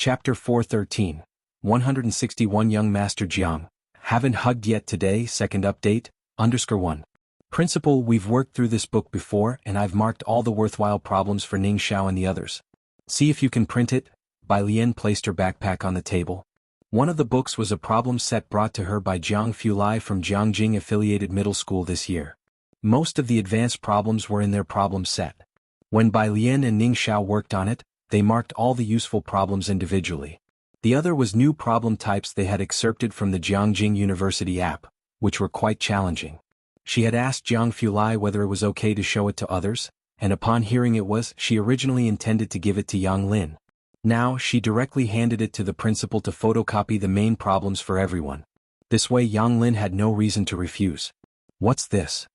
Chapter 413. 161 Young Master Jiang. Haven't hugged yet today. Second update, _1. Principal, we've worked through this book before and I've marked all the worthwhile problems for Ning Xiao and the others. See if you can print it. Bai Lian placed her backpack on the table. One of the books was a problem set brought to her by Jianghu Lai from Jiangjing Affiliated Middle School this year. Most of the advanced problems were in their problem set. When Bai Lian and Ning Xiao worked on it, they marked all the useful problems individually. The other was new problem types they had excerpted from the Jiangjing University app, which were quite challenging. She had asked Jianghu Lai whether it was okay to show it to others, and upon hearing it was, she originally intended to give it to Yang Lin. Now she directly handed it to the principal to photocopy the main problems for everyone. This way Yang Lin had no reason to refuse. "What's this?"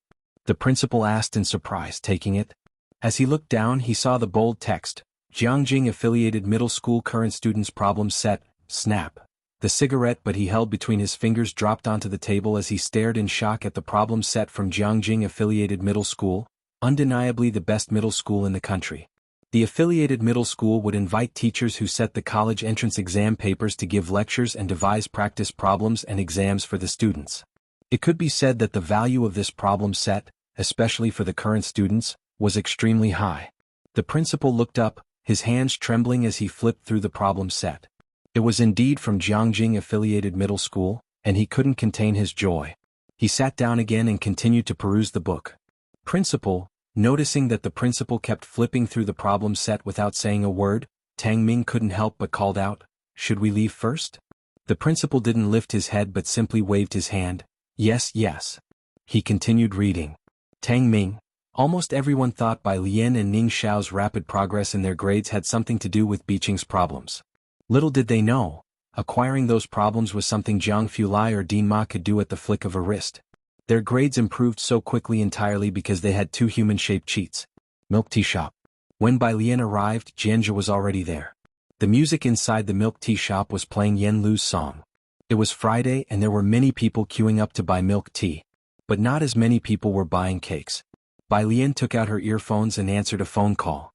the principal asked in surprise, taking it. As he looked down, he saw the bold text, Jiangjing Affiliated Middle School Current Students Problem Set, snap. The cigarette but he held between his fingers dropped onto the table as he stared in shock at the problem set from Jiangjing Affiliated Middle School, undeniably the best middle school in the country. The affiliated middle school would invite teachers who set the college entrance exam papers to give lectures and devise practice problems and exams for the students. It could be said that the value of this problem set, especially for the current students, was extremely high. The principal looked up, his hands trembling as he flipped through the problem set. It was indeed from Jiangjing Affiliated Middle School, and he couldn't contain his joy. He sat down again and continued to peruse the book. Principal, noticing that the principal kept flipping through the problem set without saying a word, Tang Ming couldn't help but called out, "Should we leave first?" The principal didn't lift his head but simply waved his hand. "Yes, yes." He continued reading. Tang Ming. Almost everyone thought Bai Lian and Ning Xiao's rapid progress in their grades had something to do with Biqing's problems. Little did they know, acquiring those problems was something Jianghu Lai or Dean Ma could do at the flick of a wrist. Their grades improved so quickly entirely because they had two human-shaped cheats. Milk tea shop. When Bai Lian arrived, Jianzhu was already there. The music inside the milk tea shop was playing Yen Lu's song. It was Friday and there were many people queuing up to buy milk tea. But not as many people were buying cakes. Bai Lian took out her earphones and answered a phone call.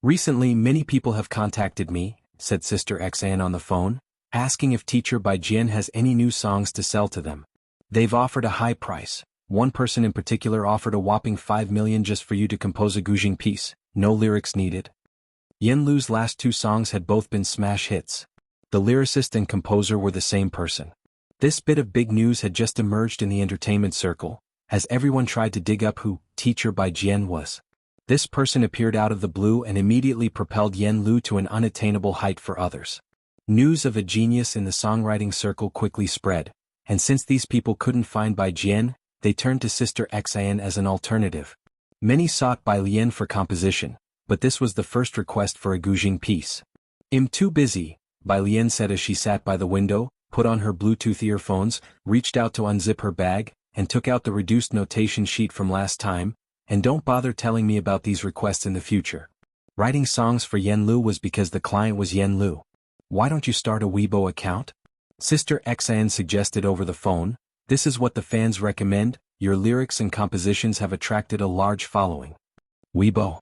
"Recently many people have contacted me," said Sister Xan on the phone, "asking if Teacher Bai Jian has any new songs to sell to them. They've offered a high price. One person in particular offered a whopping 5 million just for you to compose a Guzheng piece, no lyrics needed." Yen Lu's last two songs had both been smash hits. The lyricist and composer were the same person. This bit of big news had just emerged in the entertainment circle, as everyone tried to dig up who Teacher Bai Jian was. This person appeared out of the blue and immediately propelled Yen Lu to an unattainable height for others. News of a genius in the songwriting circle quickly spread, and since these people couldn't find Bai Jian, they turned to Sister Xan as an alternative. Many sought Bai Lian for composition, but this was the first request for a Guzheng piece. "I'm too busy," Bai Lian said as she sat by the window, put on her Bluetooth earphones, reached out to unzip her bag, and took out the reduced notation sheet from last time, "and don't bother telling me about these requests in the future." Writing songs for Yen Lu was because the client was Yen Lu. "Why don't you start a Weibo account?" Sister Xan suggested over the phone. "This is what the fans recommend, your lyrics and compositions have attracted a large following." Weibo.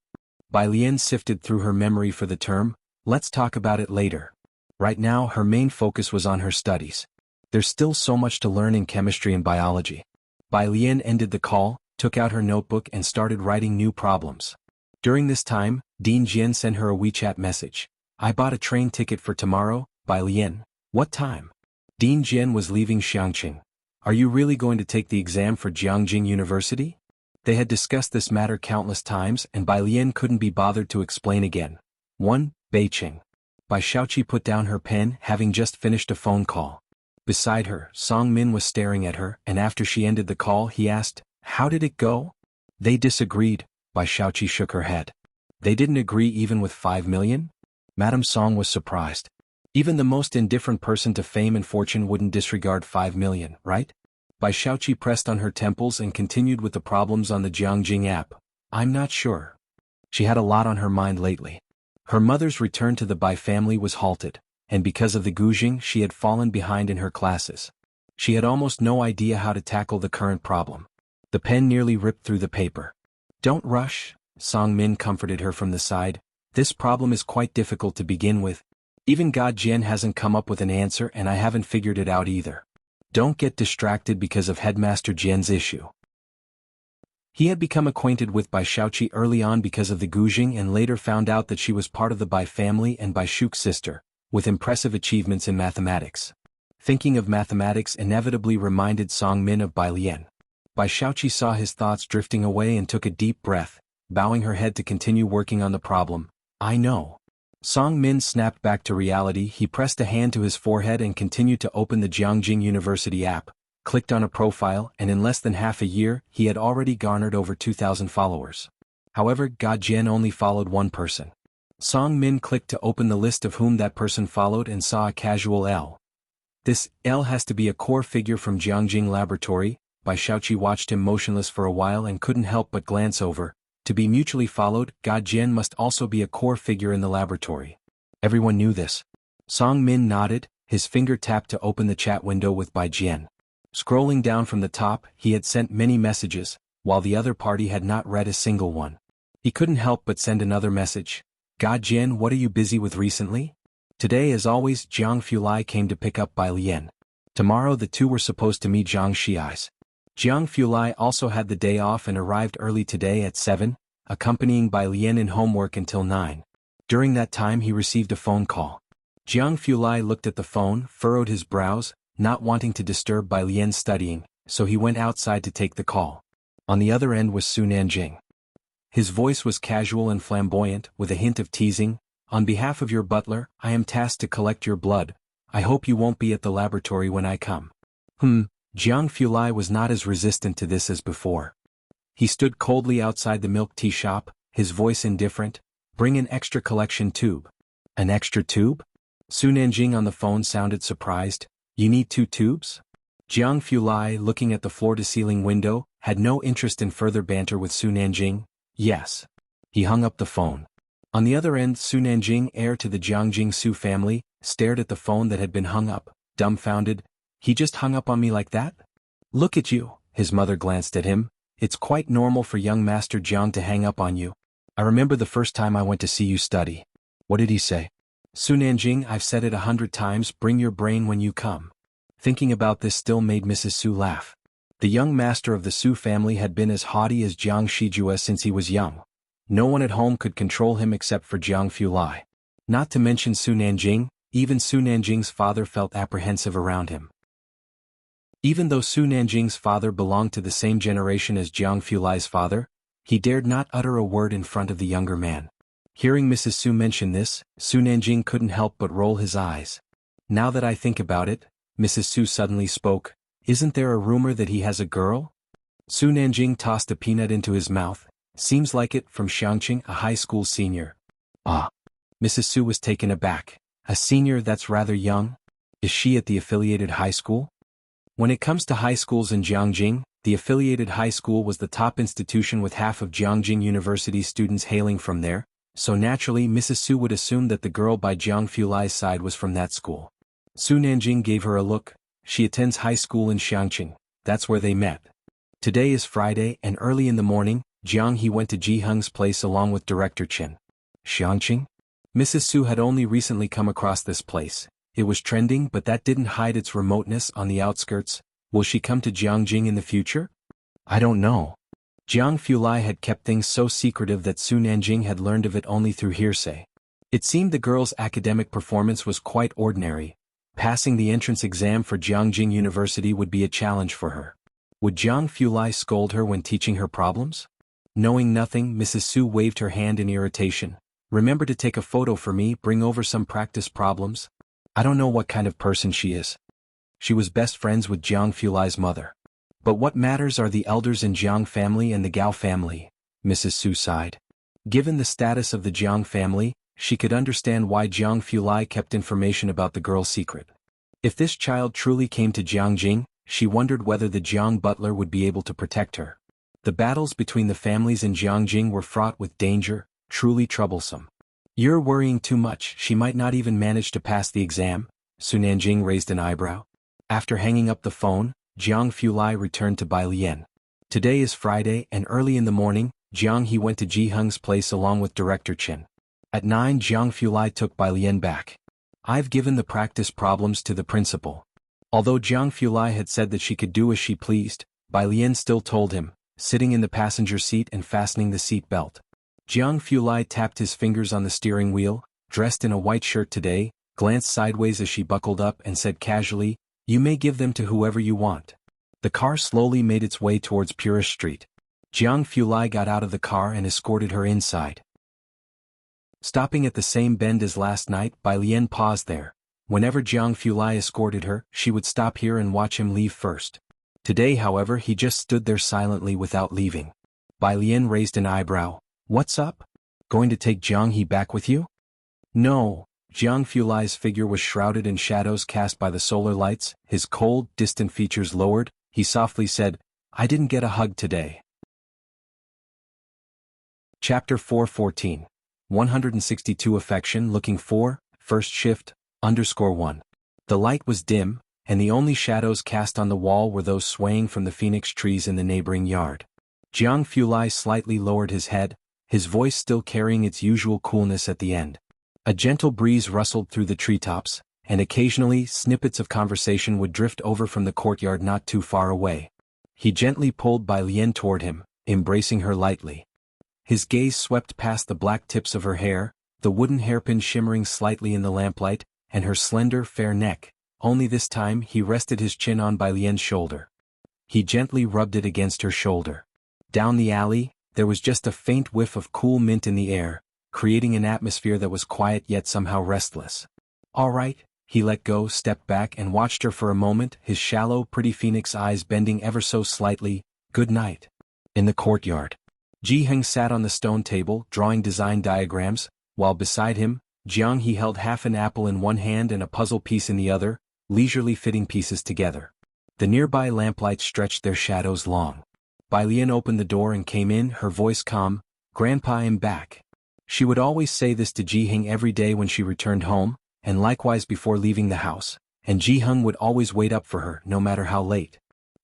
Bai Lian sifted through her memory for the term. "Let's talk about it later." Right now her main focus was on her studies. There's still so much to learn in chemistry and biology. Bai Lian ended the call, took out her notebook and started writing new problems. During this time, Dean Jian sent her a WeChat message. "I bought a train ticket for tomorrow, Bai Lian. What time?" Dean Jian was leaving Xiangqing. "Are you really going to take the exam for Jiangjing University?" They had discussed this matter countless times and Bai Lian couldn't be bothered to explain again. 1. Beijing. Bai Xiaoqi put down her pen, having just finished a phone call. Beside her, Song Min was staring at her, and after she ended the call he asked, "How did it go?" "They disagreed," Bai Xiaoqi shook her head. "They didn't agree even with 5 million? Madame Song was surprised. Even the most indifferent person to fame and fortune wouldn't disregard 5 million, right? Bai Xiaoqi pressed on her temples and continued with the problems on the Jiangjing app. "I'm not sure." She had a lot on her mind lately. Her mother's return to the Bai family was halted, and because of the Guzheng she had fallen behind in her classes. She had almost no idea how to tackle the current problem. The pen nearly ripped through the paper. "Don't rush," Song Min comforted her from the side. "This problem is quite difficult to begin with. Even God Jian hasn't come up with an answer and I haven't figured it out either. Don't get distracted because of Headmaster Jian's issue. He had become acquainted with Bai Shaoqi early on because of the Gujing and later found out that she was part of the Bai family and Bai Shu's sister, with impressive achievements in mathematics. Thinking of mathematics inevitably reminded Song Min of Bai Lian. Bai Shaoqi saw his thoughts drifting away and took a deep breath, bowing her head to continue working on the problem. I know. Song Min snapped back to reality. He pressed a hand to his forehead and continued to open the Jianghu University app, clicked on a profile, and in less than half a year, he had already garnered over 2,000 followers. However, God Jian only followed one person. Song Min clicked to open the list of whom that person followed and saw a casual L. This L has to be a core figure from Jianghu Laboratory. Bai Shaoqi watched him motionless for a while and couldn't help but glance over. To be mutually followed, God Jian must also be a core figure in the laboratory. Everyone knew this. Song Min nodded, his finger tapped to open the chat window with Bai Jian. Scrolling down from the top, he had sent many messages, while the other party had not read a single one. He couldn't help but send another message. God Jian, what are you busy with recently? Today, as always, Jiang Fulai came to pick up Bai Lian. Tomorrow the two were supposed to meet Jiang Shiais. Jiang Fulai also had the day off and arrived early today at 7, accompanying Bai Lian in homework until 9. During that time he received a phone call. Jiang Fulai looked at the phone, furrowed his brows, not wanting to disturb Bai Lian's studying, so he went outside to take the call. On the other end was Su Nanjing. His voice was casual and flamboyant, with a hint of teasing. On behalf of your butler, I am tasked to collect your blood. I hope you won't be at the laboratory when I come. Jiang Fulai was not as resistant to this as before. He stood coldly outside the milk tea shop, his voice indifferent. Bring an extra collection tube. An extra tube? Su Nanjing on the phone sounded surprised. You need 2 tubes? Jiang Fulai, looking at the floor-to-ceiling window, had no interest in further banter with Su Nanjing. Yes. He hung up the phone. On the other end, Su Nanjing, heir to the Jianghu Su family, stared at the phone that had been hung up, dumbfounded. He just hung up on me like that? Look at you, his mother glanced at him. It's quite normal for young Master Jiang to hang up on you. I remember the first time I went to see you study. What did he say? Su Nanjing, I've said it 100 times, bring your brain when you come. Thinking about this still made Mrs. Su laugh. The young master of the Su family had been as haughty as Jiang Shijue since he was young. No one at home could control him except for Jiang Fulai. Not to mention Su Nanjing, even Su Nanjing's father felt apprehensive around him. Even though Su Nanjing's father belonged to the same generation as Jiang Fulai's father, he dared not utter a word in front of the younger man. Hearing Mrs. Su mention this, Su Nanjing couldn't help but roll his eyes. Now that I think about it, Mrs. Su suddenly spoke, isn't there a rumor that he has a girl? Su Nanjing tossed a peanut into his mouth. Seems like it, from Xiangqing, a high school senior. Ah. Mrs. Su was taken aback. A senior, that's rather young. Is she at the affiliated high school? When it comes to high schools in Jianghu, the affiliated high school was the top institution with half of Jianghu University's students hailing from there, so naturally Mrs. Su would assume that the girl by Jiang Fulai's side was from that school. Su Nanjing gave her a look. She attends high school in Xiangqing. That's where they met. Today is Friday and early in the morning, Jiang He went to Ji Heng's place along with Director Chen. Xiangqing? Mrs. Su had only recently come across this place. It was trending, but that didn't hide its remoteness on the outskirts. Will she come to Jiangqing in the future? I don't know. Jiang Fulai had kept things so secretive that Su Nanjing had learned of it only through hearsay. It seemed the girl's academic performance was quite ordinary. Passing the entrance exam for Jiangqing University would be a challenge for her. Would Jiang Fulai scold her when teaching her problems? Knowing nothing, Mrs. Su waved her hand in irritation. Remember to take a photo for me, bring over some practice problems. I don't know what kind of person she is. She was best friends with Jiang Fulai's mother. But what matters are the elders in Jiang family and the Gao family, Mrs. Su sighed. Given the status of the Jiang family, she could understand why Jiang Fulai kept information about the girl's secret. If this child truly came to Jiangqing, she wondered whether the Jiang butler would be able to protect her. The battles between the families in Jiangqing were fraught with danger, truly troublesome. You're worrying too much, she might not even manage to pass the exam. Su Nanjing raised an eyebrow. After hanging up the phone, Jiang Fulai returned to Bai Lian. Today is Friday and early in the morning, Jiang He went to Ji Heng's place along with Director Chen. At 9 Jiang Fulai took Bai Lian back. I've given the practice problems to the principal. Although Jiang Fulai had said that she could do as she pleased, Bai Lian still told him, sitting in the passenger seat and fastening the seat belt. Jiang Fulai tapped his fingers on the steering wheel, dressed in a white shirt today, glanced sideways as she buckled up and said casually, "You may give them to whoever you want." The car slowly made its way towards Purish Street. Jiang Fulai got out of the car and escorted her inside. Stopping at the same bend as last night, Bai Lian paused there. Whenever Jiang Fulai escorted her, she would stop here and watch him leave first. Today, however, he just stood there silently without leaving. Bai Lian raised an eyebrow. "What's up? Going to take Jianghe back with you?" "No." Jiang Fulai's figure was shrouded in shadows cast by the solar lights, his cold, distant features lowered. He softly said, "I didn't get a hug today." Chapter 414. 162 Affection Looking for, First Shift, _1. The light was dim, and the only shadows cast on the wall were those swaying from the phoenix trees in the neighboring yard. Jiang Fulai slightly lowered his head, his voice still carrying its usual coolness at the end. A gentle breeze rustled through the treetops, and occasionally snippets of conversation would drift over from the courtyard not too far away. He gently pulled Bai Lian toward him, embracing her lightly. His gaze swept past the black tips of her hair, the wooden hairpin shimmering slightly in the lamplight, and her slender, fair neck. Only this time he rested his chin on Bai Lian's shoulder. He gently rubbed it against her shoulder. Down the alley, there was just a faint whiff of cool mint in the air, creating an atmosphere that was quiet yet somehow restless. "All right," he let go, stepped back and watched her for a moment, his shallow, pretty phoenix eyes bending ever so slightly. "Good night." In the courtyard, Jianghe sat on the stone table, drawing design diagrams, while beside him, Jianghe held half an apple in one hand and a puzzle piece in the other, leisurely fitting pieces together. The nearby lamplights stretched their shadows long. Bai Lian opened the door and came in, her voice calm. "Grandpa, I'm back." She would always say this to Jianghe every day when she returned home, and likewise before leaving the house, and Jianghe would always wait up for her, no matter how late.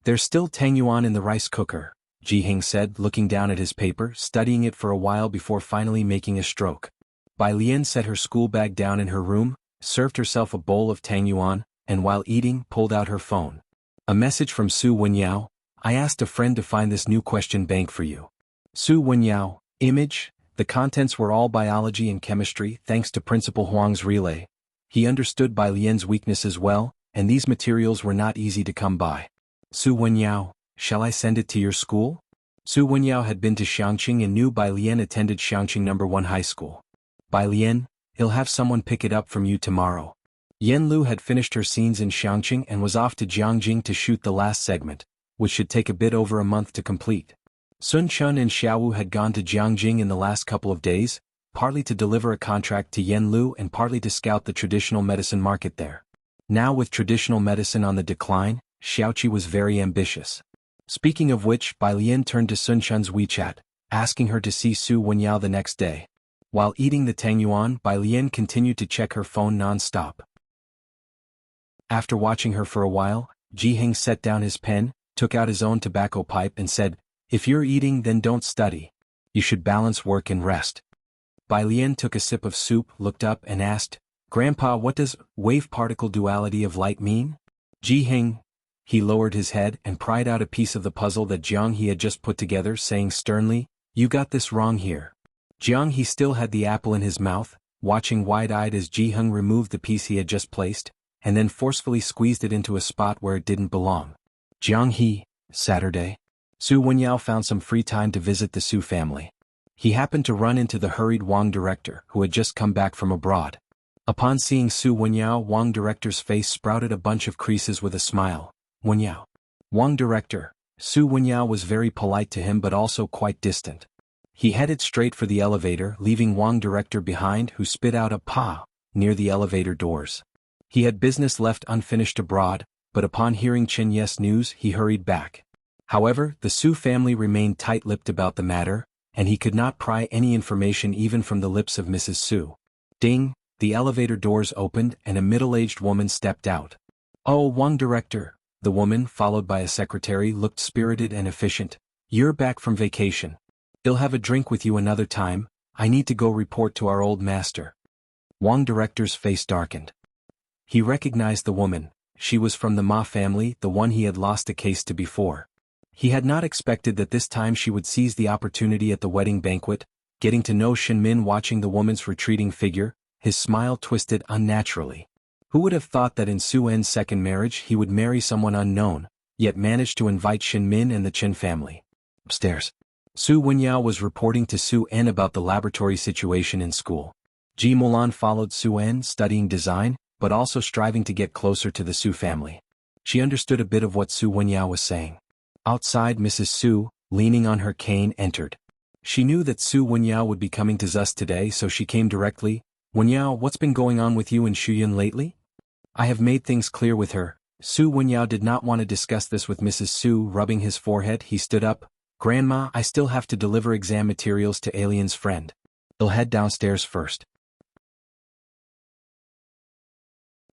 "There's still tang yuan in the rice cooker," Jianghe said, looking down at his paper, studying it for a while before finally making a stroke. Bai Lian set her school bag down in her room, served herself a bowl of tang yuan, and while eating, pulled out her phone. "A message from Su Wenyao. I asked a friend to find this new question bank for you." Su Wenyao. Image. The contents were all biology and chemistry, thanks to Principal Huang's relay. He understood Bai Lian's weaknesses well, and these materials were not easy to come by. "Su Wenyao, shall I send it to your school?" Su Wenyao had been to Xiangqing and knew Bai Lian attended Xiangqing No. 1 high school. "Bai Lian, he'll have someone pick it up from you tomorrow." Yen Lu had finished her scenes in Xiangqing and was off to Jiangjing to shoot the last segment, which should take a bit over a month to complete. Sun Chun and Xiaowu had gone to Jiangjing in the last couple of days, partly to deliver a contract to Yen Lu and partly to scout the traditional medicine market there. Now with traditional medicine on the decline, Xiaoqi was very ambitious. Speaking of which, Bai Lian turned to Sun Chun's WeChat, asking her to see Su Wenyao the next day. While eating the tang yuan, Bai Lian continued to check her phone non-stop. After watching her for a while, Jianghe set down his pen, took out his own tobacco pipe and said, "If you're eating, then don't study. You should balance work and rest." Bai Lian took a sip of soup, looked up and asked, "Grandpa, what does wave-particle duality of light mean?" Jianghe. He lowered his head and pried out a piece of the puzzle that Jianghe had just put together, saying sternly, "You got this wrong here." Jianghe still had the apple in his mouth, watching wide-eyed as Jianghe removed the piece he had just placed, and then forcefully squeezed it into a spot where it didn't belong. Jianghe. Saturday. Su Wenyao found some free time to visit the Su family. He happened to run into the hurried Wang director, who had just come back from abroad. Upon seeing Su Wenyao, Wang director's face sprouted a bunch of creases with a smile. "Wenyao." "Wang director." Su Wenyao was very polite to him but also quite distant. He headed straight for the elevator, leaving Wang director behind, who spit out a "pa" near the elevator doors. He had business left unfinished abroad, but upon hearing Chen Ye's news he hurried back. However, the Su family remained tight-lipped about the matter, and he could not pry any information even from the lips of Mrs. Su. Ding! The elevator doors opened and a middle-aged woman stepped out. "Oh, Wang director." The woman, followed by a secretary, looked spirited and efficient. "You're back from vacation. I'll have a drink with you another time. I need to go report to our old master." Wang director's face darkened. He recognized the woman. She was from the Ma family, the one he had lost a case to before. He had not expected that this time she would seize the opportunity at the wedding banquet, getting to know Shinmin watching the woman's retreating figure, his smile twisted unnaturally. Who would have thought that in Su-en's second marriage he would marry someone unknown, yet managed to invite Shinmin and the Chen family? Upstairs. Su Wenyao was reporting to Su-en about the laboratory situation in school. Ji Mulan followed Su-en, studying design, but also striving to get closer to the Su family. She understood a bit of what Su Wenyao was saying. Outside, Mrs. Su, leaning on her cane, entered. She knew that Su Wenyao would be coming to Zus today, so she came directly. "Wenyao, what's been going on with you and Shuyun lately?" "I have made things clear with her." Su Wenyao did not want to discuss this with Mrs. Su. Rubbing his forehead, he stood up. "Grandma, I still have to deliver exam materials to Alien's friend. I'll head downstairs first."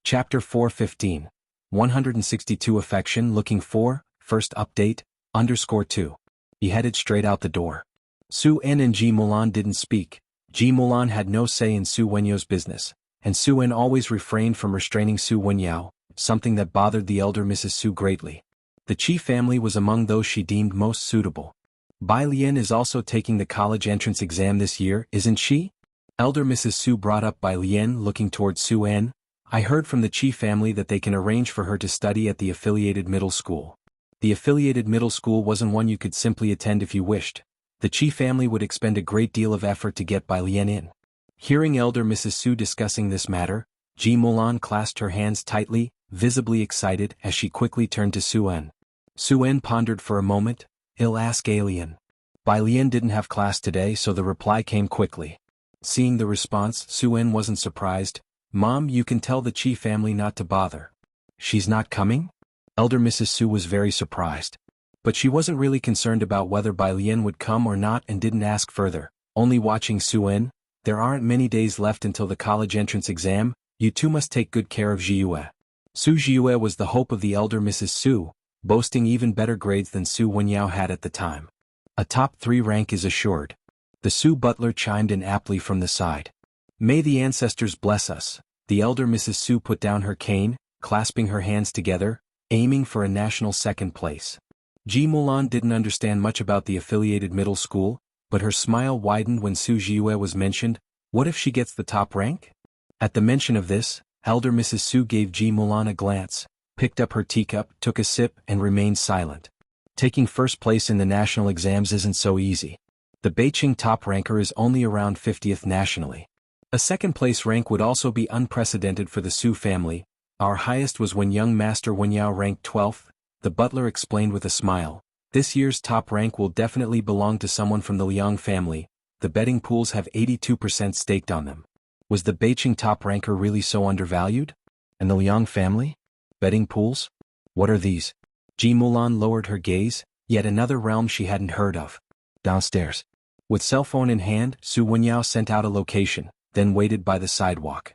Chapter 4:15. 162 Affection looking for, first update, _2. He headed straight out the door. Su-en and Ji Mulan didn't speak. Ji Mulan had no say in Su Wenyao's business, and Su-en always refrained from restraining Su Wenyao, something that bothered the elder Mrs. Su greatly. The Qi family was among those she deemed most suitable. Bai Lian is also taking the college entrance exam this year, isn't she? Elder Mrs. Su brought up Bai Lian, looking towards Su-en. "I heard from the Qi family that they can arrange for her to study at the affiliated middle school." The affiliated middle school wasn't one you could simply attend if you wished. The Qi family would expend a great deal of effort to get Bai Lian in. Hearing Elder Mrs. Su discussing this matter, Ji Mulan clasped her hands tightly, visibly excited as she quickly turned to Su-en. Su-en pondered for a moment. "I'll ask Alien." Bai Lian didn't have class today, so the reply came quickly. Seeing the response, Su-en wasn't surprised. "Mom, you can tell the Qi family not to bother." "She's not coming?" Elder Mrs. Su was very surprised. But she wasn't really concerned about whether Bai Lian would come or not and didn't ask further, only watching Su-en. "There aren't many days left until the college entrance exam, you two must take good care of Jiue." Su Jiue was the hope of the elder Mrs. Su, boasting even better grades than Su Wenyao had at the time. A top 3 rank is assured. The Su butler chimed in aptly from the side. "May the ancestors bless us." The elder Mrs. Su put down her cane, clasping her hands together, aiming for a national second place. Ji Mulan didn't understand much about the affiliated middle school, but her smile widened when Su Jiue was mentioned. What if she gets the top rank? At the mention of this, elder Mrs. Su gave Ji Mulan a glance, picked up her teacup, took a sip, and remained silent. Taking first place in the national exams isn't so easy. The Beijing top ranker is only around 50th nationally. A second-place rank would also be unprecedented for the Su family. Our highest was when young Master Wenyao ranked 12th, the butler explained with a smile. This year's top rank will definitely belong to someone from the Liang family. The betting pools have 82% staked on them. Was the Beijing top ranker really so undervalued? And the Liang family? Betting pools? What are these? Ji Mulan lowered her gaze, yet another realm she hadn't heard of. Downstairs. With cell phone in hand, Su Wenyao sent out a location, then waited by the sidewalk.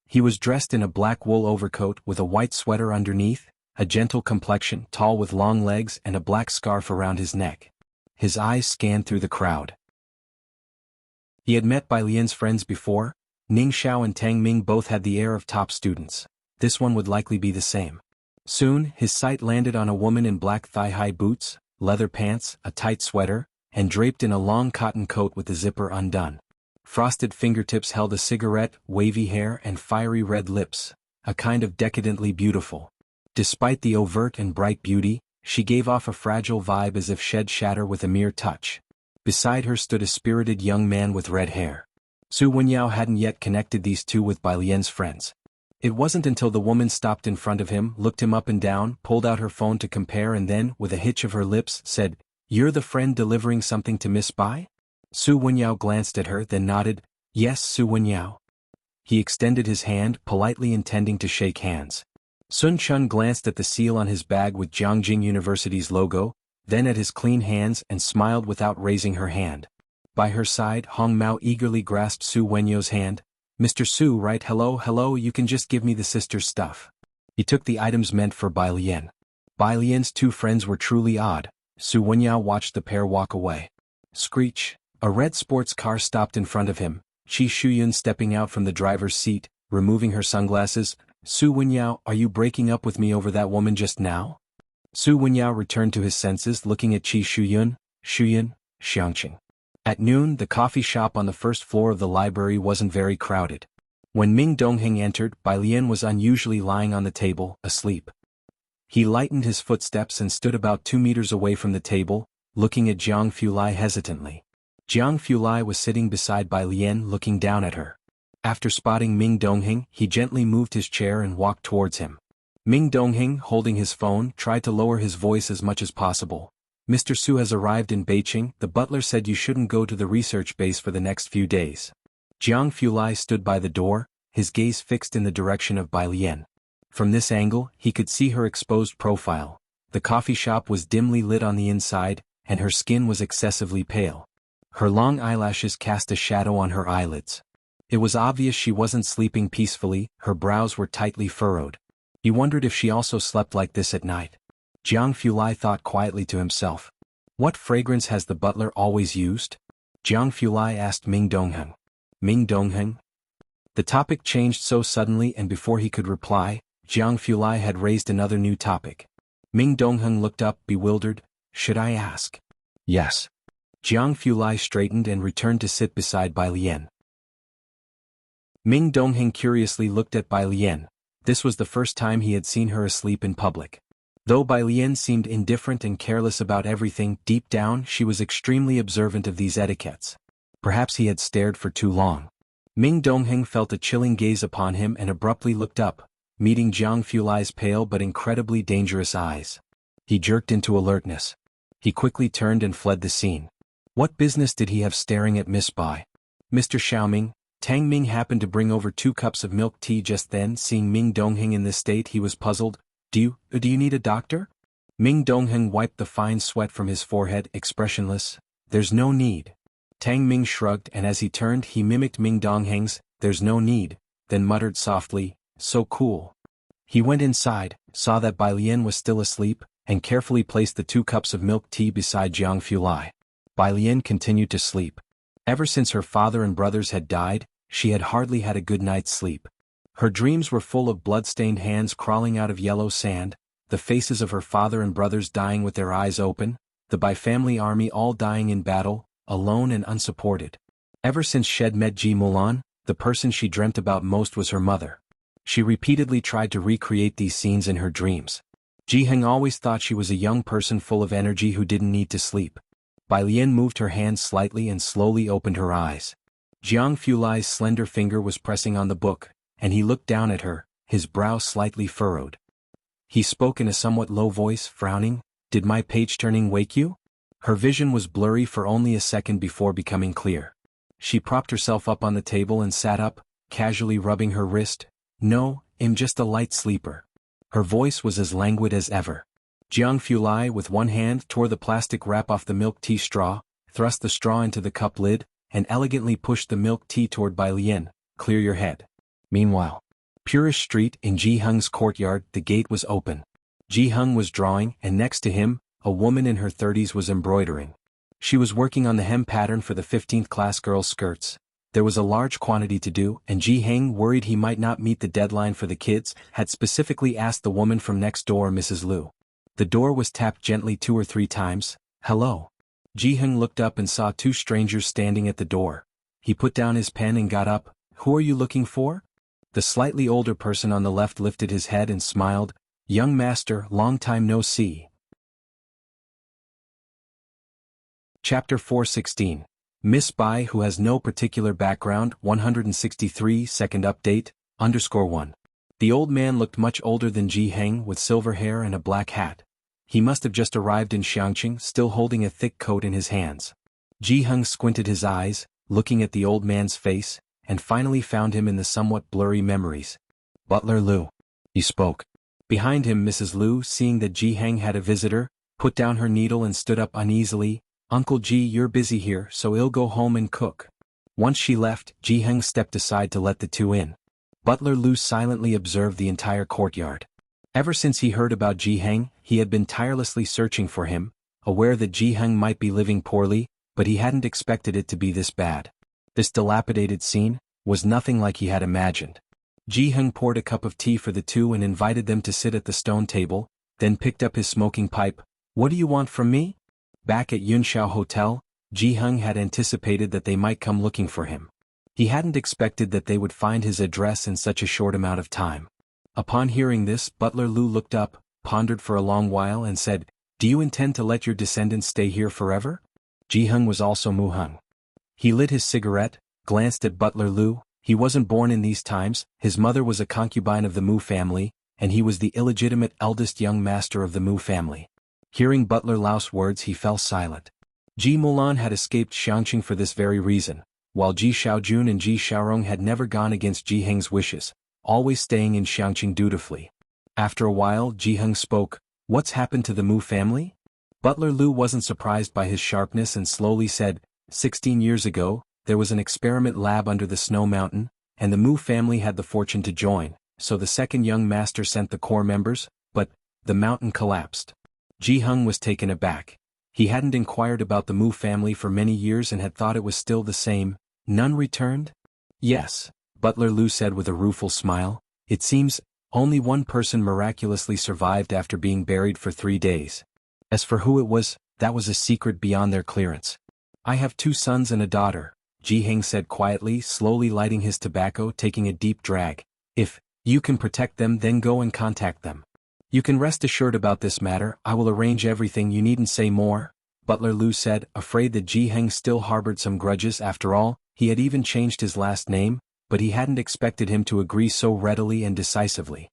He was dressed in a black wool overcoat with a white sweater underneath, a gentle complexion, tall with long legs and a black scarf around his neck. His eyes scanned through the crowd. He had met Bai Lian's friends before. Ning Xiao and Tang Ming both had the air of top students. This one would likely be the same. Soon, his sight landed on a woman in black thigh-high boots, leather pants, a tight sweater, and draped in a long cotton coat with the zipper undone. Frosted fingertips held a cigarette, wavy hair and fiery red lips, a kind of decadently beautiful. Despite the overt and bright beauty, she gave off a fragile vibe as if she'd shatter with a mere touch. Beside her stood a spirited young man with red hair. Su Wenyao hadn't yet connected these two with Bai Lian's friends. It wasn't until the woman stopped in front of him, looked him up and down, pulled out her phone to compare and then, with a hitch of her lips, said, "You're the friend delivering something to Miss Bai?" Su Wenyao glanced at her, then nodded. "Yes, Su Wenyao." He extended his hand, politely intending to shake hands. Sun Chun glanced at the seal on his bag with Jianghu University's logo, then at his clean hands and smiled without raising her hand. By her side, Hong Mao eagerly grasped Su Wenyao's hand. "Mr. Su, right? Hello, you can just give me the sister's stuff." He took the items meant for Bai Lian. Bai Lian's two friends were truly odd. Su Wenyao watched the pair walk away. Screech. A red sports car stopped in front of him, Qi Shuyun stepping out from the driver's seat, removing her sunglasses. Su Wenyao, are you breaking up with me over that woman just now? Su Wenyao returned to his senses looking at Qi Shuyun, Xiangqing. At noon, the coffee shop on the first floor of the library wasn't very crowded. When Ming Dongheng entered, Bai Lian was unusually lying on the table, asleep. He lightened his footsteps and stood about 2 meters away from the table, looking at Jiang Fulai hesitantly. Jiang Fulai was sitting beside Bai Lian looking down at her. After spotting Ming Dongheng, he gently moved his chair and walked towards him. Ming Dongheng, holding his phone, tried to lower his voice as much as possible. Mr. Su has arrived in Beijing. The butler said you shouldn't go to the research base for the next few days. Jiang Fulai stood by the door, his gaze fixed in the direction of Bai Lian. From this angle, he could see her exposed profile. The coffee shop was dimly lit on the inside, and her skin was excessively pale. Her long eyelashes cast a shadow on her eyelids. It was obvious she wasn't sleeping peacefully, her brows were tightly furrowed. He wondered if she also slept like this at night. Jiang Fulai thought quietly to himself. What fragrance has the butler always used? Jiang Fulai asked Ming Dongheng. Ming Dongheng? The topic changed so suddenly, and before he could reply, Jiang Fulai had raised another new topic. Ming Dongheng looked up, bewildered. Should I ask? Yes. Jiang Fulai straightened and returned to sit beside Bai Lian. Ming Dongheng curiously looked at Bai Lian. This was the first time he had seen her asleep in public. Though Bai Lian seemed indifferent and careless about everything, deep down she was extremely observant of these etiquettes. Perhaps he had stared for too long. Ming Dongheng felt a chilling gaze upon him and abruptly looked up, meeting Jiang Fulai's pale but incredibly dangerous eyes. He jerked into alertness. He quickly turned and fled the scene. What business did he have staring at Miss Bai? Mr. Xiaoming, Tang Ming happened to bring over 2 cups of milk tea just then. Seeing Ming Dongheng in this state, he was puzzled. Do you need a doctor? Ming Dongheng wiped the fine sweat from his forehead, expressionless. There's no need. Tang Ming shrugged, and as he turned he mimicked Ming Dongheng's, there's no need, then muttered softly, so cool. He went inside, saw that Bai Lian was still asleep, and carefully placed the 2 cups of milk tea beside Jiang Fulai. Bai Lian continued to sleep. Ever since her father and brothers had died, she had hardly had a good night's sleep. Her dreams were full of blood-stained hands crawling out of yellow sand, the faces of her father and brothers dying with their eyes open, the Bai family army all dying in battle, alone and unsupported. Ever since she had met Ji Mulan, the person she dreamt about most was her mother. She repeatedly tried to recreate these scenes in her dreams. Ji Heng always thought she was a young person full of energy who didn't need to sleep. Bai Lian moved her hand slightly and slowly opened her eyes. Jiang Fulai's slender finger was pressing on the book, and he looked down at her, his brow slightly furrowed. He spoke in a somewhat low voice, frowning, "Did my page-turning wake you?" Her vision was blurry for only a second before becoming clear. She propped herself up on the table and sat up, casually rubbing her wrist. "No, I'm just a light sleeper." Her voice was as languid as ever. Jiang Fulai with one hand tore the plastic wrap off the milk tea straw, thrust the straw into the cup lid, and elegantly pushed the milk tea toward Bai Lian. "Clear your head." Meanwhile, Purish Street in Ji Heng's courtyard, the gate was open. Ji Heng was drawing, and next to him, a woman in her 30s was embroidering. She was working on the hem pattern for the 15th class girls' skirts. There was a large quantity to do, and Ji Heng, worried he might not meet the deadline for the kids, had specifically asked the woman from next door, Mrs. Liu. The door was tapped gently 2 or 3 times. "Hello." Ji Heng looked up and saw 2 strangers standing at the door. He put down his pen and got up. "Who are you looking for?" The slightly older person on the left lifted his head and smiled. "Young master, long time no see." Chapter 416. Miss Bai, who has no particular background. 163 second update, _1. The old man looked much older than Ji Heng, with silver hair and a black hat. He must have just arrived in Xiangqing, still holding a thick coat in his hands. Ji Heng squinted his eyes, looking at the old man's face, and finally found him in the somewhat blurry memories. "Butler Liu." He spoke. Behind him, Mrs. Liu, seeing that Ji Heng had a visitor, put down her needle and stood up uneasily. "Uncle Ji, you're busy here, so I'll go home and cook." Once she left, Ji Heng stepped aside to let the 2 in. Butler Liu silently observed the entire courtyard. Ever since he heard about Ji Heng, he had been tirelessly searching for him, aware that Ji Heng might be living poorly, but he hadn't expected it to be this bad. This dilapidated scene was nothing like he had imagined. Jianghu poured a cup of tea for the two and invited them to sit at the stone table, then picked up his smoking pipe. "What do you want from me?" Back at Yunxiao Hotel, Jianghu had anticipated that they might come looking for him. He hadn't expected that they would find his address in such a short amount of time. Upon hearing this, Butler Lu looked up, pondered for a long while and said, "Do you intend to let your descendants stay here forever?" Jianghu was also Muheng. He lit his cigarette, glanced at Butler Lu. He wasn't born in these times, his mother was a concubine of the Mu family, and he was the illegitimate eldest young master of the Mu family. Hearing Butler Lu's words, he fell silent. Ji Mulan had escaped Xiangqing for this very reason, while Ji Xiaojun and Ji Xiaorong had never gone against Jiheng's wishes, always staying in Xiangqing dutifully. After a while, Jiheng spoke. "What's happened to the Mu family?" Butler Lu wasn't surprised by his sharpness and slowly said, 16 years ago, there was an experiment lab under the Snow Mountain, and the Mu family had the fortune to join, so the second young master sent the core members, but the mountain collapsed." Jiheng was taken aback. He hadn't inquired about the Mu family for many years and had thought it was still the same. "None returned?" "Yes," Butler Lu said with a rueful smile. "It seems, only one person miraculously survived after being buried for 3 days. As for who it was, that was a secret beyond their clearance. I have 2 sons and a daughter," Jiheng said quietly, slowly lighting his tobacco, taking a deep drag. "If you can protect them, then go and contact them. You can rest assured about this matter, I will arrange everything, you needn't say more," Butler Lu said, afraid that Jiheng still harbored some grudges. After all, he had even changed his last name, but he hadn't expected him to agree so readily and decisively.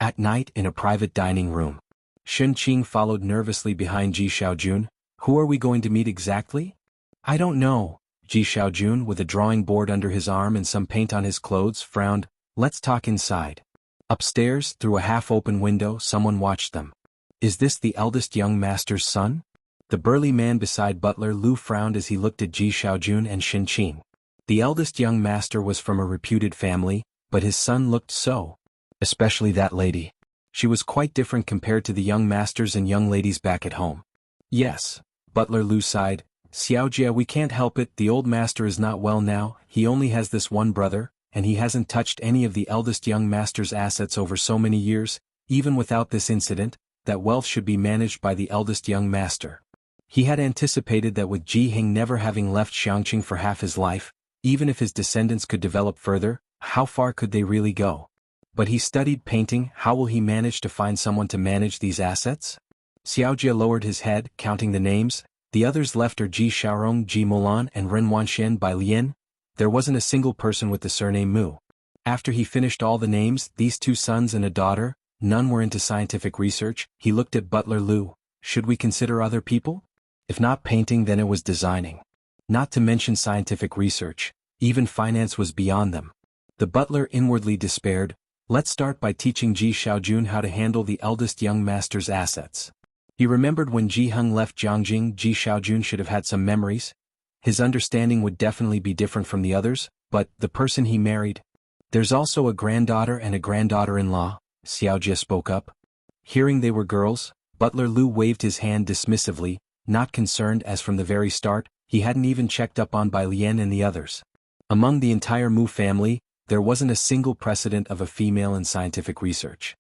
At night in a private dining room, Shen Qing followed nervously behind Ji Xiaojun. "Who are we going to meet exactly?" "I don't know," Ji Xiaojun, with a drawing board under his arm and some paint on his clothes, frowned. "Let's talk inside." Upstairs, through a half-open window, someone watched them. "Is this the eldest young master's son?" The burly man beside Butler Lu frowned as he looked at Ji Xiaojun and Shen Qing. The eldest young master was from a reputed family, but his son looked so. Especially that lady. She was quite different compared to the young masters and young ladies back at home. "Yes," Butler Lu sighed. "Xiaojia, we can't help it, the old master is not well now, he only has this one brother, and he hasn't touched any of the eldest young master's assets over so many years. Even without this incident, that wealth should be managed by the eldest young master." He had anticipated that with Jiheng never having left Xiangqing for half his life, even if his descendants could develop further, how far could they really go? But he studied painting, how will he manage to find someone to manage these assets? Xiaojia lowered his head, counting the names. The others left are Ji Xiaorong, Ji Mulan and Ren Wanxian by Lian. There wasn't a single person with the surname Mu. After he finished all the names, these 2 sons and a daughter, none were into scientific research. He looked at Butler Lu. "Should we consider other people? If not painting, then it was designing. Not to mention scientific research, even finance was beyond them." The butler inwardly despaired. "Let's start by teaching Ji Xiaojun how to handle the eldest young master's assets." He remembered when Jiheng left Jiangjing, Ji Xiaojun should have had some memories. His understanding would definitely be different from the others, but the person he married. "There's also a granddaughter and a granddaughter-in-law," Xiaojia spoke up. Hearing they were girls, Butler Lu waved his hand dismissively, not concerned as from the very start, he hadn't even checked up on Bai Lian and the others. Among the entire Mu family, there wasn't a single precedent of a female in scientific research.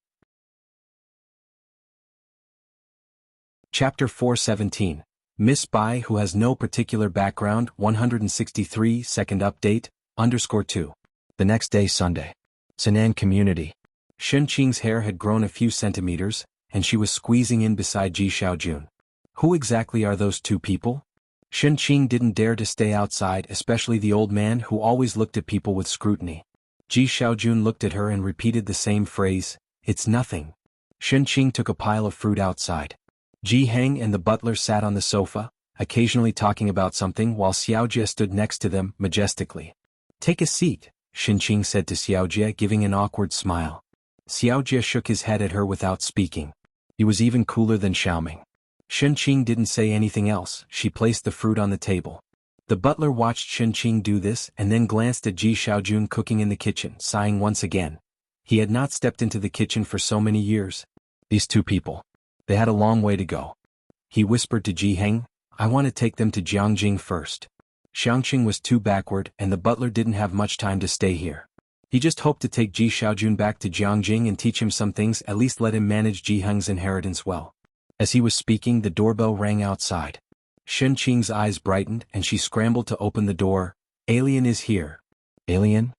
Chapter 417. Miss Bai, who has no particular background. 163 second update, _2. The next day, Sunday. Sinan community. Shen Qing's hair had grown a few centimeters, and she was squeezing in beside Ji Xiaojun. Who exactly are those 2 people? Shen Qing didn't dare to stay outside, especially the old man who always looked at people with scrutiny. Ji Xiaojun looked at her and repeated the same phrase, "It's nothing." Shen Qing took a pile of fruit outside. Jiheng and the butler sat on the sofa, occasionally talking about something while Xiaojia stood next to them, majestically. "Take a seat," Shen Qing said to Xiaojia, giving an awkward smile. Xiaojia shook his head at her without speaking. He was even cooler than Xiaoming. Shen Qing didn't say anything else. She placed the fruit on the table. The butler watched Shen Qing do this and then glanced at Ji Xiaojun cooking in the kitchen, sighing once again. He had not stepped into the kitchen for so many years. These 2 people. They had a long way to go. He whispered to Jiheng, "I want to take them to Jiangjing first." Xiangqing was too backward and the butler didn't have much time to stay here. He just hoped to take Ji Xiaojun back to Jiangjing and teach him some things, at least let him manage Ji Heng's inheritance well. As he was speaking, the doorbell rang outside. Shen Qing's eyes brightened and she scrambled to open the door. Alien is here. Alien?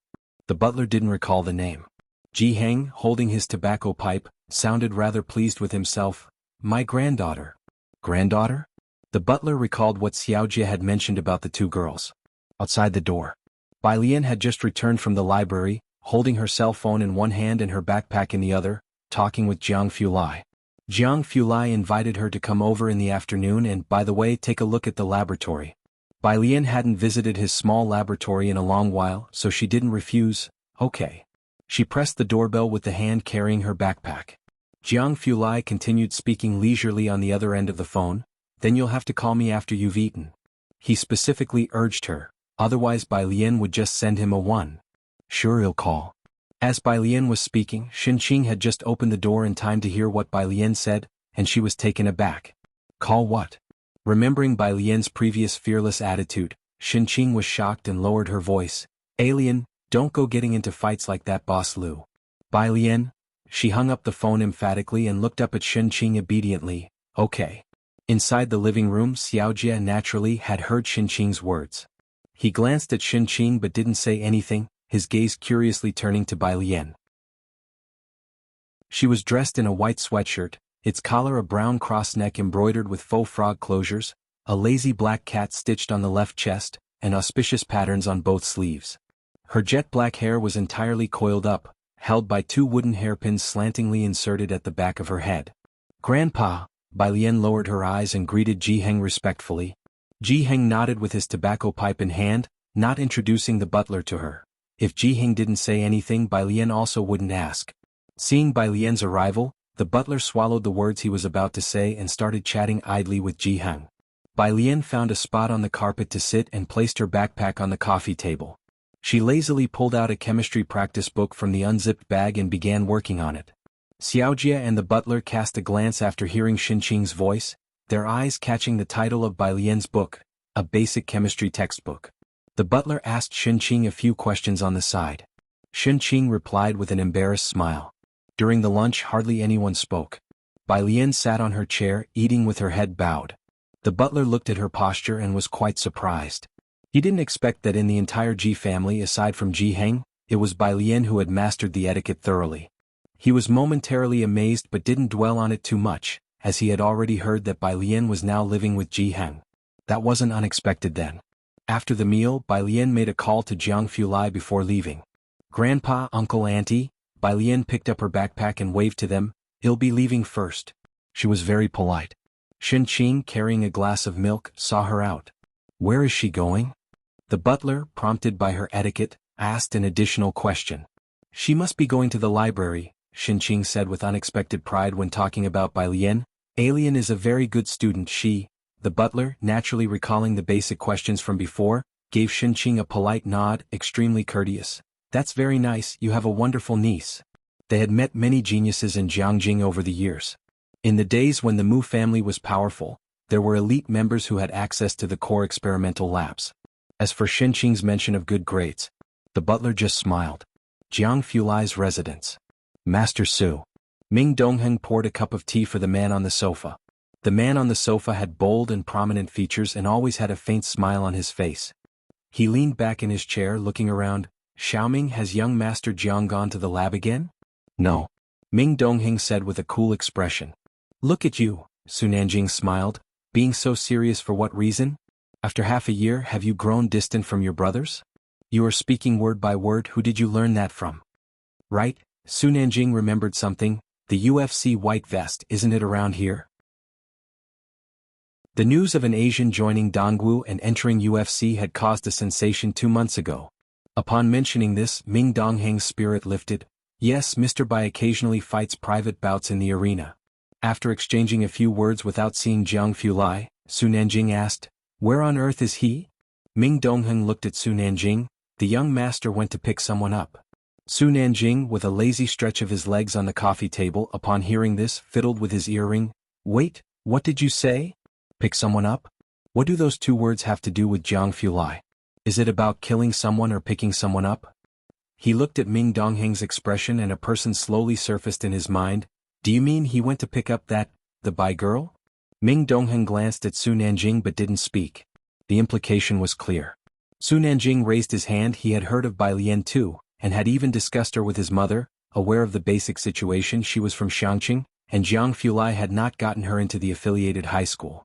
The butler didn't recall the name. Ji Heng, holding his tobacco pipe, sounded rather pleased with himself. My granddaughter. Granddaughter? The butler recalled what Xiaojia had mentioned about the two girls. Outside the door, Bai Lian had just returned from the library, holding her cell phone in one hand and her backpack in the other, talking with Jiang Fulai. Jiang Fulai invited her to come over in the afternoon and, by the way, take a look at the laboratory. Bai Lian hadn't visited his small laboratory in a long while, so she didn't refuse. Okay. She pressed the doorbell with the hand carrying her backpack. Jiang Fulai continued speaking leisurely on the other end of the phone. Then you'll have to call me after you've eaten. He specifically urged her, otherwise Bai Lian would just send him a one. Sure, he'll call. As Bai Lian was speaking, Shen Qing had just opened the door in time to hear what Bai Lian said, and she was taken aback. Call what? Remembering Bai Lian's previous fearless attitude, Shen Qing was shocked and lowered her voice. Alien, don't go getting into fights like that, Boss Lu. Bai Lian? She hung up the phone emphatically and looked up at Shen Qing obediently. Okay. Inside the living room, Xiaojia naturally had heard Shen Qing's words. He glanced at Shen Qing but didn't say anything, his gaze curiously turning to Bai Lian. She was dressed in a white sweatshirt, its collar a brown cross neck embroidered with faux frog closures, a lazy black cat stitched on the left chest, and auspicious patterns on both sleeves. Her jet black hair was entirely coiled up, held by two wooden hairpins slantingly inserted at the back of her head. Grandpa, Bai Lian lowered her eyes and greeted Ji Heng respectfully. Ji Heng nodded with his tobacco pipe in hand, not introducing the butler to her. If Ji Heng didn't say anything, Bai Lian also wouldn't ask. Seeing Bai Lian's arrival, the butler swallowed the words he was about to say and started chatting idly with Ji Heng. Bai Lian found a spot on the carpet to sit and placed her backpack on the coffee table. She lazily pulled out a chemistry practice book from the unzipped bag and began working on it. Xiaojia and the butler cast a glance after hearing Shen Qing's voice, their eyes catching the title of Bai Lian's book, a basic chemistry textbook. The butler asked Shen Qing a few questions on the side. Shen Qing replied with an embarrassed smile. During the lunch, hardly anyone spoke. Bai Lian sat on her chair, eating with her head bowed. The butler looked at her posture and was quite surprised. He didn't expect that in the entire Ji family aside from Ji Heng, it was Bai Lian who had mastered the etiquette thoroughly. He was momentarily amazed but didn't dwell on it too much, as he had already heard that Bai Lian was now living with Ji Heng. That wasn't unexpected then. After the meal, Bai Lian made a call to Jiang Fulai before leaving. Grandpa, uncle, auntie. Bai Lian picked up her backpack and waved to them. He'll be leaving first. She was very polite. Shen Qing, carrying a glass of milk, saw her out. Where is she going? The butler, prompted by her etiquette, asked an additional question. She must be going to the library, Shen Qing said with unexpected pride when talking about Bai Lian. Alien is a very good student. The butler, naturally recalling the basic questions from before, gave Shen Qing a polite nod, extremely courteous. That's very nice, you have a wonderful niece. They had met many geniuses in Jiangjing over the years. In the days when the Mu family was powerful, there were elite members who had access to the core experimental labs. As for Shen Qing's mention of good grades, the butler just smiled. Jiang Fulai's residence. Master Su. Ming Dongheng poured a cup of tea for the man on the sofa. The man on the sofa had bold and prominent features and always had a faint smile on his face. He leaned back in his chair looking around. Xiaoming, has young Master Jiang gone to the lab again? No. Ming Dongheng said with a cool expression. Look at you, Su Nanjing smiled. Being so serious for what reason? After half a year, have you grown distant from your brothers? You are speaking word by word. Who did you learn that from? Right, Su Nanjing remembered something. The UFC white vest, isn't it around here? The news of an Asian joining Dongwu and entering UFC had caused a sensation 2 months ago. Upon mentioning this, Ming Dongheng's spirit lifted. Yes, Mr. Bai occasionally fights private bouts in the arena. After exchanging a few words without seeing Jiang Fulai, Su Nanjing asked, where on earth is he? Ming Dongheng looked at Su Nanjing. The young master went to pick someone up. Su Nanjing, with a lazy stretch of his legs on the coffee table, upon hearing this, fiddled with his earring. Wait, what did you say? Pick someone up? What do those two words have to do with Jiang Fulai? Is it about killing someone or picking someone up? He looked at Ming Dongheng's expression and a person slowly surfaced in his mind. Do you mean he went to pick up the Bai girl? Ming Dongheng glanced at Su Nanjing but didn't speak. The implication was clear. Su Nanjing raised his hand. He had heard of Bai Lian too, and had even discussed her with his mother, aware of the basic situation. She was from Xiangqing, and Jiang Fulai had not gotten her into the affiliated high school.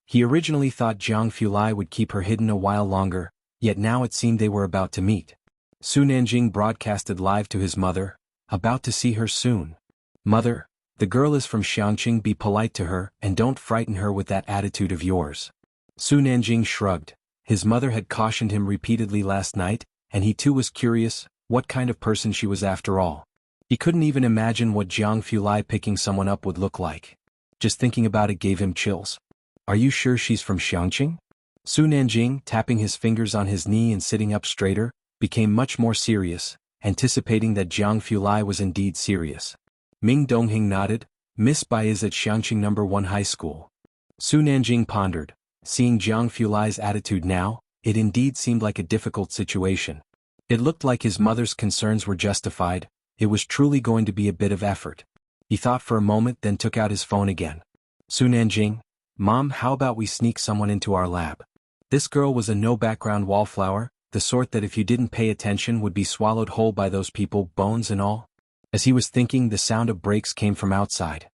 He originally thought Jiang Fulai would keep her hidden a while longer, yet now it seemed they were about to meet. Su Nanjing broadcasted live to his mother, about to see her soon. Mother, the girl is from Xiangqing. Be polite to her and don't frighten her with that attitude of yours. Su Nanjing shrugged. His mother had cautioned him repeatedly last night, and he too was curious what kind of person she was after all. He couldn't even imagine what Jiang Fulai picking someone up would look like. Just thinking about it gave him chills. Are you sure she's from Xiangqing? Su Nanjing, tapping his fingers on his knee and sitting up straighter, became much more serious, anticipating that Jiang Fulai was indeed serious. Ming Dongheng nodded. Miss Bai is at Xiangqing No. 1 High School. Su Nanjing pondered. Seeing Jiang Fulai's attitude now, it indeed seemed like a difficult situation. It looked like his mother's concerns were justified. It was truly going to be a bit of effort. He thought for a moment, then took out his phone again. Su Nanjing, Mom, how about we sneak someone into our lab? This girl was a no-background wallflower, the sort that if you didn't pay attention would be swallowed whole by those people, bones and all. As he was thinking, the sound of brakes came from outside.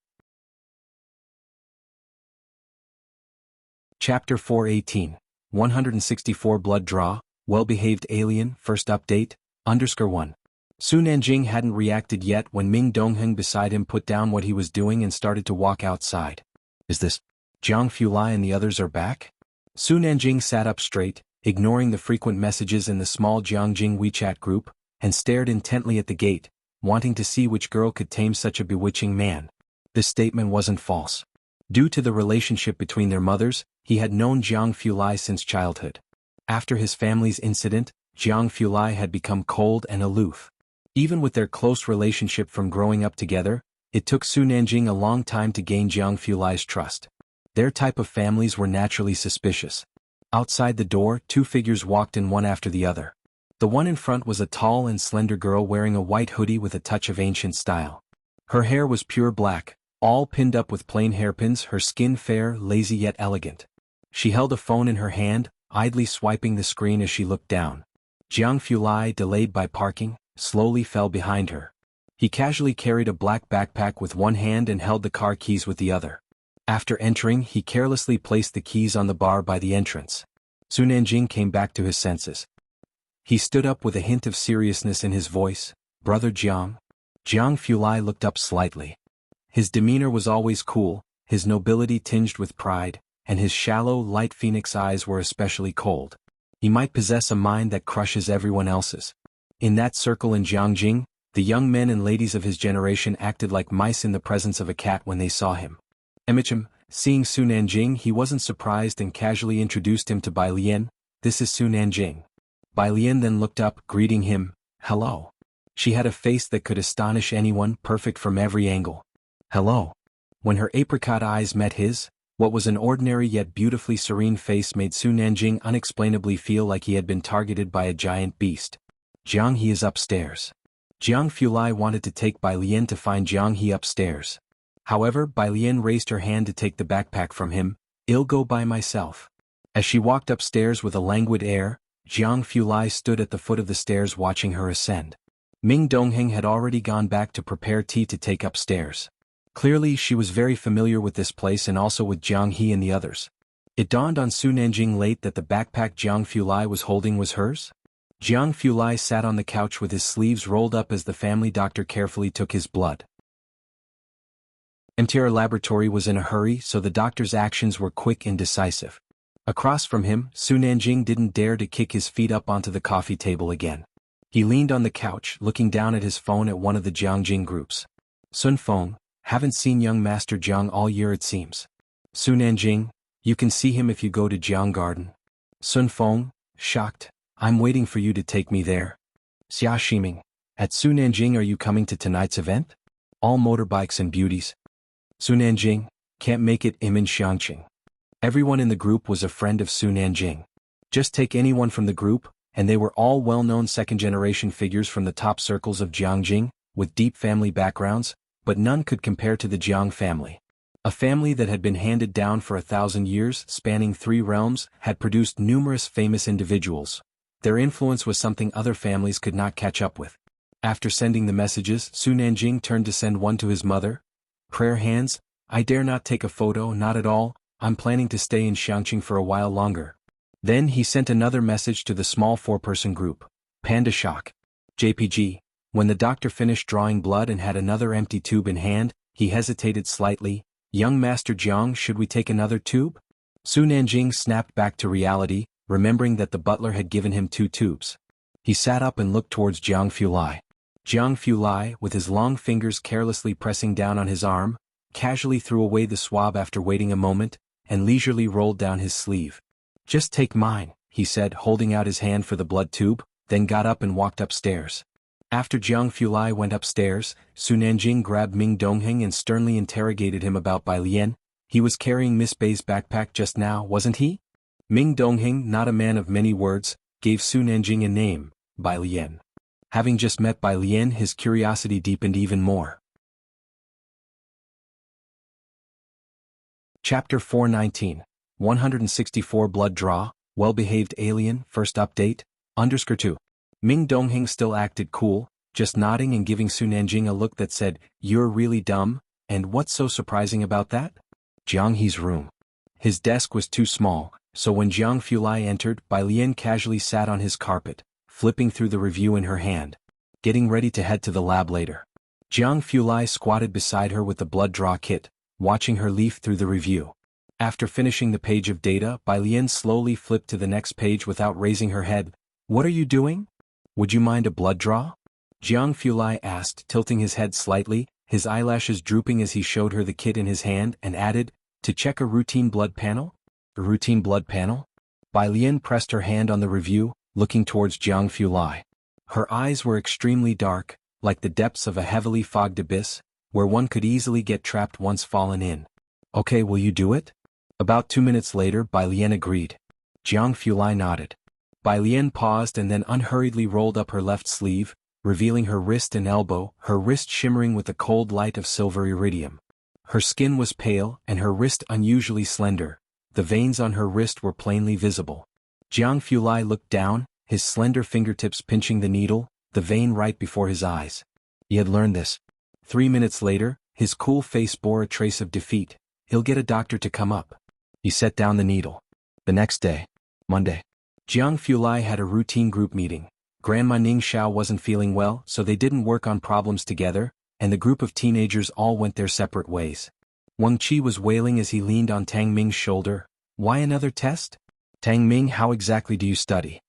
Chapter 418, 164 Blood Draw, Well-Behaved Alien, First Update, _1. Su Nanjing hadn't reacted yet when Ming Dongheng beside him put down what he was doing and started to walk outside. Is this Jiang Fulai and the others are back? Su Nanjing sat up straight, ignoring the frequent messages in the small Jiangjing WeChat group, and stared intently at the gate, wanting to see which girl could tame such a bewitching man. This statement wasn't false. Due to the relationship between their mothers, he had known Jiang Fulai since childhood. After his family's incident, Jiang Fulai had become cold and aloof. Even with their close relationship from growing up together, it took Su Nanjing a long time to gain Jiang Fulai's trust. Their type of families were naturally suspicious. Outside the door, two figures walked in one after the other. The one in front was a tall and slender girl wearing a white hoodie with a touch of ancient style. Her hair was pure black, all pinned up with plain hairpins, her skin fair, lazy yet elegant. She held a phone in her hand, idly swiping the screen as she looked down. Jiang Fulai, delayed by parking, slowly fell behind her. He casually carried a black backpack with one hand and held the car keys with the other. After entering, he carelessly placed the keys on the bar by the entrance. Su Nanjing came back to his senses. He stood up with a hint of seriousness in his voice. Brother Jiang? Jiang Fulai looked up slightly. His demeanor was always cool, his nobility tinged with pride, and his shallow, light phoenix eyes were especially cold. He might possess a mind that crushes everyone else's. In that circle in Jiangjing, the young men and ladies of his generation acted like mice in the presence of a cat when they saw him. Emichim, seeing Su Nanjing, he wasn't surprised and casually introduced him to Bai Lian. This is Su Nanjing. Bai Lian then looked up, greeting him. Hello. She had a face that could astonish anyone, perfect from every angle. Hello. When her apricot eyes met his, what was an ordinary yet beautifully serene face made Su Nanjing unexplainably feel like he had been targeted by a giant beast. Jiang He is upstairs. Jiang Fulai wanted to take Bai Lian to find Jiang He upstairs. However, Bai Lian raised her hand to take the backpack from him. I'll go by myself. As she walked upstairs with a languid air, Jiang Fulai stood at the foot of the stairs watching her ascend. Ming Dongheng had already gone back to prepare tea to take upstairs. Clearly she was very familiar with this place and also with Jiang He and the others. It dawned on Su Nanjing late that the backpack Jiang Fulai was holding was hers. Jiang Fulai sat on the couch with his sleeves rolled up as the family doctor carefully took his blood. MTR laboratory was in a hurry, so the doctor's actions were quick and decisive. Across from him, Su Nanjing didn't dare to kick his feet up onto the coffee table again. He leaned on the couch, looking down at his phone at one of the Jiangjing groups. Sun Feng, haven't seen young Master Jiang all year it seems. Su Nanjing, you can see him if you go to Jiang Garden. Sun Feng, shocked, I'm waiting for you to take me there. Xia Shiming, at Su Nanjing, are you coming to tonight's event? All motorbikes and beauties. Su Nanjing, can't make it. I'm in Xiangqing. Everyone in the group was a friend of Su Nanjing. Just take anyone from the group, and they were all well-known second-generation figures from the top circles of Jianghu, with deep family backgrounds, but none could compare to the Jiang family. A family that had been handed down for 1,000 years, spanning 3 realms, had produced numerous famous individuals. Their influence was something other families could not catch up with. After sending the messages, Su Nanjing turned to send one to his mother. Prayer hands, I dare not take a photo, not at all, I'm planning to stay in Xiangqing for a while longer. Then he sent another message to the small 4-person group. Panda shock. JPG. When the doctor finished drawing blood and had another empty tube in hand, he hesitated slightly. Young Master Jiang, should we take another tube? Su Nanjing snapped back to reality, remembering that the butler had given him 2 tubes. He sat up and looked towards Jianghu Lai. Jianghu Lai, with his long fingers carelessly pressing down on his arm, casually threw away the swab after waiting a moment, and leisurely rolled down his sleeve. Just take mine, he said, holding out his hand for the blood tube, then got up and walked upstairs. After Jianghu Lai went upstairs, Su Nanjing grabbed Ming Dongheng and sternly interrogated him about Bai Lian. He was carrying Miss Bei's backpack just now, wasn't he? Ming Dongheng, not a man of many words, gave Su Nanjing a name, Bai Lian. Having just met Bai Lian, his curiosity deepened even more. Chapter 419, 164 Blood Draw, Well-Behaved Alien, First Update, _2. Ming Dongheng still acted cool, just nodding and giving Su Nanjing a look that said, you're really dumb, and what's so surprising about that? Jianghu's room. His desk was too small, so when Jianghu Lai entered, Bai Lian casually sat on his carpet, flipping through the review in her hand, getting ready to head to the lab later. Jianghu Lai squatted beside her with the blood draw kit, watching her leaf through the review. After finishing the page of data, Bai Lian slowly flipped to the next page without raising her head. What are you doing? Would you mind a blood draw? Jianghu Lai asked, tilting his head slightly, his eyelashes drooping as he showed her the kit in his hand, and added, to check a routine blood panel? A routine blood panel? Bai Lian pressed her hand on the review, looking towards Jianghu Lai. Her eyes were extremely dark, like the depths of a heavily fogged abyss, where one could easily get trapped once fallen in. Okay, will you do it? About 2 minutes later, Bai Lian agreed. Jianghu Lai nodded. Bai Lian paused and then unhurriedly rolled up her left sleeve, revealing her wrist and elbow, her wrist shimmering with the cold light of silver iridium. Her skin was pale and her wrist unusually slender. The veins on her wrist were plainly visible. Jianghu Lai looked down, his slender fingertips pinching the needle, the vein right before his eyes. He had learned this. 3 minutes later, his cool face bore a trace of defeat. He'll get a doctor to come up. He set down the needle. The next day, Monday, Jianghu Lai had a routine group meeting. Grandma Ning Xiao wasn't feeling well, so they didn't work on problems together, and the group of teenagers all went their separate ways. Wang Qi was wailing as he leaned on Tang Ming's shoulder. Why another test? Tang Ming, how exactly do you study?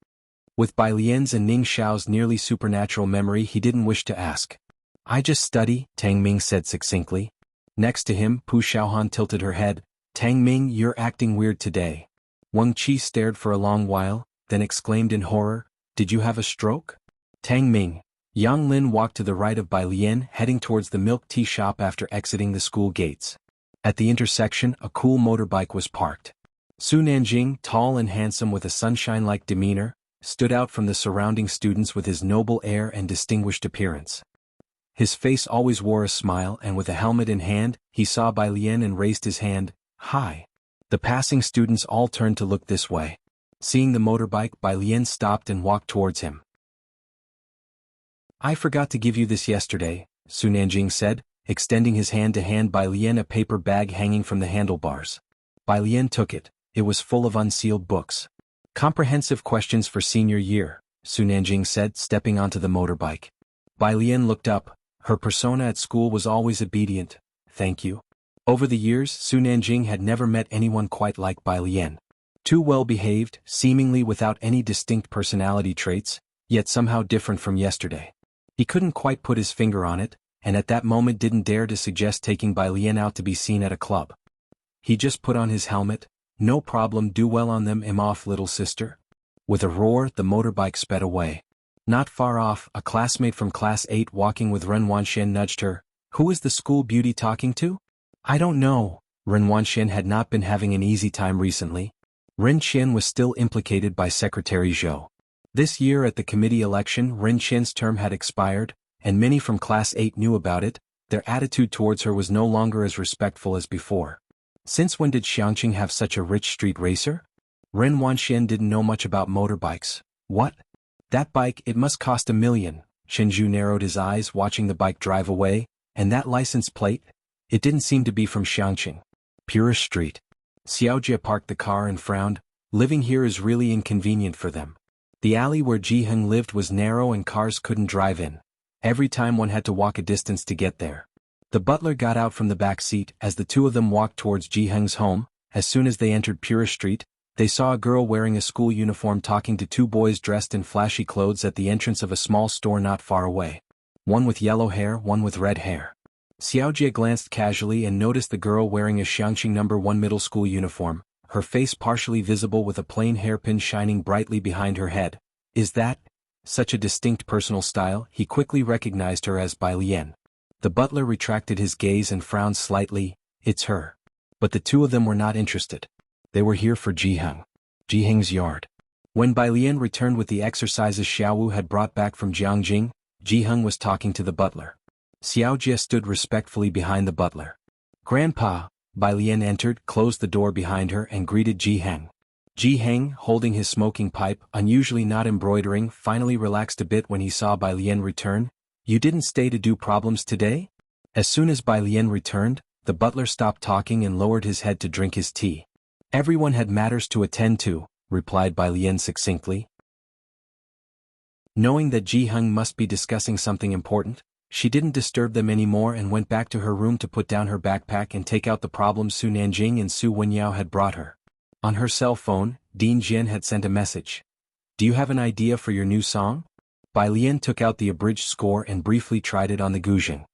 With Bai Lian's and Ning Xiao's nearly supernatural memory, he didn't wish to ask. I just study, Tang Ming said succinctly. Next to him, Pu Xiaohan tilted her head. Tang Ming, you're acting weird today. Wang Qi stared for a long while, then exclaimed in horror, did you have a stroke? Tang Ming. Yang Lin walked to the right of Bai Lian, heading towards the milk tea shop after exiting the school gates. At the intersection, a cool motorbike was parked. Su Nanjing, tall and handsome with a sunshine-like demeanor, stood out from the surrounding students with his noble air and distinguished appearance. His face always wore a smile, and with a helmet in hand, he saw Bai Lian and raised his hand. Hi. The passing students all turned to look this way. Seeing the motorbike, Bai Lian stopped and walked towards him. I forgot to give you this yesterday, Su Nanjing said, extending his hand to hand Bai Lian a paper bag hanging from the handlebars. Bai Lian took it. It was full of unsealed books. Comprehensive questions for senior year, Su Nanjing said, stepping onto the motorbike. Bai Lian looked up. Her persona at school was always obedient. Thank you. Over the years, Su Nanjing had never met anyone quite like Bai Lian. Too well-behaved, seemingly without any distinct personality traits, yet somehow different from yesterday. He couldn't quite put his finger on it, and at that moment didn't dare to suggest taking Bai Lian out to be seen at a club. He just put on his helmet. No problem, do well on them, I'm off, little sister. With a roar, the motorbike sped away. Not far off, a classmate from class 8 walking with Ren Wanxian nudged her. Who is the school beauty talking to? I don't know. Ren Wanxian had not been having an easy time recently. Ren Qian was still implicated by Secretary Zhou. This year at the committee election Ren Chen's term had expired, and many from Class 8 knew about it. Their attitude towards her was no longer as respectful as before. Since when did Xiangqing have such a rich street racer? Ren Wanxian didn't know much about motorbikes. What? That bike, it must cost $1 million. Shenju narrowed his eyes watching the bike drive away, and that license plate? It didn't seem to be from Xiangqing. Purest Street. Xiaojie parked the car and frowned. Living here is really inconvenient for them. The alley where Jianghu lived was narrow and cars couldn't drive in. Every time one had to walk a distance to get there. The butler got out from the back seat as the two of them walked towards Jianghu's home. As soon as they entered Purest Street, they saw a girl wearing a school uniform talking to two boys dressed in flashy clothes at the entrance of a small store not far away. One with yellow hair, one with red hair. Xiaojie glanced casually and noticed the girl wearing a Xiangqing No. 1 middle school uniform, her face partially visible with a plain hairpin shining brightly behind her head. Is that such a distinct personal style? He quickly recognized her as Bai Lian. The butler retracted his gaze and frowned slightly. It's her. But the two of them were not interested. They were here for Jianghu's yard. When Bai Lian returned with the exercises Xiaowu had brought back from Jiangjing, Jianghu was talking to the butler. Xiaojie stood respectfully behind the butler. Grandpa, Bai Lian entered, closed the door behind her and greeted Jianghu. Jianghu, holding his smoking pipe, unusually not embroidering, finally relaxed a bit when he saw Bai Lian return. You didn't stay to do problems today? As soon as Bai Lian returned, the butler stopped talking and lowered his head to drink his tea. Everyone had matters to attend to, replied Bai Lian succinctly. Knowing that Jianghu must be discussing something important, she didn't disturb them anymore and went back to her room to put down her backpack and take out the problems Su Nanjing and Su Wenyao had brought her. On her cell phone, Dean Jian had sent a message. Do you have an idea for your new song? Bai Lian took out the abridged score and briefly tried it on the guzheng.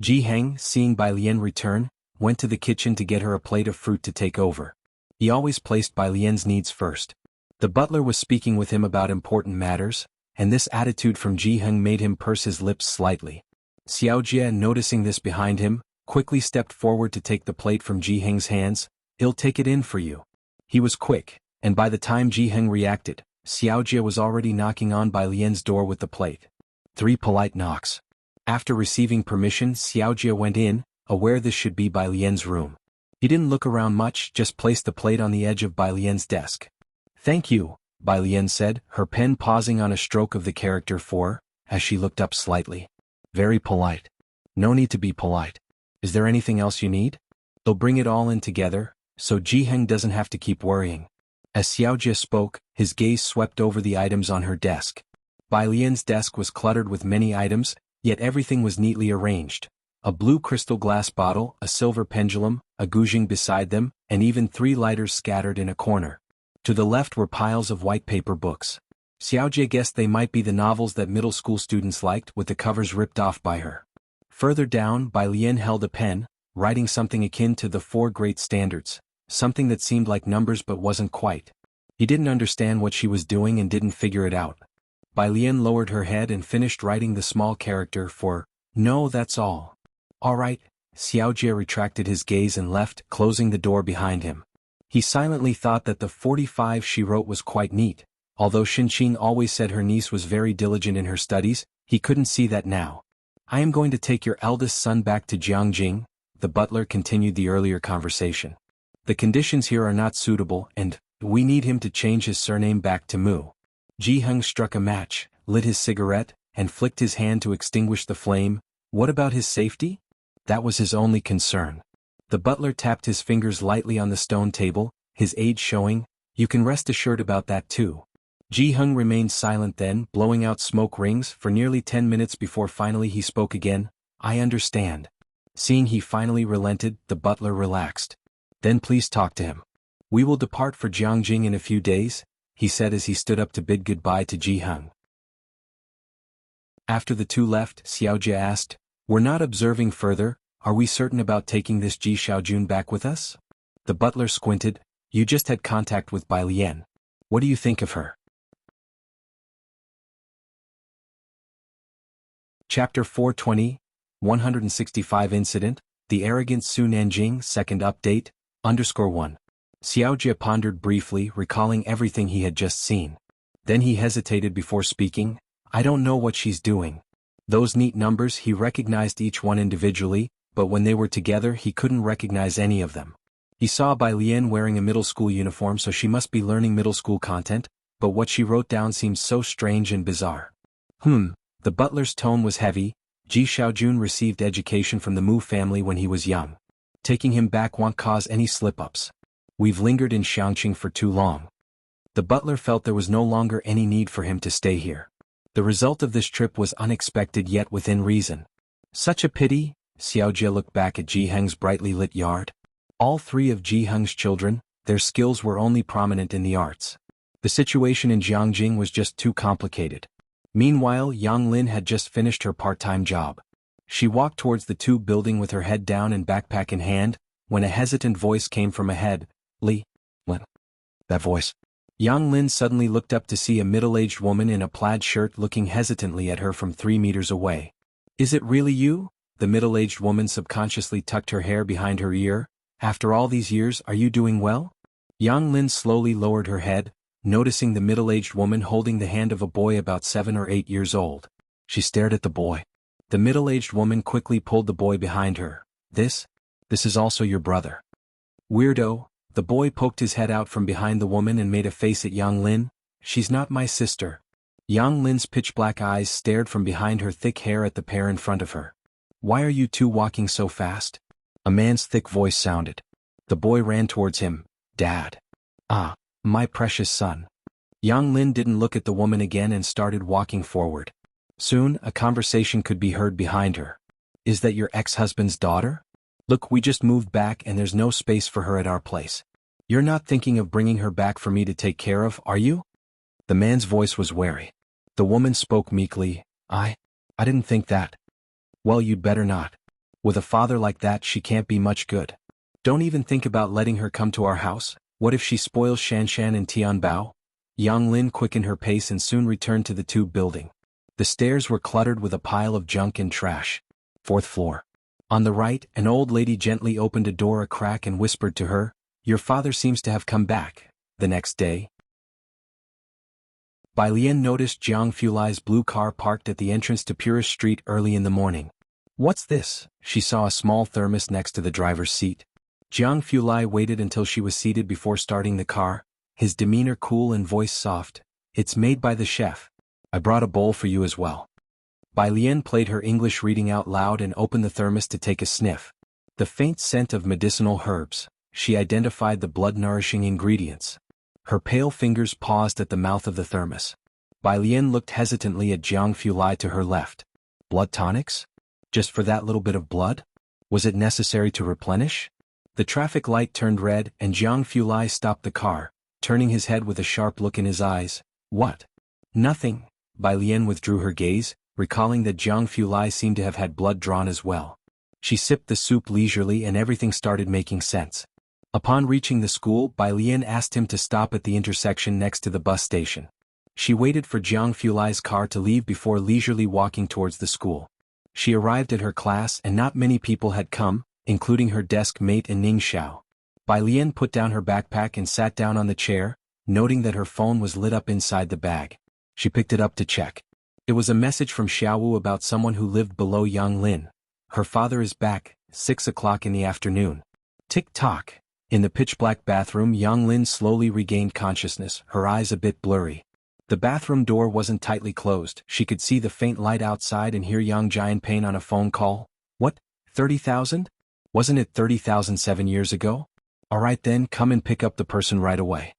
Jianghu, seeing Bai Lian return, went to the kitchen to get her a plate of fruit to take over. He always placed Bai Lian's needs first. The butler was speaking with him about important matters, and this attitude from Jianghu made him purse his lips slightly. Xiaojie, noticing this behind him, quickly stepped forward to take the plate from Jianghu's hands. I'll take it in for you. He was quick, and by the time Jianghu reacted, Xiaojie was already knocking on Bai Lian's door with the plate. 3 polite knocks. After receiving permission, Xiaojie went in, aware this should be Bai Lian's room. He didn't look around much, just placed the plate on the edge of Bai Lian's desk. Thank you, Bai Lian said, her pen pausing on a stroke of the character 4, as she looked up slightly. Very polite. No need to be polite. Is there anything else you need? They'll bring it all in together, so Jianghu doesn't have to keep worrying. As Xiaojie spoke, his gaze swept over the items on her desk. Bai Lian's desk was cluttered with many items, yet everything was neatly arranged. A blue crystal glass bottle, a silver pendulum, a guzheng beside them, and even 3 lighters scattered in a corner. To the left were piles of white paper books. Xiaojie guessed they might be the novels that middle school students liked, with the covers ripped off by her. Further down, Bai Lian held a pen, writing something akin to the 4 great standards, something that seemed like numbers but wasn't quite. He didn't understand what she was doing and didn't figure it out. Bai Lian lowered her head and finished writing the small character for, no, that's all. All right, Xiaojie retracted his gaze and left, closing the door behind him. He silently thought that the 45 she wrote was quite neat. Although Xinqin always said her niece was very diligent in her studies, he couldn't see that now. I am going to take your eldest son back to Jiangjing, the butler continued the earlier conversation. The conditions here are not suitable and we need him to change his surname back to Mu. Jianghu struck a match, lit his cigarette, and flicked his hand to extinguish the flame. What about his safety? That was his only concern. The butler tapped his fingers lightly on the stone table, his age showing. You can rest assured about that too. Jianghu remained silent then, blowing out smoke rings for nearly 10 minutes before finally he spoke again. I understand. Seeing he finally relented, the butler relaxed. Then please talk to him. We will depart for Jiangjing in a few days, he said as he stood up to bid goodbye to Jianghu. After the two left, Xiaojie asked, We're not observing further, are we certain about taking this Ji Xiaojun back with us? The butler squinted. You just had contact with Bai Lian. What do you think of her? Chapter 420, 165 Incident, The Arrogant Su Nanjing Second Update, _1. Xiaojie pondered briefly, recalling everything he had just seen. Then he hesitated before speaking. I don't know what she's doing. Those neat numbers, he recognized each one individually, but when they were together he couldn't recognize any of them. He saw Bai Lian wearing a middle school uniform, so she must be learning middle school content, but what she wrote down seemed so strange and bizarre. The butler's tone was heavy. Ji Xiaojun received education from the Mu family when he was young. Taking him back won't cause any slip-ups. We've lingered in Xiangqing for too long. The butler felt there was no longer any need for him to stay here. The result of this trip was unexpected yet within reason. Such a pity. Xiaojie looked back at Ji Heng's brightly lit yard. All three of Ji Heng's children, their skills were only prominent in the arts. The situation in Jiangjing was just too complicated. Meanwhile, Yang Lin had just finished her part-time job. She walked towards the tube building with her head down and backpack in hand, when a hesitant voice came from ahead. Lin. That voice. Yang Lin suddenly looked up to see a middle-aged woman in a plaid shirt looking hesitantly at her from 3 meters away. Is it really you? The middle-aged woman subconsciously tucked her hair behind her ear. After all these years, are you doing well? Yang Lin slowly lowered her head, noticing the middle-aged woman holding the hand of a boy about 7 or 8 years old. She stared at the boy. The middle-aged woman quickly pulled the boy behind her. This is also your brother. Weirdo. The boy poked his head out from behind the woman and made a face at Yang Lin. She's not my sister. Yang Lin's pitch-black eyes stared from behind her thick hair at the pair in front of her. Why are you two walking so fast? A man's thick voice sounded. The boy ran towards him. Dad. Ah, my precious son. Yang Lin didn't look at the woman again and started walking forward. Soon, a conversation could be heard behind her. Is that your ex-husband's daughter? Look, we just moved back and there's no space for her at our place. You're not thinking of bringing her back for me to take care of, are you? The man's voice was wary. The woman spoke meekly. I didn't think that. Well, you'd better not. With a father like that, she can't be much good. Don't even think about letting her come to our house. What if she spoils Shanshan and Tianbao? Yang Lin quickened her pace and soon returned to the tube building. The stairs were cluttered with a pile of junk and trash. 4th floor. On the right, an old lady gently opened a door a crack and whispered to her, Your father seems to have come back. The next day, Bai Lian noticed Jiang Fulai's blue car parked at the entrance to Purist Street early in the morning. What's this? She saw a small thermos next to the driver's seat. Jiang Fulai waited until she was seated before starting the car, his demeanor cool and voice soft. It's made by the chef. I brought a bowl for you as well. Bai Lian played her English reading out loud and opened the thermos to take a sniff. The faint scent of medicinal herbs. She identified the blood-nourishing ingredients. Her pale fingers paused at the mouth of the thermos. Bai Lian looked hesitantly at Jiang Fulai to her left. Blood tonics? Just for that little bit of blood? Was it necessary to replenish? The traffic light turned red and Jiang Fulai stopped the car, turning his head with a sharp look in his eyes. What? Nothing. Bai Lian withdrew her gaze, recalling that Jiang Fulai seemed to have had blood drawn as well. She sipped the soup leisurely and everything started making sense. Upon reaching the school, Bai Lian asked him to stop at the intersection next to the bus station. She waited for Jiang Fulai's car to leave before leisurely walking towards the school. She arrived at her class and not many people had come, including her desk mate and Ning Xiao. Bai Lian put down her backpack and sat down on the chair, noting that her phone was lit up inside the bag. She picked it up to check. It was a message from Xiaowu about someone who lived below Yang Lin. Her father is back, 6 o'clock in the afternoon. Tick-tock. In the pitch-black bathroom, Yang Lin slowly regained consciousness, her eyes a bit blurry. The bathroom door wasn't tightly closed. She could see the faint light outside and hear Yang Jianping on a phone call. What? 30,000? Wasn't it 30,000 7 years ago? Alright then, come and pick up the person right away.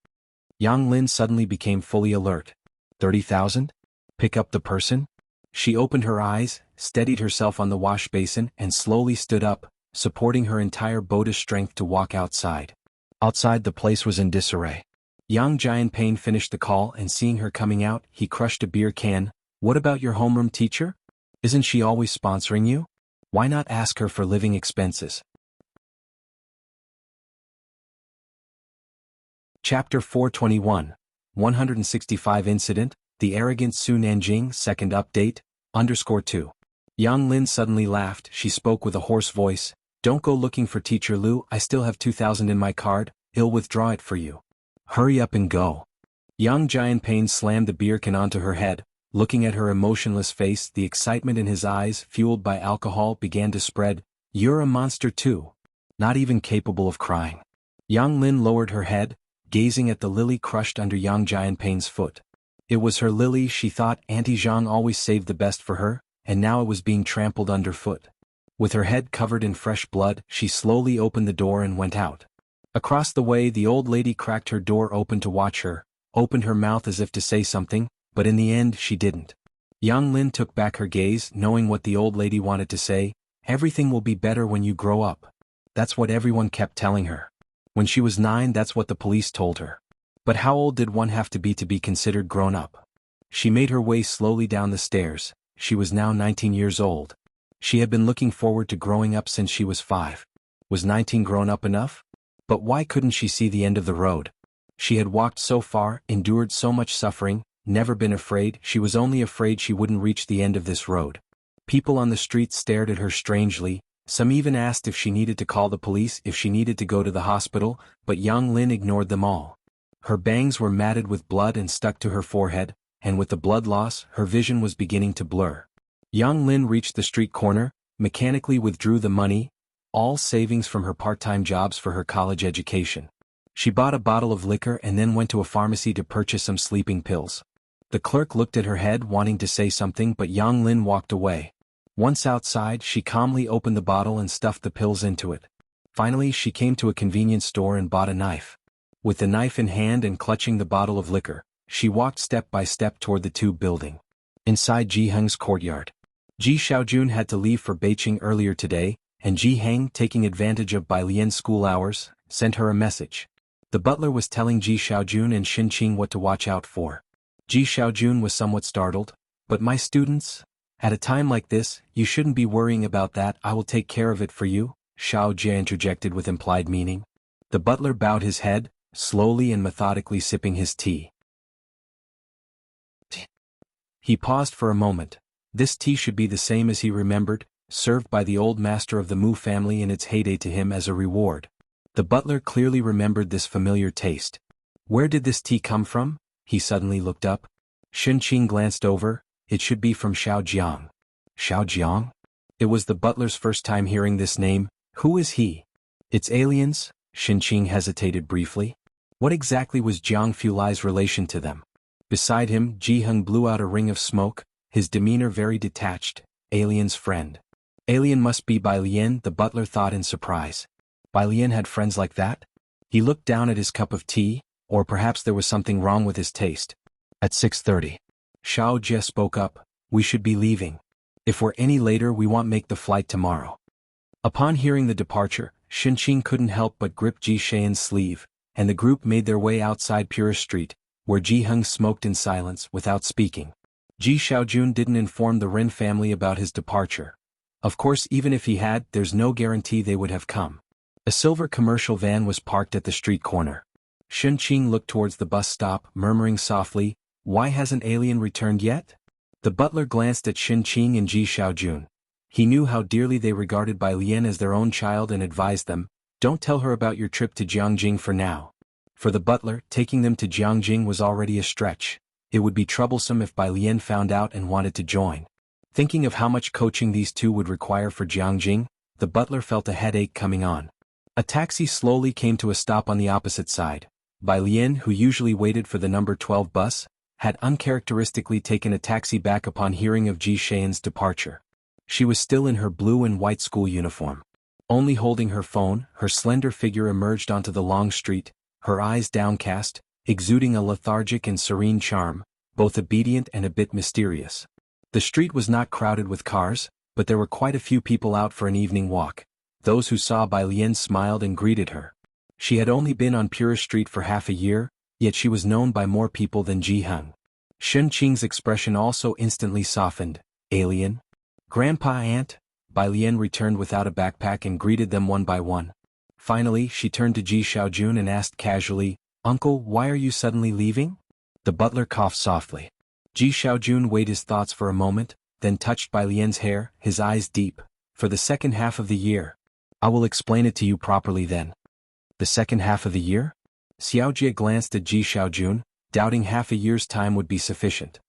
Yang Lin suddenly became fully alert. 30,000? Pick up the person? She opened her eyes, steadied herself on the wash basin and slowly stood up, supporting her entire bodice strength to walk outside. Outside the place was in disarray. Yang Jianping finished the call and seeing her coming out, he crushed a beer can. What about your homeroom teacher? Isn't she always sponsoring you? Why not ask her for living expenses? Chapter 421, 165 Incident, The Arrogant Su Nanjing, Second Update, _2. Yang Lin suddenly laughed. She spoke with a hoarse voice. Don't go looking for Teacher Lu, I still have 2,000 in my card, I'll withdraw it for you. Hurry up and go. Yang Jianpain slammed the beer can onto her head, looking at her emotionless face. The excitement in his eyes, fueled by alcohol, began to spread. "You're a monster too. Not even capable of crying." Yang Lin lowered her head, gazing at the lily crushed under Yang Jianpain's foot. It was her lily, she thought. Auntie Zhang always saved the best for her, and now it was being trampled underfoot. With her head covered in fresh blood, she slowly opened the door and went out. Across the way, the old lady cracked her door open to watch her, opened her mouth as if to say something, but in the end she didn't. Yang Lin took back her gaze, knowing what the old lady wanted to say. "Everything will be better when you grow up." That's what everyone kept telling her. When she was 9, that's what the police told her. But how old did one have to be considered grown up? She made her way slowly down the stairs. She was now 19 years old. She had been looking forward to growing up since she was 5. Was 19 grown up enough? But why couldn't she see the end of the road? She had walked so far, endured so much suffering, never been afraid. She was only afraid she wouldn't reach the end of this road. People on the street stared at her strangely. Some even asked if she needed to call the police, if she needed to go to the hospital, but Yang Lin ignored them all. Her bangs were matted with blood and stuck to her forehead, and with the blood loss, her vision was beginning to blur. Yang Lin reached the street corner, mechanically withdrew the money, all savings from her part-time jobs for her college education. She bought a bottle of liquor and then went to a pharmacy to purchase some sleeping pills. The clerk looked at her head, wanting to say something, but Yang Lin walked away. Once outside, she calmly opened the bottle and stuffed the pills into it. Finally, she came to a convenience store and bought a knife. With the knife in hand and clutching the bottle of liquor, she walked step by step toward the tube building. Inside Jianghu's courtyard, Ji Xiaojun had to leave for Beijing earlier today, and Ji Heng, taking advantage of Bai Lian's school hours, sent her a message. The butler was telling Ji Xiaojun and Xin Qing what to watch out for. Ji Xiaojun was somewhat startled. "But my students? At a time like this, you shouldn't be worrying about that. I will take care of it for you," Xiao Jie interjected with implied meaning. The butler bowed his head, slowly and methodically sipping his tea. He paused for a moment. This tea should be the same as he remembered, served by the old master of the Mu family in its heyday to him as a reward. The butler clearly remembered this familiar taste. Where did this tea come from? He suddenly looked up. Xin Qing glanced over. It should be from Xiao Jiang. Xiao Jiang? It was the butler's first time hearing this name. Who is he? It's aliens? Xin Qing hesitated briefly. What exactly was Jiang Fulai's relation to them? Beside him, Ji Heng blew out a ring of smoke, his demeanor very detached. Alien's friend. Alien must be Bai Lian, the butler thought in surprise. Bai Lian had friends like that? He looked down at his cup of tea, or perhaps there was something wrong with his taste. At 6:30. Xiao Jie spoke up. "We should be leaving. If we're any later, we won't make the flight tomorrow." Upon hearing the departure, Xin Qing couldn't help but grip Ji Xian's sleeve, and the group made their way outside Purist Street, where Ji Heng smoked in silence without speaking. Ji Xiaojun didn't inform the Ren family about his departure. Of course, even if he had, there's no guarantee they would have come. A silver commercial van was parked at the street corner. Xin Qing looked towards the bus stop, murmuring softly, "Why hasn't Alien returned yet?" The butler glanced at Xin Qing and Ji Xiaojun. He knew how dearly they regarded Bai Lian as their own child and advised them, "Don't tell her about your trip to Jiangjing for now." For the butler, taking them to Jiangjing was already a stretch. It would be troublesome if Bai Lian found out and wanted to join. Thinking of how much coaching these two would require for Jiangjing, the butler felt a headache coming on. A taxi slowly came to a stop on the opposite side. Bai Lian, who usually waited for the number 12 bus, had uncharacteristically taken a taxi back upon hearing of Ji Xian's departure. She was still in her blue and white school uniform. Only holding her phone, her slender figure emerged onto the long street, her eyes downcast, exuding a lethargic and serene charm, both obedient and a bit mysterious. The street was not crowded with cars, but there were quite a few people out for an evening walk. Those who saw Bai Lian smiled and greeted her. She had only been on Purist Street for half a year, yet she was known by more people than Ji Heng. Xin Qing's expression also instantly softened. "Alien? Grandpa, Aunt?" Bai Lian returned without a backpack and greeted them one by one. Finally, she turned to Ji Xiaojun and asked casually, "Uncle, why are you suddenly leaving?" The butler coughed softly. Ji Xiaojun weighed his thoughts for a moment, then touched Bai Lian's hair, his eyes deep. "For the second half of the year. I will explain it to you properly then." The second half of the year? Xiao Jie glanced at Ji Xiaojun, doubting half a year's time would be sufficient.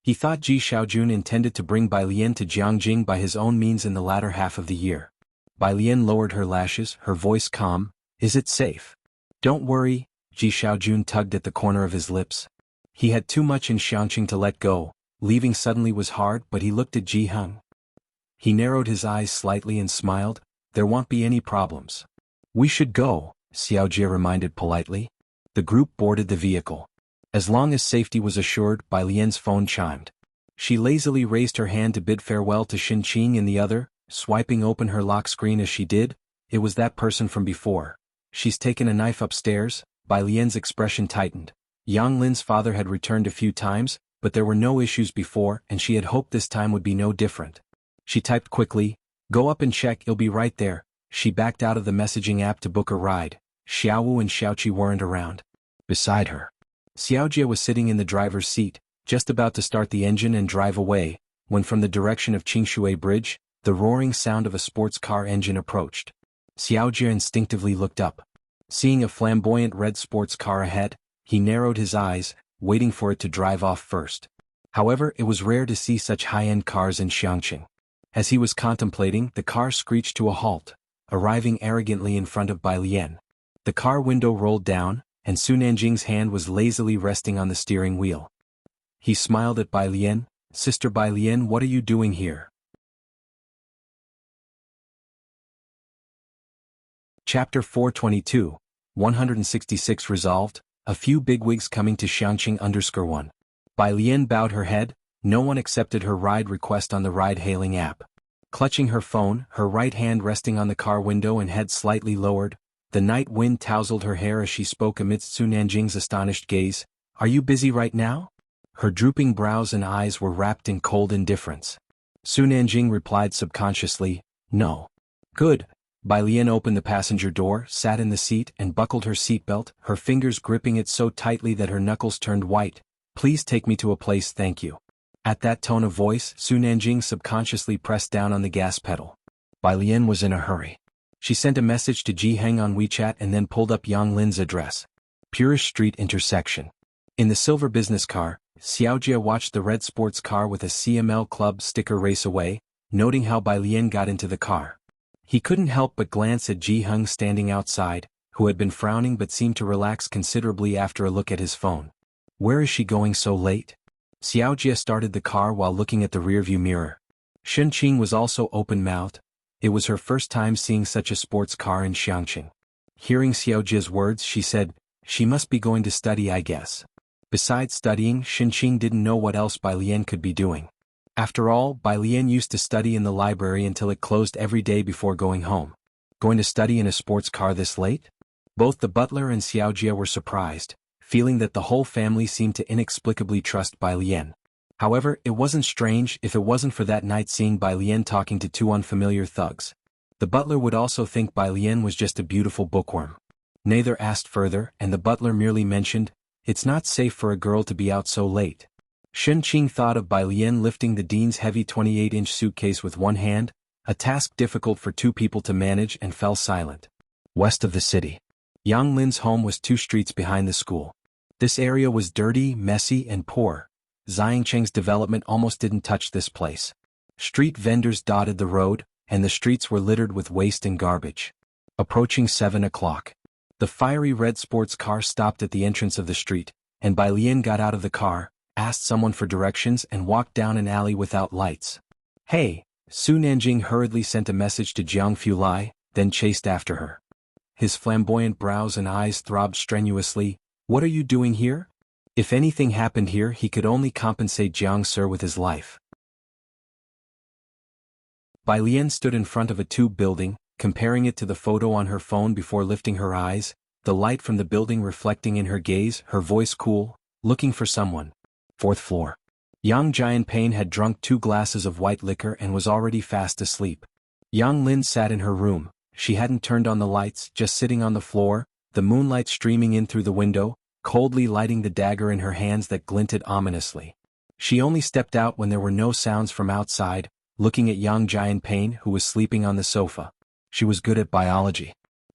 He thought Ji Xiaojun intended to bring Bai Lian to Jianghu by his own means in the latter half of the year. Bai Lian lowered her lashes, her voice calm. Is it safe? Don't worry, Ji Xiaojun tugged at the corner of his lips. He had too much in Xiangqing to let go. Leaving suddenly was hard, but he looked at Ji Heng. He narrowed his eyes slightly and smiled. There won't be any problems. We should go, Xiao Jie reminded politely. The group boarded the vehicle. As long as safety was assured, Bai Lian's phone chimed. She lazily raised her hand to bid farewell to Xin Qing in the other, swiping open her lock screen as she did. It was that person from before. She's taken a knife upstairs. Bai Lian's expression tightened. Yang Lin's father had returned a few times, but there were no issues before, and she had hoped this time would be no different. She typed quickly, "Go up and check, he'll be right there." She backed out of the messaging app to book a ride. Xiaowu and Xiaoqi weren't around. Beside her, Xiaojie was sitting in the driver's seat, just about to start the engine and drive away, when from the direction of Qingshui Bridge, the roaring sound of a sports car engine approached. Xiaojie instinctively looked up. Seeing a flamboyant red sports car ahead, he narrowed his eyes, waiting for it to drive off first. However, it was rare to see such high-end cars in Xiangqing. As he was contemplating, the car screeched to a halt, arriving arrogantly in front of Bai Lian. The car window rolled down, and Su Nanjing's hand was lazily resting on the steering wheel. He smiled at Bai Lian. "Sister Bai Lian, what are you doing here?" Chapter 422, 166 Resolved, a few bigwigs coming to Xiangqing_1. Bai Lian bowed her head. No one accepted her ride request on the ride-hailing app. Clutching her phone, her right hand resting on the car window and head slightly lowered, the night wind tousled her hair as she spoke amidst Su Nanjing's astonished gaze. "Are you busy right now?" Her drooping brows and eyes were wrapped in cold indifference. Su Nanjing replied subconsciously, "No." "Good." Bai Lian opened the passenger door, sat in the seat and buckled her seatbelt, her fingers gripping it so tightly that her knuckles turned white. "Please take me to a place, thank you." At that tone of voice, Su Nanjing subconsciously pressed down on the gas pedal. Bai Lian was in a hurry. She sent a message to Ji Heng on WeChat and then pulled up Yang Lin's address. Purish Street intersection. In the silver business car, Xiaojie watched the red sports car with a CML Club sticker race away, noting how Bai Lian got into the car. He couldn't help but glance at Ji Heng standing outside, who had been frowning but seemed to relax considerably after a look at his phone. Where is she going so late? Xiaojie started the car while looking at the rearview mirror. Xin Qing was also open-mouthed. It was her first time seeing such a sports car in Xiangqing. Hearing Xiaojie's words, she said, "She must be going to study, I guess." Besides studying, Xin Qing didn't know what else Bai Lian could be doing. After all, Bai Lian used to study in the library until it closed every day before going home. Going to study in a sports car this late? Both the butler and Xiaojie were surprised, feeling that the whole family seemed to inexplicably trust Bai Lian. However, it wasn't strange if it wasn't for that night seeing Bai Lian talking to two unfamiliar thugs. The butler would also think Bai Lian was just a beautiful bookworm. Neither asked further, and the butler merely mentioned, "It's not safe for a girl to be out so late." Xin Qing thought of Bai Lian lifting the dean's heavy 28-inch suitcase with one hand, a task difficult for two people to manage, and fell silent. West of the city. Yang Lin's home was 2 streets behind the school. This area was dirty, messy, and poor. Xiangqing's development almost didn't touch this place. Street vendors dotted the road, and the streets were littered with waste and garbage. Approaching 7 o'clock. The fiery red sports car stopped at the entrance of the street, and Bai Lian got out of the car, asked someone for directions and walked down an alley without lights. "Hey!" Su Nanjing hurriedly sent a message to Jianghu Lai, then chased after her. His flamboyant brows and eyes throbbed strenuously. "What are you doing here?" If anything happened here, he could only compensate Jiang Sir with his life. Bai Lian stood in front of a tube building, comparing it to the photo on her phone before lifting her eyes, the light from the building reflecting in her gaze, her voice cool, "Looking for someone." 4th floor. Yang Jianpain had drunk 2 glasses of white liquor and was already fast asleep. Yang Lin sat in her room. She hadn't turned on the lights, just sitting on the floor, the moonlight streaming in through the window, coldly lighting the dagger in her hands that glinted ominously. She only stepped out when there were no sounds from outside, looking at Yang Jianpain who was sleeping on the sofa. She was good at biology.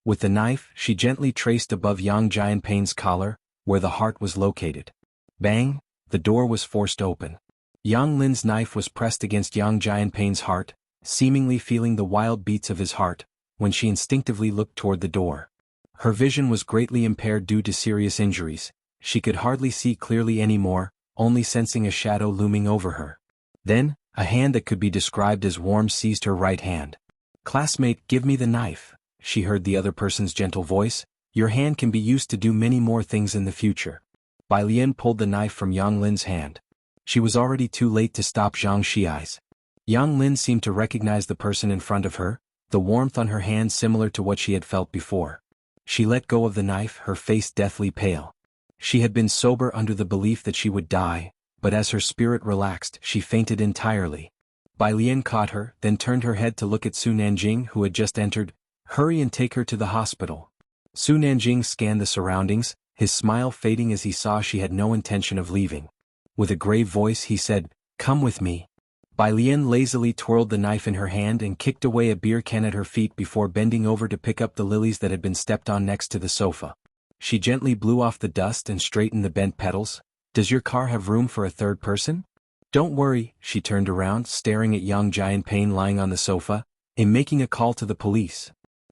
With the knife, she gently traced above Yang Jianping's collar, where the heart was located. Bang! The door was forced open. Yang Lin's knife was pressed against Yang Jianping's heart, seemingly feeling the wild beats of his heart, when she instinctively looked toward the door. Her vision was greatly impaired due to serious injuries. She could hardly see clearly anymore, only sensing a shadow looming over her. Then, a hand that could be described as warm seized her right hand. "Classmate, give me the knife," she heard the other person's gentle voice. "Your hand can be used to do many more things in the future." Bai Lian pulled the knife from Yang Lin's hand. She was already too late to stop Zhang Xiai's. Yang Lin seemed to recognize the person in front of her, the warmth on her hand similar to what she had felt before. She let go of the knife, her face deathly pale. She had been sober under the belief that she would die, but as her spirit relaxed, she fainted entirely. Bai Lian caught her, then turned her head to look at Su Nanjing, who had just entered. "Hurry and take her to the hospital." Su Nanjing scanned the surroundings, his smile fading as he saw she had no intention of leaving. With a grave voice he said, "Come with me." Bai Lian lazily twirled the knife in her hand and kicked away a beer can at her feet before bending over to pick up the lilies that had been stepped on next to the sofa. She gently blew off the dust and straightened the bent petals. "Does your car have room for a third person?" "Don't worry," she turned around, staring at Yang Jianping lying on the sofa. "I'm making a call to the police."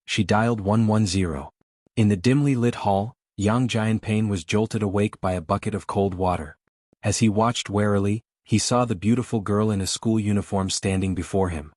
She dialed 110. In the dimly lit hall, Yang Jianping was jolted awake by a bucket of cold water. As he watched warily, he saw the beautiful girl in a school uniform standing before him.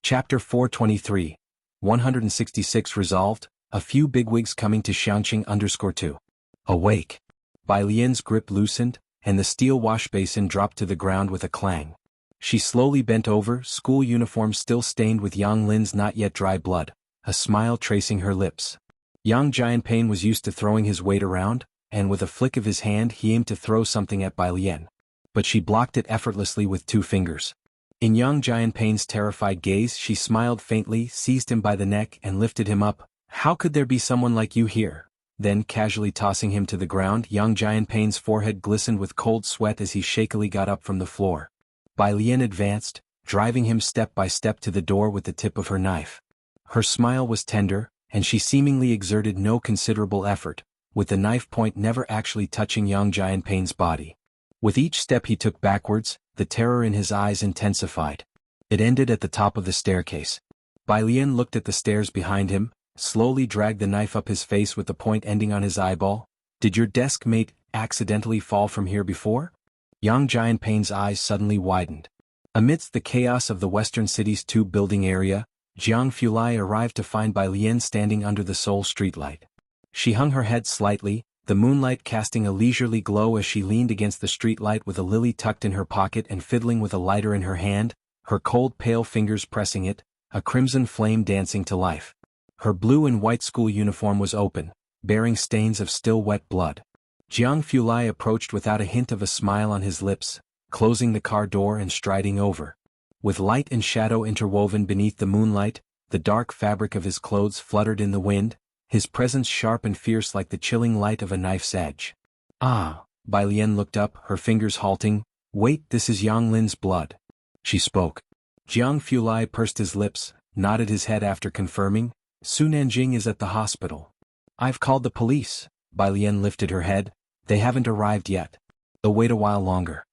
Chapter 423. 166 Resolved, a few bigwigs coming to Xiangqing_2. Awake. Bai Lian's grip loosened, and the steel wash basin dropped to the ground with a clang. She slowly bent over, school uniform still stained with Yang Lin's not yet dry blood, a smile tracing her lips. Yang Jianping was used to throwing his weight around, and with a flick of his hand he aimed to throw something at Bai Lian. But she blocked it effortlessly with 2 fingers. In Yang Jianping's terrified gaze she smiled faintly, seized him by the neck and lifted him up. "How could there be someone like you here?" Then casually tossing him to the ground, Yang Jianping's forehead glistened with cold sweat as he shakily got up from the floor. Bai Lian advanced, driving him step by step to the door with the tip of her knife. Her smile was tender, and she seemingly exerted no considerable effort, with the knife point never actually touching Yang Jianping's body. With each step he took backwards, the terror in his eyes intensified. It ended at the top of the staircase. Bai Lian looked at the stairs behind him, slowly dragged the knife up his face with the point ending on his eyeball. "Did your desk mate accidentally fall from here before?" Yang Jianping's eyes suddenly widened. Amidst the chaos of the western city's tube-building area, Jianghu arrived to find Bai Lian standing under the sole streetlight. She hung her head slightly, the moonlight casting a leisurely glow as she leaned against the streetlight with a lily tucked in her pocket and fiddling with a lighter in her hand, her cold pale fingers pressing it, a crimson flame dancing to life. Her blue and white school uniform was open, bearing stains of still wet blood. Jianghu approached without a hint of a smile on his lips, closing the car door and striding over. With light and shadow interwoven beneath the moonlight, the dark fabric of his clothes fluttered in the wind, his presence sharp and fierce like the chilling light of a knife's edge. "Ah," Bai Lian looked up, her fingers halting. "Wait, this is Yang Lin's blood." She spoke. Jianghu pursed his lips, nodded his head after confirming, "Su Nanjing is at the hospital." "I've called the police." Bai Lian lifted her head. "They haven't arrived yet. They'll wait a while longer."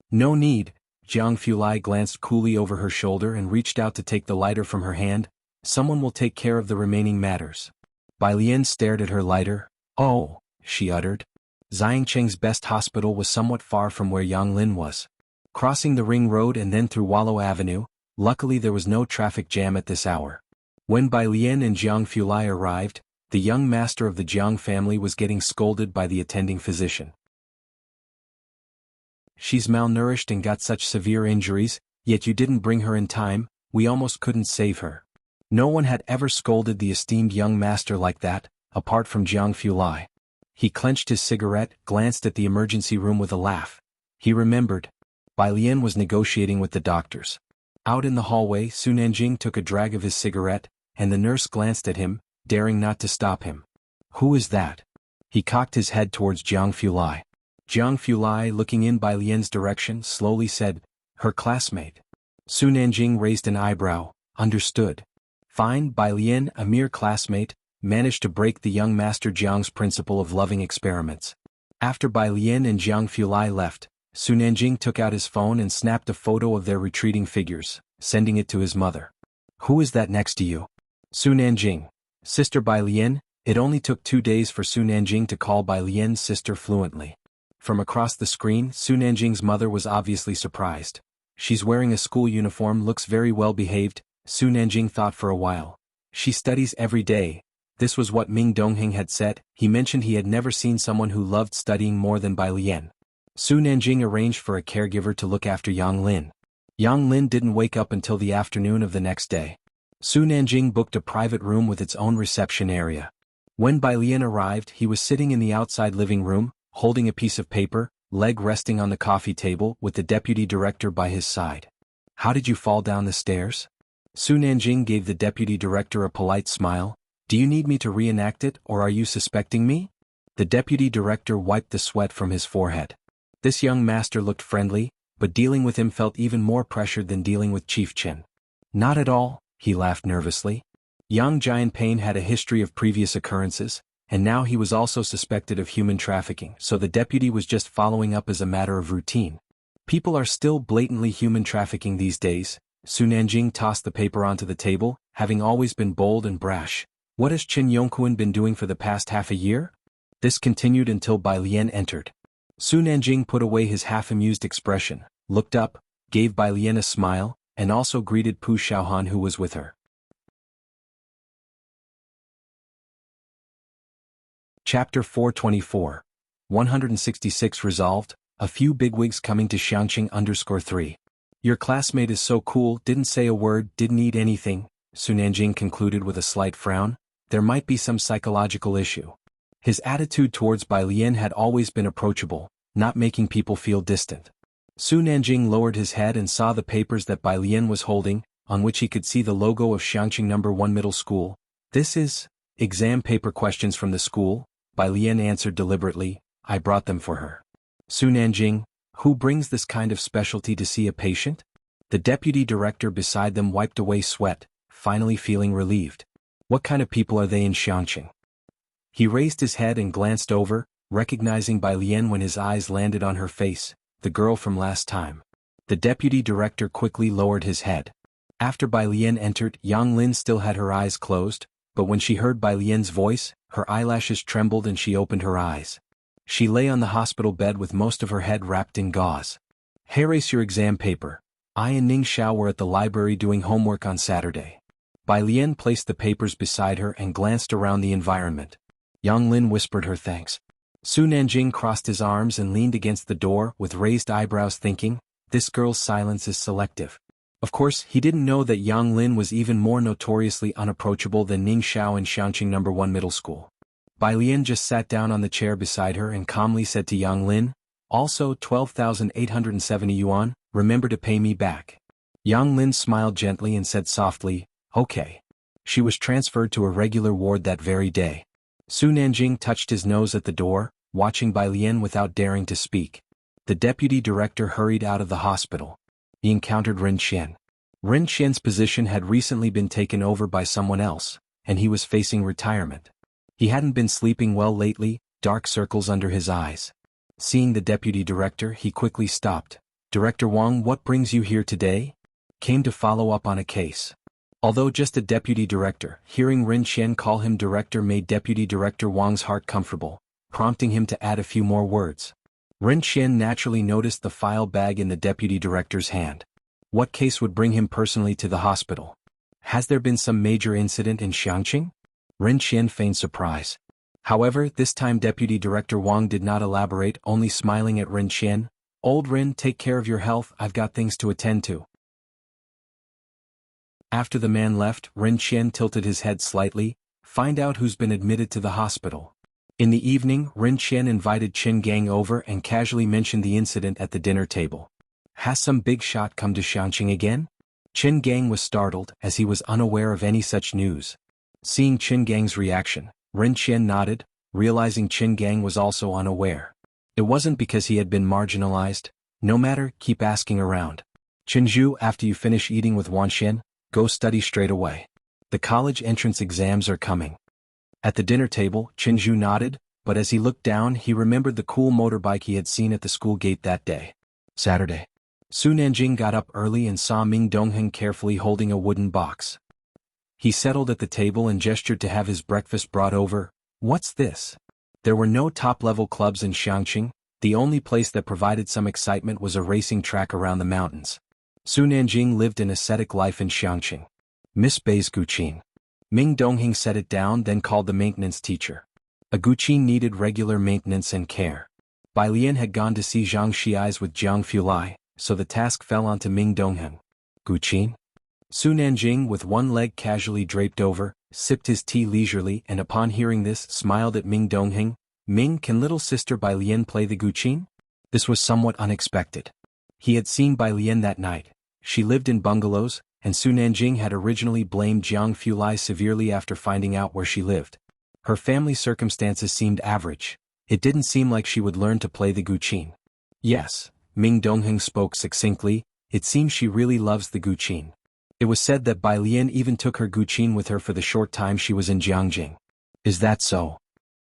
"No need." Jianghu glanced coolly over her shoulder and reached out to take the lighter from her hand. "Someone will take care of the remaining matters." Bai Lian stared at her lighter. "Oh," she uttered. Xiangcheng's best hospital was somewhat far from where Yang Lin was. Crossing the ring road and then through Wallow Avenue, luckily there was no traffic jam at this hour. When Bai Lian and Jianghu arrived, the young master of the Jiang family was getting scolded by the attending physician. "She's malnourished and got such severe injuries, yet you didn't bring her in time, we almost couldn't save her." No one had ever scolded the esteemed young master like that, apart from Jianghu. He clenched his cigarette, glanced at the emergency room with a laugh. He remembered. Bai Lian was negotiating with the doctors. Out in the hallway, Su Nanjing took a drag of his cigarette, and the nurse glanced at him, daring not to stop him. "Who is that?" He cocked his head towards Jianghu. Jianghu, looking in Bai Lian's direction, slowly said, "Her classmate." Su Nanjing raised an eyebrow. understood. Fine. Bai Lian, a mere classmate, managed to break the young Master Jiang's principle of loving experiments. After Bai Lian and Jiang Fulai left, Su Nanjing took out his phone and snapped a photo of their retreating figures, sending it to his mother. Who is that next to you? Su Nanjing. Sister Bai Lian. It only took 2 days for Su Nanjing to call Bai Lian's sister fluently. From across the screen, Su Nanjing's mother was obviously surprised. She's wearing a school uniform, looks very well behaved, Su Nanjing thought for a while. She studies every day. This was what Ming Dongheng had said. He mentioned he had never seen someone who loved studying more than Bai Lian. Su Nanjing arranged for a caregiver to look after Yang Lin. Yang Lin didn't wake up until the afternoon of the next day. Su Nanjing booked a private room with its own reception area. When Bai Lian arrived, he was sitting in the outside living room, holding a piece of paper, leg resting on the coffee table, with the deputy director by his side. How did you fall down the stairs? Su Nanjing gave the deputy director a polite smile. Do you need me to reenact it, or are you suspecting me? The deputy director wiped the sweat from his forehead. This young master looked friendly, but dealing with him felt even more pressured than dealing with Chief Chen. Not at all, he laughed nervously. Yang Jianpain had a history of previous occurrences, and now he was also suspected of human trafficking, so the deputy was just following up as a matter of routine. People are still blatantly human trafficking these days. Su Nanjing tossed the paper onto the table, having always been bold and brash. What has Chen Yongquan been doing for the past half a year? This continued until Bai Lian entered. Su Nanjing put away his half-amused expression, looked up, gave Bai Lian a smile, and also greeted Pu Xiaohan, who was with her. Chapter 424. 166 Resolved, a few bigwigs coming to Xiangqing_3. Your classmate is so cool, didn't say a word, didn't eat anything, Su Nanjing concluded with a slight frown. There might be some psychological issue. His attitude towards Bai Lian had always been approachable, not making people feel distant. Su Nanjing lowered his head and saw the papers that Bai Lian was holding, on which he could see the logo of Xiangqing No. 1 Middle School. This is exam paper questions from the school, Bai Lian answered deliberately. I brought them for her. Su Nanjing, who brings this kind of specialty to see a patient? The deputy director beside them wiped away sweat, finally feeling relieved. What kind of people are they in Xiangqing? He raised his head and glanced over, recognizing Bai Lian when his eyes landed on her face, the girl from last time. The deputy director quickly lowered his head. After Bai Lian entered, Yang Lin still had her eyes closed, but when she heard Bai Lian's voice, her eyelashes trembled and she opened her eyes. She lay on the hospital bed with most of her head wrapped in gauze. Heiress, your exam paper. I and Ning Xiao were at the library doing homework on Saturday. Bai Lian placed the papers beside her and glanced around the environment. Yang Lin whispered her thanks. Su Nanjing crossed his arms and leaned against the door with raised eyebrows, thinking, this girl's silence is selective. Of course, he didn't know that Yang Lin was even more notoriously unapproachable than Ning Xiao in Xiangqing No. 1 Middle School. Bai Lian just sat down on the chair beside her and calmly said to Yang Lin, also 12,870 yuan, remember to pay me back. Yang Lin smiled gently and said softly, okay. She was transferred to a regular ward that very day. Su Nanjing touched his nose at the door, watching Bai Lian without daring to speak. The deputy director hurried out of the hospital. He encountered Ren Qian. Ren Qian's position had recently been taken over by someone else, and he was facing retirement. He hadn't been sleeping well lately, dark circles under his eyes. Seeing the deputy director, he quickly stopped. Director Wang, what brings you here today? Came to follow up on a case. Although just a deputy director, hearing Ren Qian call him director made Deputy Director Wang's heart comfortable, prompting him to add a few more words. Ren Qian naturally noticed the file bag in the deputy director's hand. What case would bring him personally to the hospital? Has there been some major incident in Xiangqing? Ren Qian feigned surprise. However, this time Deputy Director Wang did not elaborate, only smiling at Ren Qian. Old Ren, take care of your health, I've got things to attend to. After the man left, Ren Qian tilted his head slightly, find out who's been admitted to the hospital. In the evening, Ren Qian invited Qin Gang over and casually mentioned the incident at the dinner table. Has some big shot come to Xiangqing again? Qin Gang was startled, as he was unaware of any such news. Seeing Qin Gang's reaction, Ren Qian nodded, realizing Qin Gang was also unaware. It wasn't because he had been marginalized. No matter, keep asking around. Qinzhu, after you finish eating with Wanxian, Go study straight away. The college entrance exams are coming. At the dinner table, Chinju nodded, but as he looked down he remembered the cool motorbike he had seen at the school gate that day. Saturday. Su Nanjing got up early and saw Ming Dongheng carefully holding a wooden box. He settled at the table and gestured to have his breakfast brought over. What's this? There were no top-level clubs in Xiangqing. The only place that provided some excitement was a racing track around the mountains. Su Nanjing lived an ascetic life in Xiangqing. Miss Bei's Guqin. Ming Dongheng set it down, then called the maintenance teacher. A Guqin needed regular maintenance and care. Bai Lian had gone to see Zhang Xiais with Jiang Fulai, so the task fell onto Ming Dongheng. Guqin? Su Nanjing, with one leg casually draped over, sipped his tea leisurely and upon hearing this smiled at Ming Dongheng. Ming, can little sister Bai Lian play the Guqin? This was somewhat unexpected. He had seen Bai Lian that night. She lived in bungalows, and Su Nanjing had originally blamed Jiang Fulai severely after finding out where she lived. Her family circumstances seemed average. It didn't seem like she would learn to play the Guqin. Yes, Ming Dongheng spoke succinctly, it seems she really loves the Guqin. It was said that Bai Lian even took her Guqin with her for the short time she was in Jiangqing. Is that so?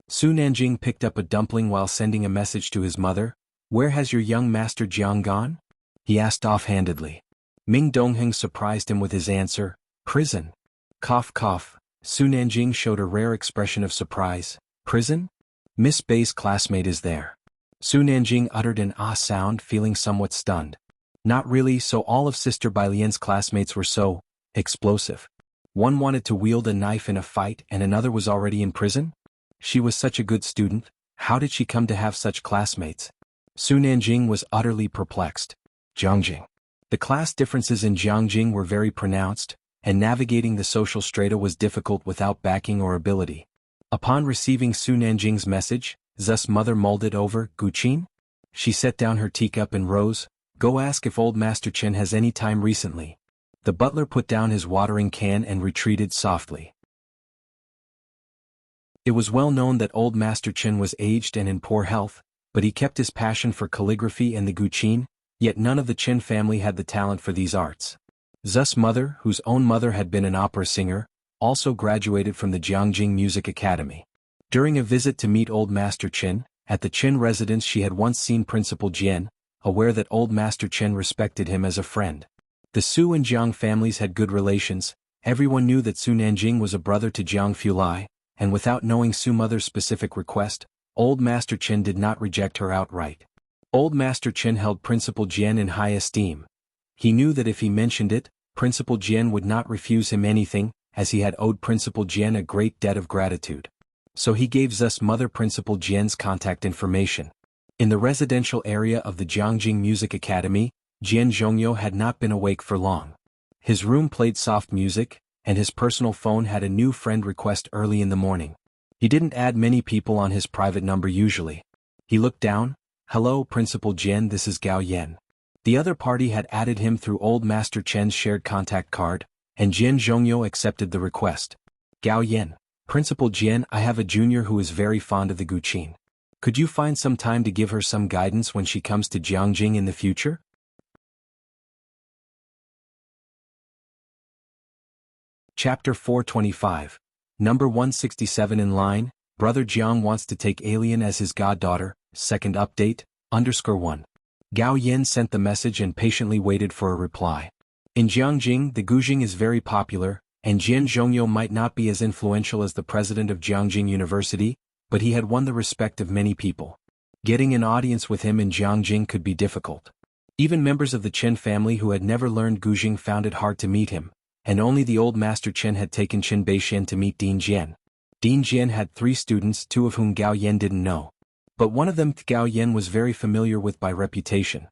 Su Nanjing picked up a dumpling while sending a message to his mother. Where has your young master Jiang gone? He asked offhandedly. Ming Dongheng surprised him with his answer, prison. Cough cough. Su Nanjing showed a rare expression of surprise. Prison? Miss Bei's classmate is there. Su Nanjing uttered an ah sound, feeling somewhat stunned. Not really, so all of Sister Bai Lian's classmates were so explosive. One wanted to wield a knife in a fight and another was already in prison? She was such a good student, how did she come to have such classmates? Su Nanjing was utterly perplexed. Jiangqing. The class differences in Jiangqing were very pronounced, and navigating the social strata was difficult without backing or ability. Upon receiving Su Nanjing's message, Zu's mother mulled it over. Guqin? She set down her teacup and rose. Go ask if old Master Chen has any time recently. The butler put down his watering can and retreated softly. It was well known that old Master Chen was aged and in poor health, but he kept his passion for calligraphy and the Guqin, yet none of the Chen family had the talent for these arts. Zu's mother, whose own mother had been an opera singer, also graduated from the Jiangqing Music Academy. During a visit to meet old Master Chen, at the Chen residence she had once seen Principal Jian, aware that old Master Chen respected him as a friend. The Su and Jiang families had good relations, everyone knew that Su Nanjing was a brother to Jiang Fulai, and without knowing Su mother's specific request, old Master Chen did not reject her outright. Old Master Chen held Principal Jian in high esteem. He knew that if he mentioned it, Principal Jian would not refuse him anything, as he had owed Principal Jian a great debt of gratitude. So he gave Zu's mother Principal Jian's contact information. In the residential area of the Jiangqing Music Academy, Jian Zhongyo had not been awake for long. His room played soft music, and his personal phone had a new friend request early in the morning. He didn't add many people on his private number usually. He looked down. Hello Principal Jian, this is Gao Yan. The other party had added him through old Master Chen's shared contact card, and Jian Zhongyo accepted the request. Gao Yan. Principal Jian, I have a junior who is very fond of the Guqin. Could you find some time to give her some guidance when she comes to Jiangqing in the future? Chapter 425. Number 167 in line, Brother Jiang wants to take Alien as his goddaughter, second update, _1. Gao Yan sent the message and patiently waited for a reply. In Jiangqing, the Guzheng is very popular, and Jian Zhongyo might not be as influential as the president of Jiangqing University, but he had won the respect of many people. Getting an audience with him in Jiangqing could be difficult. Even members of the Chen family who had never learned Guzheng found it hard to meet him, and only the old Master Chen had taken Chen Beixian to meet Ding Jian. Ding Jian had 3 students, 2 of whom Gao Yan didn't know. But one of them Gao Yan was very familiar with by reputation.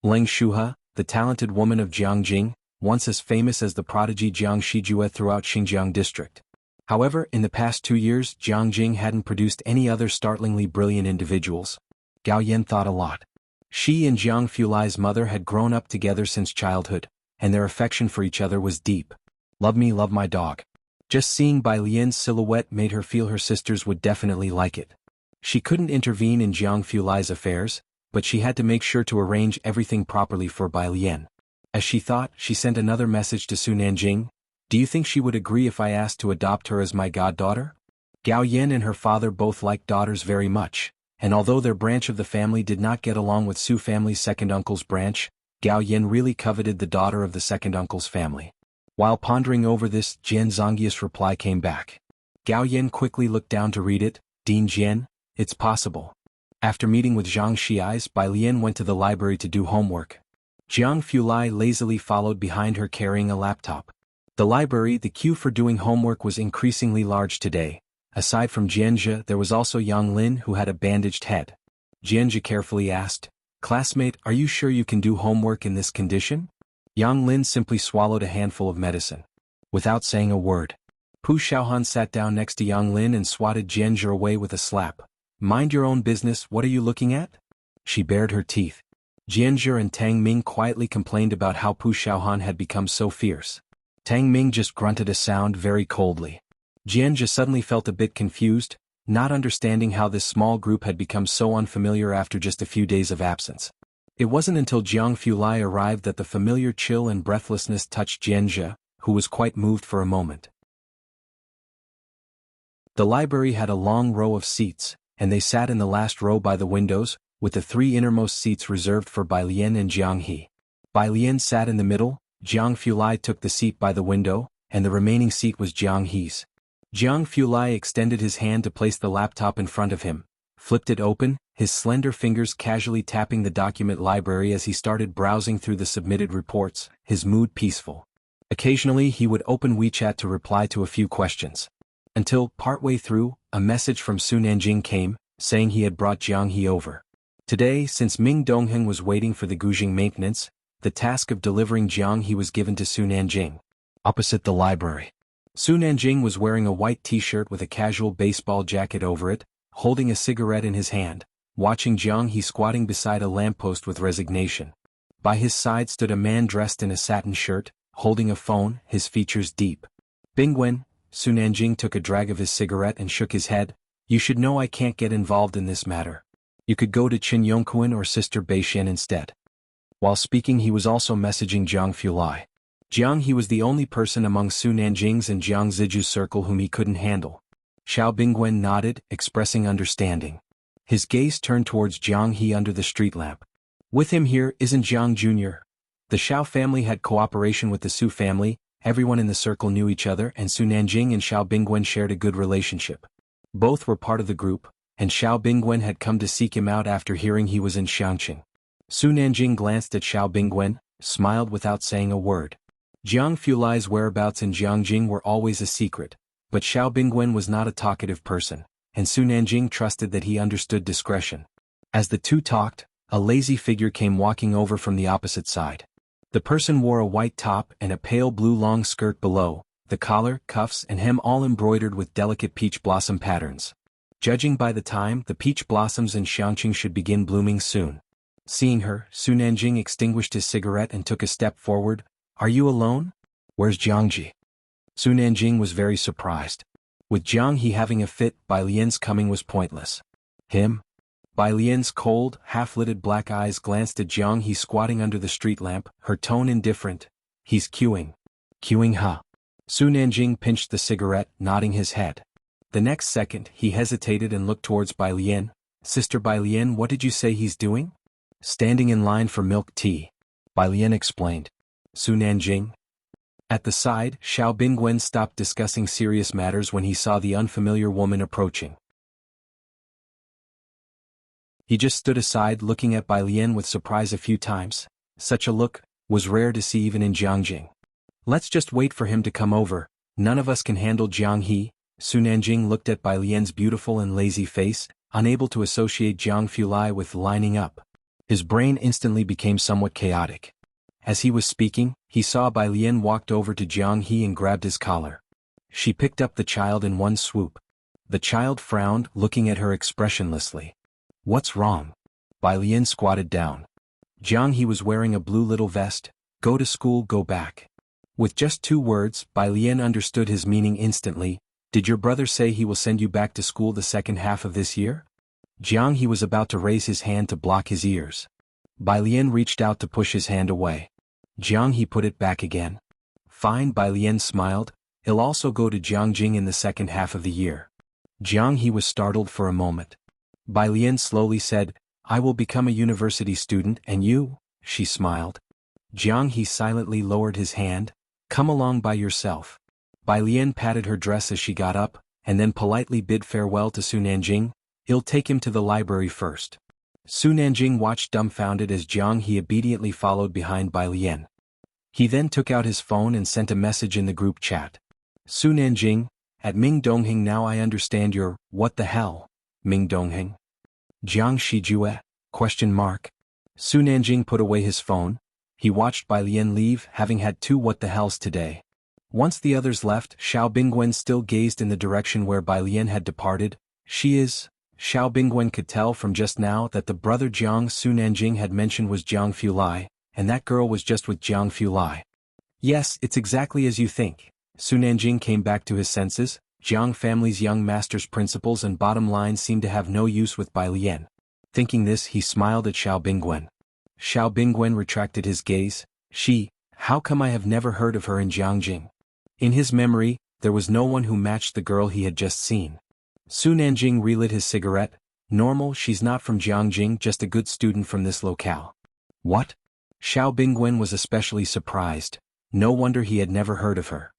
Leng Shuhe, the talented woman of Jiangqing, once as famous as the prodigy Jiang Shijue throughout Xinjiang district. However, in the past 2 years, Jiangqing hadn't produced any other startlingly brilliant individuals. Gao Yan thought a lot. She and Jiang Fulai's mother had grown up together since childhood, and their affection for each other was deep. Love me, love my dog. Just seeing Bai Lian's silhouette made her feel her sisters would definitely like it. She couldn't intervene in Jiang Fulai's affairs, but she had to make sure to arrange everything properly for Bai Lian. As she thought, she sent another message to Su Nanjing. Do you think she would agree if I asked to adopt her as my goddaughter? Gao Yin and her father both liked daughters very much, and although their branch of the family did not get along with Su family's second uncle's branch, Gao Yin really coveted the daughter of the second uncle's family. While pondering over this, Jian Zongyi's reply came back. Gao Yin quickly looked down to read it. Dean Jian, it's possible. After meeting with Zhang Xiais, Bai Lian went to the library to do homework. Jiang Fulai lazily followed behind her carrying a laptop. The library, the queue for doing homework was increasingly large today. Aside from Jianzhe, there was also Yang Lin who had a bandaged head. Jianzhe carefully asked, "Classmate, are you sure you can do homework in this condition?" Yang Lin simply swallowed a handful of medicine. Without saying a word, Pu Xiaohan sat down next to Yang Lin and swatted Jianzhe away with a slap. "Mind your own business, what are you looking at?" She bared her teeth. Jianzhe and Tang Ming quietly complained about how Pu Xiaohan had become so fierce. Tang Ming just grunted a sound very coldly. Jianzhe suddenly felt a bit confused, not understanding how this small group had become so unfamiliar after just a few days of absence. It wasn't until Jiang Fulai arrived that the familiar chill and breathlessness touched Jianzhe, who was quite moved for a moment. The library had a long row of seats, and they sat in the last row by the windows, with the three innermost seats reserved for Bai Lian and Jiang He. Bai Lian sat in the middle, Jiang Fulai took the seat by the window, and the remaining seat was Jiang He's. Jiang Fulai extended his hand to place the laptop in front of him, flipped it open, his slender fingers casually tapping the document library as he started browsing through the submitted reports, his mood peaceful. Occasionally he would open WeChat to reply to a few questions. Until, partway through, a message from Su Nanjing came, saying he had brought Jiang He over. Today, since Ming Dongheng was waiting for the Gujing maintenance, the task of delivering Jiang He was given to Su Nanjing. Opposite the library, Su Nanjing was wearing a white t-shirt with a casual baseball jacket over it, holding a cigarette in his hand, watching Jiang He squatting beside a lamppost with resignation. By his side stood a man dressed in a satin shirt, holding a phone, his features deep. "Bingwen," Su Nanjing took a drag of his cigarette and shook his head, "you should know I can't get involved in this matter. You could go to Qin Yongquan or Sister Beishan instead." While speaking he was also messaging Jiang Fulai. Jiang He was the only person among Su Nanjing's and Jiang Ziju's circle whom he couldn't handle. Xiao Bingwen nodded, expressing understanding. His gaze turned towards Jiang He under the street lamp. "With him here isn't Jiang Jr. The Xiao family had cooperation with the Su family, everyone in the circle knew each other and Su Nanjing and Xiao Bingwen shared a good relationship. Both were part of the group, and Xiao Bingwen had come to seek him out after hearing he was in Xiangqing." Su Nanjing glanced at Xiao Bingwen, smiled without saying a word. Jiang Fulai's whereabouts in Jiangjing were always a secret, but Xiao Bingwen was not a talkative person, and Su Nanjing trusted that he understood discretion. As the two talked, a lazy figure came walking over from the opposite side. The person wore a white top and a pale blue long skirt below, the collar, cuffs and hem all embroidered with delicate peach blossom patterns. Judging by the time, the peach blossoms in Xiangqing should begin blooming soon. Seeing her, Su Nanjing extinguished his cigarette and took a step forward. "Are you alone? Where's Jiangji?" Su Nanjing was very surprised. With Jiang He having a fit, Bai Lian's coming was pointless. "Him?" Bai Lian's cold, half-lidded black eyes glanced at Jiang He squatting under the street lamp, her tone indifferent. "He's queuing." "Queuing, huh?" Su Nanjing pinched the cigarette, nodding his head. The next second, he hesitated and looked towards Bai Lian. "Sister Bai Lian, what did you say he's doing?" "Standing in line for milk tea," Bai Lian explained. Su Nanjing. At the side, Xiao Bingwen stopped discussing serious matters when he saw the unfamiliar woman approaching. He just stood aside looking at Bai Lian with surprise a few times. Such a look was rare to see even in Jiangjing. "Let's just wait for him to come over, none of us can handle Jiang He." Su Nanjing looked at Bai Lian's beautiful and lazy face, unable to associate Jiang Fulai with lining up. His brain instantly became somewhat chaotic. As he was speaking, he saw Bai Lian walked over to Jiang He and grabbed his collar. She picked up the child in one swoop. The child frowned, looking at her expressionlessly. "What's wrong?" Bai Lian squatted down. Jiang He was wearing a blue little vest. "Go to school, go back." With just 2 words, Bai Lian understood his meaning instantly. "Did your brother say he will send you back to school the second half of this year?" Jiang He was about to raise his hand to block his ears. Bai Lian reached out to push his hand away. Jiang He put it back again. Fine, Bai Lian smiled, he'll also go to Jianghu in the second half of the year. Jianghu was startled for a moment. Bai Lian slowly said, I will become a university student and you? She smiled. Jianghu silently lowered his hand, come along by yourself. Bai Lian patted her dress as she got up, and then politely bid farewell to Su Nanjing, he'll take him to the library first. Su Nanjing watched dumbfounded as Jianghu obediently followed behind Bai Lian. He then took out his phone and sent a message in the group chat. Su Nanjing, at Ming Dongheng, now I understand your, what the hell, Ming Dongheng? Jiang Shijue? Su Nanjing put away his phone. He watched Bai Lian leave, having had 2 what the hells today. Once the others left, Xiao Bingwen still gazed in the direction where Bai Lian had departed. She is... Xiao Bingwen could tell from just now that the brother Jiang Su Nanjing had mentioned was Jiang Fulai, and that girl was just with Jiang Fulai. Yes, it's exactly as you think. Su Nanjing came back to his senses. Jiang family's young master's principles and bottom line seemed to have no use with Bai Lian. Thinking this, he smiled at Xiao Bingwen. Xiao Bingwen retracted his gaze. She, how come I have never heard of her in Jianghu? In his memory, there was no one who matched the girl he had just seen. Su Nanjing relit his cigarette. Normal, she's not from Jianghu, just a good student from this locale. What? Xiao Bingwen was especially surprised. No wonder he had never heard of her.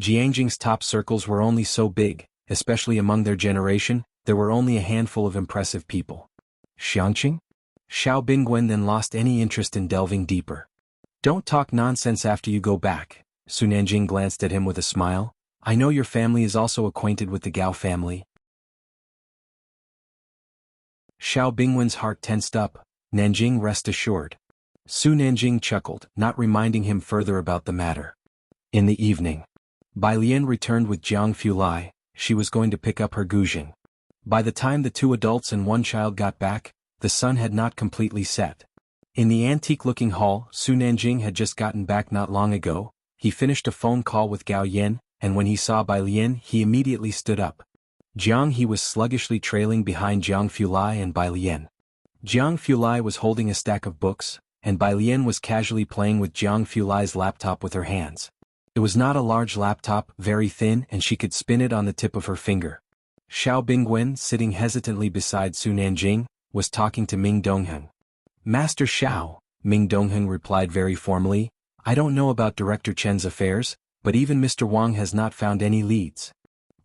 Jiangjing's top circles were only so big, especially among their generation, there were only a handful of impressive people. Xiangqing? Xiao Bingwen then lost any interest in delving deeper. Don't talk nonsense after you go back. Su Nanjing glanced at him with a smile. I know your family is also acquainted with the Gao family. Xiao Bingwen's heart tensed up. Nanjing, rest assured. Su Nanjing chuckled, not reminding him further about the matter. In the evening, Bai Lian returned with Jiang Fulai. She was going to pick up her guzheng. By the time the 2 adults and 1 child got back, the sun had not completely set. In the antique-looking hall, Su Nanjing had just gotten back not long ago. He finished a phone call with Gao Yan, and when he saw Bai Lian, he immediately stood up. Jiang was sluggishly trailing behind Jiang Fulai and Bai Lian. Jiang Fulai was holding a stack of books, and Bai Lian was casually playing with Jiang Fulai's laptop with her hands. It was not a large laptop, very thin, and she could spin it on the tip of her finger. Xiao Bingwen, sitting hesitantly beside Su Nanjing, was talking to Ming Dongheng. Master Xiao, Ming Dongheng replied very formally, I don't know about Director Chen's affairs, but even Mr. Wang has not found any leads.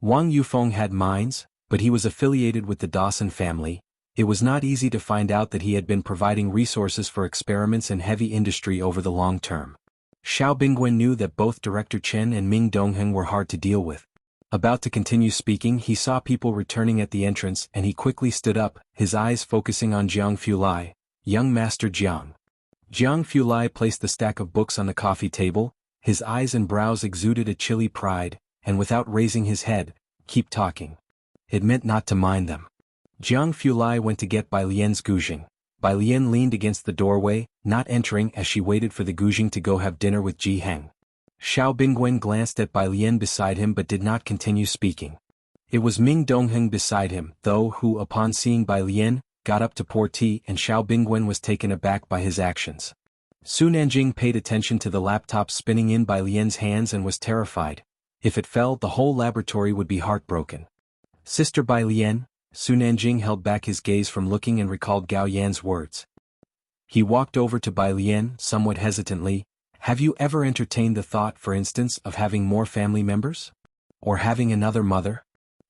Wang Yufeng had mines, but he was affiliated with the Dawson family. It was not easy to find out that he had been providing resources for experiments and heavy industry over the long term. Xiao Bingwen knew that both Director Chen and Ming Dongheng were hard to deal with. About to continue speaking, he saw people returning at the entrance and he quickly stood up, his eyes focusing on Jiang Fulai. Young Master Jiang. Jiang Fulai placed the stack of books on the coffee table, his eyes and brows exuded a chilly pride, and without raising his head, keep talking. It meant not to mind them. Jiang Fulai went to get Bai Lian's guzheng. Bai Lian leaned against the doorway, not entering as she waited for the guzheng to go have dinner with Ji Heng. Xiao Bingwen glanced at Bai Lian beside him but did not continue speaking. It was Ming Dongheng beside him, though, who, upon seeing Bai Lian, got up to pour tea, and Xiao Bingwen was taken aback by his actions. Su Nanjing paid attention to the laptop spinning in Bai Lian's hands and was terrified. If it fell, the whole laboratory would be heartbroken. Sister Bai Lian, Su Nanjing held back his gaze from looking and recalled Gao Yan's words. He walked over to Bai Lian, somewhat hesitantly. Have you ever entertained the thought, for instance, of having more family members? Or having another mother?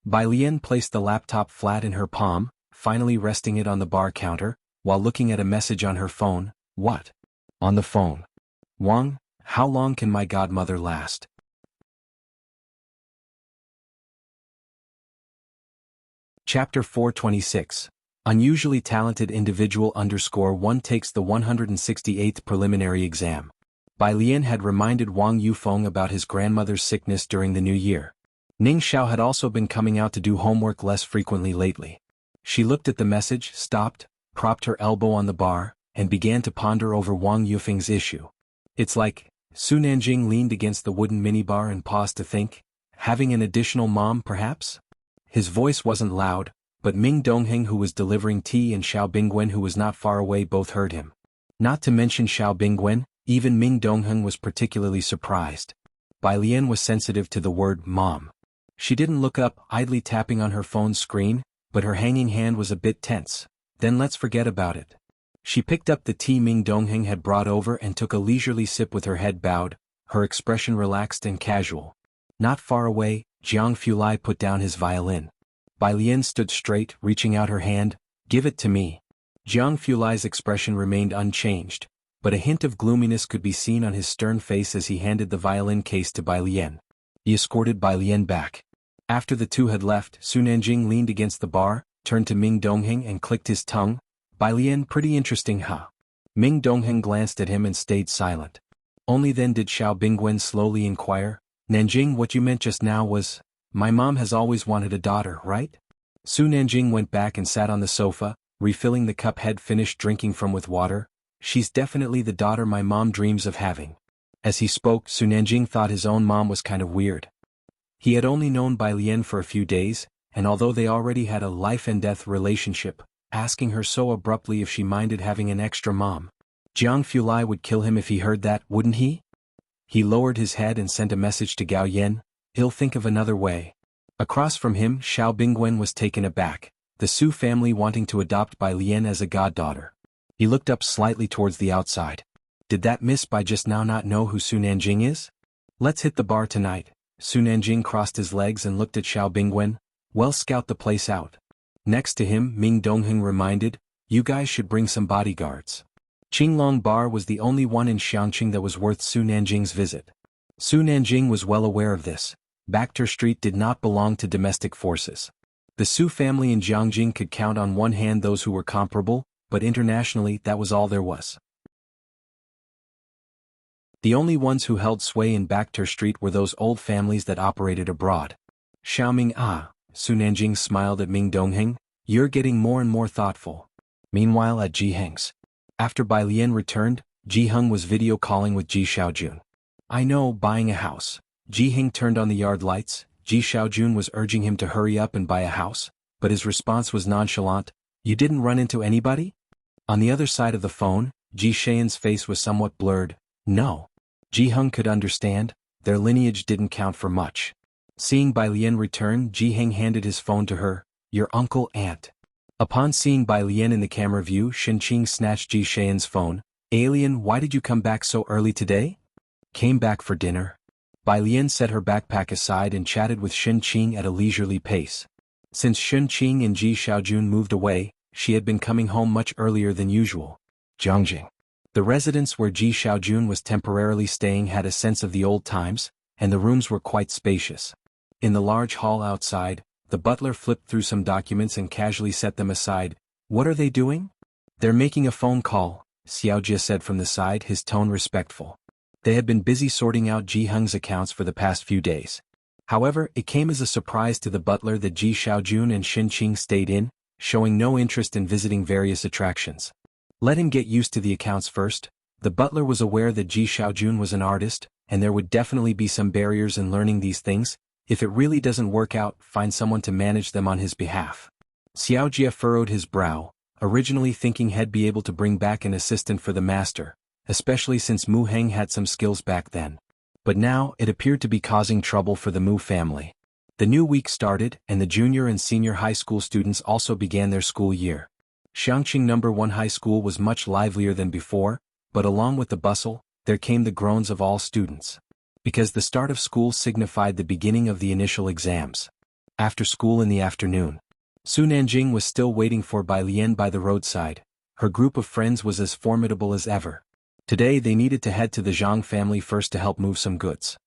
Bai Lian placed the laptop flat in her palm, finally resting it on the bar counter, while looking at a message on her phone. What? On the phone. Wang, how long can my godmother last? Chapter 426. Unusually talented individual _1 takes the 168th preliminary exam. Bai Lian had reminded Wang Yufeng about his grandmother's sickness during the new year. Ning Xiao had also been coming out to do homework less frequently lately. She looked at the message, stopped, propped her elbow on the bar, and began to ponder over Wang Yufeng's issue. It's like, Su Nanjing leaned against the wooden minibar and paused to think, having an additional mom perhaps? His voice wasn't loud, but Ming Dongheng, who was delivering tea, and Xiao Bingwen, who was not far away, both heard him. Not to mention Xiao Bingwen, even Ming Dongheng was particularly surprised. Bai Lian was sensitive to the word mom. She didn't look up, idly tapping on her phone's screen, but her hanging hand was a bit tense. Then let's forget about it. She picked up the tea Ming Dongheng had brought over and took a leisurely sip with her head bowed, her expression relaxed and casual. Not far away, Jiang Fulai put down his violin. Bai Lian stood straight, reaching out her hand. Give it to me. Jiang Fulai's expression remained unchanged, but a hint of gloominess could be seen on his stern face as he handed the violin case to Bai Lian. He escorted Bai Lian back. After the two had left, Su Nanjing leaned against the bar, turned to Ming Dongheng and clicked his tongue. Bai Lian, pretty interesting, huh? Ming Dongheng glanced at him and stayed silent. Only then did Xiao Bingwen slowly inquire, Nanjing, what you meant just now was, my mom has always wanted a daughter, right? Su Nanjing went back and sat on the sofa, refilling the cup he'd finished drinking from with water. She's definitely the daughter my mom dreams of having. As he spoke, Su Nanjing thought his own mom was kind of weird. He had only known Bai Lian for a few days, and although they already had a life-and-death relationship, asking her so abruptly if she minded having an extra mom. Jiang Fulai would kill him if he heard that, wouldn't he? He lowered his head and sent a message to Gao Yen, he'll think of another way. Across from him, Xiao Bingwen was taken aback, the Su family wanting to adopt Bai Lian as a goddaughter. He looked up slightly towards the outside. Did that Miss Bai just now not know who Su Nanjing is? Let's hit the bar tonight. Su Nanjing crossed his legs and looked at Xiao Bingwen. Well, scout the place out. Next to him, Ming Dongheng reminded, you guys should bring some bodyguards. Qinglong Bar was the only one in Xiangqing that was worth Su Nanjing's visit. Su Nanjing was well aware of this. Bacter Street did not belong to domestic forces. The Su family in Jiangjing could count on one hand those who were comparable, but internationally that was all there was. The only ones who held sway in Bacter Street were those old families that operated abroad. Xiaoming Su Nanjing smiled at Ming Dongheng, you're getting more and more thoughtful. Meanwhile at Jiheng's. After Bai Lian returned, Jiheng was video calling with Ji Xiaojun. I know, buying a house. Jiheng turned on the yard lights. Ji Xiaojun was urging him to hurry up and buy a house, but his response was nonchalant, you didn't run into anybody? On the other side of the phone, Ji Xian's face was somewhat blurred. No. Jiheng could understand, their lineage didn't count for much. Seeing Bai Lian return, Jiheng handed his phone to her, your uncle aunt. Upon seeing Bai Lian in the camera view, Shenqing snatched Ji Xian's phone. Alien, why did you come back so early today? Came back for dinner. Bai Lian set her backpack aside and chatted with Shenqing at a leisurely pace. Since Shenqing and Ji Xiaojun moved away, she had been coming home much earlier than usual. Jiangjing. The residence where Ji Xiaojun was temporarily staying had a sense of the old times, and the rooms were quite spacious. In the large hall outside, the butler flipped through some documents and casually set them aside. What are they doing? They're making a phone call, Xiaojia said from the side, his tone respectful. They had been busy sorting out Ji Heng's accounts for the past few days. However, it came as a surprise to the butler that Ji Xiaojun and Shenqing stayed in, showing no interest in visiting various attractions. Let him get used to the accounts first. The butler was aware that Ji Xiaojun was an artist, and there would definitely be some barriers in learning these things. If it really doesn't work out, find someone to manage them on his behalf. Xiaojia furrowed his brow, originally thinking he'd be able to bring back an assistant for the master, especially since Mu Heng had some skills back then. But now, it appeared to be causing trouble for the Mu family. The new week started, and the junior and senior high school students also began their school year. Xiangqing No. 1 High School was much livelier than before, but along with the bustle, there came the groans of all students. Because the start of school signified the beginning of the initial exams. After school in the afternoon, Su Nanjing was still waiting for Bai Lian by the roadside. Her group of friends was as formidable as ever. Today they needed to head to the Zhang family first to help move some goods.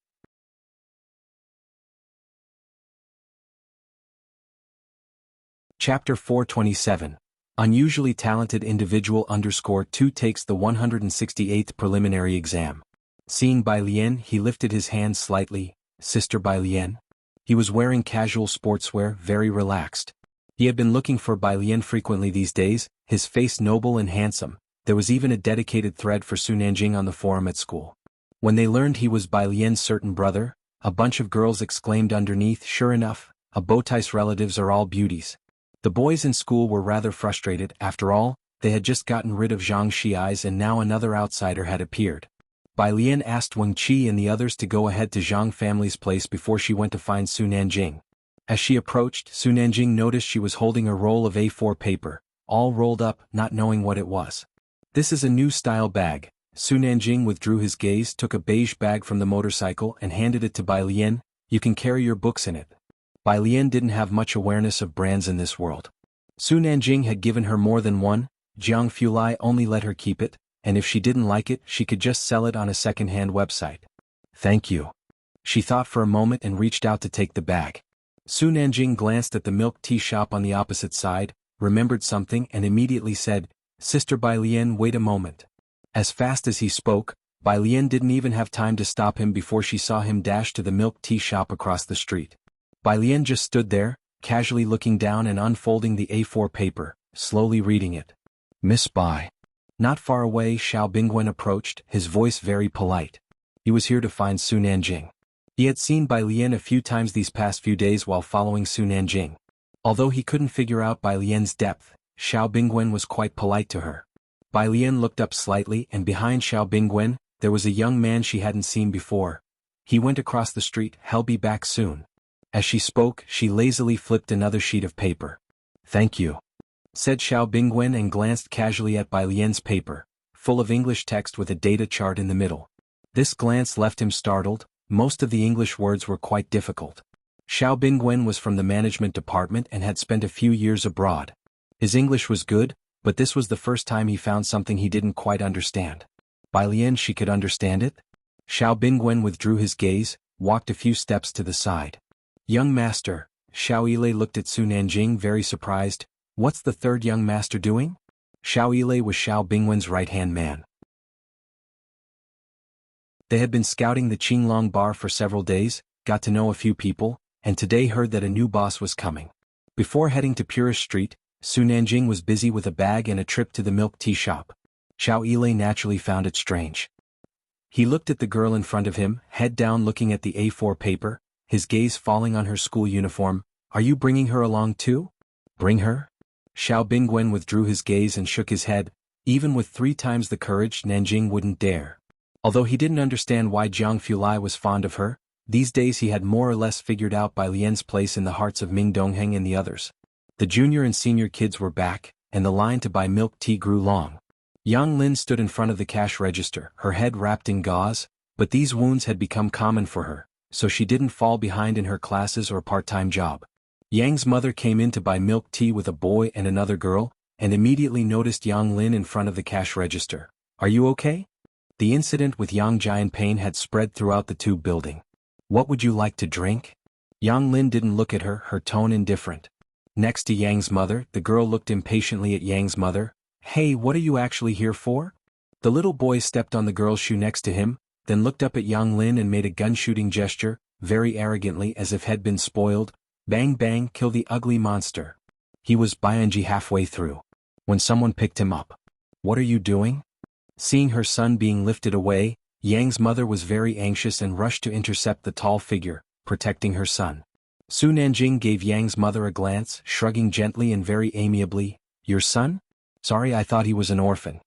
Chapter 427. Unusually talented individual _2 takes the 168th preliminary exam. Seeing Bai Lian, he lifted his hand slightly. Sister Bai Lian? He was wearing casual sportswear, very relaxed. He had been looking for Bai Lian frequently these days, his face noble and handsome. There was even a dedicated thread for Su Nanjing on the forum at school. When they learned he was Bai Lian's certain brother, a bunch of girls exclaimed underneath, sure enough, a Bowtie's relatives are all beauties. The boys in school were rather frustrated. After all, they had just gotten rid of Zhang Xiai's and now another outsider had appeared. Bai Lian asked Wuxia and the others to go ahead to Zhang family's place before she went to find Su Nanjing. As she approached, Su Nanjing noticed she was holding a roll of A4 paper, all rolled up, not knowing what it was. "This is a new style bag." Su Nanjing withdrew his gaze, took a beige bag from the motorcycle and handed it to Bai Lian. "You can carry your books in it." Bai Lian didn't have much awareness of brands in this world. Su Nanjing had given her more than one, Jianghu only let her keep it, and if she didn't like it she could just sell it on a second-hand website. "Thank you." She thought for a moment and reached out to take the bag. Su Nanjing glanced at the milk tea shop on the opposite side, remembered something and immediately said, "Sister Bai Lian, wait a moment." As fast as he spoke, Bai Lian didn't even have time to stop him before she saw him dash to the milk tea shop across the street. Bai Lian just stood there, casually looking down and unfolding the A4 paper, slowly reading it. "Miss Bai." Not far away Xiao Bingwen approached, his voice very polite. He was here to find Su Nanjing. He had seen Bai Lian a few times these past few days while following Su Nanjing. Although he couldn't figure out Bai Lian's depth, Xiao Bingwen was quite polite to her. Bai Lian looked up slightly and behind Xiao Bingwen, there was a young man she hadn't seen before. He went across the street, "He'll be back soon." As she spoke, she lazily flipped another sheet of paper. "Thank you," said Xiao Bingwen and glanced casually at Bai Lian's paper, full of English text with a data chart in the middle. This glance left him startled, most of the English words were quite difficult. Xiao Bingwen was from the management department and had spent a few years abroad. His English was good, but this was the first time he found something he didn't quite understand. Bai Lian, she could understand it? Xiao Bingwen withdrew his gaze, walked a few steps to the side. "Young master," Xiao Yilei looked at Su Nanjing very surprised. "What's the third young master doing?" Xiao Yilei was Xiao Bingwen's right-hand man. They had been scouting the Qinglong bar for several days, got to know a few people, and today heard that a new boss was coming. Before heading to Purist Street, Su Nanjing was busy with a bag and a trip to the milk tea shop. Xiao Yilei naturally found it strange. He looked at the girl in front of him, head down looking at the A4 paper, his gaze falling on her school uniform. "Are you bringing her along too?" "Bring her?" Xiao Bingwen withdrew his gaze and shook his head. Even with 3 times the courage, Nanjing wouldn't dare. Although he didn't understand why Jianghu was fond of her, these days he had more or less figured out Bai Lian's place in the hearts of Ming Dongheng and the others. The junior and senior kids were back, and the line to buy milk tea grew long. Yang Lin stood in front of the cash register, her head wrapped in gauze, but these wounds had become common for her, so she didn't fall behind in her classes or part-time job. Yang's mother came in to buy milk tea with a boy and another girl, and immediately noticed Yang Lin in front of the cash register. "Are you okay?" The incident with Yang Jianpain had spread throughout the tube building. "What would you like to drink?" Yang Lin didn't look at her, her tone indifferent. Next to Yang's mother, the girl looked impatiently at Yang's mother. "Hey, what are you actually here for?" The little boy stepped on the girl's shoe next to him, then looked up at Yang Lin and made a gun-shooting gesture, very arrogantly as if had been spoiled. "Bang bang, kill the ugly monster." He was Bianji halfway through when someone picked him up. "What are you doing?" Seeing her son being lifted away, Yang's mother was very anxious and rushed to intercept the tall figure, protecting her son. Su Nanjing gave Yang's mother a glance, shrugging gently and very amiably. "Your son? Sorry, I thought he was an orphan."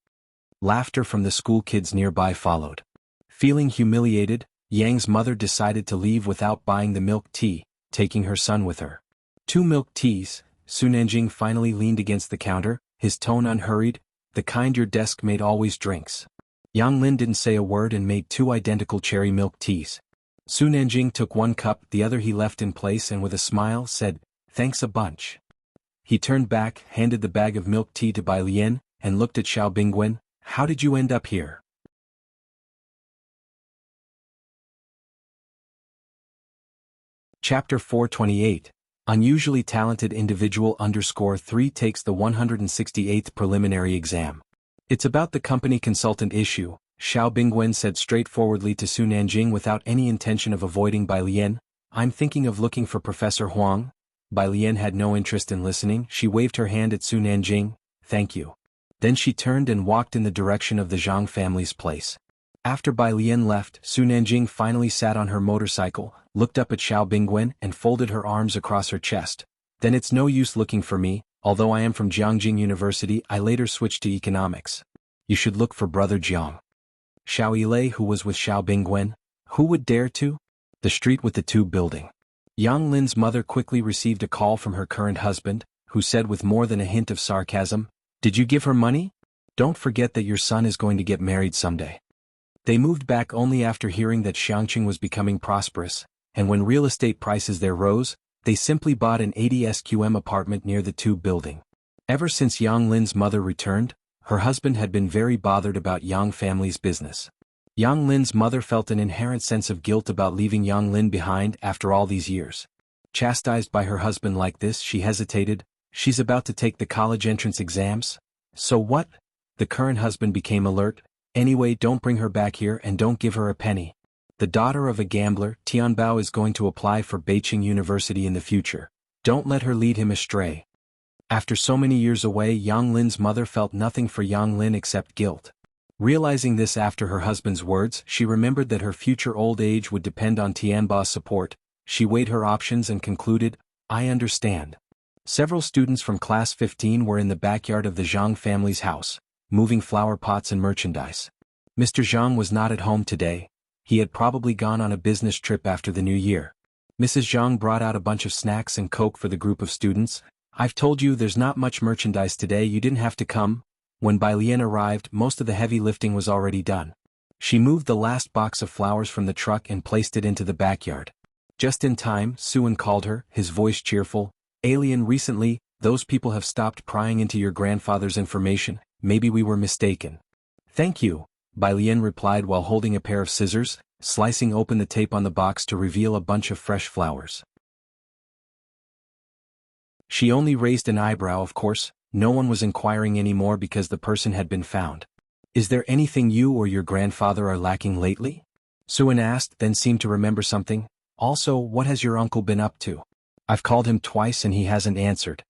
Laughter from the school kids nearby followed. Feeling humiliated, Yang's mother decided to leave without buying the milk tea, taking her son with her. 2 milk teas. Su Nanjing finally leaned against the counter, his tone unhurried, "The kind your desk mate always drinks." Yang Lin didn't say a word and made 2 identical cherry milk teas. Su Nanjing took 1 cup, the other he left in place and with a smile said, "Thanks a bunch." He turned back, handed the bag of milk tea to Bai Lian, and looked at Xiao Bingwen. "How did you end up here?" Chapter 428. Unusually talented individual _3 takes the 168th preliminary exam. "It's about the company consultant issue," Xiao Bingwen said straightforwardly to Su Nanjing without any intention of avoiding Bai Lian. "I'm thinking of looking for Professor Huang." Bai Lian had no interest in listening, she waved her hand at Su Nanjing. "Thank you." Then she turned and walked in the direction of the Zhang family's place. After Bai Lian left, Su Nanjing finally sat on her motorcycle, looked up at Xiao Bingwen and folded her arms across her chest. "Then it's no use looking for me, although I am from Jianghu University, I later switched to economics. You should look for Brother Jiang." Xiao Yilei, who was with Xiao Bingwen? Who would dare to? The street with the tube building. Yang Lin's mother quickly received a call from her current husband, who said with more than a hint of sarcasm, "Did you give her money? Don't forget that your son is going to get married someday." They moved back only after hearing that Xiangqing was becoming prosperous, and when real estate prices there rose, they simply bought an 80 SQM apartment near the tube building. Ever since Yang Lin's mother returned, her husband had been very bothered about Yang family's business. Yang Lin's mother felt an inherent sense of guilt about leaving Yang Lin behind after all these years. Chastised by her husband like this, she hesitated. She's about to take the college entrance exams? So what? The current husband became alert. Anyway, don't bring her back here and don't give her a penny. The daughter of a gambler, Tianbao, is going to apply for Beijing University in the future. Don't let her lead him astray. After so many years away, Yang Lin's mother felt nothing for Yang Lin except guilt. Realizing this after her husband's words, she remembered that her future old age would depend on Tianbao's support. She weighed her options and concluded, "I understand." Several students from class 15 were in the backyard of the Zhang family's house, moving flower pots and merchandise. Mr. Zhang was not at home today. He had probably gone on a business trip after the new year. Mrs. Zhang brought out a bunch of snacks and coke for the group of students. "I've told you there's not much merchandise today, you didn't have to come." When Bai Lian arrived, most of the heavy lifting was already done. She moved the last box of flowers from the truck and placed it into the backyard. Just in time, Suan called her, his voice cheerful. "Alien, recently, those people have stopped prying into your grandfather's information. Maybe we were mistaken." "Thank you," Bai Lian replied while holding a pair of scissors, slicing open the tape on the box to reveal a bunch of fresh flowers. She only raised an eyebrow, of course. No one was inquiring anymore because the person had been found. "Is there anything you or your grandfather are lacking lately?" Suan asked, then seemed to remember something. "Also, what has your uncle been up to? I've called him twice and he hasn't answered."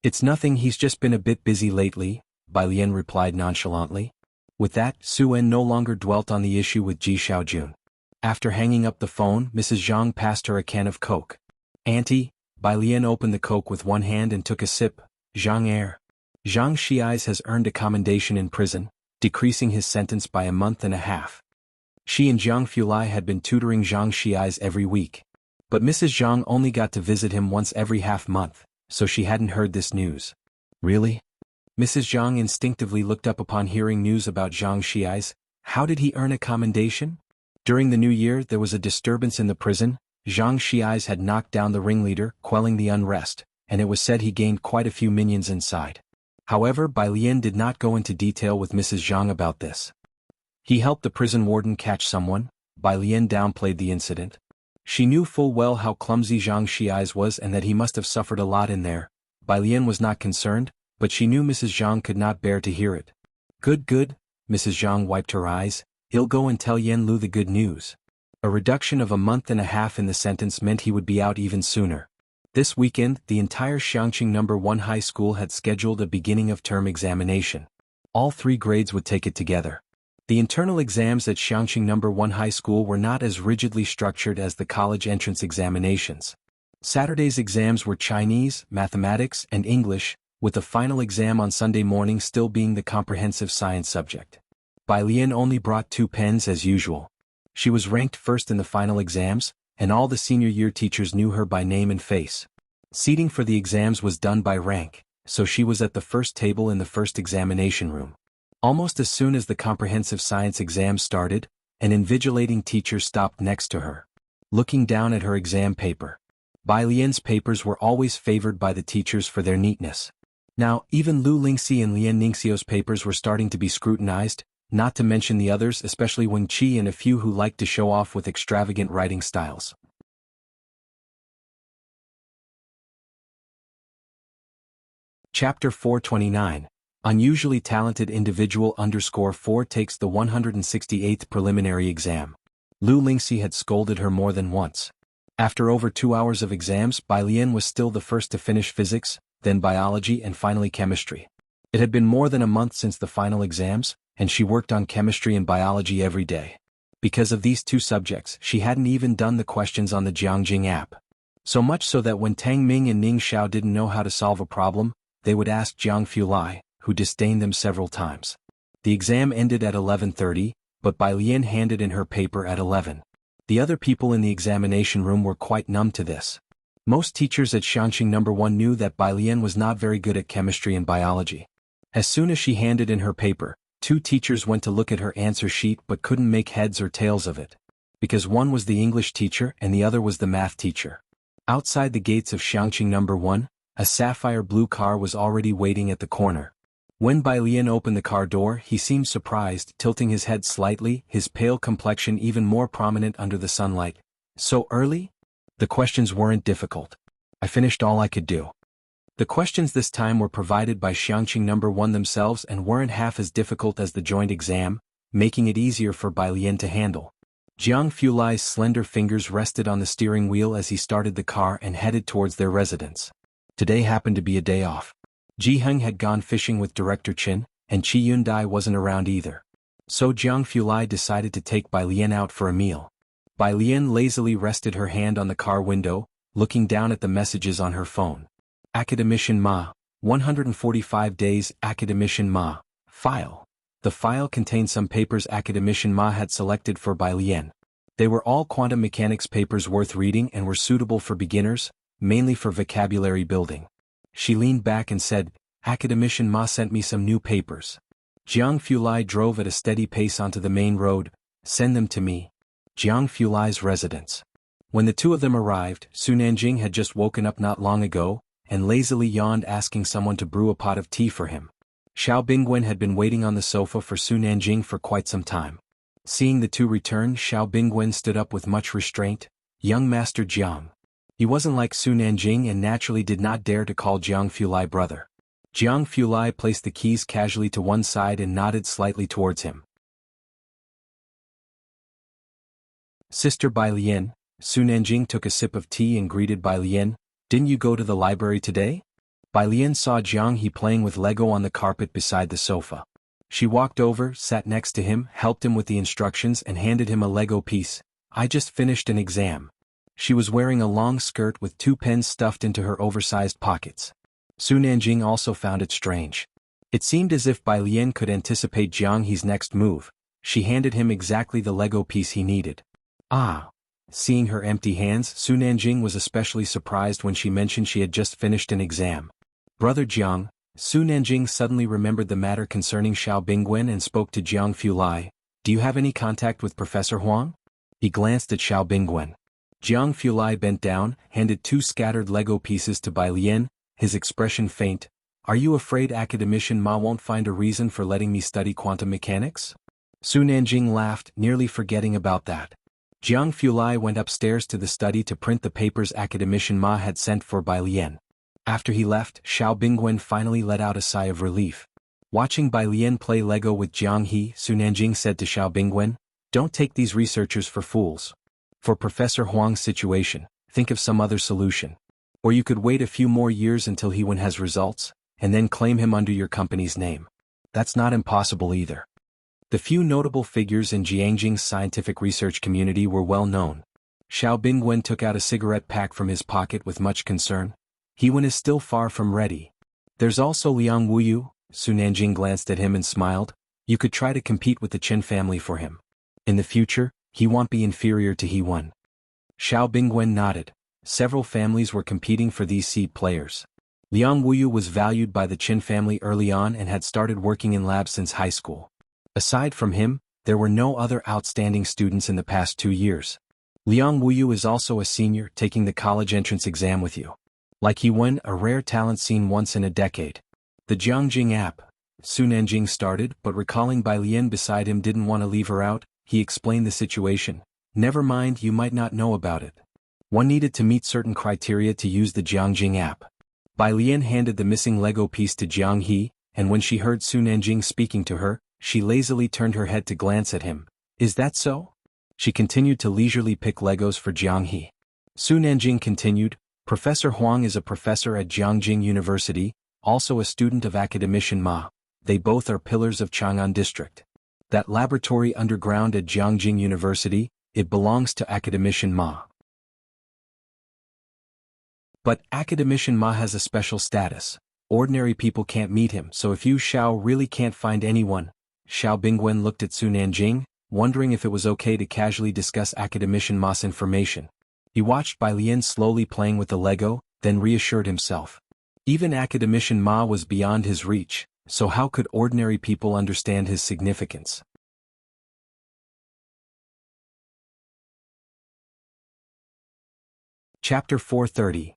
"It's nothing, he's just been a bit busy lately," Bai Lian replied nonchalantly. With that, Suan no longer dwelt on the issue with Ji Xiaojun. After hanging up the phone, Mrs. Zhang passed her a can of coke. "Auntie," Bai Lian opened the coke with one hand and took a sip. "Zhang Zhang Xiais has earned a commendation in prison, decreasing his sentence by a month and a half." She and Jiang Fulai had been tutoring Zhang Xiais every week. But Mrs. Zhang only got to visit him once every half-month, so she hadn't heard this news. "Really?" Mrs. Zhang instinctively looked up upon hearing news about Zhang Xiais. How did he earn a commendation? During the new year, there was a disturbance in the prison. Zhang Xiais had knocked down the ringleader, quelling the unrest, and it was said he gained quite a few minions inside. However, Bai Lian did not go into detail with Mrs. Zhang about this. He helped the prison warden catch someone. Bai Lian downplayed the incident. She knew full well how clumsy Zhang Xiais was and that he must have suffered a lot in there. Bai Lian was not concerned, but she knew Mrs. Zhang could not bear to hear it. Good, Mrs. Zhang wiped her eyes. "He'll go and tell Yan Lu the good news." A reduction of a month and a half in the sentence meant he would be out even sooner. This weekend, the entire Xiangqing No. 1 high school had scheduled a beginning-of-term examination. All 3 grades would take it together. The internal exams at Xiangqing No. 1 high school were not as rigidly structured as the college entrance examinations. Saturday's exams were Chinese, mathematics, and English, with the final exam on Sunday morning still being the comprehensive science subject. Bai Lian only brought 2 pens as usual. She was ranked first in the final exams, and all the senior year teachers knew her by name and face. Seating for the exams was done by rank, so she was at the first table in the first examination room. Almost as soon as the comprehensive science exam started, an invigilating teacher stopped next to her. Looking down at her exam paper. Bai Lian's papers were always favored by the teachers for their neatness. Now, even Lu Lingxi and Lian Ningxiu's papers were starting to be scrutinized, not to mention the others, especially Wang Qi and a few who liked to show off with extravagant writing styles. Chapter 429. Unusually talented individual _4 takes the 168th preliminary exam. Lu Lingxi had scolded her more than once. After over 2 hours of exams, Bai Lian was still the first to finish physics, then biology and finally chemistry. It had been more than a month since the final exams, and she worked on chemistry and biology every day. Because of these 2 subjects, she hadn't even done the questions on the Jiangjing app. So much so that when Tang Ming and Ning Xiao didn't know how to solve a problem, they would ask Jiang Fulai, who disdained them several times. The exam ended at 11:30. but Bai Lian handed in her paper at 11. The other people in the examination room were quite numb to this. Most teachers at Xiangqing No. 1 knew that Bai Lian was not very good at chemistry and biology. As soon as she handed in her paper, 2 teachers went to look at her answer sheet but couldn't make heads or tails of it. Because one was the English teacher and the other was the math teacher. Outside the gates of Xiangqing No. 1, a sapphire blue car was already waiting at the corner. When Bai Lian opened the car door, he seemed surprised, tilting his head slightly, his pale complexion even more prominent under the sunlight. "So early?" The questions weren't difficult. I finished all I could do. The questions this time were provided by Xiangqing No. 1 themselves and weren't half as difficult as the joint exam, making it easier for Bai Lian to handle. Jiang Fulai's slender fingers rested on the steering wheel as he started the car and headed towards their residence. Today happened to be a day off. Ji Heng had gone fishing with Director Qin, and Qi Yundai wasn't around either. So Jiang Fulai decided to take Bai Lian out for a meal. Bai Lian lazily rested her hand on the car window, looking down at the messages on her phone. Academician Ma, 145 days. Academician Ma, file. The file contained some papers Academician Ma had selected for Bai Lian. They were all quantum mechanics papers worth reading and were suitable for beginners, mainly for vocabulary building. She leaned back and said, "Academician Ma sent me some new papers." Jiang Fulai drove at a steady pace onto the main road. "Send them to me." Jiang Fulai's residence. When the two of them arrived, Su Nanjing had just woken up not long ago, and lazily yawned, asking someone to brew a pot of tea for him. Xiao Bingwen had been waiting on the sofa for Su Nanjing for quite some time. Seeing the two return, Xiao Bingwen stood up with much restraint. "Young Master Jiang." He wasn't like Su Nanjing and naturally did not dare to call Jiang Fulai brother. Jiang Fulai placed the keys casually to one side and nodded slightly towards him. "Sister Bai Lian." Su Nanjing took a sip of tea and greeted Bai Lian. "Didn't you go to the library today?" Bai Lian saw Jiang He playing with Lego on the carpet beside the sofa. She walked over, sat next to him, helped him with the instructions and handed him a Lego piece. "I just finished an exam." She was wearing a long skirt with 2 pens stuffed into her oversized pockets. Su Nanjing also found it strange. It seemed as if Bai Lian could anticipate Jiang He's next move. She handed him exactly the Lego piece he needed. "Ah." Seeing her empty hands, Su Nanjing was especially surprised when she mentioned she had just finished an exam. "Brother Jiang." Su Nanjing suddenly remembered the matter concerning Xiao Bingwen and spoke to Jiang Fulai. "Do you have any contact with Professor Huang?" He glanced at Xiao Bingwen. Jiang Fulai bent down, handed 2 scattered Lego pieces to Bai Lian, his expression faint. "Are you afraid Academician Ma won't find a reason for letting me study quantum mechanics?" Su Nanjing laughed, nearly forgetting about that. Jiang Fulai went upstairs to the study to print the papers Academician Ma had sent for Bai Lian. After he left, Xiao Bingwen finally let out a sigh of relief. Watching Bai Lian play Lego with Jiang He, Su Nanjing said to Xiao Bingwen, "Don't take these researchers for fools. For Professor Huang's situation, think of some other solution. Or you could wait a few more years until he has results, and then claim him under your company's name. That's not impossible either." The few notable figures in Jiangjing's scientific research community were well known. Xiao Bingwen took out a cigarette pack from his pocket with much concern. "Hewen is still far from ready. There's also Liang Wuyu." Su Nanjing glanced at him and smiled. "You could try to compete with the Qin family for him. In the future, he won't be inferior to Hewen." Xiao Bingwen nodded. Several families were competing for these seed players. Liang Wuyu was valued by the Qin family early on and had started working in labs since high school. Aside from him, there were no other outstanding students in the past 2 years. Liang Wuyu is also a senior, taking the college entrance exam with you. Like Hewen, a rare talent seen once in a decade. The Jiangjing app. Su Nanjing started, but recalling Bai Lian beside him didn't want to leave her out, he explained the situation. "Never mind, you might not know about it. One needed to meet certain criteria to use the Jiangjing app." Bai Lian handed the missing Lego piece to Jiang He, and when she heard Su Nanjing speaking to her, she lazily turned her head to glance at him. "Is that so?" She continued to leisurely pick Legos for Jiang He. Su Nanjing continued, "Professor Huang is a professor at Jiangjing University, also a student of Academician Ma. They both are pillars of Chang'an District. That laboratory underground at Jiangjing University, it belongs to Academician Ma. But Academician Ma has a special status. Ordinary people can't meet him, so if you Xiao really can't find anyone." Xiao Bingwen looked at Su Nanjing. wondering if it was okay to casually discuss academician Ma's information. He watched Bai Lian slowly playing with the Lego, then reassured himself. Even academician Ma was beyond his reach, so how could ordinary people understand his significance? Chapter 430.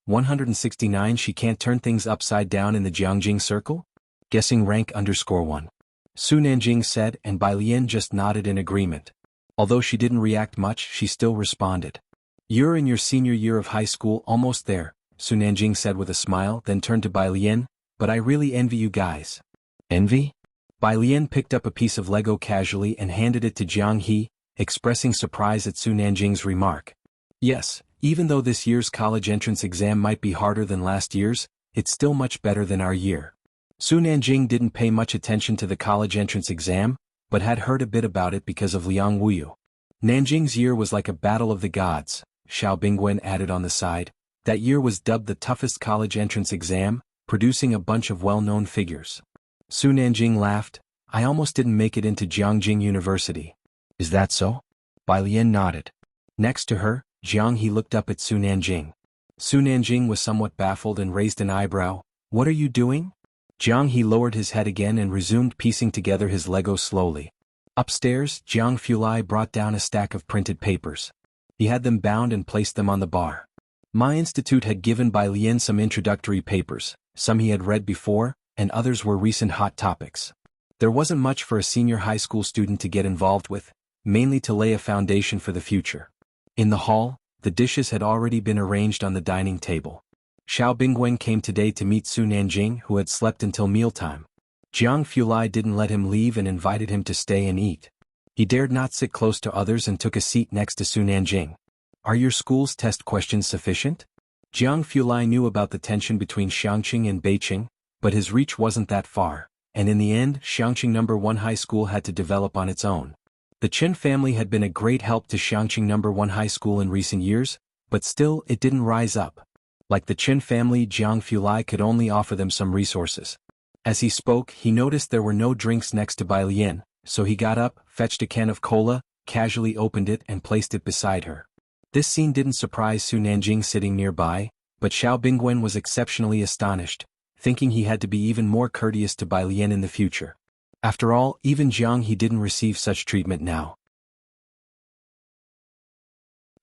169 She can't turn things upside down in the Jiangjing circle? Guessing rank _1. Su Nanjing said, and Bai Lian just nodded in agreement. Although she didn't react much, she still responded. You're in your senior year of high school, almost there, Su Nanjing said with a smile, then turned to Bai Lian, but I really envy you guys. Envy? Bai Lian picked up a piece of Lego casually and handed it to Jianghu, expressing surprise at Su Nanjing's remark. Yes, even though this year's college entrance exam might be harder than last year's, it's still much better than our year. Su Nanjing didn't pay much attention to the college entrance exam, but had heard a bit about it because of Liang Wuyu. Nanjing's year was like a battle of the gods, Xiao Bingwen added on the side. That year was dubbed the toughest college entrance exam, producing a bunch of well-known figures. Su Nanjing laughed. I almost didn't make it into Jiangjing University. Is that so? Bai Lian nodded. Next to her, Jianghu looked up at Su Nanjing. Su Nanjing was somewhat baffled and raised an eyebrow. What are you doing? Jianghu lowered his head again and resumed piecing together his Lego slowly. Upstairs, Jiang Fulai brought down a stack of printed papers. He had them bound and placed them on the bar. My institute had given Bai Lian some introductory papers, some he had read before, and others were recent hot topics. There wasn't much for a senior high school student to get involved with, mainly to lay a foundation for the future. In the hall, the dishes had already been arranged on the dining table. Xiao Bingwen came today to meet Su Nanjing, who had slept until mealtime. Jiang Fulai didn't let him leave and invited him to stay and eat. He dared not sit close to others and took a seat next to Su Nanjing. Are your school's test questions sufficient? Jiang Fulai knew about the tension between Xiangqing and Beiqing, but his reach wasn't that far, and in the end Xiangqing No. 1 High School had to develop on its own. The Chen family had been a great help to Xiangqing No. 1 High School in recent years, but still it didn't rise up. Like the Chen family, Jiang Fulai could only offer them some resources. As he spoke, he noticed there were no drinks next to Bai Lian, so he got up, fetched a can of cola, casually opened it and placed it beside her. This scene didn't surprise Su Nanjing sitting nearby, but Xiao Bingwen was exceptionally astonished, thinking he had to be even more courteous to Bai Lian in the future. After all, even Jianghu didn't receive such treatment now.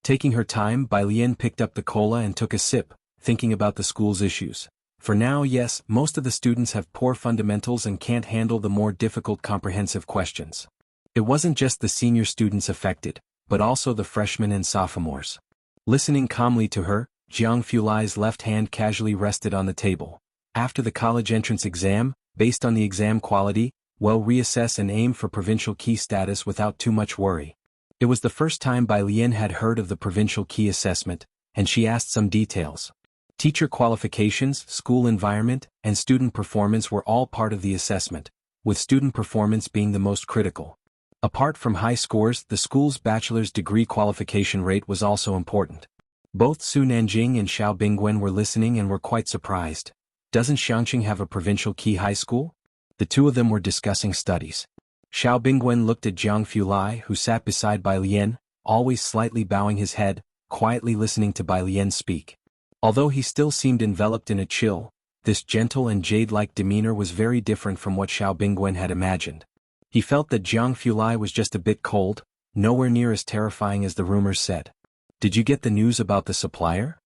Taking her time, Bai Lian picked up the cola and took a sip, thinking about the school's issues. For now, yes, most of the students have poor fundamentals and can't handle the more difficult comprehensive questions. It wasn't just the senior students affected, but also the freshmen and sophomores. Listening calmly to her, Jiang Fulai's left hand casually rested on the table. After the college entrance exam, based on the exam quality, well, reassess and aim for provincial key status without too much worry. It was the first time Bai Lian had heard of the provincial key assessment, and she asked some details. Teacher qualifications, school environment, and student performance were all part of the assessment, with student performance being the most critical. Apart from high scores, the school's bachelor's degree qualification rate was also important. Both Su Nanjing and Xiao Bingwen were listening and were quite surprised. Doesn't Xiangqing have a provincial key high school? The two of them were discussing studies. Xiao Bingwen looked at Jiang Fulai, who sat beside Bai Lian, always slightly bowing his head, quietly listening to Bai Lian speak. Although he still seemed enveloped in a chill, this gentle and jade-like demeanor was very different from what Xiao Bingwen had imagined. He felt that Jiang Fulai was just a bit cold, nowhere near as terrifying as the rumors said. Did you get the news about the supplier?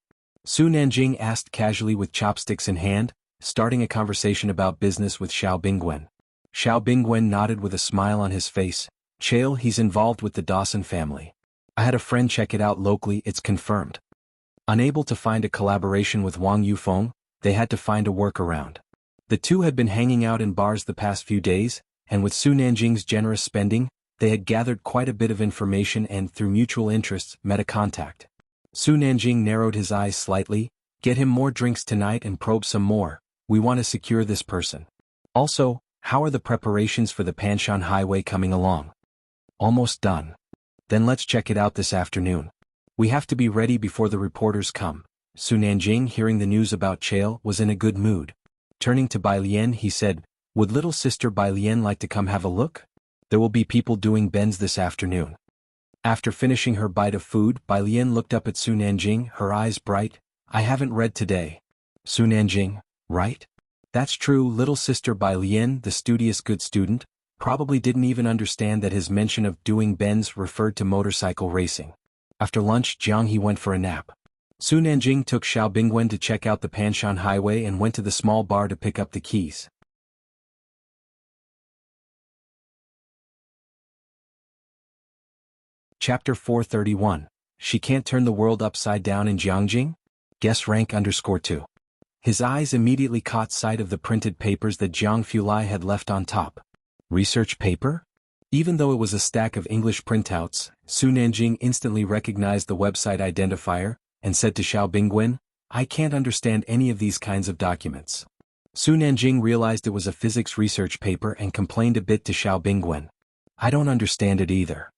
Su Nanjing asked casually with chopsticks in hand, starting a conversation about business with Xiao Bingwen. Xiao Bingwen nodded with a smile on his face. Chael, he's involved with the Dawson family. I had a friend check it out locally, it's confirmed. Unable to find a collaboration with Wang Yufeng, they had to find a workaround. The two had been hanging out in bars the past few days, and with Su Nanjing's generous spending, they had gathered quite a bit of information and, through mutual interests, met a contact. Su Nanjing narrowed his eyes slightly. Get him more drinks tonight and probe some more. We want to secure this person. Also, how are the preparations for the Panshan Highway coming along? Almost done. Then let's check it out this afternoon. We have to be ready before the reporters come. Su Nanjing, hearing the news about Chael, was in a good mood. Turning to Bai Lian, he said, would little sister Bai Lian like to come have a look? There will be people doing bends this afternoon. After finishing her bite of food, Bai Lian looked up at Su Nanjing, her eyes bright. I haven't read today. Su Nanjing, right? That's true. Little sister Bai Lian, the studious good student, probably didn't even understand that his mention of doing bends referred to motorcycle racing. After lunch, Jianghu went for a nap. Su Nanjing took Xiao Bingwen to check out the Panshan Highway and went to the small bar to pick up the keys. Chapter 431. She can't turn the world upside down in Jiangjing? Guess rank _2. His eyes immediately caught sight of the printed papers that Jiang Fulai had left on top. Research paper? Even though it was a stack of English printouts, Su Nanjing instantly recognized the website identifier, and said to Xiao Bingwen, I can't understand any of these kinds of documents. Su Nanjing realized it was a physics research paper and complained a bit to Xiao Bingwen. I don't understand it either.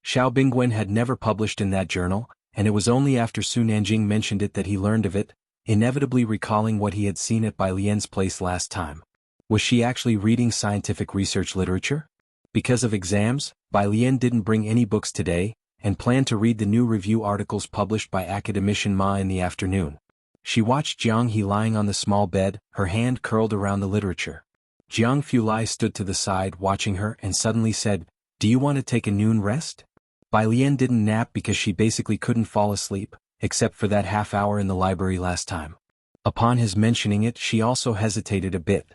Xiao Bingwen had never published in that journal, and it was only after Su Nanjing mentioned it that he learned of it, inevitably recalling what he had seen at Bai Lian's place last time. Was she actually reading scientific research literature? Because of exams, Bai Lian didn't bring any books today, and planned to read the new review articles published by Academician Ma in the afternoon. She watched Jianghu lying on the small bed, her hand curled around the literature. Jiang Fulai stood to the side watching her and suddenly said, Do you want to take a noon rest? Bai Lian didn't nap because she basically couldn't fall asleep, except for that half hour in the library last time. Upon his mentioning it, she also hesitated a bit.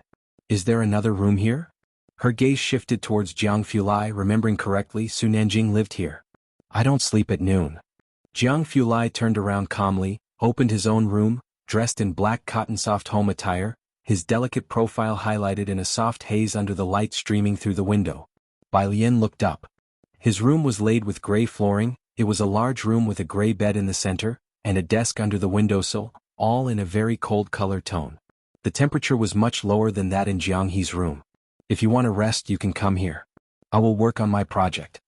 Is there another room here? Her gaze shifted towards Jiang Fulai, remembering correctly, Su Nanjing lived here. I don't sleep at noon. Jiang Fulai turned around calmly, opened his own room, dressed in black cotton soft home attire, his delicate profile highlighted in a soft haze under the light streaming through the window. Bai Lian looked up. His room was laid with gray flooring. It was a large room with a gray bed in the center, and a desk under the windowsill, all in a very cold color tone. The temperature was much lower than that in Jianghu's room. If you want to rest, you can come here. I will work on my project.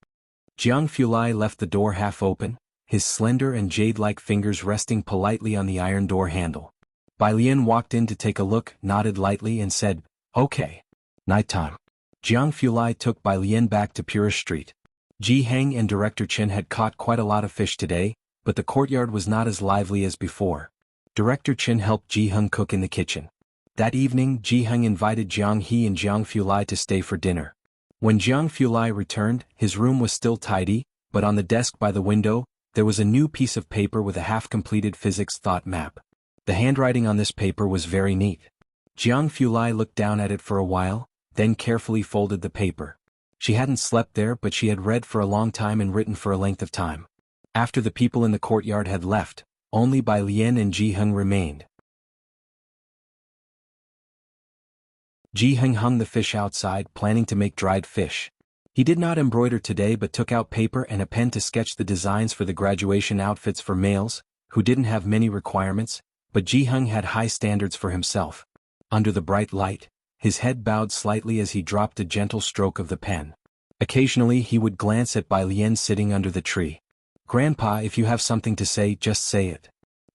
Jiang Fulai left the door half open, his slender and jade-like fingers resting politely on the iron door handle. Bai Lian walked in to take a look, nodded lightly and said, Okay. Nighttime. Jiang Fulai took Bai Lian back to Pura Street. Ji Heng and Director Chen had caught quite a lot of fish today, but the courtyard was not as lively as before. Director Chen helped Ji Heng cook in the kitchen. That evening, Ji Heng invited Jiang He and Jiang Fulai to stay for dinner. When Jiang Fulai returned, his room was still tidy, but on the desk by the window, there was a new piece of paper with a half-completed physics thought map. The handwriting on this paper was very neat. Jiang Fulai looked down at it for a while, then carefully folded the paper. She hadn't slept there, but she had read for a long time and written for a length of time. After the people in the courtyard had left, only Bai Lian and Ji Heng remained. Ji Heng hung the fish outside, planning to make dried fish. He did not embroider today but took out paper and a pen to sketch the designs for the graduation outfits for males, who didn't have many requirements, but Ji Heng had high standards for himself. Under the bright light, his head bowed slightly as he dropped a gentle stroke of the pen. Occasionally he would glance at Bai Lian sitting under the tree. Grandpa, if you have something to say, just say it.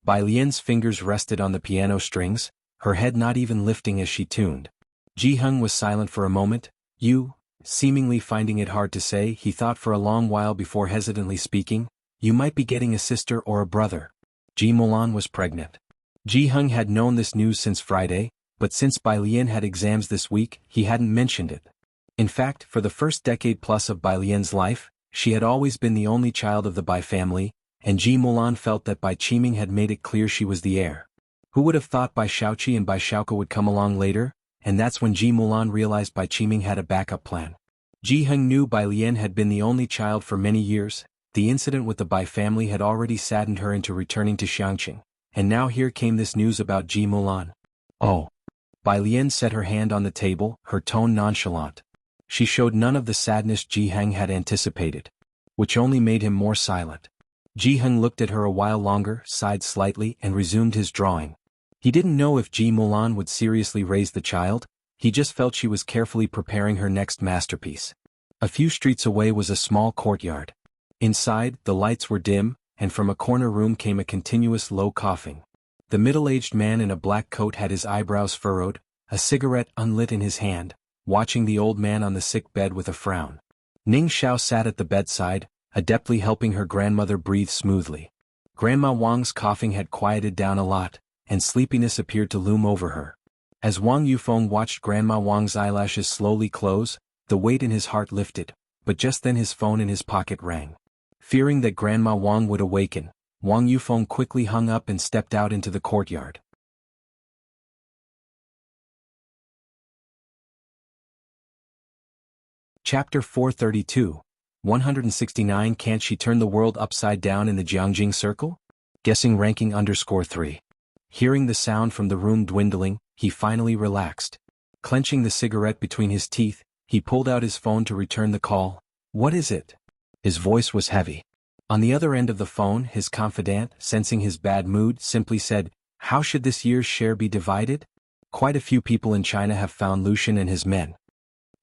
Bai Lian's fingers rested on the piano strings, her head not even lifting as she tuned. Ji Heng was silent for a moment. You, seemingly finding it hard to say, he thought for a long while before hesitantly speaking, you might be getting a sister or a brother. Ji Mulan was pregnant. Ji Heng had known this news since Friday, but since Bai Lian had exams this week, he hadn't mentioned it. In fact, for the first decade plus of Bai Lian's life, she had always been the only child of the Bai family, and Ji Mulan felt that Bai Qiming had made it clear she was the heir. Who would have thought Bai Shaoqi and Bai Shaoke would come along later? And that's when Ji Mulan realized Bai Qiming had a backup plan. Ji Heng knew Bai Lian had been the only child for many years. The incident with the Bai family had already saddened her into returning to Xiangqing, and now here came this news about Ji Mulan. Oh. Bai Lian set her hand on the table, her tone nonchalant. She showed none of the sadness Ji Heng had anticipated, which only made him more silent. Ji Heng looked at her a while longer, sighed slightly, and resumed his drawing. He didn't know if Ji Mulan would seriously raise the child, he just felt she was carefully preparing her next masterpiece. A few streets away was a small courtyard. Inside, the lights were dim, and from a corner room came a continuous low coughing. The middle-aged man in a black coat had his eyebrows furrowed, a cigarette unlit in his hand, watching the old man on the sick bed with a frown. Ning Xiao sat at the bedside, adeptly helping her grandmother breathe smoothly. Grandma Wang's coughing had quieted down a lot, and sleepiness appeared to loom over her. As Wang Yufeng watched Grandma Wang's eyelashes slowly close, the weight in his heart lifted, but just then his phone in his pocket rang. Fearing that Grandma Wang would awaken, Wang Yufeng quickly hung up and stepped out into the courtyard. Chapter 432, 169 Can't she turn the world upside down in the Jiangjing circle? Guessing ranking _3. Hearing the sound from the room dwindling, he finally relaxed. Clenching the cigarette between his teeth, he pulled out his phone to return the call. What is it? His voice was heavy. On the other end of the phone, his confidant, sensing his bad mood, simply said, How should this year's share be divided? Quite a few people in China have found Lucian and his men.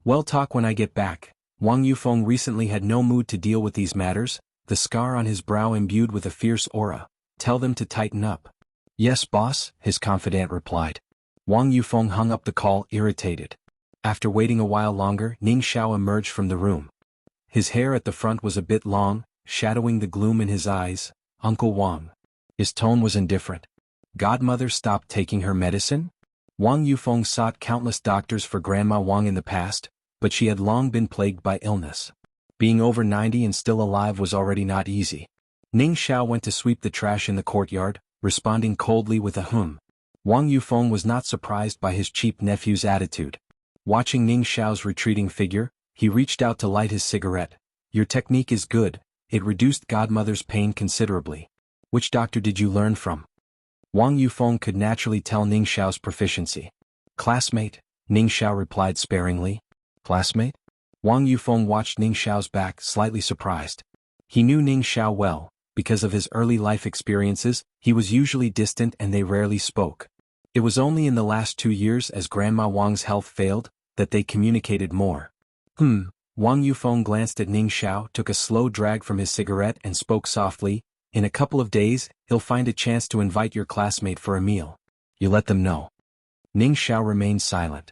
Well, talk when I get back. Wang Yufeng recently had no mood to deal with these matters, the scar on his brow imbued with a fierce aura. Tell them to tighten up. Yes, boss, his confidant replied. Wang Yufeng hung up the call, irritated. After waiting a while longer, Ning Xiao emerged from the room. His hair at the front was a bit long, shadowing the gloom in his eyes. Uncle Wang. His tone was indifferent. Godmother stopped taking her medicine? Wang Yufeng sought countless doctors for Grandma Wang in the past, but she had long been plagued by illness. Being over 90 and still alive was already not easy. Ning Xiao went to sweep the trash in the courtyard, responding coldly with a hum. Wang Yufeng was not surprised by his cheap nephew's attitude. Watching Ning Xiao's retreating figure, he reached out to light his cigarette. Your technique is good, it reduced Godmother's pain considerably. Which doctor did you learn from? Wang Yufeng could naturally tell Ning Xiao's proficiency. Classmate, Ning Xiao replied sparingly. Classmate? Wang Yufeng watched Ning Xiao's back, slightly surprised. He knew Ning Xiao well. Because of his early life experiences, he was usually distant and they rarely spoke. It was only in the last 2 years, as Grandma Wang's health failed, that they communicated more. Wang Yufeng glanced at Ning Xiao, took a slow drag from his cigarette and spoke softly. In a couple of days, he'll find a chance to invite your classmate for a meal. You let them know. Ning Xiao remained silent.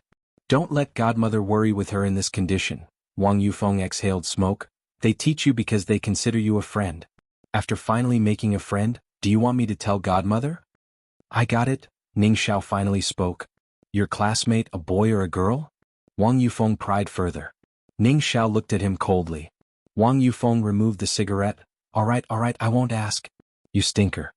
Don't let Godmother worry with her in this condition. Wang Yufeng exhaled smoke. They teach you because they consider you a friend. After finally making a friend, do you want me to tell Godmother? I got it, Ning Xiao finally spoke. Your classmate, a boy or a girl? Wang Yufeng pried further. Ning Xiao looked at him coldly. Wang Yufeng removed the cigarette. All right, I won't ask. You stinker.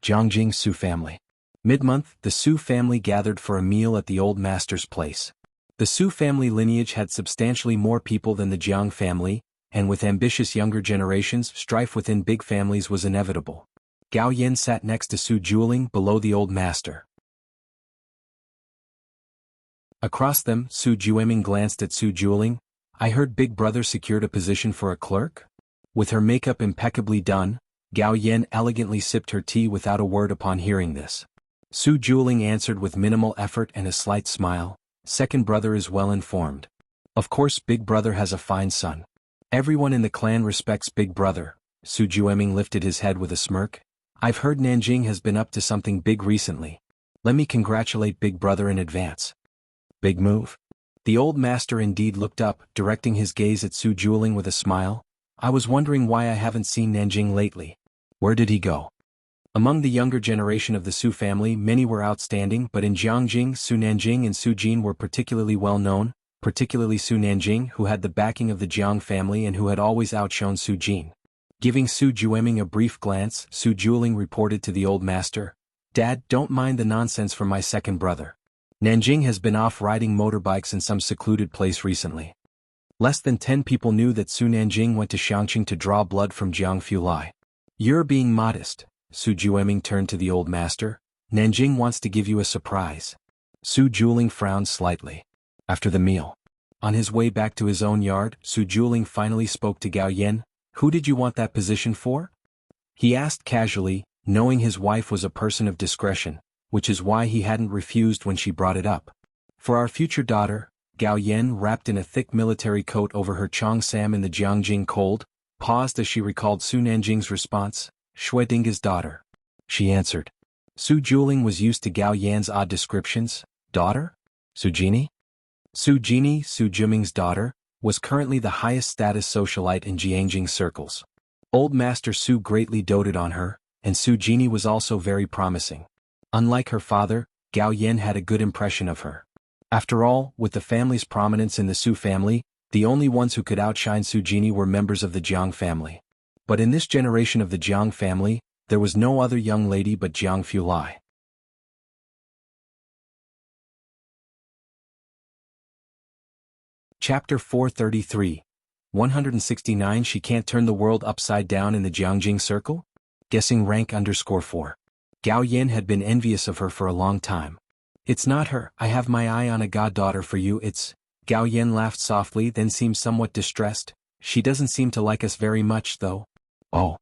Jiangjing Su family. Mid-month, the Su family gathered for a meal at the old master's place. The Su family lineage had substantially more people than the Jiang family, and with ambitious younger generations, strife within big families was inevitable. Gao Yin sat next to Su Juling below the old master. Across them, Su Jueming glanced at Su Juling. I heard Big Brother secured a position for a clerk? With her makeup impeccably done, Gao Yin elegantly sipped her tea without a word upon hearing this. Su Juling answered with minimal effort and a slight smile. Second brother is well informed. Of course, Big Brother has a fine son. Everyone in the clan respects Big Brother. Su Jueming lifted his head with a smirk. I've heard Nanjing has been up to something big recently. Let me congratulate Big Brother in advance. Big move? The old master indeed looked up, directing his gaze at Su Juling with a smile. I was wondering why I haven't seen Nanjing lately. Where did he go? Among the younger generation of the Su family, many were outstanding, but in Jiangjing, Su Nanjing and Su Jin were particularly well known, particularly Su Nanjing, who had the backing of the Jiang family and who had always outshone Su Jin. Giving Su Jueming a brief glance, Su Juling reported to the old master, Dad, don't mind the nonsense from my second brother. Nanjing has been off riding motorbikes in some secluded place recently. Less than 10 people knew that Su Nanjing went to Xiangqing to draw blood from Jiangfu Lai. You're being modest. Su Jueming turned to the old master. Nanjing wants to give you a surprise. Su Juling frowned slightly. After the meal. On his way back to his own yard, Su Juling finally spoke to Gao Yin. Who did you want that position for? He asked casually, knowing his wife was a person of discretion, which is why he hadn't refused when she brought it up. For our future daughter. Gao Yin, wrapped in a thick military coat over her Cheongsam in the Jiangjing cold, paused as she recalled Su Nanjing's response, Shui Dinga's daughter. She answered. Su Juling was used to Gao Yan's odd descriptions. Daughter? Su Jini? Su Jini, Su Jiming's daughter, was currently the highest status socialite in Jianghu circles. Old Master Su greatly doted on her, and Su Jini was also very promising. Unlike her father, Gao Yan had a good impression of her. After all, with the family's prominence in the Su family, the only ones who could outshine Su Jini were members of the Jiang family. But in this generation of the Jiang family, there was no other young lady but Jianghu Lai. Chapter 433. 169 She can't turn the world upside down in the Jiangjing circle? Guessing rank _4. Gao Yan had been envious of her for a long time. It's not her, I have my eye on a goddaughter for you, it's… Gao Yan laughed softly, then seemed somewhat distressed. She doesn't seem to like us very much though. Oh.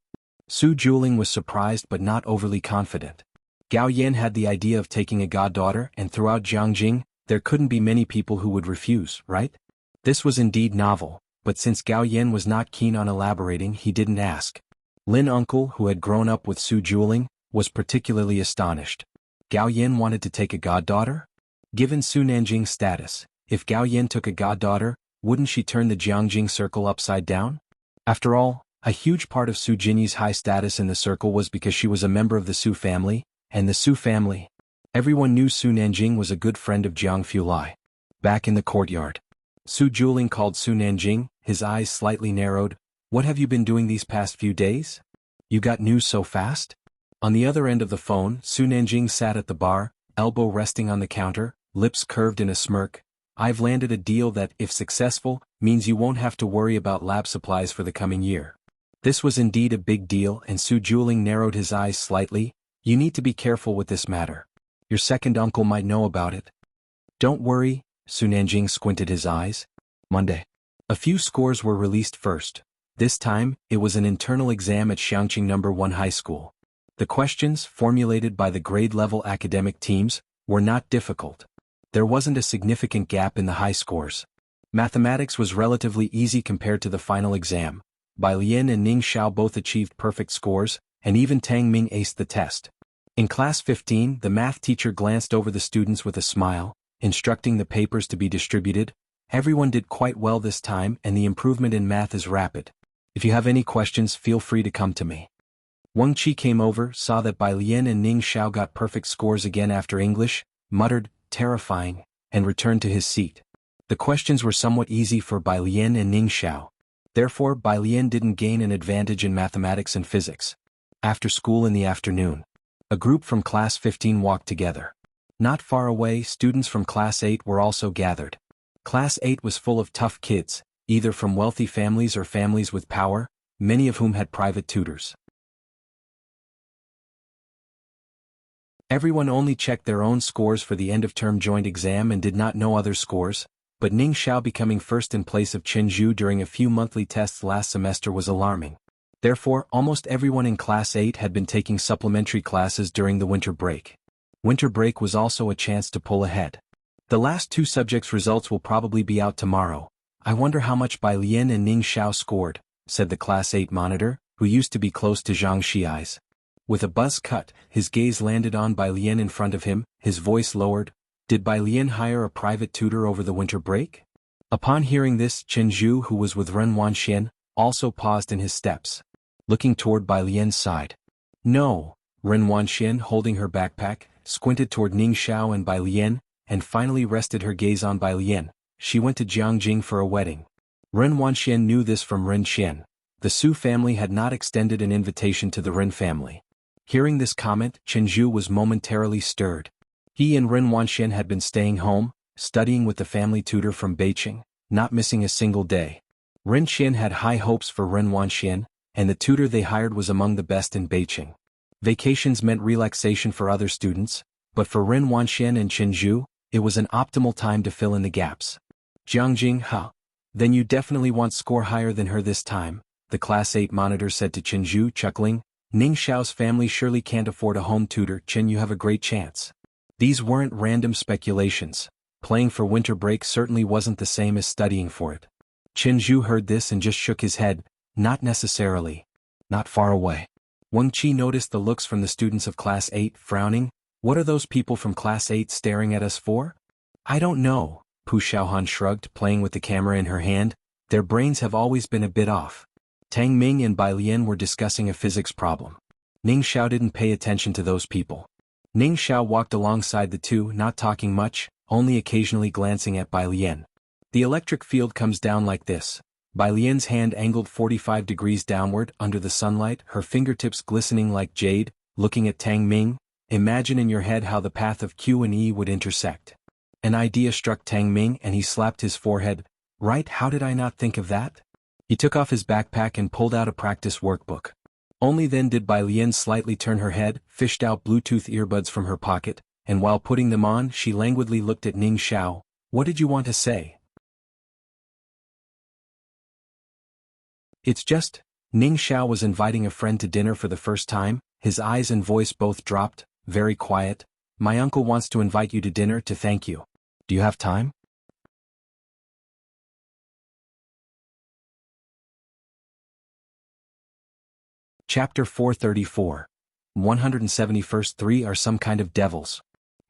Su Juling was surprised but not overly confident. Gao Yan had the idea of taking a goddaughter, and throughout Jiangjing, there couldn't be many people who would refuse, right? This was indeed novel, but since Gao Yan was not keen on elaborating, he didn't ask. Lin Uncle, who had grown up with Su Juling, was particularly astonished. Gao Yan wanted to take a goddaughter? Given Su Nanjing's status, if Gao Yan took a goddaughter, wouldn't she turn the Jiangjing circle upside down? After all, a huge part of Su Jini's high status in the circle was because she was a member of the Su family, and the Su family. Everyone knew Su Nanjing was a good friend of Jianghu Lai. Back in the courtyard, Su Juling called Su Nanjing, his eyes slightly narrowed. What have you been doing these past few days? You got news so fast? On the other end of the phone, Su Nanjing sat at the bar, elbow resting on the counter, lips curved in a smirk. I've landed a deal that, if successful, means you won't have to worry about lab supplies for the coming year. This was indeed a big deal, and Su Juling narrowed his eyes slightly. You need to be careful with this matter. Your second uncle might know about it. Don't worry, Su Nanjing squinted his eyes. Monday. A few scores were released first. This time, it was an internal exam at Xiangqing No. 1 High School. The questions, formulated by the grade-level academic teams, were not difficult. There wasn't a significant gap in the high scores. Mathematics was relatively easy compared to the final exam. Bai Lian and Ning Xiao both achieved perfect scores, and even Tang Ming aced the test. In class 15, the math teacher glanced over the students with a smile, instructing the papers to be distributed. Everyone did quite well this time, and the improvement in math is rapid. If you have any questions, feel free to come to me. Wang Qi came over, saw that Bai Lian and Ning Xiao got perfect scores again after English, muttered, terrifying, and returned to his seat. The questions were somewhat easy for Bai Lian and Ning Xiao. Therefore, Bai Lian didn't gain an advantage in mathematics and physics. After school in the afternoon, a group from class 15 walked together. Not far away, students from class 8 were also gathered. Class 8 was full of tough kids, either from wealthy families or families with power, many of whom had private tutors. Everyone only checked their own scores for the end-of-term joint exam and did not know other scores, but Ning Xiao becoming first in place of Chen Zhu during a few monthly tests last semester was alarming. Therefore, almost everyone in Class 8 had been taking supplementary classes during the winter break. Winter break was also a chance to pull ahead. The last two subjects' results will probably be out tomorrow. I wonder how much Bai Lian and Ning Xiao scored, said the Class 8 monitor, who used to be close to Zhang Xiai's. With a buzz cut, his gaze landed on Bai Lian in front of him, his voice lowered. Did Bai Lian hire a private tutor over the winter break? Upon hearing this, Chen Zhu, who was with Ren Wanxian, also paused in his steps, looking toward Bai Lian's side. No, Ren Wanxian, holding her backpack, squinted toward Ning Xiao and Bai Lian, and finally rested her gaze on Bai Lian. She went to Jiangjing for a wedding. Ren Wanxian knew this from Ren Qian. The Su family had not extended an invitation to the Ren family. Hearing this comment, Chen Zhu was momentarily stirred. He and Ren Wanxian had been staying home, studying with the family tutor from Beijing, not missing a single day. Ren Qian had high hopes for Ren Wanxian, and the tutor they hired was among the best in Beijing. Vacations meant relaxation for other students, but for Ren Wanxian and Chen Zhu, it was an optimal time to fill in the gaps. Jiangjing, huh? Then you definitely want score higher than her this time, the Class 8 monitor said to Chen Zhu, chuckling. Ning Xiao's family surely can't afford a home tutor. Chen, you have a great chance. These weren't random speculations. Playing for winter break certainly wasn't the same as studying for it. Chen Zhu heard this and just shook his head. Not necessarily. Not far away. Wang Qi noticed the looks from the students of Class 8, frowning. What are those people from Class 8 staring at us for? I don't know, Pu Xiaohan shrugged, playing with the camera in her hand. Their brains have always been a bit off. Tang Ming and Bai Lian were discussing a physics problem. Ning Xiao didn't pay attention to those people. Ning Xiao walked alongside the two, not talking much, only occasionally glancing at Bai Lian. The electric field comes down like this. Bai Lian's hand angled 45 degrees downward under the sunlight, her fingertips glistening like jade, looking at Tang Ming. Imagine in your head how the path of Q and E would intersect. An idea struck Tang Ming and he slapped his forehead. Right, how did I not think of that? He took off his backpack and pulled out a practice workbook. Only then did Bai Lian slightly turn her head, fished out Bluetooth earbuds from her pocket, and while putting them on she languidly looked at Ning Xiao. What did you want to say? It's just, Ning Xiao was inviting a friend to dinner for the first time, his eyes and voice both dropped, very quiet. My uncle wants to invite you to dinner to thank you. Do you have time? Chapter 434. 171st 3 are some kind of devils.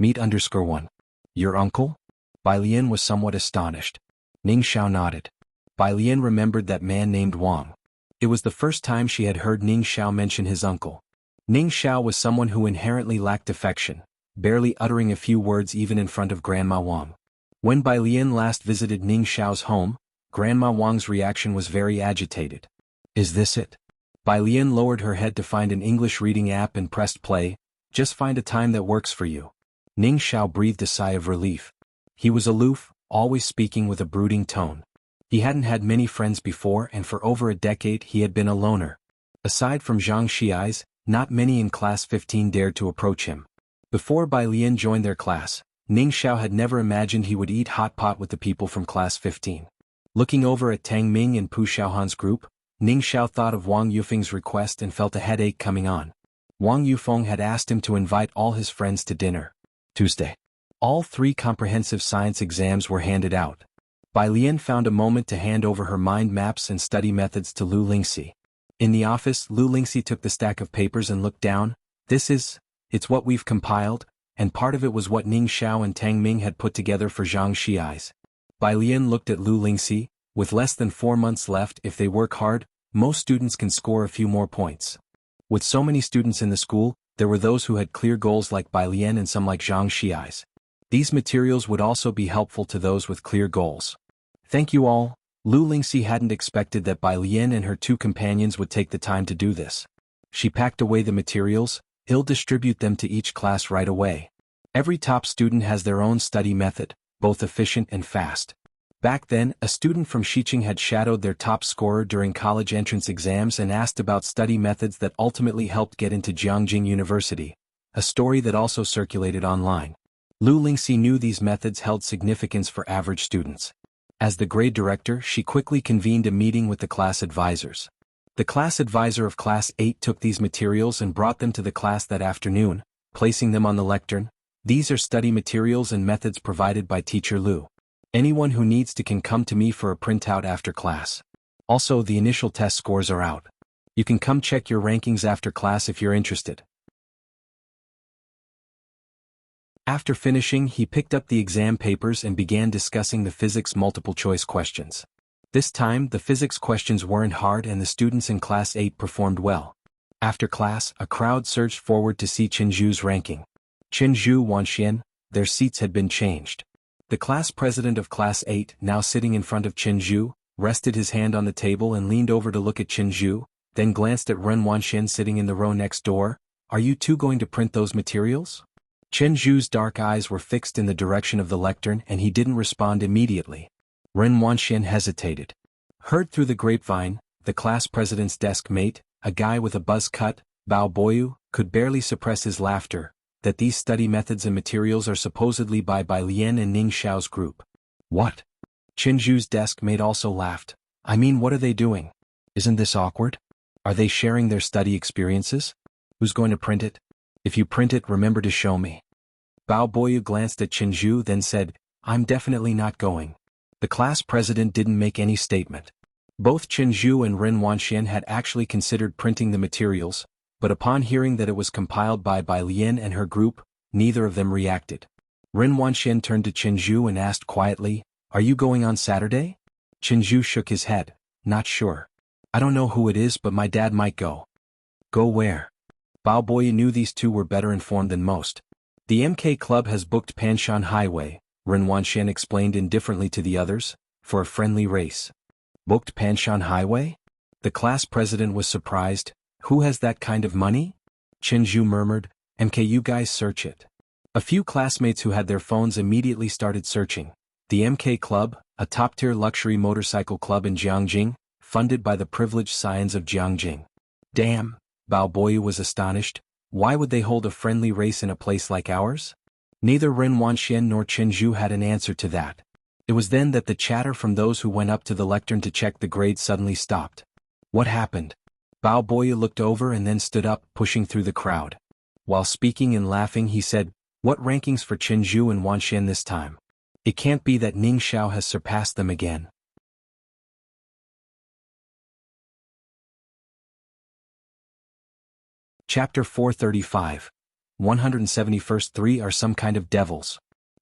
Meet_1. Your uncle? Bai Lian was somewhat astonished. Ning Xiao nodded. Bai Lian remembered that man named Wang. It was the first time she had heard Ning Xiao mention his uncle. Ning Xiao was someone who inherently lacked affection, barely uttering a few words even in front of Grandma Wang. When Bai Lian last visited Ning Xiao's home, Grandma Wang's reaction was very agitated. Is this it? Bai Lian lowered her head to find an English reading app and pressed play. Just find a time that works for you. Ning Xiao breathed a sigh of relief. He was aloof, always speaking with a brooding tone. He hadn't had many friends before and for over a decade he had been a loner. Aside from Zhang Xiai's, not many in class 15 dared to approach him. Before Bai Lian joined their class, Ning Xiao had never imagined he would eat hot pot with the people from class 15. Looking over at Tang Ming and Pu Xiaohan's group, Ning Xiao thought of Wang Yufeng's request and felt a headache coming on. Wang Yufeng had asked him to invite all his friends to dinner. Tuesday. All 3 comprehensive science exams were handed out. Bai Lian found a moment to hand over her mind maps and study methods to Lu Lingxi. In the office, Lu Lingxi took the stack of papers and looked down. It's what we've compiled, and part of it was what Ning Xiao and Tang Ming had put together for Zhang Xiai's. Bai Lian looked at Lu Lingxi. With less than 4 months left, if they work hard, most students can score a few more points. With so many students in the school, there were those who had clear goals like Bai Lian and some like Zhang Xiai's. These materials would also be helpful to those with clear goals. Thank you all. Lu Lingxi hadn't expected that Bai Lian and her 2 companions would take the time to do this. She packed away the materials. He'll distribute them to each class right away. Every top student has their own study method, both efficient and fast. Back then, a student from Xiqing had shadowed their top scorer during college entrance exams and asked about study methods that ultimately helped get into Jianghu University, a story that also circulated online. Lu Lingxi knew these methods held significance for average students. As the grade director, she quickly convened a meeting with the class advisors. The class advisor of Class 8 took these materials and brought them to the class that afternoon, placing them on the lectern. These are study materials and methods provided by Teacher Lu. Anyone who needs to can come to me for a printout after class. Also, the initial test scores are out. You can come check your rankings after class if you're interested. After finishing, he picked up the exam papers and began discussing the physics multiple-choice questions. This time, the physics questions weren't hard and the students in Class 8 performed well. After class, a crowd surged forward to see Qinzhu's ranking. Qinzhu Wanxian, their seats had been changed. The class president of Class 8, now sitting in front of Qinzhu, rested his hand on the table and leaned over to look at Qinzhu, then glanced at Ren Wanxian sitting in the row next door. Are you two going to print those materials? Qinzhu's dark eyes were fixed in the direction of the lectern and he didn't respond immediately. Ren Wanxian hesitated. Heard through the grapevine, the class president's desk mate, a guy with a buzz cut, Bao Boyu, could barely suppress his laughter, that these study methods and materials are supposedly by Bai Lian and Ning Xiao's group. What? Qinzhu's desk mate also laughed. I mean, what are they doing? Isn't this awkward? Are they sharing their study experiences? Who's going to print it? If you print it, remember to show me. Bao Boyu glanced at Qinzhu then said, I'm definitely not going. The class president didn't make any statement. Both Qinzhu and Ren Wanxian had actually considered printing the materials, but upon hearing that it was compiled by Bai Lian and her group, neither of them reacted. Ren Wanxian turned to Qinzhu and asked quietly, Are you going on Saturday? Chenju shook his head, not sure. I don't know who it is, but my dad might go. Go where? Bao Boyi knew these two were better informed than most. The MK Club has booked Panshan Highway, Ren Wanxian explained indifferently to the others, for a friendly race. Booked Panshan Highway? The class president was surprised. Who has that kind of money? Chenju murmured, MK, you guys search it. A few classmates who had their phones immediately started searching. The MK Club, a top-tier luxury motorcycle club in Jianghu, funded by the privileged scions of Jianghu. Damn, Bao Boyi was astonished. Why would they hold a friendly race in a place like ours? Neither Ren Wanxian nor Chenju had an answer to that. It was then that the chatter from those who went up to the lectern to check the grade suddenly stopped. What happened? Bao Boyi looked over and then stood up, pushing through the crowd. While speaking and laughing, he said, What rankings for Chenju and Wanxian this time? It can't be that Ning Xiao has surpassed them again. Chapter 435. 171st 3 are some kind of devils.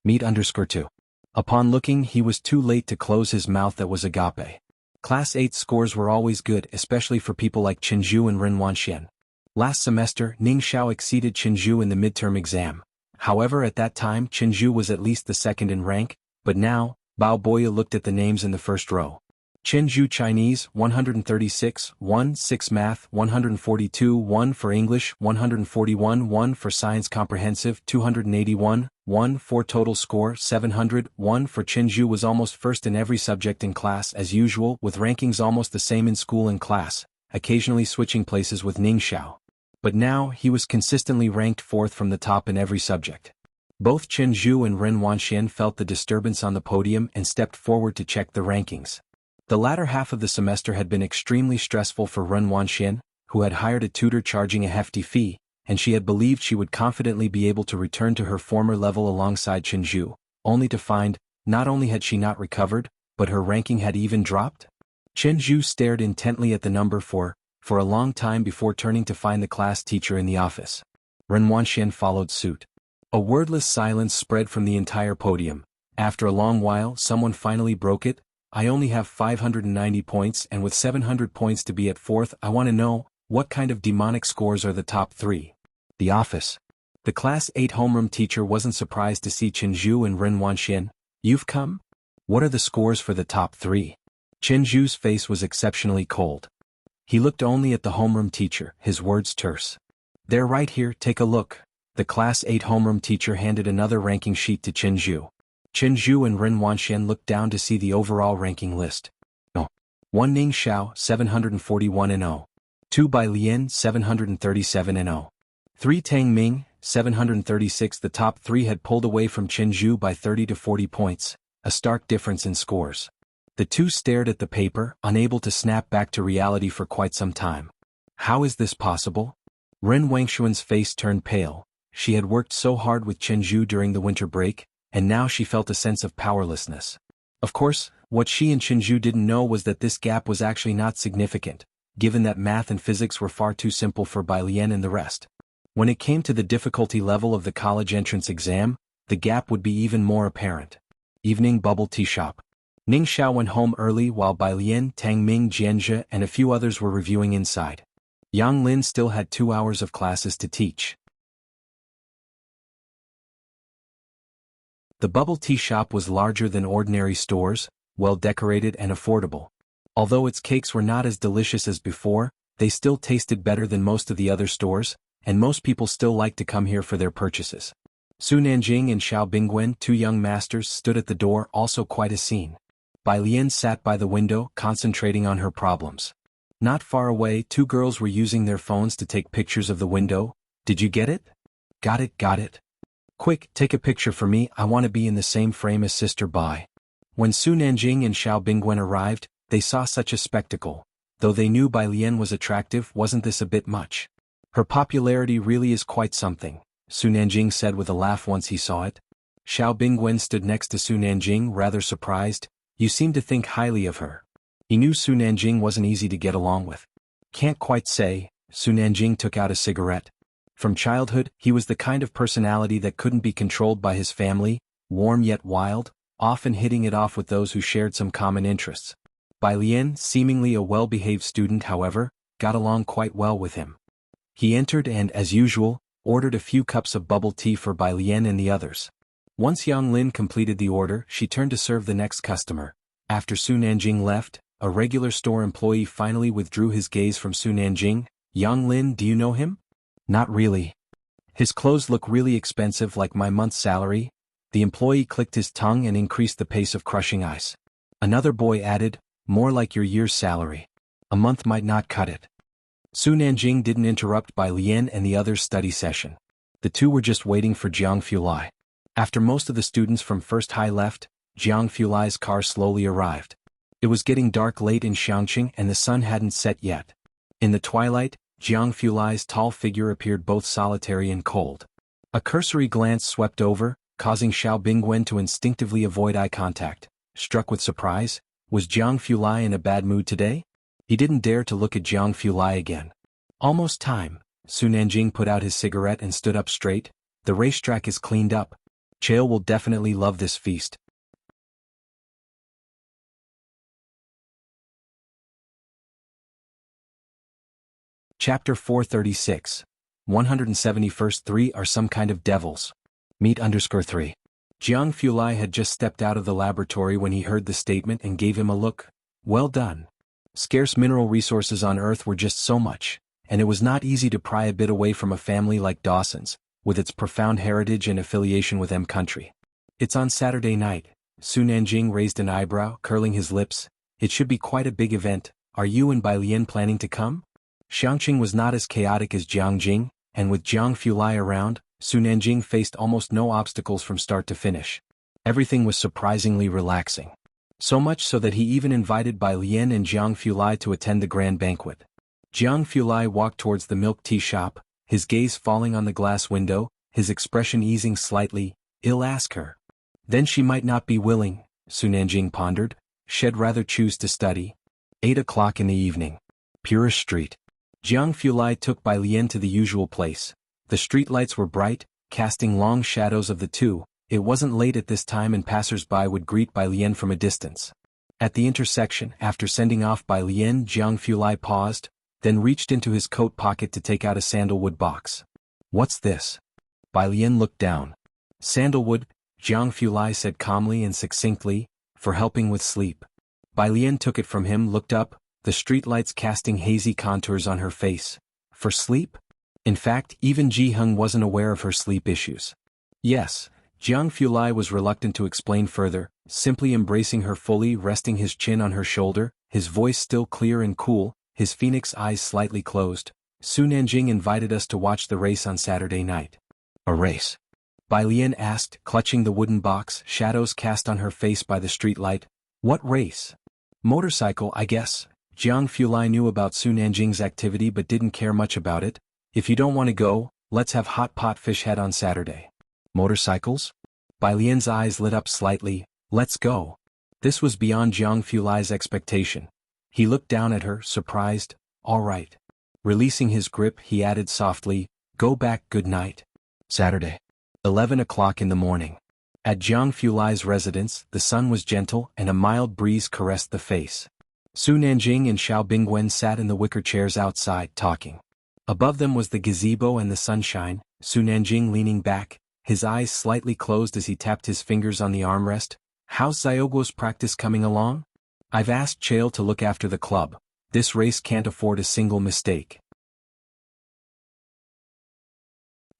Meet_2. Upon looking, he was too late to close his mouth. That was agape. Class 8 scores were always good, especially for people like Chenju and Ren Wanxian. Last semester, Ning Xiao exceeded Chenju in the midterm exam. However, at that time, Chenju was at least the second in rank, but now, Bao Boyi looked at the names in the first row. Chenju Chinese, 136, 1, 6 Math, 142, 1 for English, 141, 1 for Science Comprehensive, 281, 1 for total score, 700, 1 for Chenju was almost first in every subject in class as usual, with rankings almost the same in school and class, occasionally switching places with Ning Xiao. But now, he was consistently ranked fourth from the top in every subject. Both Chenju and Ren Wanxian felt the disturbance on the podium and stepped forward to check the rankings. The latter half of the semester had been extremely stressful for Ren Wanxian, who had hired a tutor charging a hefty fee, and she had believed she would confidently be able to return to her former level alongside Chenju, only to find, not only had she not recovered, but her ranking had even dropped. Chenju stared intently at the number 4, for a long time before turning to find the class teacher in the office. Ren Wanxian followed suit. A wordless silence spread from the entire podium. After a long while, someone finally broke it. I only have 590 points, and with 700 points to be at fourth, I want to know, what kind of demonic scores are the top 3? The office. The class 8 homeroom teacher wasn't surprised to see Chenju and Ren Wanxian. You've come? What are the scores for the top 3? Chenju's face was exceptionally cold. He looked only at the homeroom teacher, his words terse. They're right here, take a look. The class 8 homeroom teacher handed another ranking sheet to Chenju. Chenju and Ren Wanxian looked down to see the overall ranking list. 1 Ning Xiao, 741 and 0. 2 Bai Lian, 737 and 0. 3 Tang Ming, 736. The top 3 had pulled away from Chenju by 30 to 40 points, a stark difference in scores. The two stared at the paper, unable to snap back to reality for quite some time. How is this possible? Ren Wanxian's face turned pale. She had worked so hard with Chenju during the winter break, and now she felt a sense of powerlessness. Of course, what she and Chenju didn't know was that this gap was actually not significant, given that math and physics were far too simple for Bai Lian and the rest. When it came to the difficulty level of the college entrance exam, the gap would be even more apparent. Evening bubble tea shop. Ning Xiao went home early while Bai Lian, Tang Ming, Jianzhe, and a few others were reviewing inside. Yang Lin still had 2 hours of classes to teach. The bubble tea shop was larger than ordinary stores, well decorated and affordable. Although its cakes were not as delicious as before, they still tasted better than most of the other stores, and most people still liked to come here for their purchases. Su Nanjing and Xiao Bingwen, 2 young masters, stood at the door, also quite a scene. Bai Lian sat by the window, concentrating on her problems. Not far away, 2 girls were using their phones to take pictures of the window. Did you get it? Got it. Quick, take a picture for me, I want to be in the same frame as Sister Bai. When Su Nanjing and Xiao Bingwen arrived, they saw such a spectacle. Though they knew Bai Lian was attractive, wasn't this a bit much? Her popularity really is quite something, Su Nanjing said with a laugh once he saw it. Xiao Bingwen stood next to Su Nanjing, rather surprised. You seem to think highly of her. He knew Su Nanjing wasn't easy to get along with. Can't quite say. Su Nanjing took out a cigarette. From childhood, he was the kind of personality that couldn't be controlled by his family, warm yet wild, often hitting it off with those who shared some common interests. Bai Lian, seemingly a well-behaved student however, got along quite well with him. He entered and, as usual, ordered a few cups of bubble tea for Bai Lian and the others. Once Yang Lin completed the order, she turned to serve the next customer. After Su Nanjing left, a regular store employee finally withdrew his gaze from Su Nanjing. Yang Lin, do you know him? Not really. His clothes look really expensive, like my month's salary. The employee clicked his tongue and increased the pace of crushing ice. Another boy added, more like your year's salary. A month might not cut it. Su Nanjing didn't interrupt Bai Lian and the others' study session. The two were just waiting for Jiang Fulai. After most of the students from First High left, Jiang Fulai's car slowly arrived. It was getting dark late in Xiangqing and the sun hadn't set yet. In the twilight, Jiang Fulai's tall figure appeared both solitary and cold. A cursory glance swept over, causing Xiao Bingwen to instinctively avoid eye contact. Struck with surprise, was Jiang Fulai in a bad mood today? He didn't dare to look at Jiang Fulai again. Almost time. Su Nanjing put out his cigarette and stood up straight. The racetrack is cleaned up. Chael will definitely love this feast. Chapter 436. 171st 3 are some kind of devils. Meet_3. Jiang Fulai had just stepped out of the laboratory when he heard the statement and gave him a look. Well done. Scarce mineral resources on Earth were just so much, and it was not easy to pry a bit away from a family like Dawson's, with its profound heritage and affiliation with M country. It's on Saturday night. Su Nanjing raised an eyebrow, curling his lips. It should be quite a big event. Are you and Bai Lian planning to come? Xiangqing was not as chaotic as Jiangjing, and with Jiang Fulai around, Su Nanjing faced almost no obstacles from start to finish. Everything was surprisingly relaxing. So much so that he even invited Bai Lian and Jiang Fulai to attend the grand banquet. Jiang Fulai walked towards the milk tea shop, his gaze falling on the glass window, his expression easing slightly. I'll ask her. Then she might not be willing, Su Nanjing pondered. She'd rather choose to study. 8 o'clock in the evening. Purest Street. Jiang Fulai took Bai Lian to the usual place. The streetlights were bright, casting long shadows of the two. It wasn't late at this time and passers-by would greet Bai Lian from a distance. At the intersection, after sending off Bai Lian, Jiang Fulai paused, then reached into his coat pocket to take out a sandalwood box. What's this? Bai Lian looked down. Sandalwood, Jiang Fulai said calmly and succinctly, for helping with sleep. Bai Lian took it from him, looked up, the streetlights casting hazy contours on her face. For sleep? In fact, even Jiheng wasn't aware of her sleep issues. Yes, Jiang Fulai was reluctant to explain further, simply embracing her fully, resting his chin on her shoulder, his voice still clear and cool, his phoenix eyes slightly closed. Su Nanjing invited us to watch the race on Saturday night. A race? Bai Lian asked, clutching the wooden box, shadows cast on her face by the streetlight. What race? Motorcycle, I guess. Jiang Fulai knew about Su Nanjing's activity but didn't care much about it. If you don't want to go, let's have hot pot fish head on Saturday. Motorcycles? Bai Lian's eyes lit up slightly. Let's go. This was beyond Jiang Fulai's expectation. He looked down at her, surprised. All right. Releasing his grip, he added softly, go back, good night. Saturday. 11 o'clock in the morning. At Jiang Fulai's residence, the sun was gentle and a mild breeze caressed the face. Su Nanjing and Xiao Bingwen sat in the wicker chairs outside, talking. Above them was the gazebo and the sunshine, Su Nanjing leaning back, his eyes slightly closed as he tapped his fingers on the armrest. How's Xiaoguo's practice coming along? I've asked Chael to look after the club. This race can't afford a single mistake.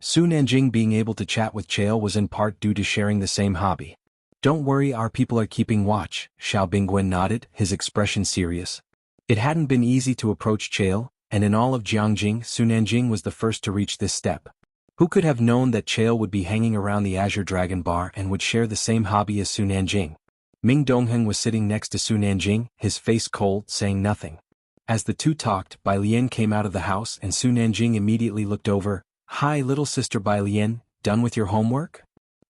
Su Nanjing being able to chat with Chael was in part due to sharing the same hobby. Don't worry, our people are keeping watch, Xiao Bingwen nodded, his expression serious. It hadn't been easy to approach Chael, and in all of Jiangjing, Su Nanjing was the first to reach this step. Who could have known that Chael would be hanging around the Azure Dragon Bar and would share the same hobby as Su Nanjing? Ming Dongheng was sitting next to Su Nanjing, his face cold, saying nothing. As the two talked, Bai Lian came out of the house and Su Nanjing immediately looked over. Hi little sister Bai Lian, done with your homework?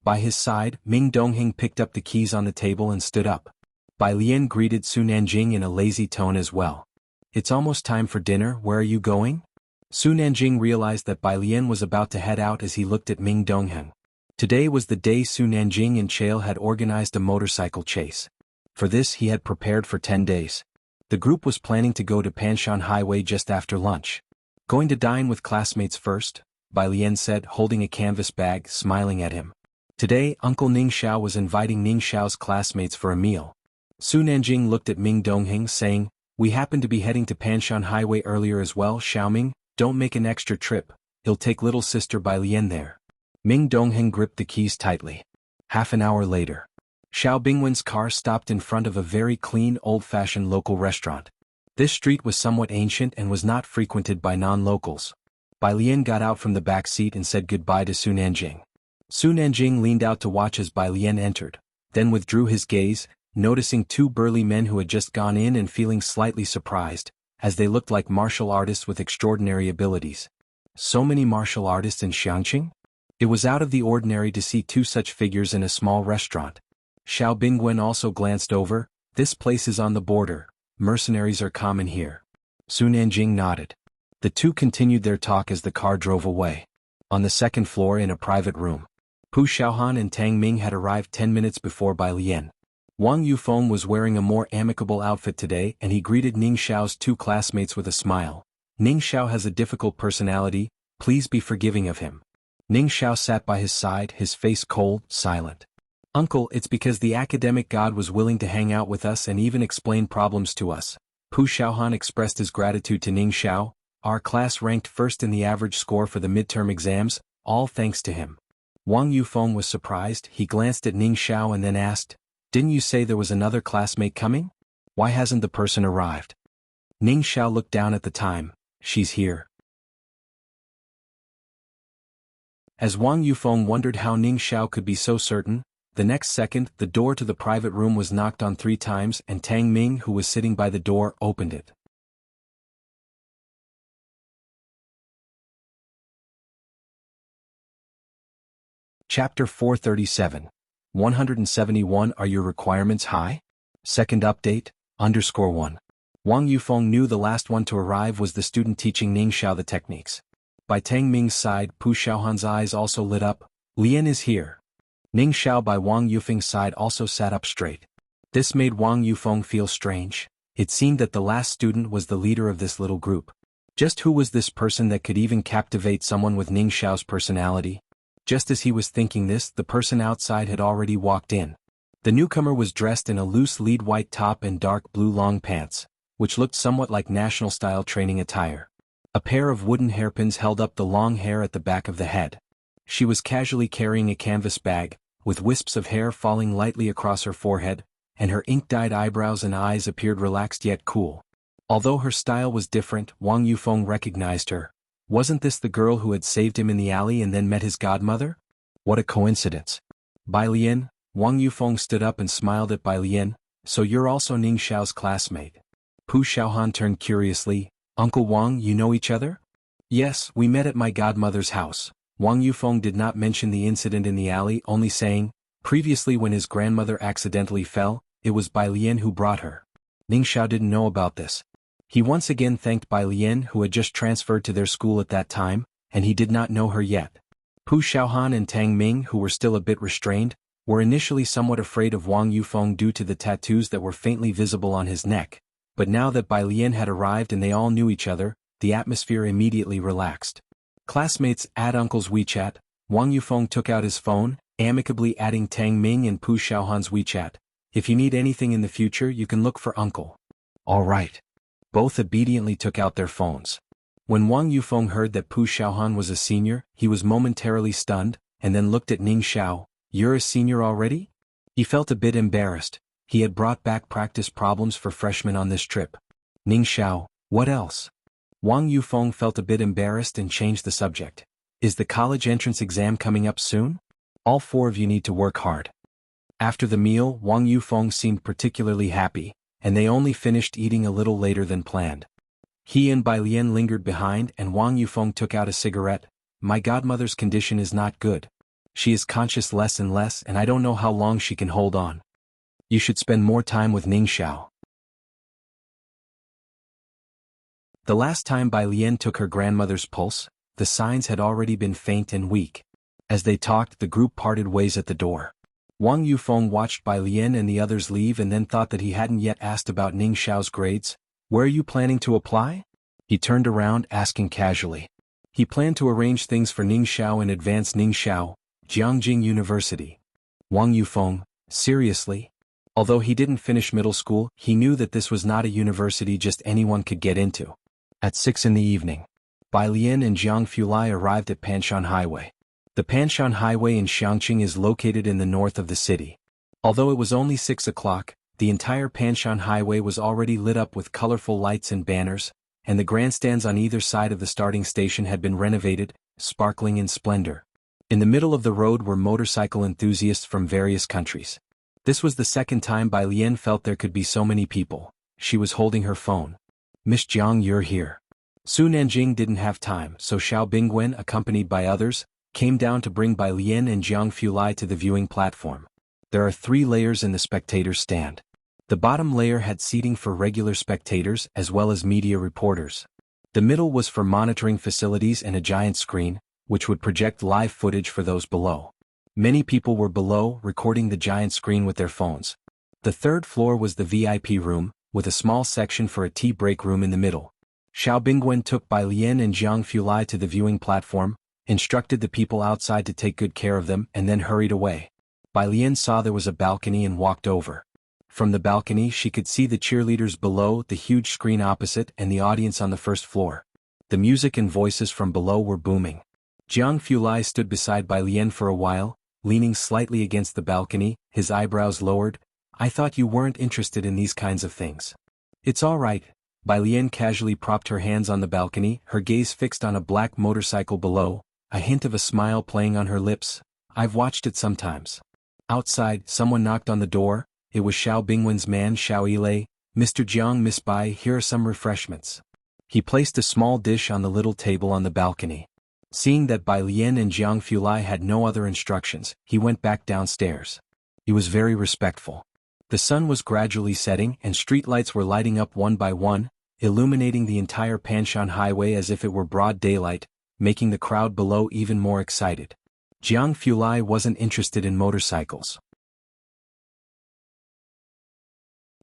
By his side, Ming Dongheng picked up the keys on the table and stood up. Bai Lian greeted Su Nanjing in a lazy tone as well. It's almost time for dinner, where are you going? Su Nanjing realized that Bai Lian was about to head out as he looked at Ming Dongheng. Today was the day Su Nanjing and Chael had organized a motorcycle chase. For this he had prepared for 10 days. The group was planning to go to Panshan Highway just after lunch. Going to dine with classmates first, Bai Lian said, holding a canvas bag, smiling at him. Today, Uncle Ning Xiao was inviting Ning Xiao's classmates for a meal. Su Nanjing looked at Ming Dongheng, saying, "We happen to be heading to Panshan Highway earlier as well, Xiaoming, don't make an extra trip, he'll take little sister Bai Lian there." Ming Dongheng gripped the keys tightly. Half an hour later, Xiao Bingwen's car stopped in front of a very clean, old-fashioned local restaurant. This street was somewhat ancient and was not frequented by non-locals. Bai Lian got out from the back seat and said goodbye to Su Nanjing. Su Nanjing leaned out to watch as Bai Lian entered, then withdrew his gaze, noticing two burly men who had just gone in and feeling slightly surprised, as they looked like martial artists with extraordinary abilities. So many martial artists in Xiangqing? It was out of the ordinary to see two such figures in a small restaurant. Xiao Bingwen also glanced over. "This place is on the border, mercenaries are common here." Su Nanjing nodded. The two continued their talk as the car drove away. On the second floor in a private room, Pu Xiaohan and Tang Ming had arrived 10 minutes before Bai Lian. Wang Yufeng was wearing a more amicable outfit today and he greeted Ning Xiao's two classmates with a smile. "Ning Xiao has a difficult personality, please be forgiving of him." Ning Xiao sat by his side, his face cold, silent. "Uncle, it's because the academic god was willing to hang out with us and even explain problems to us." Pu Xiaohan expressed his gratitude to Ning Xiao. "Our class ranked first in the average score for the midterm exams, all thanks to him." Wang Yufeng was surprised. He glanced at Ning Xiao and then asked, "Didn't you say there was another classmate coming? Why hasn't the person arrived?" Ning Xiao looked down at the time. "She's here." As Wang Yufeng wondered how Ning Xiao could be so certain, the next second the door to the private room was knocked on 3 times and Tang Ming, who was sitting by the door, opened it. Chapter 437. 171 Are your requirements high? Second update, _1. Wang Yufeng knew the last one to arrive was the student teaching Ning Xiao the techniques. By Tang Ming's side, Pu Xiaohan's eyes also lit up. "Lian is here." Ning Xiao by Wang Yufeng's side also sat up straight. This made Wang Yufeng feel strange. It seemed that the last student was the leader of this little group. Just who was this person that could even captivate someone with Ning Xiao's personality? Just as he was thinking this, the person outside had already walked in. The newcomer was dressed in a loose lead white top and dark blue long pants, which looked somewhat like national-style training attire. A pair of wooden hairpins held up the long hair at the back of the head. She was casually carrying a canvas bag, with wisps of hair falling lightly across her forehead, and her ink-dyed eyebrows and eyes appeared relaxed yet cool. Although her style was different, Wang Yufeng recognized her. Wasn't this the girl who had saved him in the alley and then met his godmother? What a coincidence. "Bai Lian," Wang Yufeng stood up and smiled at Bai Lian, "So you're also Ning Xiao's classmate?" Pu Xiaohan turned curiously. "Uncle Wang, you know each other?" "Yes, we met at my godmother's house." Wang Yufeng did not mention the incident in the alley, only saying, "Previously when his grandmother accidentally fell, it was Bai Lian who brought her." Ning Xiao didn't know about this. He once again thanked Bai Lian, who had just transferred to their school at that time, and he did not know her yet. Pu Xiaohan and Tang Ming, who were still a bit restrained, were initially somewhat afraid of Wang Yufeng due to the tattoos that were faintly visible on his neck, but now that Bai Lian had arrived and they all knew each other, the atmosphere immediately relaxed. "Classmates, add Uncle's WeChat." Wang Yufeng took out his phone, amicably adding Tang Ming and Pu Xiaohan's WeChat. "If you need anything in the future you can look for Uncle." "All right." Both obediently took out their phones. When Wang Yufeng heard that Pu Xiaohan was a senior, he was momentarily stunned, and then looked at Ning Xiao. "You're a senior already?" He felt a bit embarrassed. He had brought back practice problems for freshmen on this trip. "Ning Xiao, what else?" Wang Yufeng felt a bit embarrassed and changed the subject. "Is the college entrance exam coming up soon? All 4 of you need to work hard." After the meal, Wang Yufeng seemed particularly happy, and they only finished eating a little later than planned. He and Bai Lian lingered behind and Wang Yufeng took out a cigarette. "My godmother's condition is not good. She is conscious less and less and I don't know how long she can hold on. You should spend more time with Ning Xiao." The last time Bai Lian took her grandmother's pulse, the signs had already been faint and weak. As they talked, the group parted ways at the door. Wang Yufeng watched Bai Lian and the others leave and then thought that he hadn't yet asked about Ning Xiao's grades. Where are you planning to apply? He turned around, asking casually. He planned to arrange things for Ning Xiao in advance. Ning Xiao, Jianghu University. Wang Yufeng, seriously? Although he didn't finish middle school, he knew that this was not a university just anyone could get into. At 6 in the evening, Bai Lian and Jiang Fulai arrived at Panshan Highway. The Panshan Highway in Xiangqing is located in the north of the city. Although it was only 6 o'clock, the entire Panshan Highway was already lit up with colorful lights and banners, and the grandstands on either side of the starting station had been renovated, sparkling in splendor. In the middle of the road were motorcycle enthusiasts from various countries. This was the second time Bai Lian felt there could be so many people. She was holding her phone. Miss Jiang, you're here. Su Nanjing didn't have time, so Xiao Bingwen, accompanied by others, came down to bring Bai Lian and Jiang Fulai to the viewing platform. There are 3 layers in the spectators' stand. The bottom layer had seating for regular spectators as well as media reporters. The middle was for monitoring facilities and a giant screen, which would project live footage for those below. Many people were below, recording the giant screen with their phones. The third floor was the VIP room, with a small section for a tea break room in the middle. Xiao Bingwen took Bai Lian and Jiang Fulai to the viewing platform, instructed the people outside to take good care of them, and then hurried away. Bai Lian saw there was a balcony and walked over. From the balcony she could see the cheerleaders below, the huge screen opposite, and the audience on the first floor. The music and voices from below were booming. Jiang Fulai stood beside Bai Lian for a while, leaning slightly against the balcony, his eyebrows lowered. I thought you weren't interested in these kinds of things. It's all right. Bai Lian casually propped her hands on the balcony, her gaze fixed on a black motorcycle below, a hint of a smile playing on her lips. I've watched it sometimes. Outside, someone knocked on the door. It was Xiao Bingwen's man Xiao Ilei. Mr. Jiang, Miss Bai, here are some refreshments. He placed a small dish on the little table on the balcony. Seeing that Bai Lian and Jiang Fulai had no other instructions, he went back downstairs. He was very respectful. The sun was gradually setting and streetlights were lighting up one by one, illuminating the entire Panshan Highway as if it were broad daylight, making the crowd below even more excited. Jiang Fulai wasn't interested in motorcycles.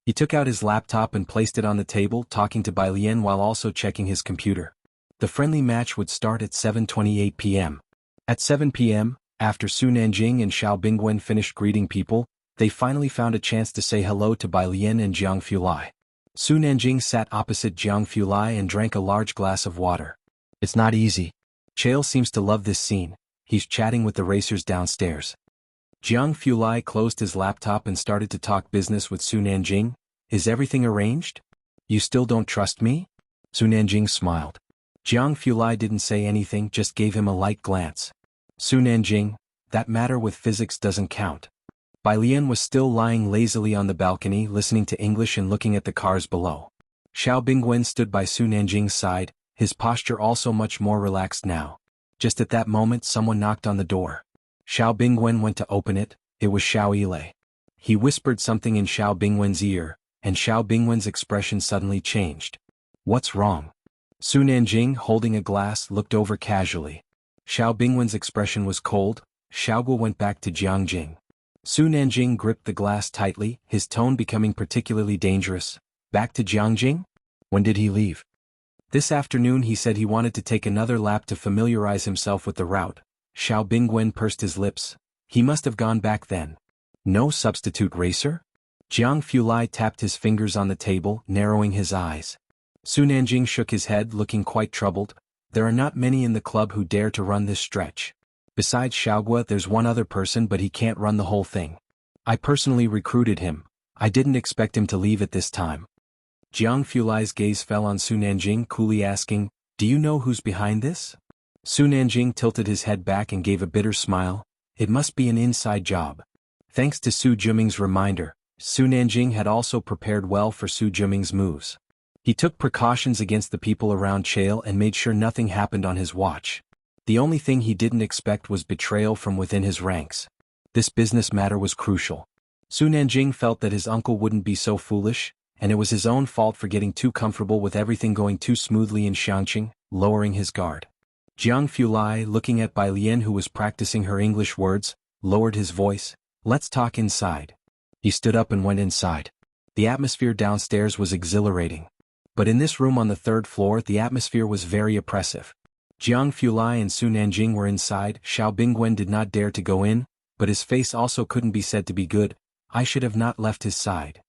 He took out his laptop and placed it on the table, talking to Bai Lian while also checking his computer. The friendly match would start at 7:28 p.m. At 7 p.m., after Su Nanjing and Xiao Bingwen finished greeting people, they finally found a chance to say hello to Bai Lian and Jiang Fulai. Su Nanjing sat opposite Jiang Fulai and drank a large glass of water. It's not easy. Chael seems to love this scene. He's chatting with the racers downstairs. Jiang Fulai closed his laptop and started to talk business with Su Nanjing. Is everything arranged? You still don't trust me? Su Nanjing smiled. Jiang Fulai didn't say anything, just gave him a light glance. Su Nanjing, that matter with physics doesn't count. Bai Lian was still lying lazily on the balcony, listening to English and looking at the cars below. Xiao Bingwen stood by Su Nanjing's side, his posture also much more relaxed now. Just at that moment someone knocked on the door. Xiao Bingwen went to open it. It was Xiao Ilei. He whispered something in Xiao Bingwen's ear, and Xiao Bingwen's expression suddenly changed. What's wrong? Su Nanjing, holding a glass, looked over casually. Xiao Bingwen's expression was cold. Xiaoguo went back to Jiangjing. Su Nanjing gripped the glass tightly, his tone becoming particularly dangerous. Back to Jiangjing? When did he leave? This afternoon. He said he wanted to take another lap to familiarize himself with the route. Xiao Bingwen pursed his lips. He must have gone back then. No substitute racer? Jiang Fulai tapped his fingers on the table, narrowing his eyes. Su Nanjing shook his head, looking quite troubled. There are not many in the club who dare to run this stretch. Besides Xiaoguo, there's one other person, but he can't run the whole thing. I personally recruited him. I didn't expect him to leave at this time. Jiang Fulai's gaze fell on Su Nanjing, coolly asking, Do you know who's behind this? Su Nanjing tilted his head back and gave a bitter smile. It must be an inside job. Thanks to Su Juming's reminder, Su Nanjing had also prepared well for Su Juming's moves. He took precautions against the people around Chael and made sure nothing happened on his watch. The only thing he didn't expect was betrayal from within his ranks. This business matter was crucial. Su Nanjing felt that his uncle wouldn't be so foolish, and it was his own fault for getting too comfortable with everything going too smoothly in Xiangqing, lowering his guard. Jiang Fulai, looking at Bai Lian who was practicing her English words, lowered his voice. Let's talk inside. He stood up and went inside. The atmosphere downstairs was exhilarating. But in this room on the third floor the atmosphere was very oppressive. Jianghu and Su Nanjing were inside. Xiao Bingwen did not dare to go in, but his face also couldn't be said to be good. I should have not left his side.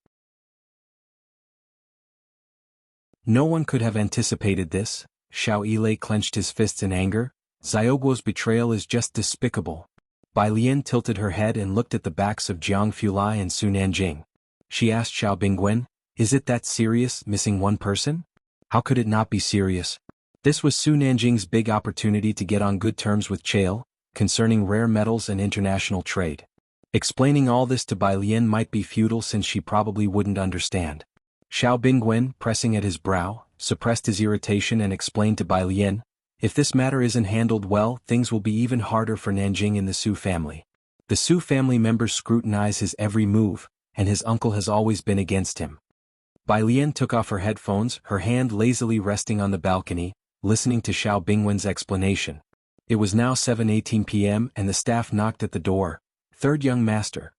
No one could have anticipated this. Xiao Yilei clenched his fists in anger. Xiaoguo's betrayal is just despicable. Bai Lian tilted her head and looked at the backs of Jianghu and Su Nanjing. She asked Xiao Bingwen, "Is it that serious, missing one person?" How could it not be serious? This was Su Nanjing's big opportunity to get on good terms with Chail, concerning rare metals and international trade. Explaining all this to Bai Lian might be futile since she probably wouldn't understand. Xiao Bingwen, pressing at his brow, suppressed his irritation and explained to Bai Lian, "If this matter isn't handled well, things will be even harder for Nanjing in the Su family. The Su family members scrutinize his every move, and his uncle has always been against him." Bai Lian took off her headphones, her hand lazily resting on the balcony, listening to Xiao Bingwen's explanation. It was now 7:18 p.m. and the staff knocked at the door. "Third young master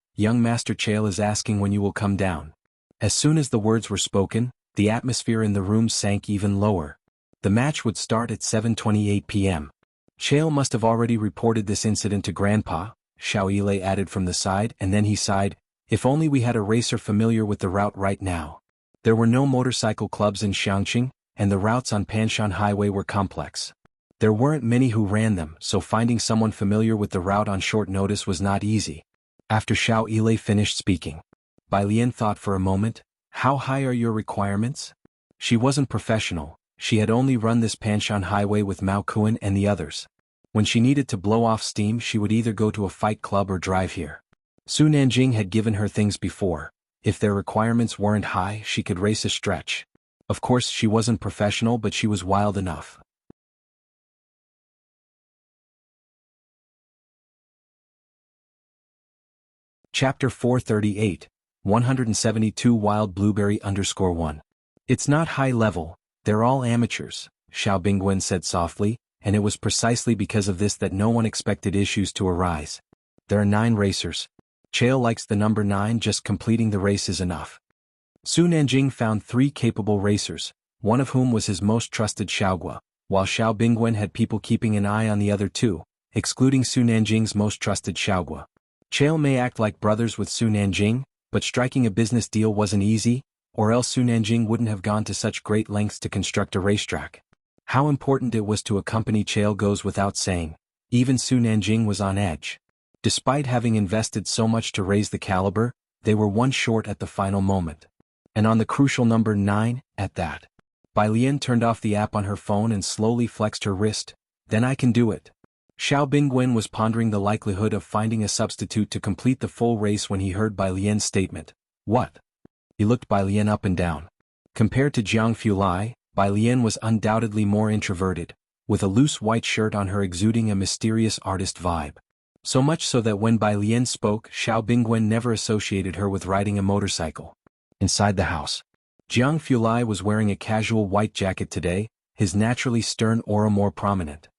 Chail is asking when you will come down." As soon as the words were spoken, the atmosphere in the room sank even lower. The match would start at 7:28 p.m. Chail must have already reported this incident to Grandpa, Xiao Yilei added from the side, and then he sighed, "If only we had a racer familiar with the route right now." There were no motorcycle clubs in Xiangqing, and the routes on Panshan Highway were complex. There weren't many who ran them, so finding someone familiar with the route on short notice was not easy. After Xiao Yilei finished speaking, Bai Lian thought for a moment, "How high are your requirements?" She wasn't professional, she had only run this Panshan Highway with Mao Kuan and the others. When she needed to blow off steam she would either go to a fight club or drive here. Su Nanjing had given her things before. If their requirements weren't high she could race a stretch. Of course she wasn't professional but she was wild enough. Chapter 438, 172 Wild Blueberry _1. "It's not high level, they're all amateurs," Xiao Bingwen said softly, and it was precisely because of this that no one expected issues to arise. "There are 9 racers. Chail likes the number 9, just completing the race is enough." Su Nanjing found 3 capable racers, one of whom was his most trusted Xiaoguo, while Xiao Bingwen had people keeping an eye on the other 2, excluding Su Nanjing's most trusted Xiaoguo. Chail may act like brothers with Su Nanjing, but striking a business deal wasn't easy, or else Su Nanjing wouldn't have gone to such great lengths to construct a racetrack. How important it was to accompany Chail goes without saying. Even Su Nanjing was on edge. Despite having invested so much to raise the caliber, they were one short at the final moment. And on the crucial number 9, at that. Bai Lian turned off the app on her phone and slowly flexed her wrist. "Then I can do it." Xiao Bingwen was pondering the likelihood of finding a substitute to complete the full race when he heard Bai Lian's statement. "What?" He looked Bai Lian up and down. Compared to Jianghu, Bai Lian was undoubtedly more introverted, with a loose white shirt on her exuding a mysterious artist vibe. So much so that when Bai Lian spoke, Xiao Bingwen never associated her with riding a motorcycle. Inside the house, Jianghu was wearing a casual white jacket today, his naturally stern aura more prominent.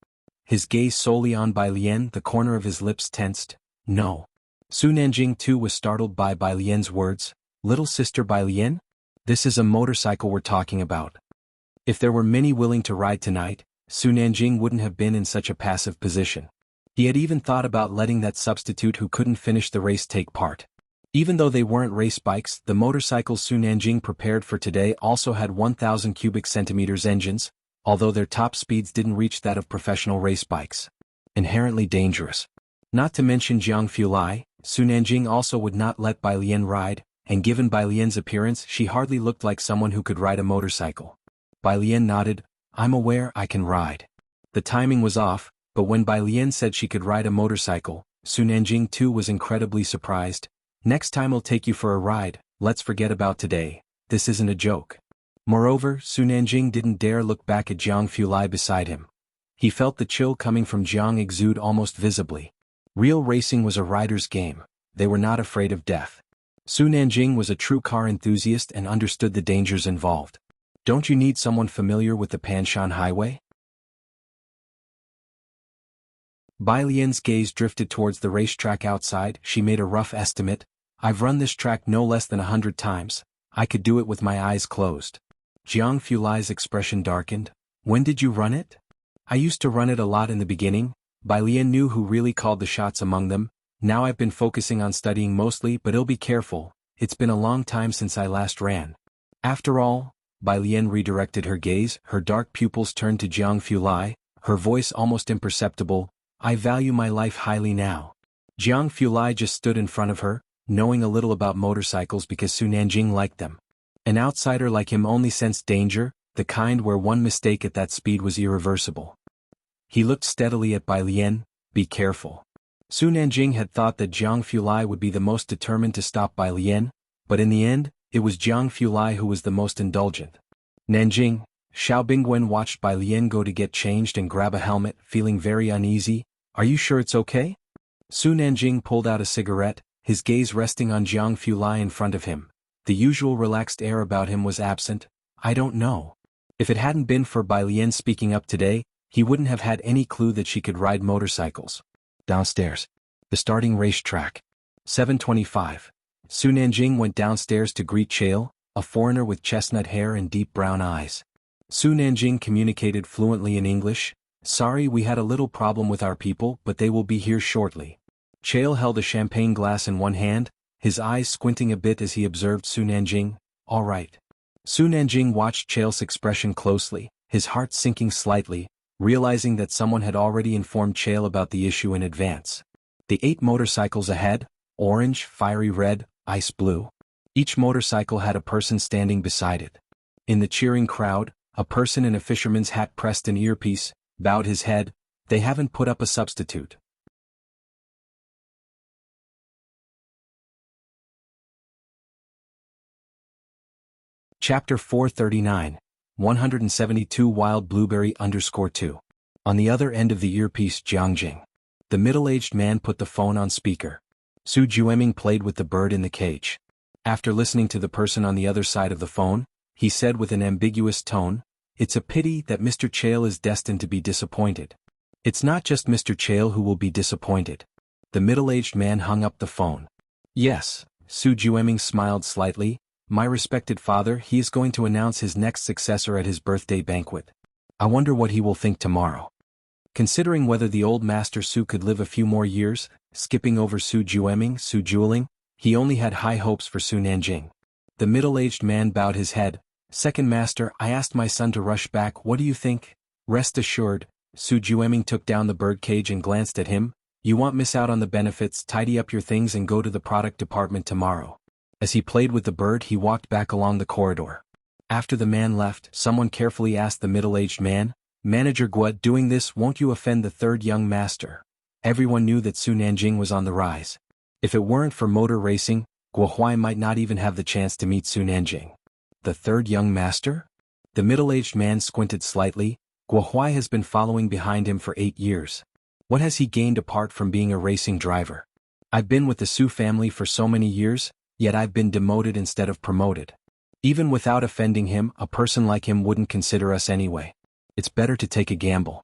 His gaze solely on Bai Lian, the corner of his lips tensed. "No." Su Nanjing too was startled by Bai Lian's words. "Little sister Bai Lian? This is a motorcycle we're talking about." If there were many willing to ride tonight, Su Nanjing wouldn't have been in such a passive position. He had even thought about letting that substitute who couldn't finish the race take part. Even though they weren't race bikes, the motorcycles Su Nanjing prepared for today also had 1,000 cubic centimeters engines, although their top speeds didn't reach that of professional race bikes. Inherently dangerous. Not to mention Jianghu, Su Nanjing also would not let Bai Lian ride, and given Bai Lian's appearance she hardly looked like someone who could ride a motorcycle. Bai Lian nodded. "I'm aware I can ride." The timing was off, but when Bai Lian said she could ride a motorcycle, Su Nanjing too was incredibly surprised. "Next time I'll take you for a ride, let's forget about today, this isn't a joke." Moreover, Su Nanjing didn't dare look back at Jianghu beside him. He felt the chill coming from Jiang exude almost visibly. Real racing was a rider's game, they were not afraid of death. Su Nanjing was a true car enthusiast and understood the dangers involved. Don't you need someone familiar with the Panshan Highway? Bai Lian's gaze drifted towards the racetrack outside. She made a rough estimate. I've run this track no less than 100 times. I could do it with my eyes closed. Jianghu Lai's expression darkened. When did you run it? I used to run it a lot in the beginning. Bai Lian knew who really called the shots among them. Now I've been focusing on studying mostly, but I'll be careful. It's been a long time since I last ran. After all, Bai Lian redirected her gaze. Her dark pupils turned to Jianghu Lai, her voice almost imperceptible. I value my life highly now. Jianghu Lai just stood in front of her, knowing a little about motorcycles because Su Nanjing liked them. An outsider like him only sensed danger, the kind where one mistake at that speed was irreversible. He looked steadily at Bai Lian. Be careful. Su Nanjing had thought that Jianghu Lai would be the most determined to stop Bai Lian, but in the end, it was Jianghu Lai who was the most indulgent. Nanjing, Xiao Bingwen watched Bai Lian go to get changed and grab a helmet, feeling very uneasy. Are you sure it's okay? Su Nanjing pulled out a cigarette, his gaze resting on Jianghu Lai in front of him. The usual relaxed air about him was absent. I don't know. If it hadn't been for Bai Lian speaking up today, he wouldn't have had any clue that she could ride motorcycles. Downstairs. The starting racetrack. 7:25. Su Nanjing went downstairs to greet Chail, a foreigner with chestnut hair and deep brown eyes. Su Nanjing communicated fluently in English. Sorry, we had a little problem with our people, but they will be here shortly. Chail held a champagne glass in one hand, his eyes squinting a bit as he observed Su Nanjing. All right. Su Nanjing watched Chail's expression closely, his heart sinking slightly, realizing that someone had already informed Chail about the issue in advance. The 8 motorcycles ahead, orange, fiery red, ice blue. Each motorcycle had a person standing beside it. In the cheering crowd, a person in a fisherman's hat pressed an earpiece, bowed his head. They haven't put up a substitute. Chapter 439, 172 Wild Blueberry _2. On the other end of the earpiece, Jiangjing. The middle-aged man put the phone on speaker. Su Jueming played with the bird in the cage. After listening to the person on the other side of the phone, he said with an ambiguous tone, it's a pity that Mr. Chail is destined to be disappointed. It's not just Mr. Chail who will be disappointed. The middle-aged man hung up the phone. Yes, Su Jueming smiled slightly. My respected father, he is going to announce his next successor at his birthday banquet. I wonder what he will think tomorrow. Considering whether the old master Su could live a few more years, skipping over Su Jueming, Su Jueling, he only had high hopes for Su Nanjing. The middle-aged man bowed his head. Second master, I asked my son to rush back. What do you think? Rest assured. Su Jueming took down the bird cage and glanced at him. You won't miss out on the benefits. Tidy up your things and go to the product department tomorrow. As he played with the bird, he walked back along the corridor. After the man left, someone carefully asked the middle-aged man, Manager Guo, doing this won't you offend the third young master? Everyone knew that Su Nanjing was on the rise. If it weren't for motor racing, Guo Huai might not even have the chance to meet Su Nanjing. The third young master? The middle-aged man squinted slightly. Guo Huai has been following behind him for 8 years. What has he gained apart from being a racing driver? I've been with the Su family for so many years, yet I've been demoted instead of promoted. Even without offending him, a person like him wouldn't consider us anyway. It's better to take a gamble.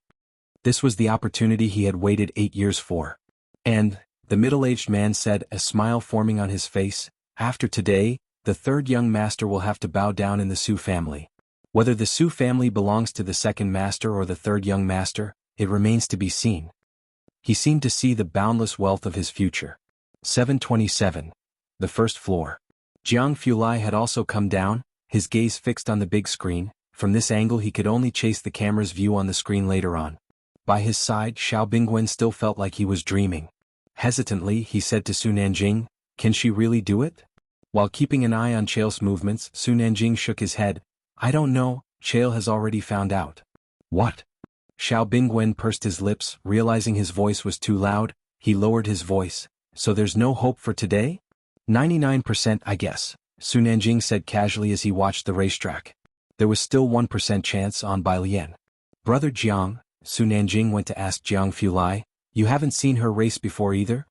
This was the opportunity he had waited 8 years for. And, the middle-aged man said, a smile forming on his face, after today, the third young master will have to bow down in the Su family. Whether the Su family belongs to the second master or the third young master, it remains to be seen. He seemed to see the boundless wealth of his future. 7:27. The first floor. Jianghu Lai had also come down, his gaze fixed on the big screen. From this angle he could only chase the camera's view on the screen later on. By his side, Xiao Bingwen still felt like he was dreaming. Hesitantly, he said to Su Nanjing, can she really do it? While keeping an eye on Chail's movements, Su Nanjing shook his head. I don't know, Chail has already found out. What? Xiao Bingwen pursed his lips, realizing his voice was too loud. He lowered his voice. So there's no hope for today? 99% I guess, Su Nanjing said casually as he watched the racetrack. There was still 1% chance on Bai Lian. Brother Jiang, Su Nanjing went to ask Jianghu Lai, you haven't seen her race before either?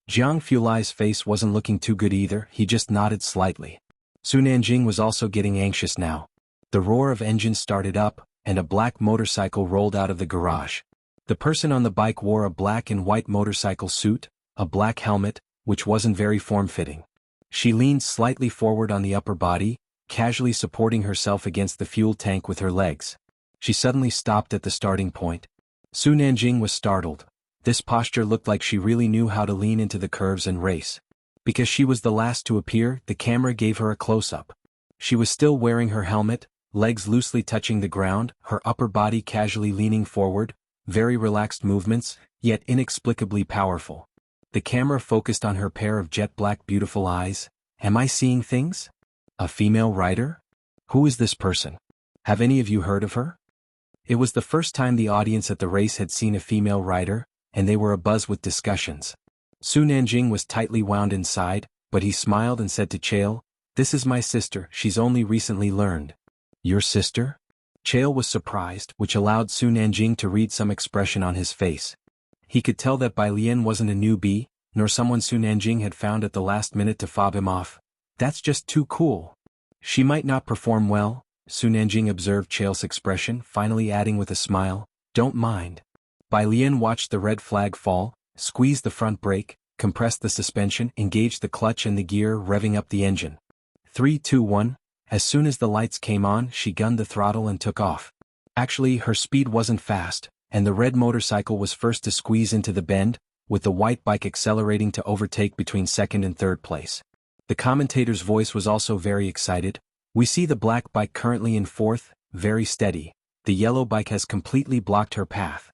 Jianghu Lai's face wasn't looking too good either, he just nodded slightly. Su Nanjing was also getting anxious now. The roar of engines started up, and a black motorcycle rolled out of the garage. The person on the bike wore a black and white motorcycle suit, a black helmet, which wasn't very form-fitting. She leaned slightly forward on the upper body, casually supporting herself against the fuel tank with her legs. She suddenly stopped at the starting point. Su Nanjing was startled. This posture looked like she really knew how to lean into the curves and race. Because she was the last to appear, the camera gave her a close-up. She was still wearing her helmet, legs loosely touching the ground, her upper body casually leaning forward, very relaxed movements, yet inexplicably powerful. The camera focused on her pair of jet-black beautiful eyes. Am I seeing things? A female rider? Who is this person? Have any of you heard of her? It was the first time the audience at the race had seen a female rider, and they were abuzz with discussions. Su Nanjing was tightly wound inside, but he smiled and said to Chael, "This is my sister, she's only recently learned." Your sister? Chael was surprised, which allowed Su Nanjing to read some expression on his face. He could tell that Bai Lian wasn't a newbie, nor someone Su Nanjing had found at the last minute to fob him off. That's just too cool. She might not perform well, Su Nanjing observed Chael's expression, finally adding with a smile, "Don't mind." Bai Lian watched the red flag fall, squeezed the front brake, compressed the suspension, engaged the clutch and the gear, revving up the engine. 3, 2, 1. As soon as the lights came on, she gunned the throttle and took off. Actually, her speed wasn't fast, and the red motorcycle was first to squeeze into the bend, with the white bike accelerating to overtake between second and third place. The commentator's voice was also very excited. "We see the black bike currently in fourth, very steady. The yellow bike has completely blocked her path.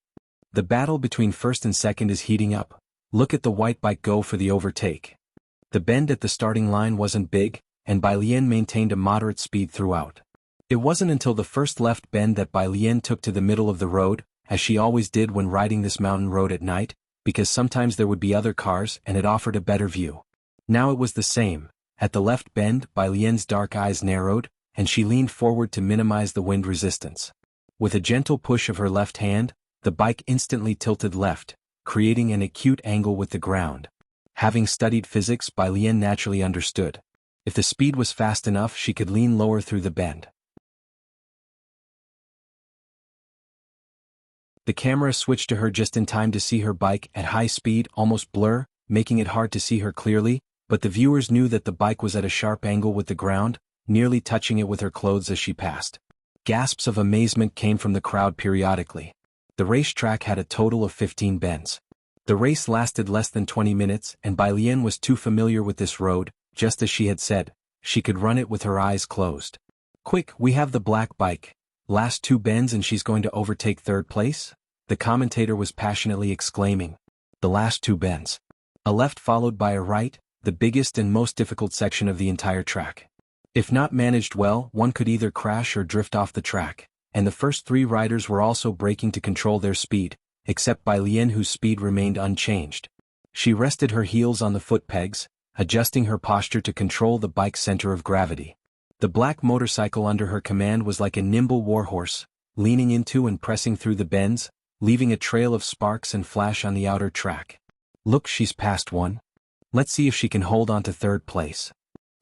The battle between first and second is heating up. Look at the white bike go for the overtake." The bend at the starting line wasn't big, and Bai Lian maintained a moderate speed throughout. It wasn't until the first left bend that Bai Lian took to the middle of the road, as she always did when riding this mountain road at night, because sometimes there would be other cars and it offered a better view. Now it was the same. At the left bend, Bai Lian's dark eyes narrowed, and she leaned forward to minimize the wind resistance. With a gentle push of her left hand, the bike instantly tilted left, creating an acute angle with the ground. Having studied physics, Bai Lian naturally understood. If the speed was fast enough, she could lean lower through the bend. The camera switched to her just in time to see her bike at high speed almost blur, making it hard to see her clearly, but the viewers knew that the bike was at a sharp angle with the ground, nearly touching it with her clothes as she passed. Gasps of amazement came from the crowd periodically. The racetrack had a total of 15 bends. The race lasted less than 20 minutes, and Bai Lian was too familiar with this road, just as she had said. She could run it with her eyes closed. "Quick, we have the black bike. Last 2 bends and she's going to overtake third place?" The commentator was passionately exclaiming. The last 2 bends. A left followed by a right, the biggest and most difficult section of the entire track. If not managed well, one could either crash or drift off the track, and the first 3 riders were also braking to control their speed, except Bai Lian, whose speed remained unchanged. She rested her heels on the foot pegs, adjusting her posture to control the bike's center of gravity. The black motorcycle under her command was like a nimble warhorse, leaning into and pressing through the bends, leaving a trail of sparks and flash on the outer track. "Look, she's passed one. Let's see if she can hold on to third place."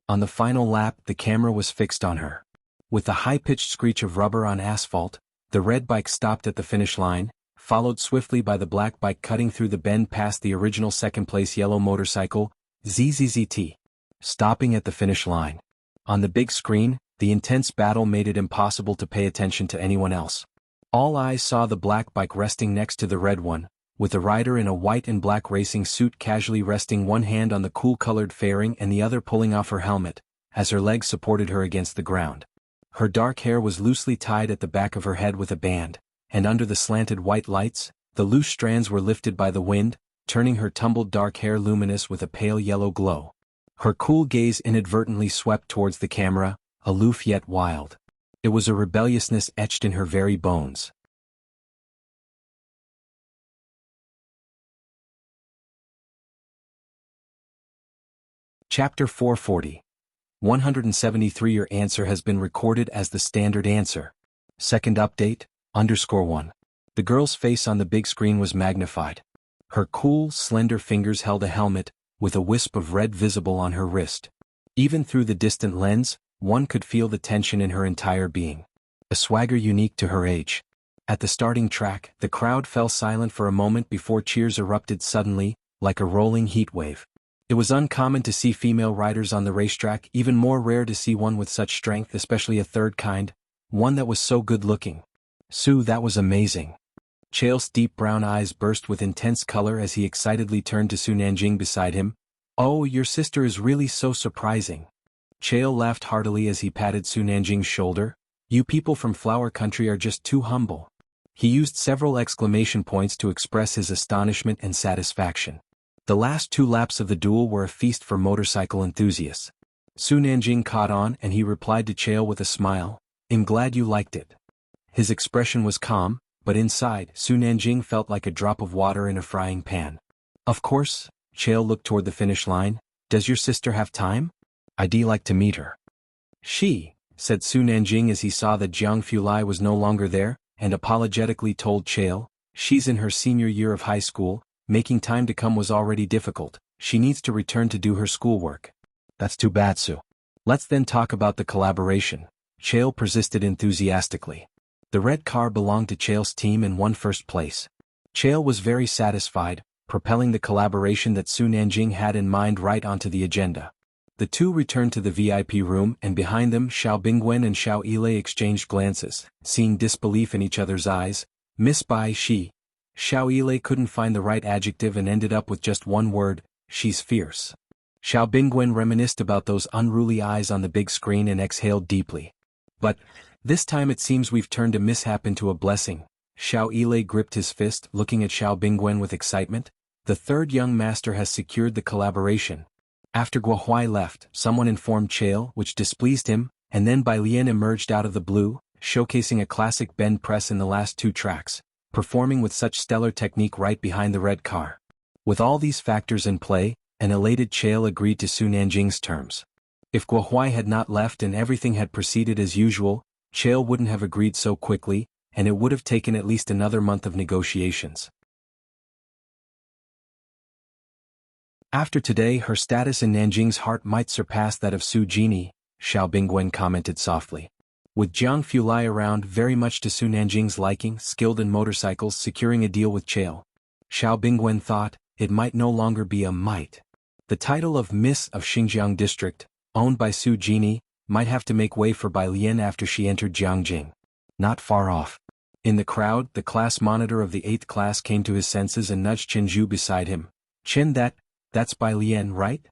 On the final lap, the camera was fixed on her. With the high-pitched screech of rubber on asphalt, the red bike stopped at the finish line, followed swiftly by the black bike cutting through the bend past the original second-place yellow motorcycle, ZZZT, stopping at the finish line. On the big screen, the intense battle made it impossible to pay attention to anyone else. All eyes saw the black bike resting next to the red one, with the rider in a white and black racing suit casually resting one hand on the cool-colored fairing and the other pulling off her helmet, as her legs supported her against the ground. Her dark hair was loosely tied at the back of her head with a band, and under the slanted white lights, the loose strands were lifted by the wind, turning her tumbled dark hair luminous with a pale yellow glow. Her cool gaze inadvertently swept towards the camera, aloof yet wild. It was a rebelliousness etched in her very bones. Chapter 440. 173. Your answer has been recorded as the standard answer. Second update, _1. The girl's face on the big screen was magnified. Her cool, slender fingers held a helmet, with a wisp of red visible on her wrist. Even through the distant lens, one could feel the tension in her entire being. a swagger unique to her age. At the starting track, the crowd fell silent for a moment before cheers erupted suddenly, like a rolling heat wave. It was uncommon to see female riders on the racetrack, even more rare to see one with such strength, especially a third kind, one that was so good-looking. Su, that was amazing. Chael's deep brown eyes burst with intense color as he excitedly turned to Su Nanjing beside him. Oh, your sister is really so surprising. Chael laughed heartily as he patted Su Nanjing's shoulder. You people from Flower Country are just too humble. He used several exclamation points to express his astonishment and satisfaction. The last 2 laps of the duel were a feast for motorcycle enthusiasts. Su Nanjing caught on and he replied to Chael with a smile. I'm glad you liked it. His expression was calm, but inside, Su Nanjing felt like a drop of water in a frying pan. Of course, Chael looked toward the finish line. Does your sister have time? I'd like to meet her. She, said Su Nanjing as he saw that Jianghu Lai was no longer there, and apologetically told Chael, she's in her senior year of high school, making time to come was already difficult, she needs to return to do her schoolwork. That's too bad, Su. Let's then talk about the collaboration. Chael persisted enthusiastically. The red car belonged to Chael's team and won first place. Chael was very satisfied, propelling the collaboration that Su Nanjing had in mind right onto the agenda. The two returned to the VIP room and behind them Xiao Bingwen and Xiao Yilei exchanged glances, seeing disbelief in each other's eyes. Miss Bai Shi. Xiao Yilei couldn't find the right adjective and ended up with just one word, she's fierce. Xiao Bingwen reminisced about those unruly eyes on the big screen and exhaled deeply. But, this time it seems we've turned a mishap into a blessing. Xiao Yilei gripped his fist, looking at Xiao Bingwen with excitement. The third young master has secured the collaboration. After Guo Huai left, someone informed Chael, which displeased him, and then Bai Lian emerged out of the blue, showcasing a classic bend press in the last 2 tracks, performing with such stellar technique right behind the red car. With all these factors in play, an elated Chael agreed to Su Nanjing's terms. If Guo Huai had not left and everything had proceeded as usual, Chael wouldn't have agreed so quickly, and it would have taken at least another month of negotiations. After today, her status in Nanjing's heart might surpass that of Su Jini, Xiao Bingwen commented softly. With Jianghu Lai around, very much to Su Nanjing's liking, skilled in motorcycles, securing a deal with Chael. Xiao Bingwen thought, it might no longer be a might. The title of Miss of Xinjiang District, owned by Su Jini, might have to make way for Bai Lian after she entered Jiangjing. Not far off. In the crowd, the class monitor of the 8th class came to his senses and nudged Chen Zhu beside him. Chen, that's Bai Lian, right?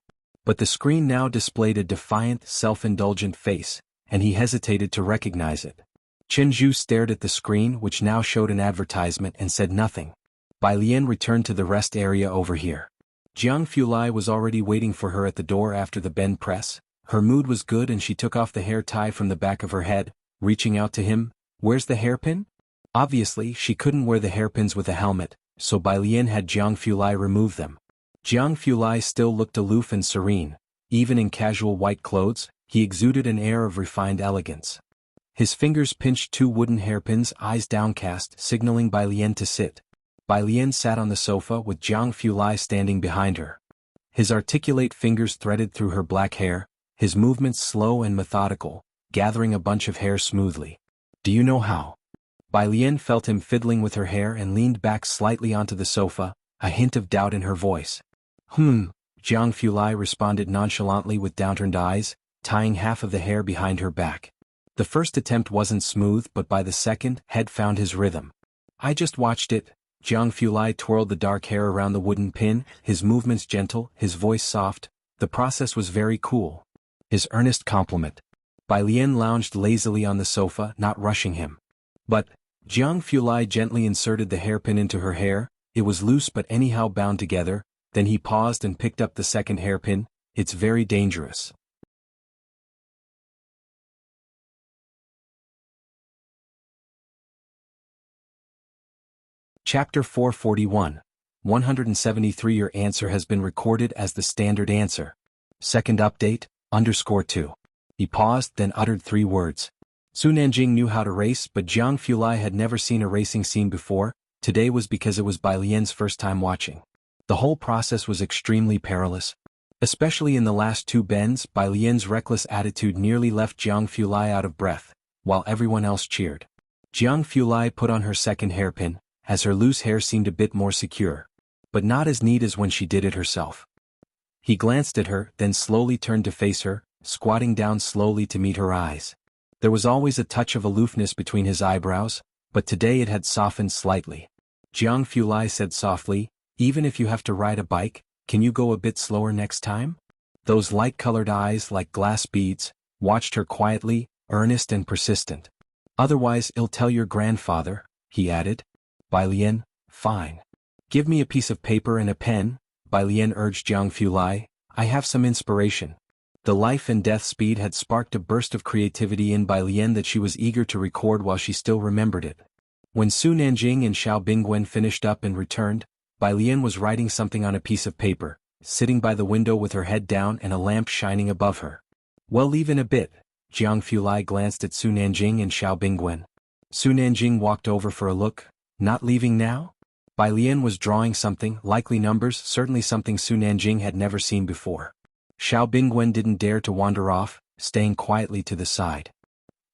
But the screen now displayed a defiant, self-indulgent face, and he hesitated to recognize it. Chen Zhu stared at the screen, which now showed an advertisement, and said nothing. Bai Lian returned to the rest area over here. Jianghu Lai was already waiting for her at the door after the bend press. Her mood was good and she took off the hair tie from the back of her head, reaching out to him. Where's the hairpin? Obviously, she couldn't wear the hairpins with a helmet, so Bai Lian had Jianghu Lai remove them. Jianghu Lai still looked aloof and serene. Even in casual white clothes, he exuded an air of refined elegance. His fingers pinched 2 wooden hairpins, eyes downcast, signaling Bai Lian to sit. Bai Lian sat on the sofa with Jianghu Lai standing behind her. His articulate fingers threaded through her black hair, his movements slow and methodical, gathering a bunch of hair smoothly. Do you know how? Bai Lian felt him fiddling with her hair and leaned back slightly onto the sofa, a hint of doubt in her voice. Jianghu Lai responded nonchalantly with downturned eyes, tying half of the hair behind her back. The first attempt wasn't smooth, but by the second, had found his rhythm. I just watched it. Jianghu Lai twirled the dark hair around the wooden pin, his movements gentle, his voice soft. The process was very cool. His earnest compliment. Bai Lian lounged lazily on the sofa, not rushing him. But, Jianghu Lai gently inserted the hairpin into her hair. It was loose but anyhow bound together. Then he paused and picked up the second hairpin. It's very dangerous. Chapter 441. 173. Your answer has been recorded as the standard answer. Second update, _2. He paused, then uttered 3 words. Su Nanjing knew how to race, but Jianghu Lai had never seen a racing scene before. Today was because it was Bai Lian's first time watching. The whole process was extremely perilous. Especially in the last 2 bends, Bai Lian's reckless attitude nearly left Jianghu Lai out of breath. while everyone else cheered. Jianghu put on her second hairpin, as her loose hair seemed a bit more secure. But not as neat as when she did it herself. He glanced at her, then slowly turned to face her, squatting down slowly to meet her eyes. There was always a touch of aloofness between his eyebrows, but today it had softened slightly. Jianghu said softly, "Even if you have to ride a bike, can you go a bit slower next time?" Those light-colored eyes, like glass beads, watched her quietly, earnest and persistent. "Otherwise I'll tell your grandfather," he added. Bai Lian, "Fine. Give me a piece of paper and a pen," Bai Lian urged Jianghu. "I have some inspiration." The life and death speed had sparked a burst of creativity in Bai Lian that she was eager to record while she still remembered it. When Su Nanjing and Xiao Bingwen finished up and returned, Bai Lian was writing something on a piece of paper, sitting by the window with her head down and a lamp shining above her. "Well, leave in a bit." Jianghu glanced at Su Nanjing and Xiao Bingwen. Su Nanjing walked over for a look. "Not leaving now?" Bai Lian was drawing something, likely numbers, certainly something Su Nanjing had never seen before. Xiao Bingwen didn't dare to wander off, staying quietly to the side.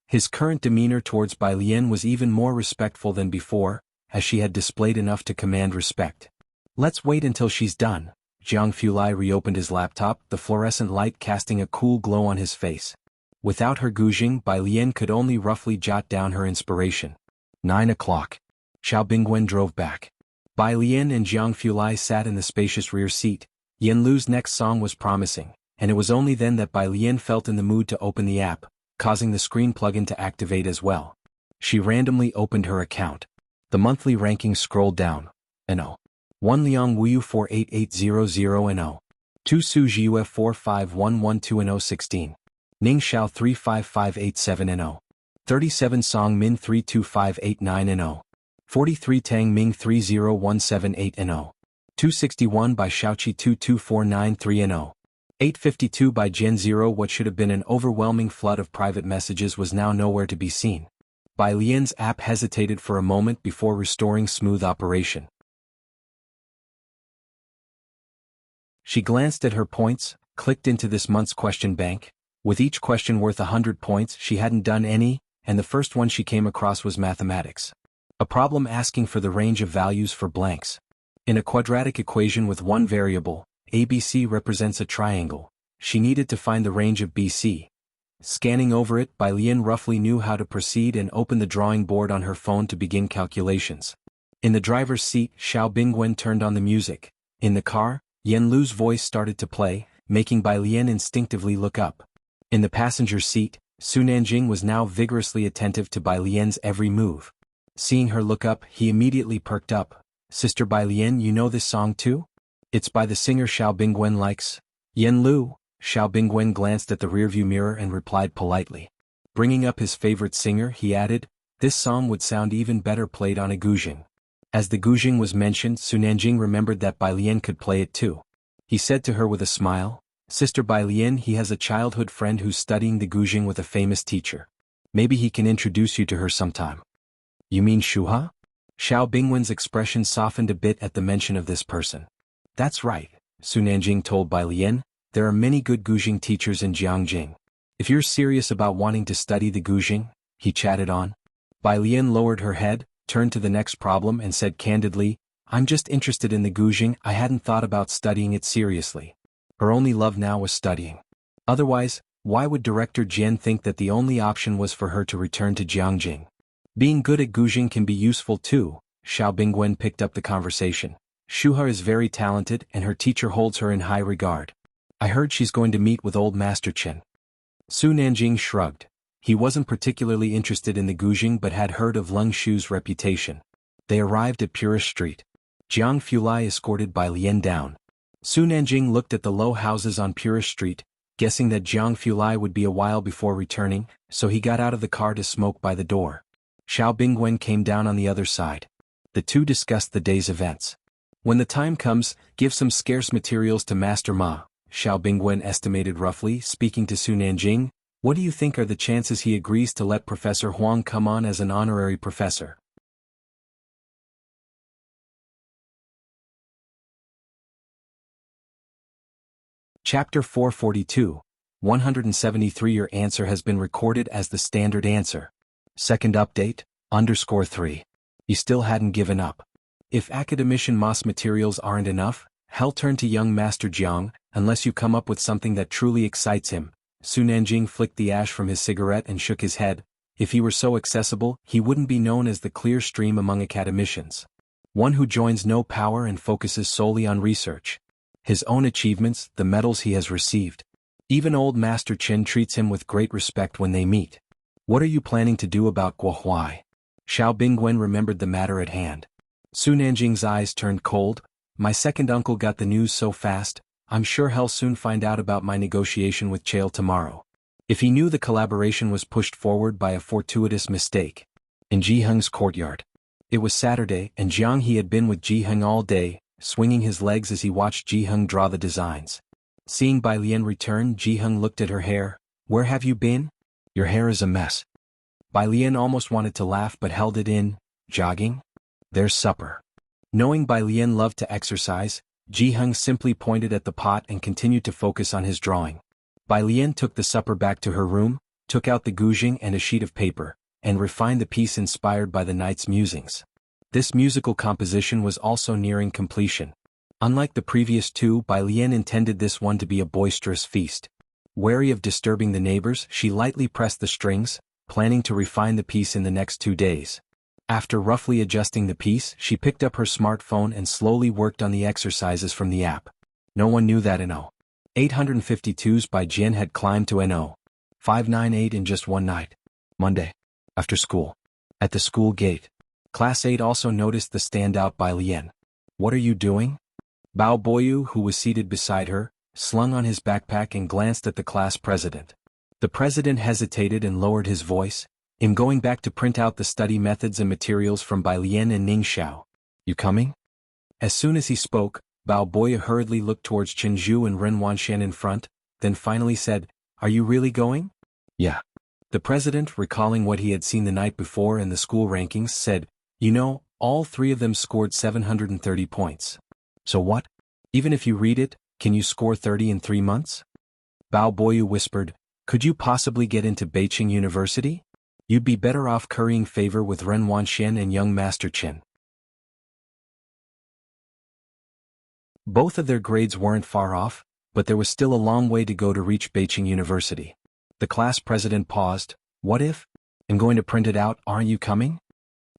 His current demeanor towards Bai Lian was even more respectful than before, as she had displayed enough to command respect. "Let's wait until she's done." Jianghu reopened his laptop, the fluorescent light casting a cool glow on his face. Without her gouging, Bai Lian could only roughly jot down her inspiration. 9 o'clock. Xiao Bingwen drove back. Bai Lian and Jianghu sat in the spacious rear seat. Yen Lu's next song was promising, and it was only then that Bai Lian felt in the mood to open the app, causing the screen plugin to activate as well. She randomly opened her account. The monthly rankings scrolled down. No. 1 Liang Wuyu 48800 No. 2 Su Jiu 45112 16. Ning Xiao 35587 No. 37 Song Min 32589 No. 43 Tang Ming 30178 No. 261 by Xiaoqi 22493 No. 852 by Gen 0. What should have been an overwhelming flood of private messages was now nowhere to be seen. Bai Lian's app hesitated for a moment before restoring smooth operation. She glanced at her points, clicked into this month's question bank. With each question worth 100 points, she hadn't done any, and the first one she came across was mathematics. A problem asking for the range of values for blanks. In a quadratic equation with one variable, ABC represents a triangle. She needed to find the range of BC. Scanning over it, Bai Lian roughly knew how to proceed and opened the drawing board on her phone to begin calculations. In the driver's seat, Xiao Bingwen turned on the music. In the car, Yen Lu's voice started to play, making Bai Lian instinctively look up. In the passenger seat, Su Nanjing was now vigorously attentive to Bai Lian's every move. Seeing her look up, he immediately perked up. "Sister Bai Lian, you know this song too? It's by the singer Xiao Bingwen likes." "Yen Lu." Xiao Bingwen glanced at the rearview mirror and replied politely. Bringing up his favorite singer, he added, "This song would sound even better played on a guzheng." As the guzheng was mentioned, Su Nanjing remembered that Bai Lian could play it too. He said to her with a smile, "Sister Bai Lian, he has a childhood friend who's studying the guzheng with a famous teacher. Maybe he can introduce you to her sometime." "You mean Shuha?" Xiao Bingwen's expression softened a bit at the mention of this person. "That's right," Su Nanjing told Bai Lian, "there are many good guzheng teachers in Jianghu. If you're serious about wanting to study the guzheng," he chatted on. Bai Lian lowered her head, turned to the next problem and said candidly, "I'm just interested in the guzheng. I hadn't thought about studying it seriously." Her only love now was studying. Otherwise, why would Director Jian think that the only option was for her to return to Jianghu? "Being good at guzheng can be useful too," Xiao Bingwen picked up the conversation. "Shuha is very talented and her teacher holds her in high regard. I heard she's going to meet with old Master Chen." Su Nanjing shrugged. He wasn't particularly interested in the guzheng but had heard of Leng Shu's reputation. They arrived at Purist Street. Jianghu escorted Bai Lian down. Su Nanjing looked at the low houses on Purist Street, guessing that Jianghu would be a while before returning, so he got out of the car to smoke by the door. Xiao Bingwen came down on the other side. The two discussed the day's events. "When the time comes, give some scarce materials to Master Ma," Xiao Bingwen estimated roughly, speaking to Su Nanjing. "What do you think are the chances he agrees to let Professor Huang come on as an honorary professor?" Chapter 442, 173. Your answer has been recorded as the standard answer. Second update, _3. He still hadn't given up. If academician Moss materials aren't enough, hell turn to young Master Jiang, unless you come up with something that truly excites him. Su Nanjing flicked the ash from his cigarette and shook his head. If he were so accessible, he wouldn't be known as the clear stream among academicians. One who joins no power and focuses solely on research. His own achievements, the medals he has received. Even old Master Qin treats him with great respect when they meet. What are you planning to do about Guohuai? Xiao Bingwen remembered the matter at hand. Su Nanjing's eyes turned cold. My second uncle got the news so fast, I'm sure he'll soon find out about my negotiation with Chael tomorrow. If he knew the collaboration was pushed forward by a fortuitous mistake. In Jiheng's courtyard. It was Saturday, and Jianghu had been with Jiheng all day, swinging his legs as he watched Jiheng draw the designs. Seeing Bai Lian return, Jiheng looked at her hair. Where have you been? Your hair is a mess. Bai Lian almost wanted to laugh but held it in. Jogging? There's supper. Knowing Bai Lian loved to exercise, Jiheng simply pointed at the pot and continued to focus on his drawing. Bai Lian took the supper back to her room, took out the guzheng and a sheet of paper, and refined the piece inspired by the night's musings. This musical composition was also nearing completion. Unlike the previous two, Bai Lian intended this one to be a boisterous feast. Wary of disturbing the neighbors, she lightly pressed the strings, planning to refine the piece in the next 2 days. After roughly adjusting the piece, she picked up her smartphone and slowly worked on the exercises from the app. No one knew that NO. 852s by Jian had climbed to NO. 598 in just one night. Monday. After school. At the school gate. Class 8 also noticed the standout Bai Lian. What are you doing? Bao Boyu, who was seated beside her, slung on his backpack and glanced at the class president. The president hesitated and lowered his voice. I'm going back to print out the study methods and materials from Bai Lian and Ning Xiao. You coming? As soon as he spoke, Bao Boyu hurriedly looked towards Chenju and Ren Wanshan in front, then finally said, Are you really going? Yeah. The president, recalling what he had seen the night before in the school rankings, said, You know, all 3 of them scored 730 points. So what? Even if you read it, can you score 30 in 3 months? Bao Boyu whispered, Could you possibly get into Beijing University? You'd be better off currying favor with Ren Wanshan and young Master Qin. Both of their grades weren't far off, but there was still a long way to go to reach Beijing University. The class president paused. What if? I'm going to print it out, aren't you coming?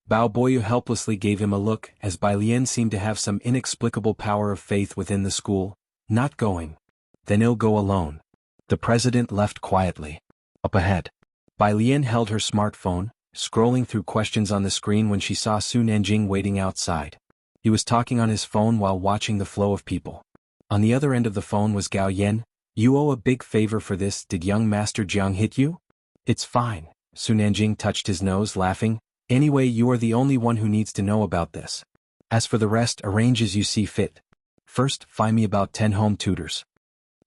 Bao Boyu helplessly gave him a look, as Bai Lian seemed to have some inexplicable power of faith within the school. Not going. Then he'll go alone. The president left quietly. Up ahead. Bai Lian held her smartphone, scrolling through questions on the screen when she saw Su Nanjing waiting outside. He was talking on his phone while watching the flow of people. On the other end of the phone was Gao Yan. You owe a big favor for this. Did young Master Jiang hit you? It's fine. Su Nanjing touched his nose, laughing. Anyway, you are the only one who needs to know about this. As for the rest, arrange as you see fit. First, find me about 10 home tutors.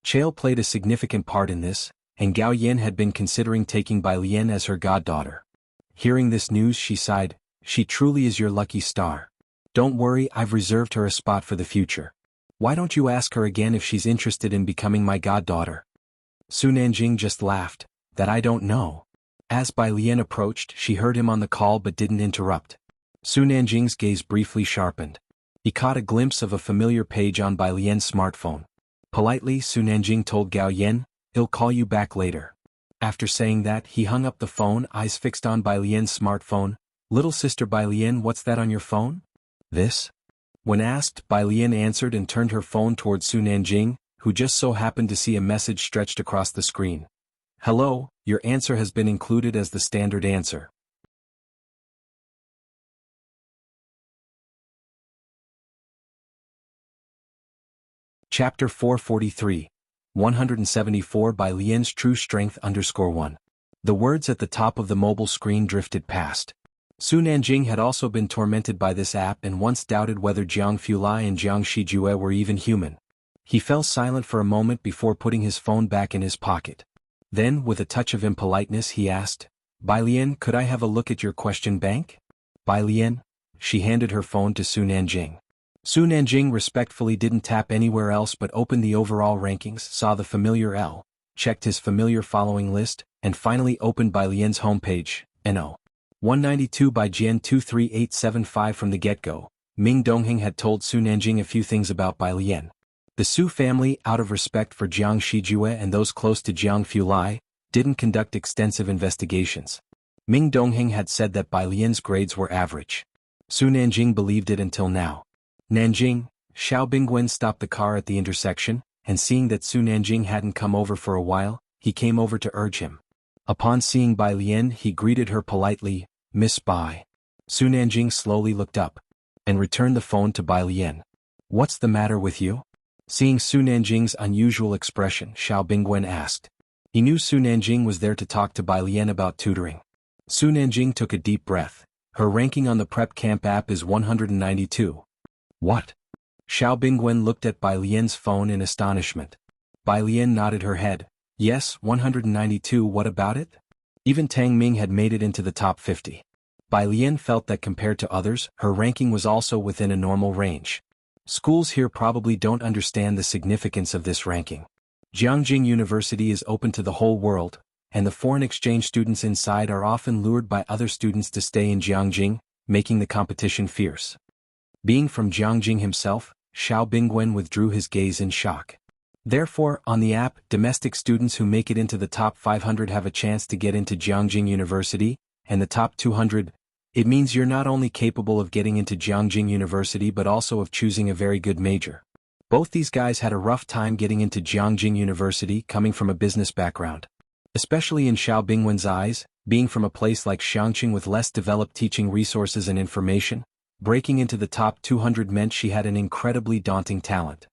Chael played a significant part in this, and Gao Yan had been considering taking Bai Lian as her goddaughter. Hearing this news, she sighed. She truly is your lucky star. Don't worry, I've reserved her a spot for the future. Why don't you ask her again if she's interested in becoming my goddaughter? Su Nanjing just laughed. That I don't know. As Bai Lian approached, she heard him on the call but didn't interrupt. Su Nanjing's gaze briefly sharpened. He caught a glimpse of a familiar page on Bai Lian's smartphone. Politely, Su Nanjing told Gao Yan, He'll call you back later. After saying that, he hung up the phone, eyes fixed on Bai Lian's smartphone. Little sister Bai Lian, what's that on your phone? This? When asked, Bai Lian answered and turned her phone towards Su Nanjing, who just so happened to see a message stretched across the screen. Hello, your answer has been included as the standard answer. Chapter 443. 174 Bai Lian's True Strength _1. The words at the top of the mobile screen drifted past. Su Nanjing had also been tormented by this app and once doubted whether Jiang Fulai and Jiang Shijue were even human. He fell silent for a moment before putting his phone back in his pocket. Then, with a touch of impoliteness, he asked, Bai Lian, could I have a look at your question bank? Bai Lian? She handed her phone to Su Nanjing. Su Nanjing respectfully didn't tap anywhere else but opened the overall rankings, saw the familiar L, checked his familiar following list, and finally opened Bai Lian's homepage, NO. 192 by Jian 23875. From the get-go, Ming Dongheng had told Su Nanjing a few things about Bai Lian. The Su family, out of respect for Jiang Shijue and those close to Jiang Fulai, didn't conduct extensive investigations. Ming Dongheng had said that Bai Lian's grades were average. Su Nanjing believed it until now. Nanjing, Xiao Bingwen stopped the car at the intersection, and seeing that Su Nanjing hadn't come over for a while, he came over to urge him. Upon seeing Bai Lian, he greeted her politely, "Miss Bai." Su Nanjing slowly looked up, and returned the phone to Bai Lian. "What's the matter with you?" Seeing Su Nanjing's unusual expression, Xiao Bingwen asked. He knew Su Nanjing was there to talk to Bai Lian about tutoring. Su Nanjing took a deep breath. Her ranking on the Prep Camp app is 192. What? Xiao Bingwen looked at Bai Lian's phone in astonishment. Bai Lian nodded her head. Yes, 192. What about it? Even Tang Ming had made it into the top 50. Bai Lian felt that compared to others, her ranking was also within a normal range. Schools here probably don't understand the significance of this ranking. Jianghu University is open to the whole world, and the foreign exchange students inside are often lured by other students to stay in Jianghu, making the competition fierce. Being from Jianghu himself, Xiao Bingwen withdrew his gaze in shock. Therefore, on the app, domestic students who make it into the top 500 have a chance to get into Jianghu University, and the top 200. It means you're not only capable of getting into Jianghu University but also of choosing a very good major. Both these guys had a rough time getting into Jianghu University coming from a business background. Especially in Xiao Bingwen's eyes, being from a place like Xiangqing with less developed teaching resources and information, breaking into the top 200 meant she had an incredibly daunting talent.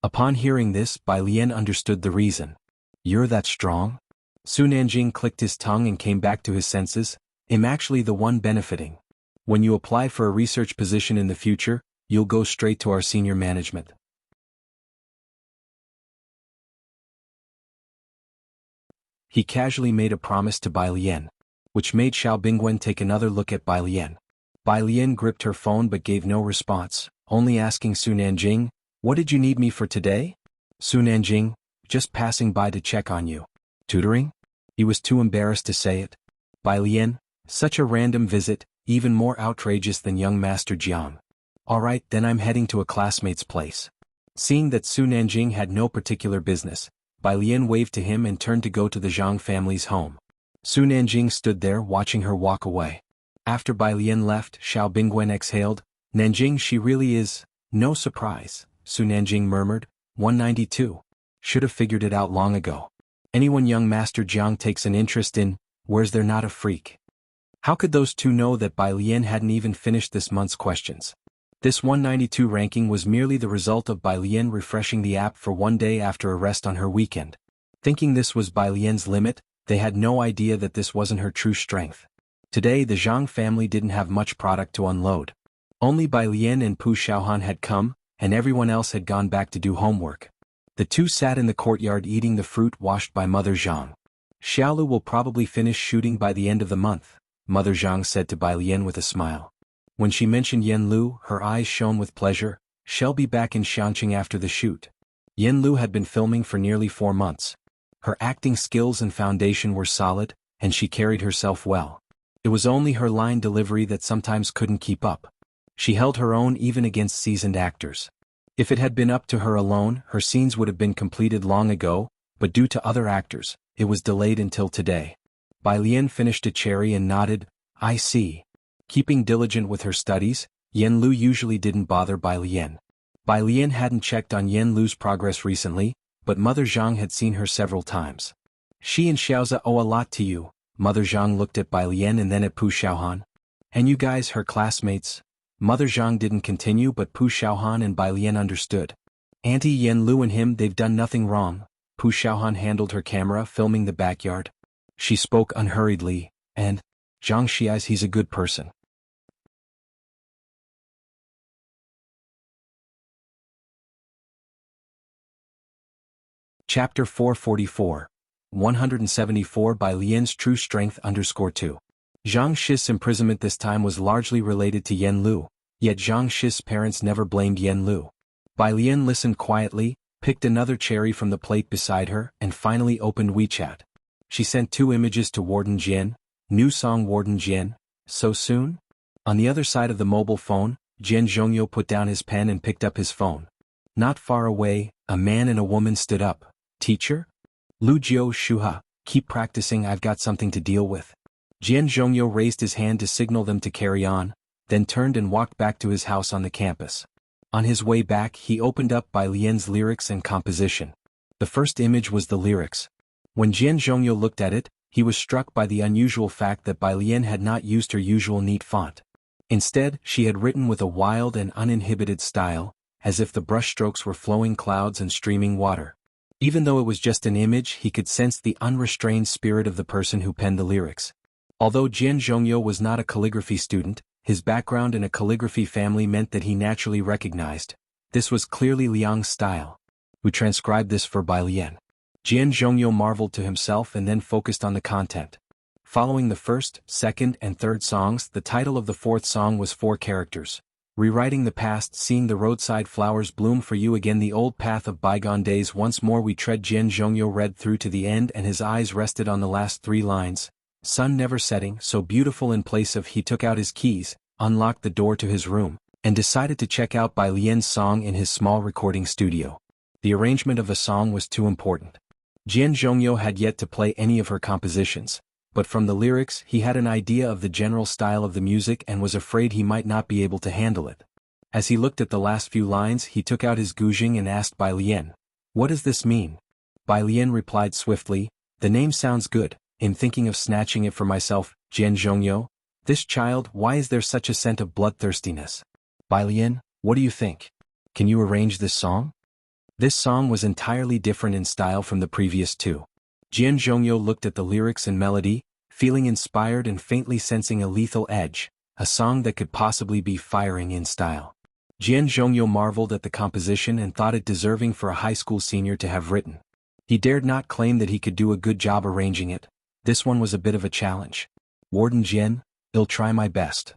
Upon hearing this, Bai Lian understood the reason. You're that strong? Su Nanjing clicked his tongue and came back to his senses. I'm actually the one benefiting. When you apply for a research position in the future, you'll go straight to our senior management. He casually made a promise to Bai Lian, which made Xiao Bingwen take another look at Bai Lian. Bai Lian gripped her phone but gave no response, only asking Su Nanjing, "What did you need me for today?" Su Nanjing, "Just passing by to check on you." Tutoring? He was too embarrassed to say it. Bai Lian, "Such a random visit, even more outrageous than young Master Jiang." "Alright, then I'm heading to a classmate's place." Seeing that Su Nanjing had no particular business, Bai Lian waved to him and turned to go to the Zhang family's home. Su Nanjing stood there watching her walk away. After Bai Lian left, Xiao Bingwen exhaled. "Nanjing, she really is, no surprise," Su Nanjing murmured. 192. Should have figured it out long ago. Anyone young Master Jiang takes an interest in, where's there not a freak? How could those two know that Bai Lian hadn't even finished this month's questions? This 192 ranking was merely the result of Bai Lian refreshing the app for one day after a rest on her weekend. Thinking this was Bai Lian's limit, they had no idea that this wasn't her true strength. Today the Zhang family didn't have much product to unload. Only Bai Lian and Pu Xiaohan had come, and everyone else had gone back to do homework. The two sat in the courtyard eating the fruit washed by Mother Zhang. "Xiaolu will probably finish shooting by the end of the month," Mother Zhang said to Bai Lian with a smile. When she mentioned Yen Lu, her eyes shone with pleasure. "She'll be back in Xiangqing after the shoot." Yen Lu had been filming for nearly 4 months. Her acting skills and foundation were solid, and she carried herself well. It was only her line delivery that sometimes couldn't keep up. She held her own even against seasoned actors. If it had been up to her alone, her scenes would have been completed long ago, but due to other actors, it was delayed until today. Bai Lian finished a cherry and nodded. "I see." Keeping diligent with her studies, Yen Lu usually didn't bother Bai Lian. Bai Lian hadn't checked on Yen Lu's progress recently, but Mother Zhang had seen her several times. "She and Xiaoza owe a lot to you." Mother Zhang looked at Bai Lian and then at Pu Xiaohan. "And you guys her classmates?" Mother Zhang didn't continue but Pu Xiaohan and Bai Lian understood. "Auntie Yen Lu and him, they've done nothing wrong." Pu Xiaohan handled her camera filming the backyard. She spoke unhurriedly, "And Zhang Xiaz, he's a good person." Chapter 444. 174 Bai Lian's True Strength _2. Zhang Shi's imprisonment this time was largely related to Yen Lu, yet Zhang Shi's parents never blamed Yen Lu. Bai Lian listened quietly, picked another cherry from the plate beside her, and finally opened WeChat. She sent 2 images to Warden Jian. "New song Warden Jian, So soon? On the other side of the mobile phone, Jian Zhongyo put down his pen and picked up his phone. Not far away, a man and a woman stood up. Teacher? Lu Jiu Shuha, keep practicing, I've got something to deal with. Jian Zhongyo raised his hand to signal them to carry on, then turned and walked back to his house on the campus. On his way back he opened up Bai Lian's lyrics and composition. The first image was the lyrics. When Jian Zhongyo looked at it, he was struck by the unusual fact that Bai Lian had not used her usual neat font. Instead, she had written with a wild and uninhibited style, as if the brushstrokes were flowing clouds and streaming water. Even though it was just an image, he could sense the unrestrained spirit of the person who penned the lyrics. Although Jian Zhongyo was not a calligraphy student, his background in a calligraphy family meant that he naturally recognized. This was clearly Liang's style. Who transcribed this for Bai Lian? Jian Zhongyo marveled to himself and then focused on the content. Following the first, second, and third songs, the title of the fourth song was 4 characters. Rewriting the past, seeing the roadside flowers bloom for you again, the old path of bygone days once more we tread. Jian Zhongyo read through to the end and his eyes rested on the last 3 lines. Sun never setting, so beautiful. In place of, he took out his keys, unlocked the door to his room, and decided to check out Bai Lian's song in his small recording studio. The arrangement of a song was too important. Jian Zhongyo had yet to play any of her compositions, but from the lyrics he had an idea of the general style of the music and was afraid he might not be able to handle it. As he looked at the last few lines, he took out his guzheng and asked Bai Lian, "What does this mean?" Bai Lian replied swiftly, "The name sounds good. In thinking of snatching it for myself, Jian Zhongyo. This child, why is there such a scent of bloodthirstiness?" Bai Lian, what do you think? Can you arrange this song? This song was entirely different in style from the previous 2. Jian Zhongyo looked at the lyrics and melody, feeling inspired and faintly sensing a lethal edge, a song that could possibly be firing in style. Jian Zhongyo marveled at the composition and thought it deserving for a high school senior to have written. He dared not claim that he could do a good job arranging it. This one was a bit of a challenge. Warden Jian, I'll try my best.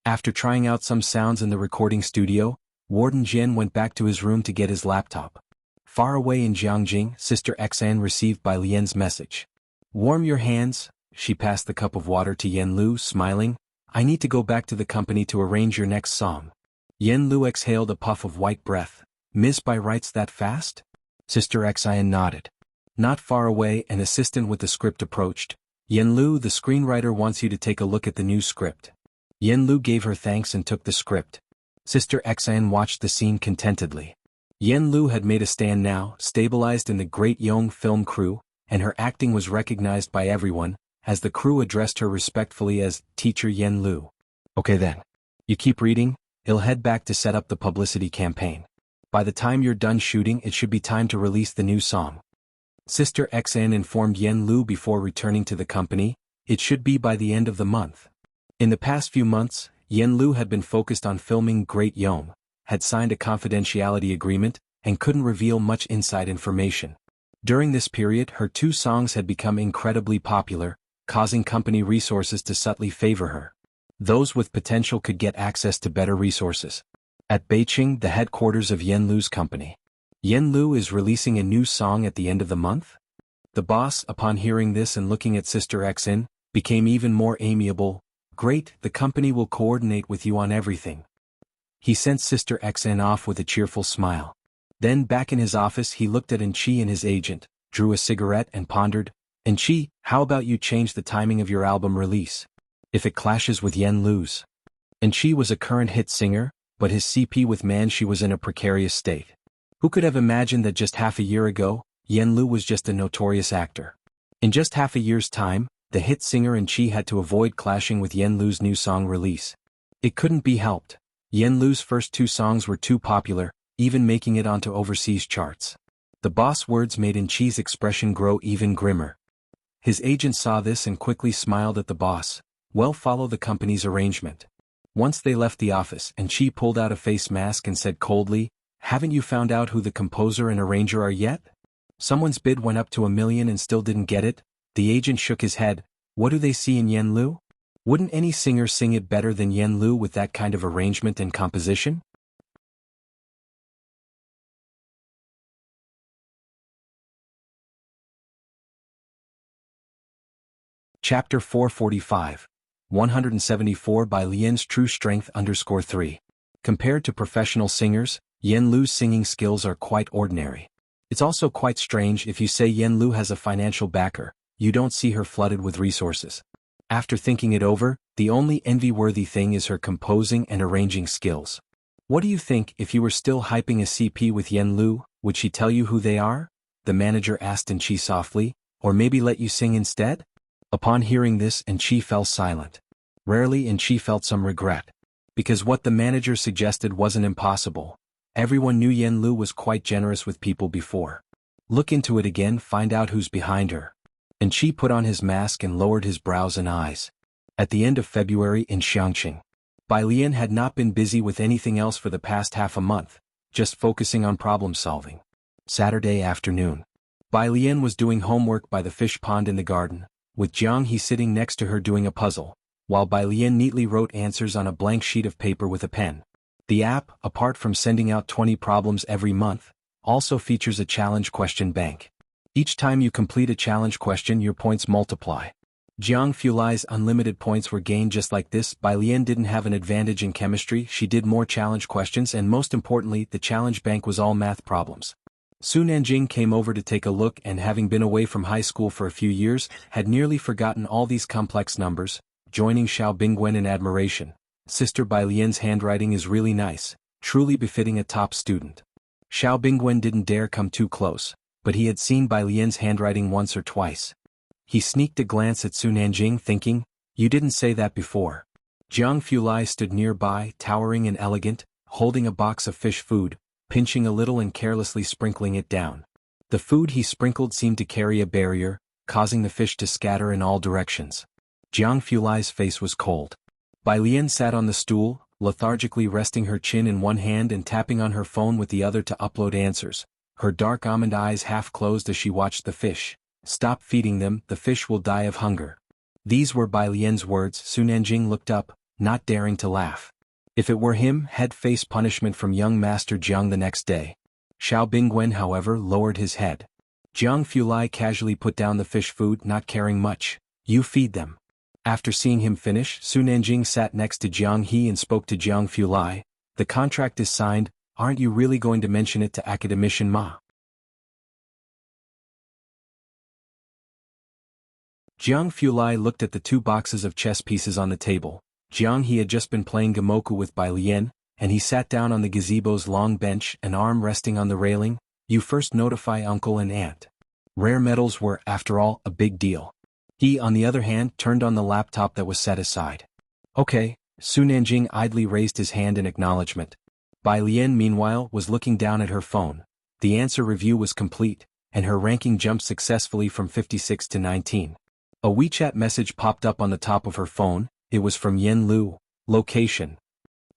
After trying out some sounds in the recording studio, Warden Jian went back to his room to get his laptop. Far away in Jianghu, Sister Xan received Bai Lian's message. "Warm your hands." She passed the cup of water to Yen Lu, smiling. "I need to go back to the company to arrange your next song." Yen Lu exhaled a puff of white breath. "Ms. Bai writes that fast?" Sister Xan nodded. Not far away, an assistant with the script approached. "Yen Lu, the screenwriter wants you to take a look at the new script." Yen Lu gave her thanks and took the script. Sister Xan watched the scene contentedly. Yen Lu had made a stand now, stabilized in the Great Yong film crew, and her acting was recognized by everyone, as the crew addressed her respectfully as Teacher Yen Lu. "Okay then. You keep reading, I'll head back to set up the publicity campaign. By the time you're done shooting, it should be time to release the new song." Sister Xan informed Yen Lu before returning to the company. It should be by the end of the month. In the past few months, Yen Lu had been focused on filming Great Yong, had signed a confidentiality agreement, and couldn't reveal much inside information. During this period, her 2 songs had become incredibly popular, causing company resources to subtly favor her. Those with potential could get access to better resources. At Beijing, the headquarters of Yen Lu's company. Yen Lu is releasing a new song at the end of the month? The boss, upon hearing this and looking at Sister Xin, became even more amiable. "Great, the company will coordinate with you on everything." He sent Sister Xn off with a cheerful smile. Then back in his office he looked at Enchi and his agent, drew a cigarette and pondered, "Enchi, how about you change the timing of your album release? If it clashes with Yen Lu's." Enchi was a current hit singer, but his CP with Manchi was in a precarious state. Who could have imagined that just half a year ago, Yen Lu was just a notorious actor? In just half a year's time, the hit singer Enchi had to avoid clashing with Yen Lu's new song release. It couldn't be helped. Yen Lu's first 2 songs were too popular, even making it onto overseas charts. The boss words made Enchi's expression grow even grimmer. His agent saw this and quickly smiled at the boss. "Well, follow the company's arrangement." Once they left the office, Enchi pulled out a face mask and said coldly, "Haven't you found out who the composer and arranger are yet? Someone's bid went up to $1 million and still didn't get it?" The agent shook his head. "What do they see in Yen Lu? Wouldn't any singer sing it better than Yen Lu with that kind of arrangement and composition?" Chapter 445. 174 by Lian's True Strength _3. Compared to professional singers, Yen Lu's singing skills are quite ordinary. It's also quite strange if you say Yen Lu has a financial backer, you don't see her flooded with resources. After thinking it over, the only envy-worthy thing is her composing and arranging skills. What do you think if you were still hyping a CP with Yen Lu, would she tell you who they are? The manager asked Enchi softly, or maybe let you sing instead? Upon hearing this, Enchi fell silent. Rarely Enchi felt some regret. Because what the manager suggested wasn't impossible. Everyone knew Yen Lu was quite generous with people before. Look into it again, find out who's behind her. Enchi put on his mask and lowered his brows and eyes. At the end of February in Xiangqing, Bai Lian had not been busy with anything else for the past half a month, just focusing on problem solving. Saturday afternoon. Bai Lian was doing homework by the fish pond in the garden, with Jianghu sitting next to her doing a puzzle, while Bai Lian neatly wrote answers on a blank sheet of paper with a pen. The app, apart from sending out 20 problems every month, also features a challenge question bank. Each time you complete a challenge question, your points multiply. Jianghu Lai's unlimited points were gained just like this. Bai Lian didn't have an advantage in chemistry, she did more challenge questions, and most importantly, the challenge bank was all math problems. Su Nanjing came over to take a look and, having been away from high school for a few years, had nearly forgotten all these complex numbers, joining Xiao Bingwen in admiration. Sister Bai Lian's handwriting is really nice, truly befitting a top student. Xiao Bingwen didn't dare come too close, but he had seen Bai Lian's handwriting once or twice. He sneaked a glance at Su Nanjing, thinking, you didn't say that before. Jianghu Lai stood nearby, towering and elegant, holding a box of fish food, pinching a little and carelessly sprinkling it down. The food he sprinkled seemed to carry a barrier, causing the fish to scatter in all directions. Jianghu Lai's face was cold. Bai Lian sat on the stool, lethargically resting her chin in one hand and tapping on her phone with the other to upload answers. Her dark almond eyes half closed as she watched the fish. Stop feeding them, the fish will die of hunger. These were Bai Lian's words. Su Nanjing looked up, not daring to laugh. If it were him, he'd face punishment from young Master Jiang the next day. Xiao Bingwen, however, lowered his head. Jianghu Lai casually put down the fish food, not caring much. You feed them. After seeing him finish, Su Nanjing sat next to Jianghu and spoke to Jianghu Lai. The contract is signed, aren't you really going to mention it to Academician Ma? Jianghu Lai looked at the 2 boxes of chess pieces on the table. Jianghu had just been playing Gamoku with Bai Lian, and he sat down on the gazebo's long bench, an arm resting on the railing. You first notify uncle and aunt. Rare metals were, after all, a big deal. He, on the other hand, turned on the laptop that was set aside. Okay, Su Nanjing idly raised his hand in acknowledgement. Bai Lian, meanwhile, was looking down at her phone. The answer review was complete, and her ranking jumped successfully from 56 to 19. A WeChat message popped up on the top of her phone. It was from Yen Lu. Location.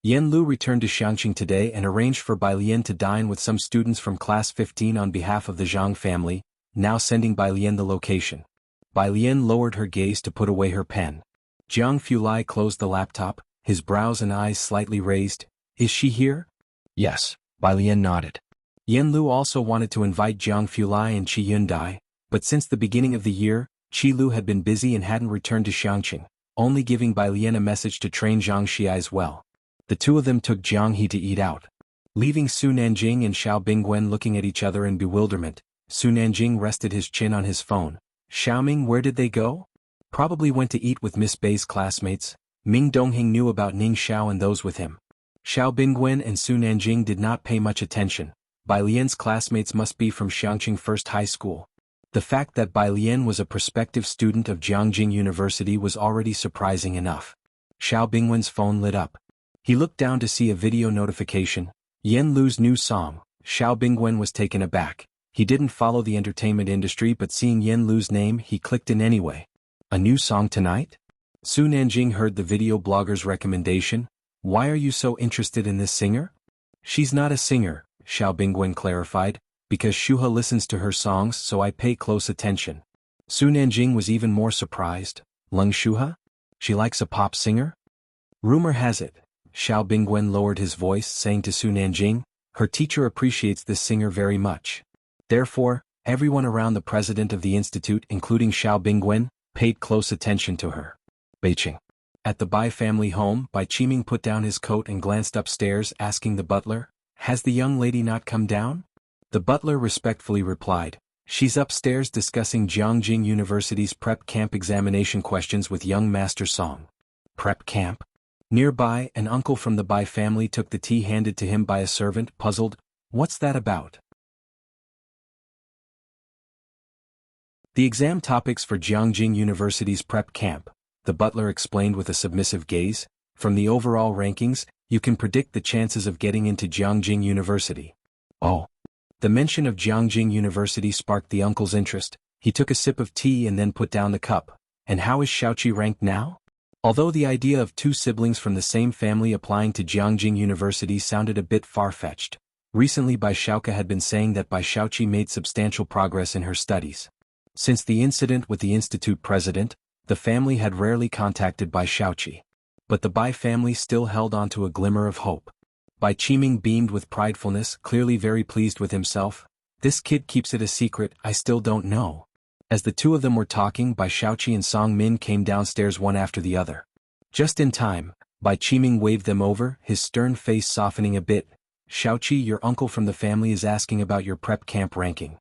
Yen Lu returned to Xiangqing today and arranged for Bai Lian to dine with some students from class 15 on behalf of the Zhang family, now sending Bai Lian the location. Bai Lian lowered her gaze to put away her pen. Jianghu Lai closed the laptop, his brows and eyes slightly raised. Is she here? Yes, Bai Lian nodded. Yen Lu also wanted to invite Jianghu Lai and Qi Yundai, but since the beginning of the year, Qi Lu had been busy and hadn't returned to Xiangqing, only giving Bai Lian a message to train Zhang Xi as well. The 2 of them took Jianghu to eat out. Leaving Su Nanjing and Xiao Bingwen looking at each other in bewilderment, Su Nanjing rested his chin on his phone. Xiaoming, where did they go? Probably went to eat with Miss Bei's classmates. Ming Dongheng knew about Ning Xiao and those with him. Xiao Bingwen and Su Nanjing did not pay much attention. Bai Lian's classmates must be from Xiangqing First High School. The fact that Bai Lian was a prospective student of Jiangjing University was already surprising enough. Xiao Bingwen's phone lit up. He looked down to see a video notification. Yen Lu's new song. Xiao Bingwen was taken aback. He didn't follow the entertainment industry, but seeing Yen Lu's name, he clicked in anyway. A new song tonight? Su Nanjing heard the video blogger's recommendation. Why are you so interested in this singer? She's not a singer, Xiao Bingwen clarified. Because Shuha listens to her songs, so I pay close attention. Su Nanjing was even more surprised. Lung Shuha? She likes a pop singer? Rumor has it. Xiao Bingwen lowered his voice, saying to Su Nanjing, her teacher appreciates this singer very much. Therefore, everyone around the president of the institute, including Xiao Bingwen, paid close attention to her. Beiqing. At the Bai family home, Bai Qiming put down his coat and glanced upstairs, asking the butler, "Has the young lady not come down?" The butler respectfully replied, "She's upstairs discussing Jianghu University's prep camp examination questions with young Master Song." Prep camp? Nearby, an uncle from the Bai family took the tea handed to him by a servant, puzzled. "What's that about?" The exam topics for Jianghu University's prep camp, the butler explained with a submissive gaze. "From the overall rankings, you can predict the chances of getting into Jianghu University." Oh. The mention of Jianghu University sparked the uncle's interest. He took a sip of tea and then put down the cup. "And how is Xiaoqi ranked now?" Although the idea of two siblings from the same family applying to Jianghu University sounded a bit far-fetched, recently Bai Xiaoke had been saying that Bai Xiaoqi made substantial progress in her studies. Since the incident with the institute president, the family had rarely contacted Bai Xiaoqi. But the Bai family still held on to a glimmer of hope. Bai Qiming beamed with pridefulness, clearly very pleased with himself. "This kid keeps it a secret, I still don't know." As the two of them were talking, Bai Xiaoqi and Song Min came downstairs one after the other. Just in time, Bai Qiming waved them over, his stern face softening a bit. "Xiaoqi, your uncle from the family is asking about your prep camp ranking."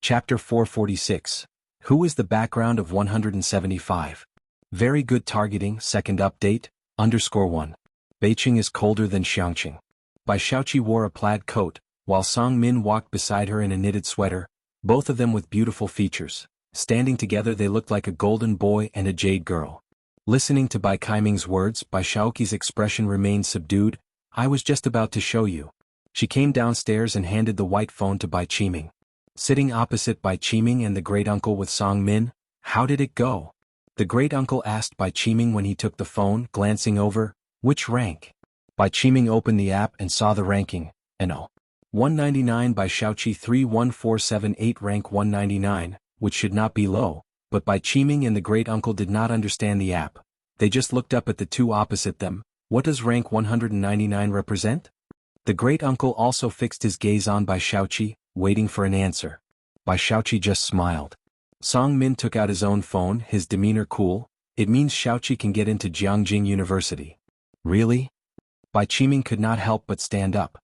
Chapter 446. Who is the background of 175? Very good targeting, second update, _1. Beiqing is colder than Xiangqing. Bai Xiaoqi wore a plaid coat, while Song Min walked beside her in a knitted sweater, both of them with beautiful features. Standing together they looked like a golden boy and a jade girl. Listening to Bai Qiming's words, Bai Xiaoqi's expression remained subdued. "I was just about to show you." She came downstairs and handed the white phone to Bai Qiming. Sitting opposite Bai Qiming and the great-uncle with Song Min, "How did it go?" the great-uncle asked Bai Qiming when he took the phone, glancing over. "Which rank?" Bai Qiming opened the app and saw the ranking. No. 199 Bai Xiaoqi 31478 rank 199, which should not be low, but Bai Qiming and the great-uncle did not understand the app. They just looked up at the two opposite them. What does rank 199 represent? The great-uncle also fixed his gaze on Bai Xiaoqi, waiting for an answer. Bai Xiaoqi just smiled. Song Min took out his own phone, his demeanor cool. "It means Xiaoqi can get into Jianghu University." "Really?" Bai Qiming could not help but stand up.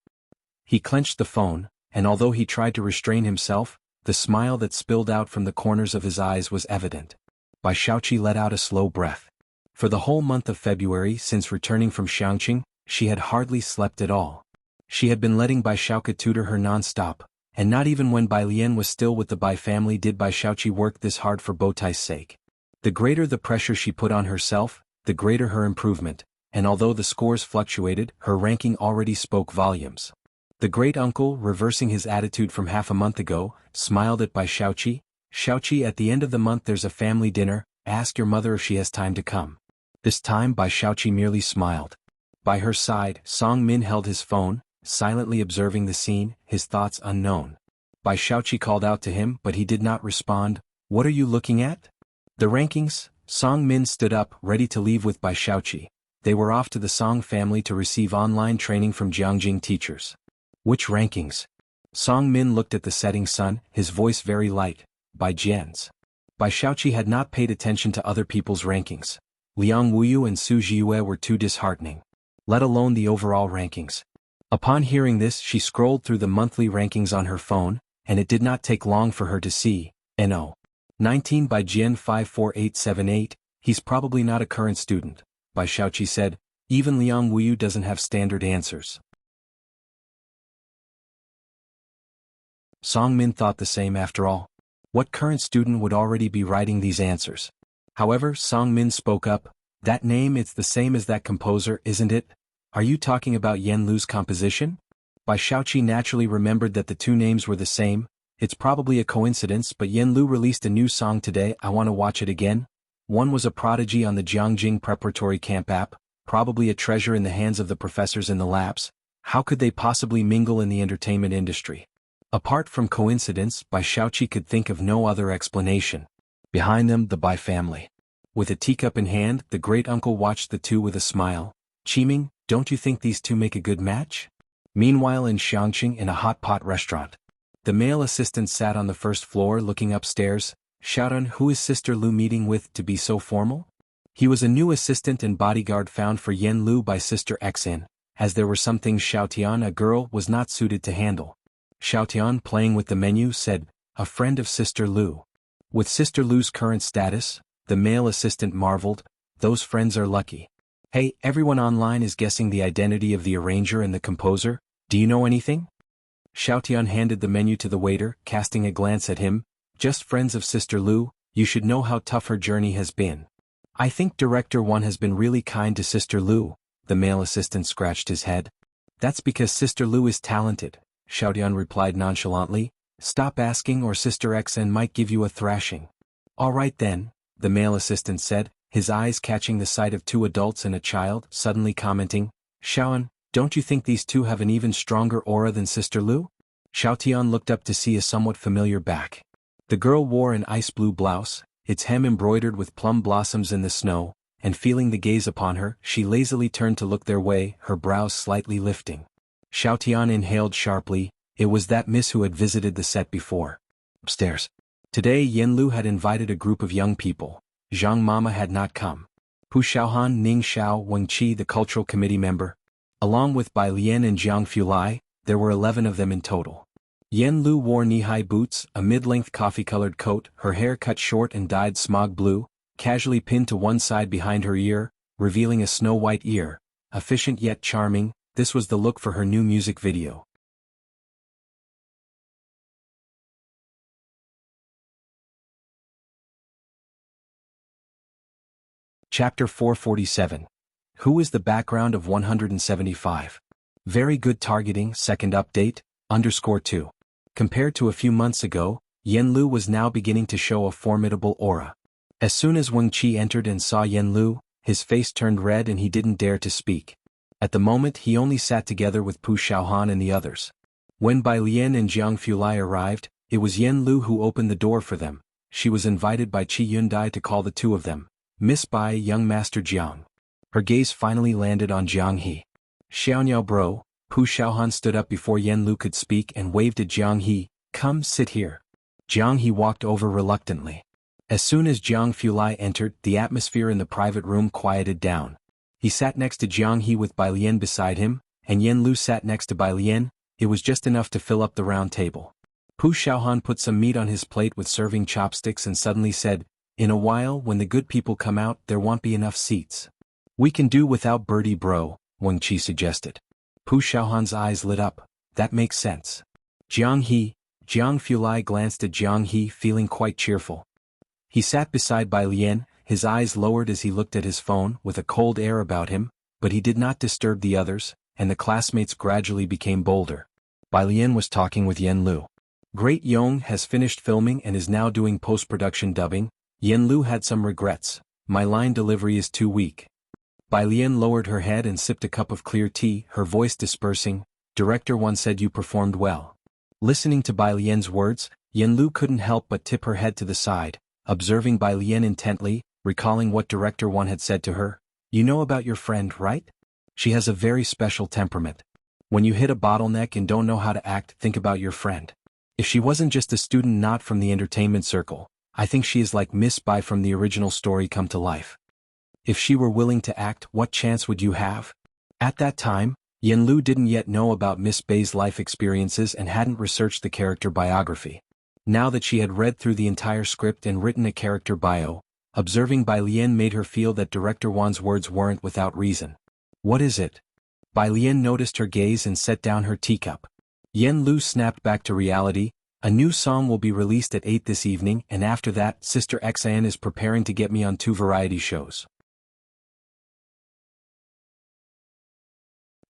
He clenched the phone, and although he tried to restrain himself, the smile that spilled out from the corners of his eyes was evident. Bai Xiaoqi let out a slow breath. For the whole month of February since returning from Xiangqing, she had hardly slept at all. She had been letting Bai Xiaoke tutor her non-stop, and not even when Bai Lian was still with the Bai family did Bai Xiaoqi work this hard for Bowtai's sake. The greater the pressure she put on herself, the greater her improvement, and although the scores fluctuated, her ranking already spoke volumes. The great-uncle, reversing his attitude from half a month ago, smiled at Bai Xiaoqi. "Xiaoqi, at the end of the month there's a family dinner, ask your mother if she has time to come." This time Bai Xiaoqi merely smiled. By her side, Song Min held his phone, silently observing the scene, his thoughts unknown. Bai Xiaoqi called out to him but he did not respond. "What are you looking at?" "The rankings." Song Min stood up, ready to leave with Bai Xiaoqi. They were off to the Song family to receive online training from Jianghu teachers. "Which rankings?" Song Min looked at the setting sun, his voice very light. "Bai Jian's." Bai Xiaoqi had not paid attention to other people's rankings. Liang Wuyu and Su Jiyue were too disheartening. Let alone the overall rankings. Upon hearing this, she scrolled through the monthly rankings on her phone, and it did not take long for her to see, No. 19 by Jian 54878, he's probably not a current student, Bai Xiaoqi said. Even Liang Wuyu doesn't have standard answers. Song Min thought the same after all. What current student would already be writing these answers? However, Song Min spoke up. That name, it's the same as that composer, isn't it? Are you talking about Yen Lu's composition? Bai Xiaoqi naturally remembered that the two names were the same. It's probably a coincidence, but Yen Lu released a new song today. I want to watch it again. One was a prodigy on the Jianghu preparatory camp app, probably a treasure in the hands of the professors in the labs. How could they possibly mingle in the entertainment industry? Apart from coincidence, Bai Xiaoqi could think of no other explanation. Behind them, the Bai family. With a teacup in hand, the great-uncle watched the two with a smile. Qiming, don't you think these two make a good match? Meanwhile in Xiangqing in a hot pot restaurant. The male assistant sat on the first floor looking upstairs. Xiaotian, who is Sister Lu meeting with to be so formal? He was a new assistant and bodyguard found for Yen Lu by Sister Xin, as there were some things Xiaotian, a girl, was not suited to handle. Xiaotian, playing with the menu, said, "A friend of Sister Lu." With Sister Lu's current status, the male assistant marveled, "Those friends are lucky." "Hey, everyone online is guessing the identity of the arranger and the composer. Do you know anything?" Xiaotian handed the menu to the waiter, casting a glance at him. "Just friends of Sister Lu. You should know how tough her journey has been." "I think Director 1 has been really kind to Sister Lu." The male assistant scratched his head. "That's because Sister Lu is talented," Xiaotian replied nonchalantly. "Stop asking or Sister Xin might give you a thrashing." "All right then," the male assistant said, his eyes catching the sight of two adults and a child, suddenly commenting, "Xiaoan, don't you think these two have an even stronger aura than Sister Lu?" Xiaotian looked up to see a somewhat familiar back. The girl wore an ice blue blouse, its hem embroidered with plum blossoms in the snow, and feeling the gaze upon her, she lazily turned to look their way, her brows slightly lifting. Xiaotian inhaled sharply. It was that miss who had visited the set before. Upstairs. Today Yen Lu had invited a group of young people. Zhang Mama had not come. Pu Xiaohan, Ning Xiao, Wang Qi, the cultural committee member. Along with Bai Lian and Jianghu Lai, there were 11 of them in total. Yen Lu wore knee-high boots, a mid-length coffee-colored coat, her hair cut short and dyed smog blue, casually pinned to one side behind her ear, revealing a snow-white ear. Efficient yet charming, this was the look for her new music video. Chapter 447. Who is the background of 175? Very good targeting, second update, _2. Compared to a few months ago, Yen Lu was now beginning to show a formidable aura. As soon as Wang Qi entered and saw Yen Lu, his face turned red and he didn't dare to speak. At the moment he only sat together with Pu Xiaohan and the others. When Bai Lian and Jianghu Lai arrived, it was Yen Lu who opened the door for them. She was invited by Qi Yundai to call the two of them. "Miss Bai, young Master Jiang." Her gaze finally landed on Jianghe. "Xiaoniao bro." Pu Xiaohan stood up before Yen Lu could speak and waved at Jianghe. "Come, sit here." Jianghe walked over reluctantly. As soon as Jianghu Lai entered, the atmosphere in the private room quieted down. He sat next to Jianghe with Bai Lian beside him, and Yen Lu sat next to Bai Lian. It was just enough to fill up the round table. Pu Xiaohan put some meat on his plate with serving chopsticks and suddenly said, "In a while, when the good people come out, there won't be enough seats." "We can do without Birdie bro," Wang Qi suggested. Pu Xiaohan's eyes lit up. "That makes sense." Jianghu Lai glanced at Jianghe, feeling quite cheerful. He sat beside Bai Lian, his eyes lowered as he looked at his phone, with a cold air about him, but he did not disturb the others, and the classmates gradually became bolder. Bai Lian was talking with Yen Lu. "Great Yong has finished filming and is now doing post-production dubbing. Yen Lu had some regrets. My line delivery is too weak." Bai Lian lowered her head and sipped a cup of clear tea, her voice dispersing. "Director 1 said you performed well." Listening to Bai Lian's words, Yen Lu couldn't help but tip her head to the side, observing Bai Lian intently, recalling what Director 1 had said to her. "You know about your friend, right? She has a very special temperament. When you hit a bottleneck and don't know how to act, think about your friend. If she wasn't just a student not from the entertainment circle, I think she is like Miss Bai from the original story come to life. If she were willing to act, what chance would you have?" At that time, Yen Lu didn't yet know about Miss Bai's life experiences and hadn't researched the character biography. Now that she had read through the entire script and written a character bio, observing Bai Lian made her feel that Director Wan's words weren't without reason. "What is it?" Bai Lian noticed her gaze and set down her teacup. Yen Lu snapped back to reality. "A new song will be released at 8 this evening, and after that, Sister Xin is preparing to get me on 2 variety shows."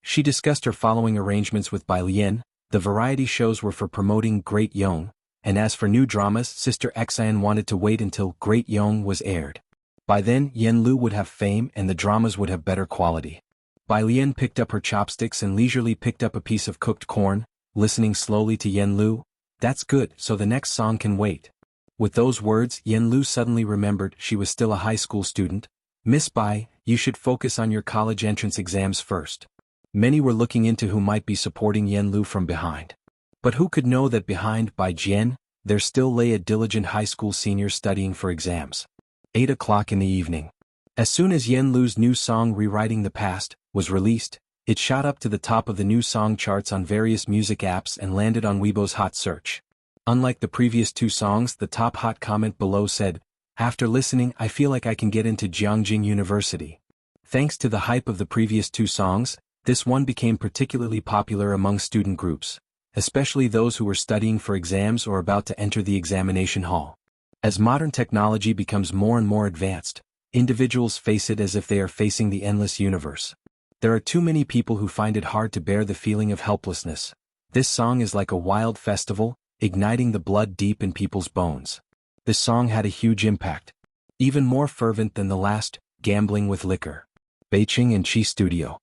She discussed her following arrangements with Bai Lian. The variety shows were for promoting Great Yong, and as for new dramas, Sister Xin wanted to wait until Great Yong was aired. By then, Yen Lu would have fame and the dramas would have better quality. Bai Lian picked up her chopsticks and leisurely picked up a piece of cooked corn, listening slowly to Yen Lu. "That's good, so the next song can wait." With those words, Yen Lu suddenly remembered she was still a high school student. "Miss Bai, you should focus on your college entrance exams first. Many were looking into who might be supporting Yen Lu from behind. But who could know that behind, by Jian, there still lay a diligent high school senior studying for exams. 8 o'clock in the evening. As soon as Yen Lu's new song Rewriting the Past was released, it shot up to the top of the new song charts on various music apps and landed on Weibo's hot search. Unlike the previous two songs, the top hot comment below said, "After listening, I feel like I can get into Jianghu University." Thanks to the hype of the previous two songs, this one became particularly popular among student groups, especially those who were studying for exams or about to enter the examination hall. As modern technology becomes more and more advanced, individuals face it as if they are facing the endless universe. There are too many people who find it hard to bear the feeling of helplessness. This song is like a wild festival, igniting the blood deep in people's bones. This song had a huge impact. Even more fervent than the last, Gambling with Liquor. Beijing and Chi Studio.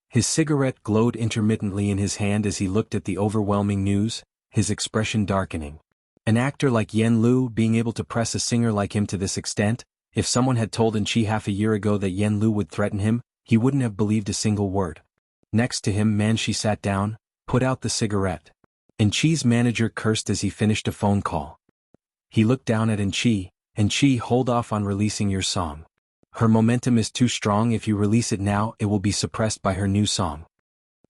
His cigarette glowed intermittently in his hand as he looked at the overwhelming news, his expression darkening. An actor like Yen Lu being able to press a singer like him to this extent. If someone had told Enchi half a year ago that Yen Lu would threaten him, he wouldn't have believed a single word. Next to him, Manshi sat down, put out the cigarette. Enchi's manager cursed as he finished a phone call. He looked down at Enchi. "Enchi, hold off on releasing your song. Her momentum is too strong. If you release it now, it will be suppressed by her new song."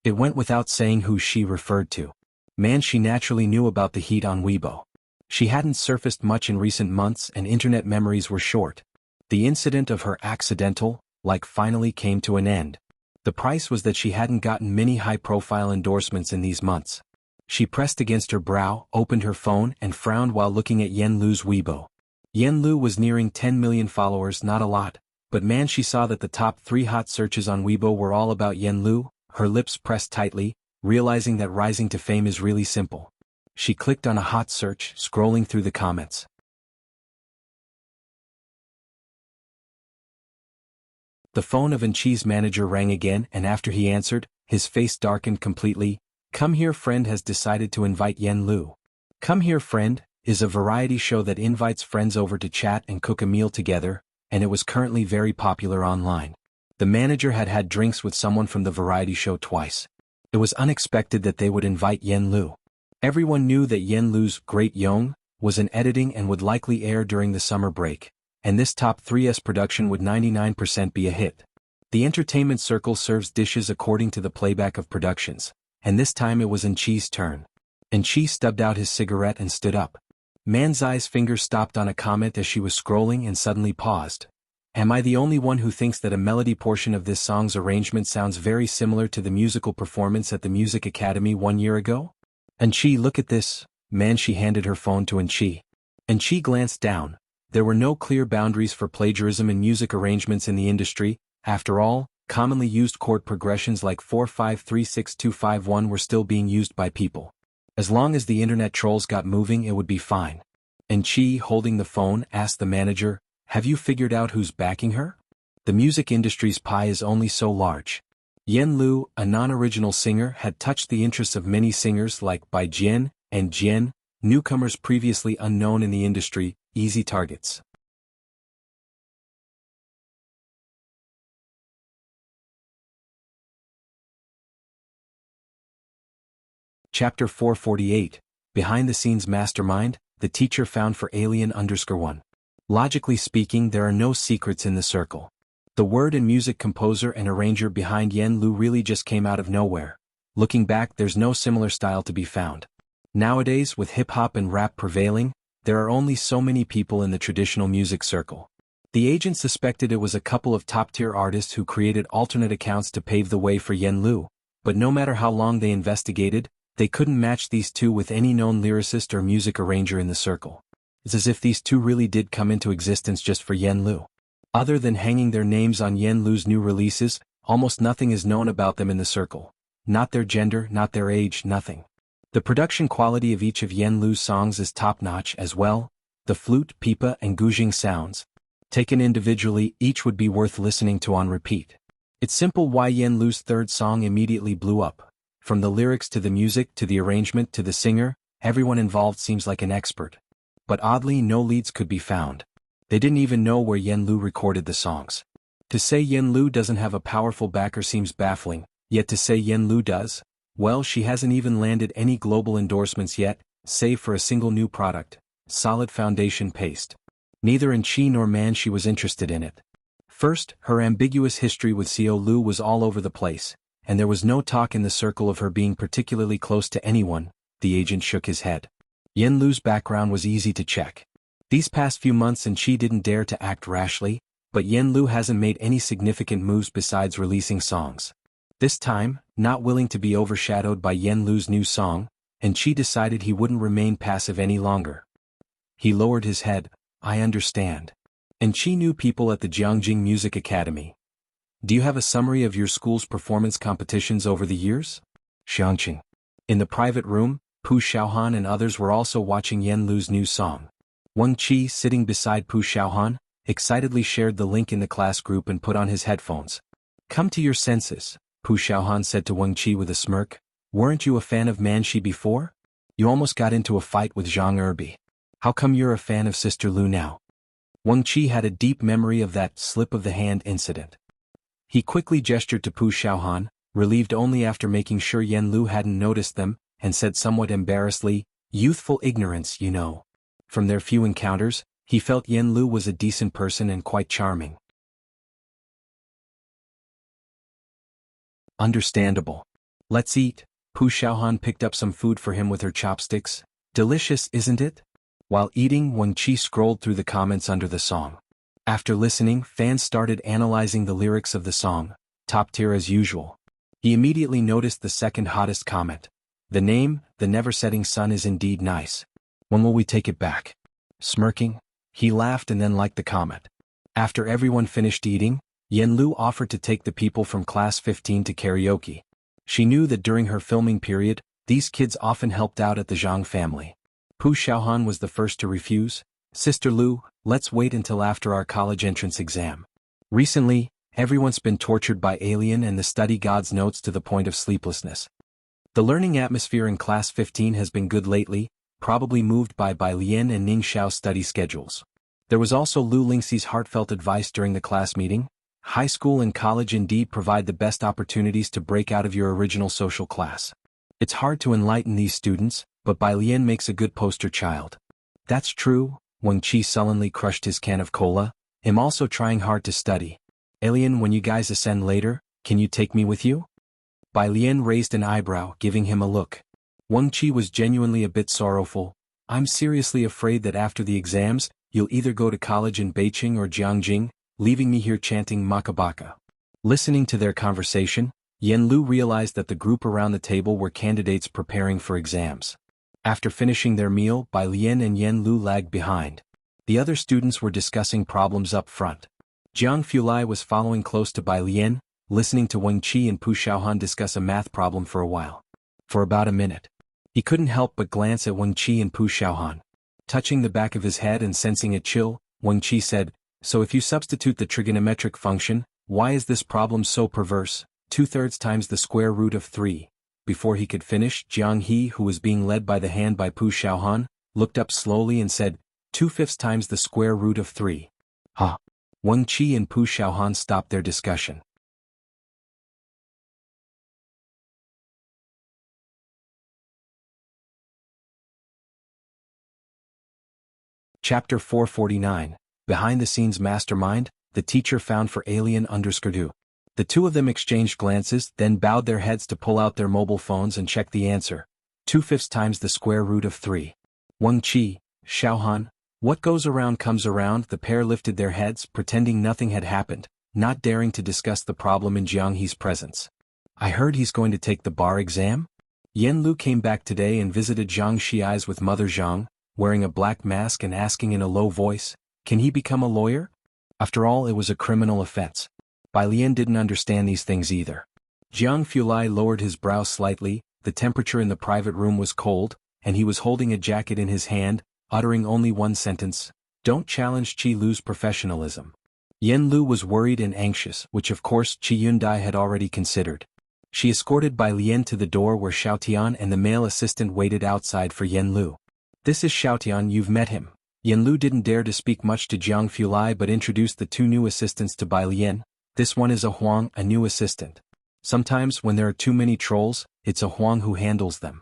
It went without saying who she referred to. Manshi naturally knew about the heat on Weibo. She hadn't surfaced much in recent months and internet memories were short. The incident of her accidental like finally came to an end. The price was that she hadn't gotten many high-profile endorsements in these months. She pressed against her brow, opened her phone and frowned while looking at Yen Lu's Weibo. Yen Lu was nearing 10 million followers, not a lot, but man, she saw that the top 3 hot searches on Weibo were all about Yen Lu. Her lips pressed tightly, realizing that rising to fame is really simple. She clicked on a hot search, scrolling through the comments. The phone of Enchi's manager rang again, and after he answered, his face darkened completely. "Come Here Friend has decided to invite Yen Lu." Come Here Friend is a variety show that invites friends over to chat and cook a meal together, and it was currently very popular online. The manager had had drinks with someone from the variety show twice. It was unexpected that they would invite Yen Lu. Everyone knew that Yen Lu's Great Yong was in editing and would likely air during the summer break, and this top 3's production would 99% be a hit. The entertainment circle serves dishes according to the playback of productions, and this time it was Enchi's turn. Enchi stubbed out his cigarette and stood up. Manzai's finger stopped on a comment as she was scrolling and suddenly paused. "Am I the only one who thinks that a melody portion of this song's arrangement sounds very similar to the musical performance at the Music Academy 1 year ago?" "Enchi, look at this." Manshi handed her phone to Enchi. Enchi glanced down. There were no clear boundaries for plagiarism in music arrangements in the industry. After all, commonly used chord progressions like 4-5-3-6-2-5-1 were still being used by people. As long as the internet trolls got moving, it would be fine. Enchi, holding the phone, asked the manager, "Have you figured out who's backing her?" The music industry's pie is only so large. Yen Lu, a non-original singer, had touched the interests of many singers like Bai Jian and Jian, newcomers previously unknown in the industry, easy targets. Chapter 448, Behind the Scenes Mastermind, the teacher found for Alien_1. Logically speaking, there are no secrets in the circle. The word and music composer and arranger behind Yen Lu really just came out of nowhere. Looking back, there's no similar style to be found. Nowadays, with hip-hop and rap prevailing, there are only so many people in the traditional music circle. The agent suspected it was a couple of top-tier artists who created alternate accounts to pave the way for Yen Lu, but no matter how long they investigated, they couldn't match these two with any known lyricist or music arranger in the circle. It's as if these two really did come into existence just for Yen Lu. Other than hanging their names on Yen Lu's new releases, almost nothing is known about them in the circle. Not their gender, not their age, nothing. The production quality of each of Yen Lu's songs is top-notch as well. The flute, pipa and guzheng sounds, taken individually, each would be worth listening to on repeat. It's simple why Yen Lu's third song immediately blew up. From the lyrics to the music to the arrangement to the singer, everyone involved seems like an expert. But oddly, no leads could be found. They didn't even know where Yen Lu recorded the songs. To say Yen Lu doesn't have a powerful backer seems baffling. Yet to say Yen Lu does, well, she hasn't even landed any global endorsements yet, save for a single new product, solid foundation paste. Neither in Chi nor Man she was interested in it. First, her ambiguous history with Xiao Lu was all over the place, and there was no talk in the circle of her being particularly close to anyone. The agent shook his head. Yen Lu's background was easy to check. These past few months and Chi didn't dare to act rashly, but Yen Lu hasn't made any significant moves besides releasing songs. This time, not willing to be overshadowed by Yen Lu's new song, and Chi decided he wouldn't remain passive any longer. He lowered his head. I understand. And Chi knew people at the Jianghu Music Academy. Do you have a summary of your school's performance competitions over the years? Xiangqing. In the private room, Pu Xiaohan and others were also watching Yen Lu's new song. Wang Qi, sitting beside Pu Xiaohan, excitedly shared the link in the class group and put on his headphones. Come to your senses, Pu Xiaohan said to Wang Qi with a smirk. Weren't you a fan of Manxi before? You almost got into a fight with Zhang Erbi. How come you're a fan of Sister Lu now? Wang Qi had a deep memory of that slip-of-the-hand incident. He quickly gestured to Pu Xiaohan, relieved only after making sure Yen Lu hadn't noticed them, and said somewhat embarrassedly, youthful ignorance, you know. From their few encounters, he felt Yen Lu was a decent person and quite charming. Understandable. Let's eat. Pu Xiaohan picked up some food for him with her chopsticks. Delicious, isn't it? While eating, Wang Qi scrolled through the comments under the song. After listening, fans started analyzing the lyrics of the song, top tier as usual. He immediately noticed the second hottest comment. The name, The Never-Setting Sun, is indeed nice. When will we take it back? Smirking, he laughed and then liked the comment. After everyone finished eating, Yen Lu offered to take the people from class 15 to karaoke. She knew that during her filming period, these kids often helped out at the Zhang family. Pu Xiaohan was the first to refuse. Sister Lu, let's wait until after our college entrance exam. Recently, everyone's been tortured by Alien and the study God's notes to the point of sleeplessness. The learning atmosphere in class 15 has been good lately, probably moved by Bai Lian and Ning Xiao's study schedules. There was also Lu Lingxi's heartfelt advice during the class meeting. High school and college indeed provide the best opportunities to break out of your original social class. It's hard to enlighten these students, but Bai Lian makes a good poster child. That's true. Wang Qi sullenly crushed his can of cola. I'm also trying hard to study. Alien, when you guys ascend later, can you take me with you? Bai Lian raised an eyebrow, giving him a look. Wang Qi was genuinely a bit sorrowful. I'm seriously afraid that after the exams, you'll either go to college in Beijing or Jianghu, leaving me here chanting Makabaka. Listening to their conversation, Yen Lu realized that the group around the table were candidates preparing for exams. After finishing their meal, Bai Lian and Yen Lu lagged behind. The other students were discussing problems up front. Jiang Fulai was following close to Bai Lian, listening to Wang Qi and Pu Xiaohan discuss a math problem for a while. For about a minute. He couldn't help but glance at Wang Qi and Pu Xiaohan. Touching the back of his head and sensing a chill, Wang Qi said, so if you substitute the trigonometric function, why is this problem so perverse? 2/3 times the square root of 3. Before he could finish, Jianghe, who was being led by the hand by Pu Xiaohan, looked up slowly and said, 2/5 times the square root of 3. Huh. Wang Qi and Pu Xiaohan stopped their discussion. Chapter 449, Behind-the-Scenes Mastermind, the teacher found for Alien_do. The two of them exchanged glances, then bowed their heads to pull out their mobile phones and check the answer. 2/5 times the square root of 3. Wang Qi, Xiaohan, what goes around comes around. The pair lifted their heads, pretending nothing had happened, not daring to discuss the problem in Jianghe's presence. I heard he's going to take the bar exam? Yen Lu came back today and visited Zhang Xi's with Mother Zhang, wearing a black mask and asking in a low voice, can he become a lawyer? After all, it was a criminal offense. Bai Lian didn't understand these things either. Jiang Fulai lowered his brow slightly. The temperature in the private room was cold, and he was holding a jacket in his hand, uttering only one sentence, don't challenge Qi Lu's professionalism. Yen Lu was worried and anxious, which of course Qi Yundai had already considered. She escorted Bai Lian to the door where Xiaotian and the male assistant waited outside for Yen Lu. This is Xiaotian, you've met him. Yen Lu didn't dare to speak much to Jiang Fulai but introduced the two new assistants to Bai Lian. This one is a Huang, a new assistant. Sometimes when there are too many trolls, it's a Huang who handles them.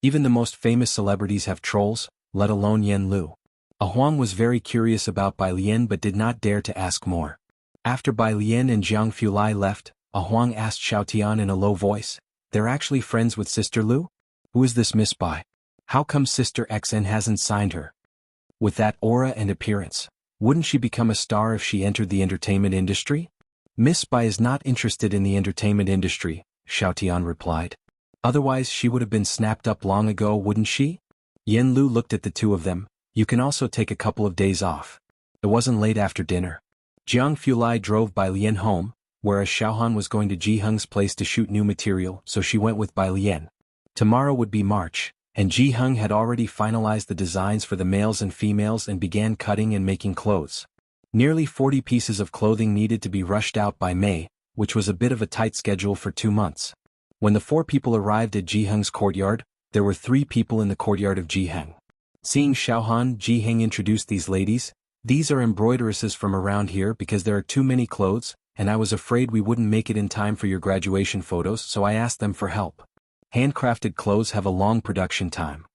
Even the most famous celebrities have trolls, let alone Yen Lu. A Huang was very curious about Bai Lian but did not dare to ask more. After Bai Lian and Jiang Fulai left, a Huang asked Xiao Tian in a low voice, "They're actually friends with Sister Lu? Who is this Miss Bai? How come Sister XN hasn't signed her? With that aura and appearance, wouldn't she become a star if she entered the entertainment industry?" "Miss Bai is not interested in the entertainment industry," Xiao Tian replied. "Otherwise she would have been snapped up long ago, wouldn't she?" Yen Lu looked at the two of them. "You can also take a couple of days off." It wasn't late after dinner. Jiang Fulai drove Bai Lian home, whereas Xiaohan was going to Jiheng's place to shoot new material, so she went with Bai Lian. Tomorrow would be March, and Jiheng had already finalized the designs for the males and females and began cutting and making clothes. Nearly 40 pieces of clothing needed to be rushed out by May, which was a bit of a tight schedule for 2 months. When the 4 people arrived at Jiheng's courtyard, there were 3 people in the courtyard of Jiheng. Seeing Xiaohan, Jiheng introduced these ladies. "These are embroideresses from around here because there are too many clothes, and I was afraid we wouldn't make it in time for your graduation photos, so I asked them for help. Handcrafted clothes have a long production time."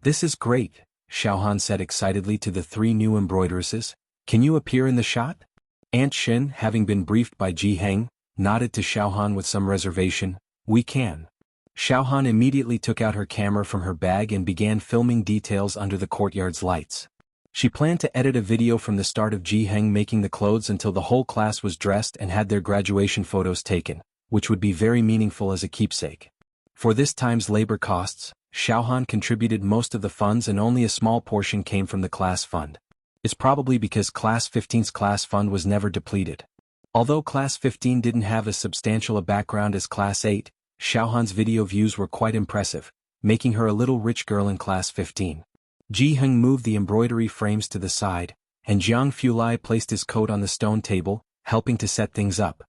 "This is great," Xiaohan said excitedly to the 3 new embroideresses. "Can you appear in the shot?" Aunt Shin, having been briefed by Jiheng, nodded to Xiaohan with some reservation. "We can." Xiaohan immediately took out her camera from her bag and began filming details under the courtyard's lights. She planned to edit a video from the start of Jiheng making the clothes until the whole class was dressed and had their graduation photos taken, which would be very meaningful as a keepsake. For this time's labor costs, Xiaohan contributed most of the funds and only a small portion came from the class fund. It's probably because Class 15's class fund was never depleted. Although Class 15 didn't have as substantial a background as Class 8, Xiaohan's video views were quite impressive, making her a little rich girl in Class 15. Jiheng moved the embroidery frames to the side, and Jiang Fulai placed his coat on the stone table, helping to set things up.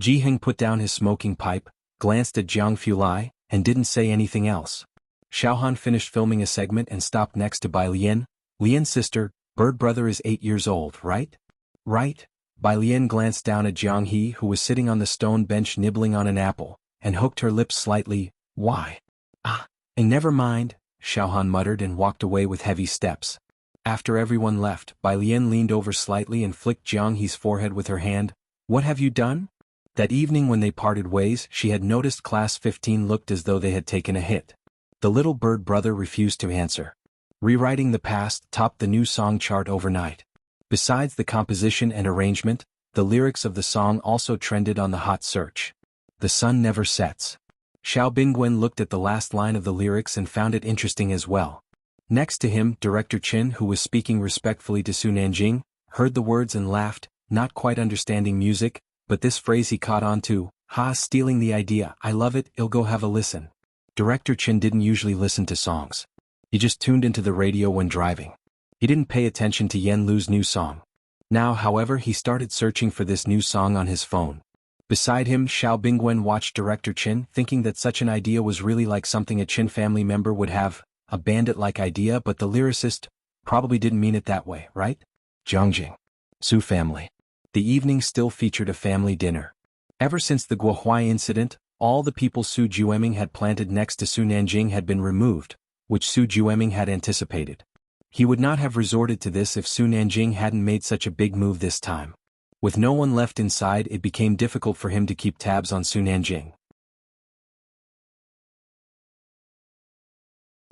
Jiheng put down his smoking pipe, glanced at Jiang Fulai, and didn't say anything else. Xiaohan finished filming a segment and stopped next to Bai Lian. "Lian's sister, Bird brother is 8 years old, right?" "Right." Bai Lian glanced down at Jiang He who was sitting on the stone bench nibbling on an apple, and hooked her lips slightly. "Why?" "Ah, and never mind," Xiaohan muttered and walked away with heavy steps. After everyone left, Bai Lian leaned over slightly and flicked Jiang He's forehead with her hand. "What have you done?" That evening when they parted ways, she had noticed Class 15 looked as though they had taken a hit. The little bird brother refused to answer. Rewriting the Past topped the new song chart overnight. Besides the composition and arrangement, the lyrics of the song also trended on the hot search. "The sun never sets." Xiao Bingwen looked at the last line of the lyrics and found it interesting as well. Next to him, Director Qin, who was speaking respectfully to Su Nanjing, heard the words and laughed, not quite understanding music, but this phrase he caught on to. "Ha, stealing the idea, I love it, I'll go have a listen." Director Qin didn't usually listen to songs. He just tuned into the radio when driving. He didn't pay attention to Yen Lu's new song. Now, however, he started searching for this new song on his phone. Beside him, Xiao Bingwen watched Director Qin, thinking that such an idea was really like something a Qin family member would have, a bandit-like idea, but the lyricist probably didn't mean it that way, right? Jiangjing. Su family. The evening still featured a family dinner. Ever since the Guohuai incident, all the people Su Jueming had planted next to Su Nanjing had been removed, which Su Jueming had anticipated. He would not have resorted to this if Su Nanjing hadn't made such a big move this time. With no one left inside, it became difficult for him to keep tabs on Su Nanjing.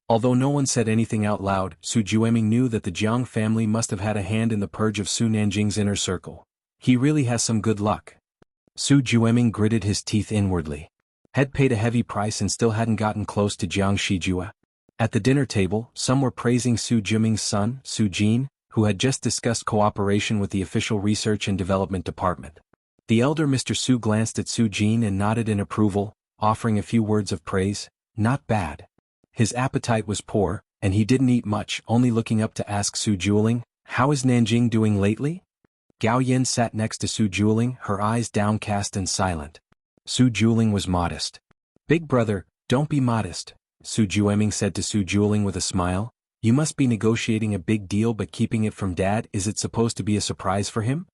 Although no one said anything out loud, Su Jueming knew that the Jiang family must have had a hand in the purge of Su Nanjing's inner circle. He really has some good luck. Su Jueming gritted his teeth inwardly. Had paid a heavy price and still hadn't gotten close to Jiang Shijua. At the dinner table, some were praising Su Jiming's son, Su Jin, who had just discussed cooperation with the official research and development department. The elder Mr. Su glanced at Su Jin and nodded in approval, offering a few words of praise. Not bad. His appetite was poor, and he didn't eat much, only looking up to ask Su Juling, "How is Nanjing doing lately?" Gao Yin sat next to Su Juling, her eyes downcast and silent. Su Juling was modest. "Big brother, don't be modest," Su Jueming said to Su Juling with a smile. "You must be negotiating a big deal but keeping it from Dad. Is it supposed to be a surprise for him?"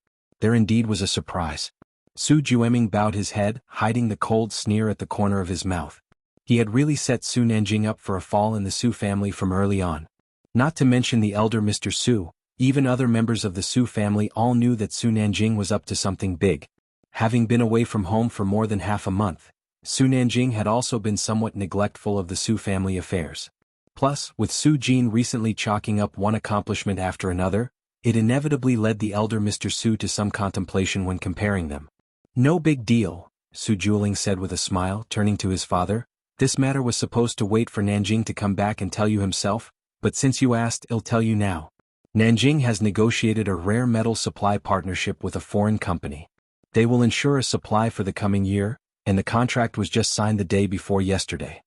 There indeed was a surprise. Su Jueming bowed his head, hiding the cold sneer at the corner of his mouth. He had really set Su Nanjing up for a fall in the Su family from early on. Not to mention the elder Mr. Su, even other members of the Su family all knew that Su Nanjing was up to something big. Having been away from home for more than half a month, Su Nanjing had also been somewhat neglectful of the Su family affairs. Plus, with Su Jin recently chalking up one accomplishment after another, it inevitably led the elder Mr. Su to some contemplation when comparing them. No big deal, Su Juling said with a smile, turning to his father. This matter was supposed to wait for Nanjing to come back and tell you himself, but since you asked, I'll tell you now. Nanjing has negotiated a rare metal supply partnership with a foreign company. They will ensure a supply for the coming year, and the contract was just signed the day before yesterday.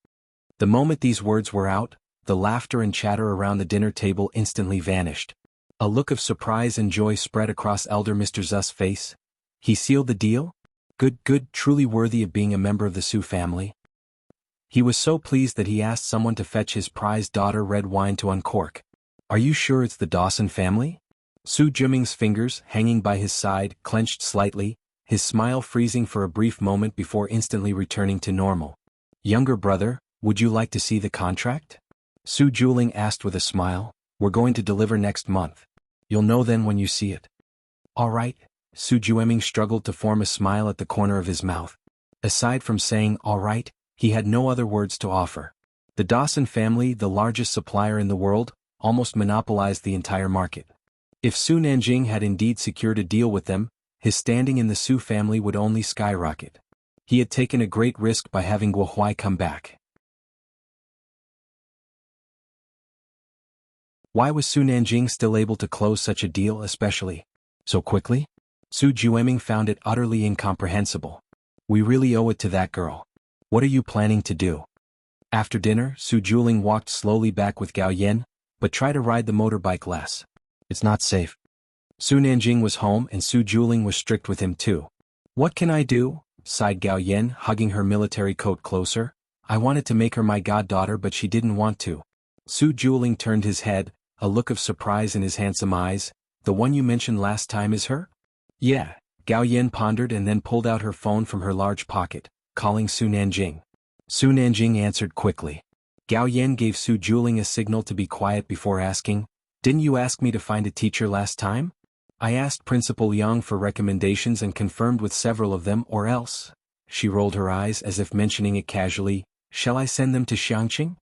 The moment these words were out, the laughter and chatter around the dinner table instantly vanished. A look of surprise and joy spread across Elder Mr. Zu's face. He sealed the deal? Good, truly worthy of being a member of the Su family. He was so pleased that he asked someone to fetch his prized daughter red wine to uncork. Are you sure it's the Dawson family? Su Juming's fingers, hanging by his side, clenched slightly, his smile freezing for a brief moment before instantly returning to normal. Younger brother, would you like to see the contract? Su Juling asked with a smile. We're going to deliver next month. You'll know then when you see it. All right, Su Jueming struggled to form a smile at the corner of his mouth. Aside from saying all right, he had no other words to offer. The Dawson family, the largest supplier in the world, almost monopolized the entire market. If Su Nanjing had indeed secured a deal with them, his standing in the Su family would only skyrocket. He had taken a great risk by having Guo Huai come back. Why was Su Nanjing still able to close such a deal especially so quickly? Su Jueming found it utterly incomprehensible. We really owe it to that girl. What are you planning to do? After dinner, Su Juling walked slowly back with Gao Yen, but try to ride the motorbike less. It's not safe. Su Nanjing was home and Su Juling was strict with him too. What can I do? Sighed Gao Yen, hugging her military coat closer. I wanted to make her my goddaughter but she didn't want to. Su Juling turned his head, a look of surprise in his handsome eyes. The one you mentioned last time is her? Yeah, Gao Yen pondered and then pulled out her phone from her large pocket, calling Su Nanjing. Su Nanjing answered quickly. Gao Yen gave Su Juling a signal to be quiet before asking, Didn't you ask me to find a teacher last time? I asked Principal Yang for recommendations and confirmed with several of them or else. She rolled her eyes as if mentioning it casually. Shall I send them to Xiangqing?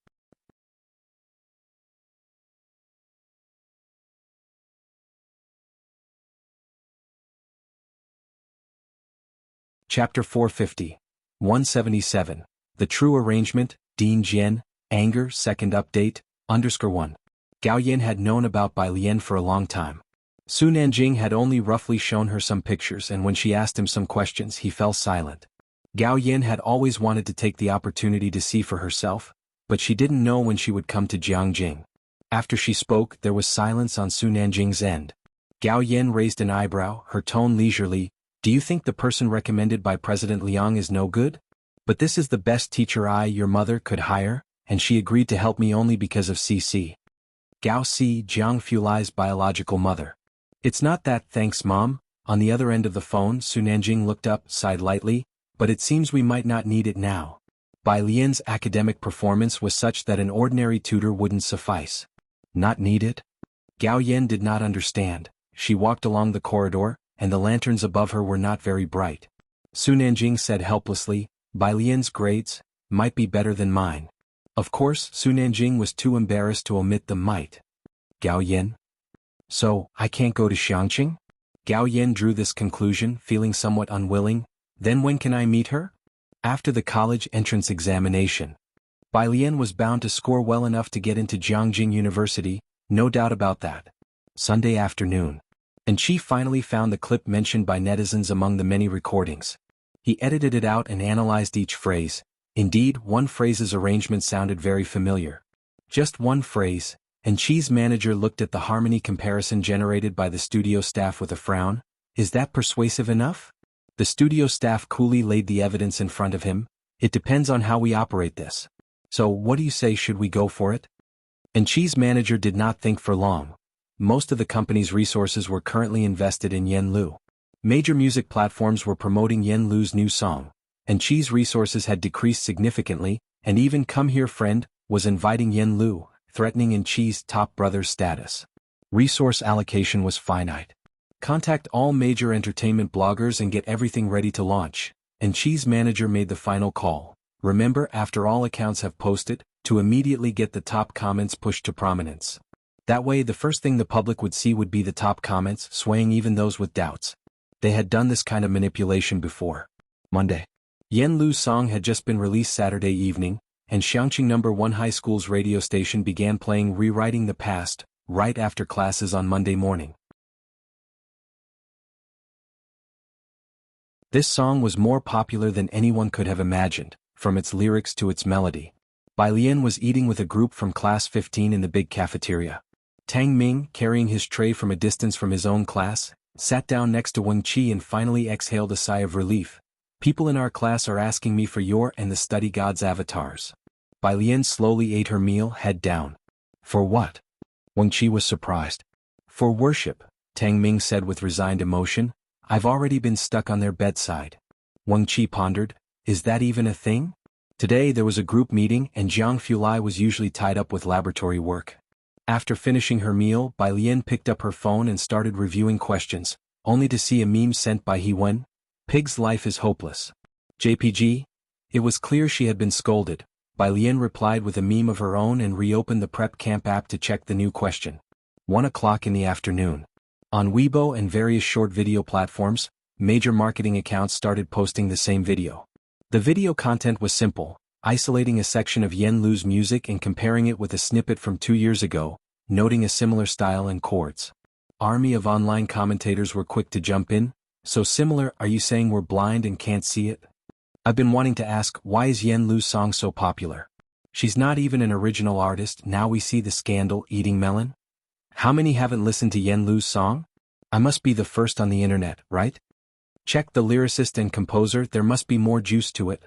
Chapter 450. 177. The True Arrangement, Dean Jian, Anger, Second Update, _1. Gao Yen had known about Bai Lian for a long time. Su Nanjing had only roughly shown her some pictures and when she asked him some questions he fell silent. Gao Yen had always wanted to take the opportunity to see for herself, but she didn't know when she would come to Jiangjing. After she spoke there was silence on Su Nanjing's end. Gao Yen raised an eyebrow, her tone leisurely. Do you think the person recommended by President Liang is no good? But this is the best teacher your mother, could hire, and she agreed to help me only because of CC. Gao Si, Jiang Fulai's biological mother. It's not that, thanks Mom. On the other end of the phone, Su Nanjing looked up, sighed lightly, but it seems we might not need it now. Bai Lian's academic performance was such that an ordinary tutor wouldn't suffice. Not need it? Gao Yen did not understand. She walked along the corridor, and the lanterns above her were not very bright. Su Nanjing said helplessly, Bai Lian's grades might be better than mine. Of course, Su Nanjing was too embarrassed to omit the might. Gao Yen? So, I can't go to Xiangqing? Gao Yen drew this conclusion, feeling somewhat unwilling. Then when can I meet her? After the college entrance examination. Bai Lian was bound to score well enough to get into Jiangjing University, no doubt about that. Sunday afternoon. And Chi finally found the clip mentioned by netizens among the many recordings. He edited it out and analyzed each phrase. Indeed, one phrase's arrangement sounded very familiar. Just one phrase, and Chi's manager looked at the harmony comparison generated by the studio staff with a frown. Is that persuasive enough? The studio staff coolly laid the evidence in front of him. It depends on how we operate this. So what do you say, should we go for it? And Chi's manager did not think for long. Most of the company's resources were currently invested in Yen Lu. Major music platforms were promoting Yen Lu's new song, and Chi's resources had decreased significantly, and even Come Here Friend was inviting Yen Lu, threatening in Chi's top brother status. Resource allocation was finite. Contact all major entertainment bloggers and get everything ready to launch, and Chi's manager made the final call. Remember, after all accounts have posted, to immediately get the top comments pushed to prominence. That way the first thing the public would see would be the top comments, swaying even those with doubts. They had done this kind of manipulation before. Monday. Yen Lu's song had just been released Saturday evening, and Xiangqing No. 1 High School's radio station began playing Rewriting the Past, right after classes on Monday morning. This song was more popular than anyone could have imagined, from its lyrics to its melody. Bai Lian was eating with a group from class 15 in the big cafeteria. Tang Ming, carrying his tray from a distance from his own class, sat down next to Wen Qi and finally exhaled a sigh of relief. People in our class are asking me for your and the study god's avatars. Bai Lian slowly ate her meal, head down. For what? Wen Qi was surprised. For worship, Tang Ming said with resigned emotion. I've already been stuck on their bedside. Wang Qi pondered, is that even a thing? Today there was a group meeting and Jiang Fulai was usually tied up with laboratory work. After finishing her meal, Bai Lian picked up her phone and started reviewing questions, only to see a meme sent by He Wen. Pig's life is hopeless. JPG? It was clear she had been scolded. Bai Lian replied with a meme of her own and reopened the Prep Camp app to check the new question. 1 o'clock in the afternoon. On Weibo and various short video platforms, major marketing accounts started posting the same video. The video content was simple, isolating a section of Yen Lu's music and comparing it with a snippet from 2 years ago, noting a similar style and chords. Army of online commentators were quick to jump in. So similar, are you saying we're blind and can't see it? I've been wanting to ask, why is Yen Lu's song so popular? She's not even an original artist, now we see the scandal, eating melon? How many haven't listened to Yen Lu's song? I must be the first on the internet, right? Check the lyricist and composer, there must be more juice to it.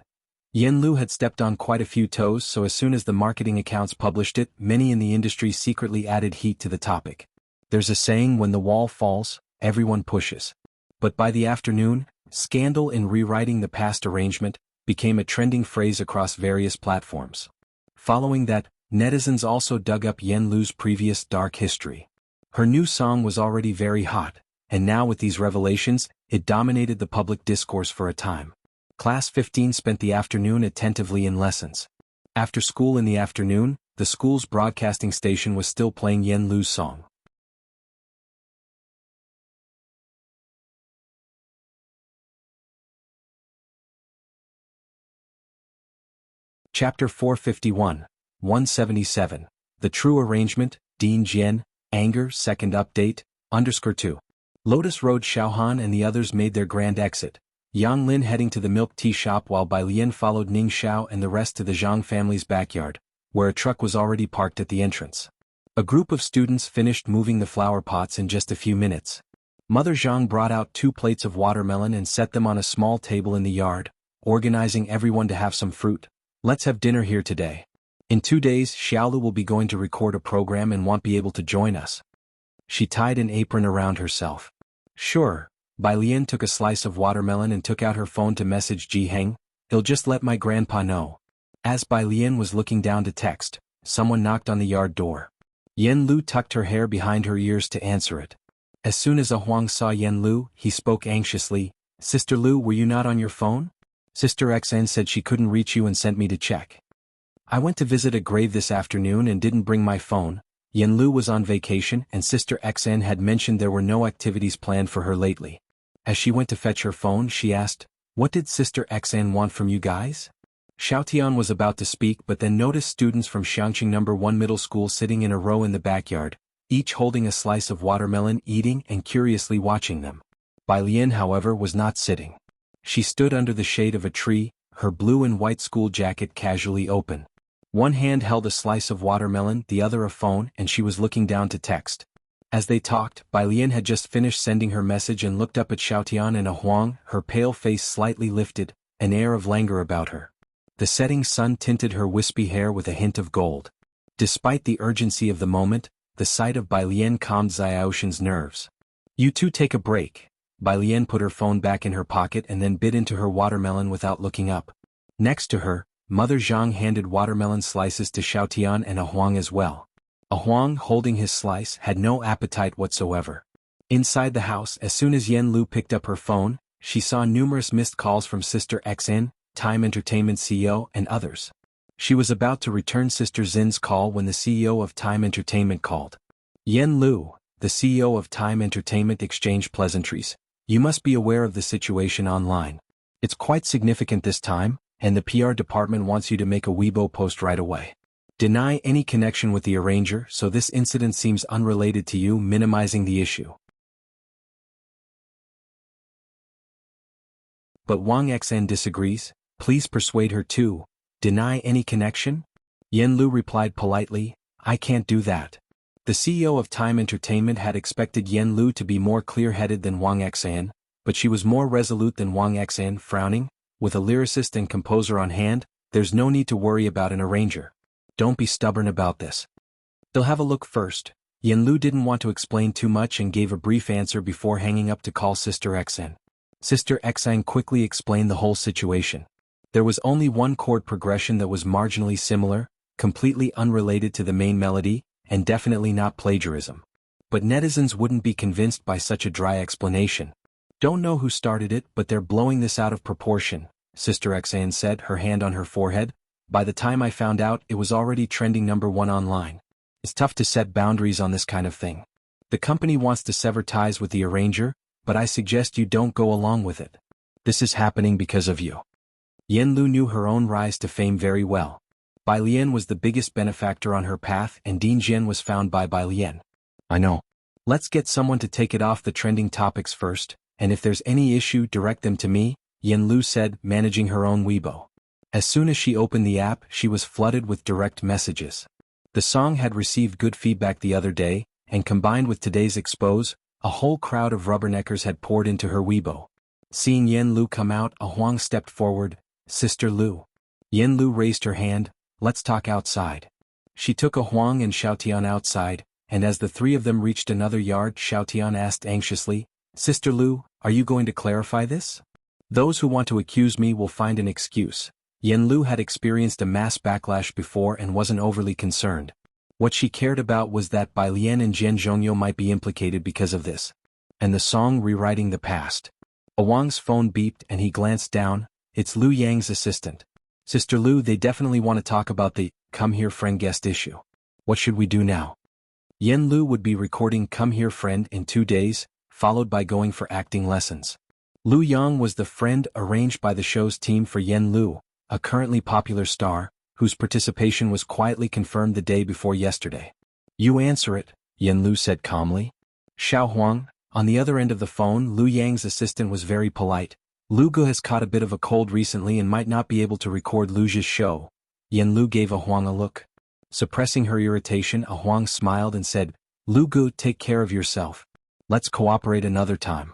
Yen Lu had stepped on quite a few toes, so as soon as the marketing accounts published it, many in the industry secretly added heat to the topic. There's a saying, when the wall falls, everyone pushes. But by the afternoon, scandal in rewriting the past arrangement became a trending phrase across various platforms. Following that, netizens also dug up Yen Lu's previous dark history. Her new song was already very hot, and now with these revelations, it dominated the public discourse for a time. Class 15 spent the afternoon attentively in lessons. After school in the afternoon, the school's broadcasting station was still playing Yen Lu's song. Chapter 451, 177. The True Arrangement, Dean Jian, Anger, Second Update, _2. Lotus Road. Xiaohan and the others made their grand exit, Yang Lin heading to the milk tea shop while Bai Lian followed Ning Xiao and the rest to the Zhang family's backyard, where a truck was already parked at the entrance. A group of students finished moving the flower pots in just a few minutes. Mother Zhang brought out 2 plates of watermelon and set them on a small table in the yard, organizing everyone to have some fruit. Let's have dinner here today. In 2 days, Xiaolu will be going to record a program and won't be able to join us. She tied an apron around herself. Sure. Bai Lian took a slice of watermelon and took out her phone to message Ji Heng. He'll just let my grandpa know. As Bai Lian was looking down to text, someone knocked on the yard door. Yen Lu tucked her hair behind her ears to answer it. As soon as Huang saw Yen Lu, he spoke anxiously. Sister Lu, were you not on your phone? Sister XN said she couldn't reach you and sent me to check. I went to visit a grave this afternoon and didn't bring my phone. Yen Lu was on vacation and Sister XN had mentioned there were no activities planned for her lately. As she went to fetch her phone, she asked, what did Sister XN want from you guys? Xiaotian was about to speak but then noticed students from Xiangqing No. 1 Middle School sitting in a row in the backyard, each holding a slice of watermelon, eating and curiously watching them. Bai Lian, however, was not sitting. She stood under the shade of a tree, her blue and white school jacket casually open. One hand held a slice of watermelon, the other a phone, and she was looking down to text. As they talked, Bai Lian had just finished sending her message and looked up at Xiaotian and Huang, her pale face slightly lifted, an air of languor about her. The setting sun tinted her wispy hair with a hint of gold. Despite the urgency of the moment, the sight of Bai Lian calmed Xiaoshan's nerves. You two take a break. Bai Lian put her phone back in her pocket and then bit into her watermelon without looking up. Next to her, Mother Zhang handed watermelon slices to Xiaotian and A Huang as well. A Huang, holding his slice, had no appetite whatsoever. Inside the house, as soon as Yen Lu picked up her phone, she saw numerous missed calls from Sister XN, Time Entertainment CEO, and others. She was about to return Sister Zin's call when the CEO of Time Entertainment called. Yen Lu, the CEO of Time Entertainment, exchanged pleasantries. You must be aware of the situation online. It's quite significant this time, and the PR department wants you to make a Weibo post right away. Deny any connection with the arranger so this incident seems unrelated to you, minimizing the issue. But Wang Xn disagrees. Please persuade her to deny any connection? Yen Lu replied politely, I can't do that. The CEO of Time Entertainment had expected Yen Lu to be more clear-headed than Wang Xan, but she was more resolute than Wang Xan, frowning. With a lyricist and composer on hand, there's no need to worry about an arranger. Don't be stubborn about this. They'll have a look first. Yen Lu didn't want to explain too much and gave a brief answer before hanging up to call Sister Xn. Sister Xn quickly explained the whole situation. There was only one chord progression that was marginally similar, completely unrelated to the main melody, and definitely not plagiarism. But netizens wouldn't be convinced by such a dry explanation. Don't know who started it, but they're blowing this out of proportion, Sister Xan said, her hand on her forehead. By the time I found out, it was already trending #1 online. It's tough to set boundaries on this kind of thing. The company wants to sever ties with the arranger, but I suggest you don't go along with it. This is happening because of you. Yen Lu knew her own rise to fame very well. Bai Lian was the biggest benefactor on her path, and Ding Jian was found by Bai Lian. I know. Let's get someone to take it off the trending topics first, and if there's any issue, direct them to me, Yen Lu said, managing her own Weibo. As soon as she opened the app, she was flooded with direct messages. The song had received good feedback the other day, and combined with today's expose, a whole crowd of rubberneckers had poured into her Weibo. Seeing Yen Lu come out, A Huang stepped forward. Sister Lu. Yen Lu raised her hand. Let's talk outside. She took A Huang and Xiaotian outside, and as the three of them reached another yard, Xiaotian asked anxiously, Sister Lu, are you going to clarify this? Those who want to accuse me will find an excuse. Yen Lu had experienced a mass backlash before and wasn't overly concerned. What she cared about was that Bai Lian and Jian Zhongyu might be implicated because of this. And the song Rewriting the Past. A Huang's phone beeped and he glanced down. It's Lu Yang's assistant. Sister Lu, they definitely want to talk about the Come Here Friend guest issue. What should we do now? Yen Lu would be recording Come Here Friend in 2 days, followed by going for acting lessons. Lu Yang was the friend arranged by the show's team for Yen Lu, a currently popular star, whose participation was quietly confirmed the day before yesterday. You answer it, Yen Lu said calmly. Xiao Huang, on the other end of the phone, Lu Yang's assistant was very polite. Lu Gu has caught a bit of a cold recently and might not be able to record Lu's show. Yen Lu gave A Huang a look. Suppressing her irritation, A Huang smiled and said, Lu Gu, take care of yourself. Let's cooperate another time.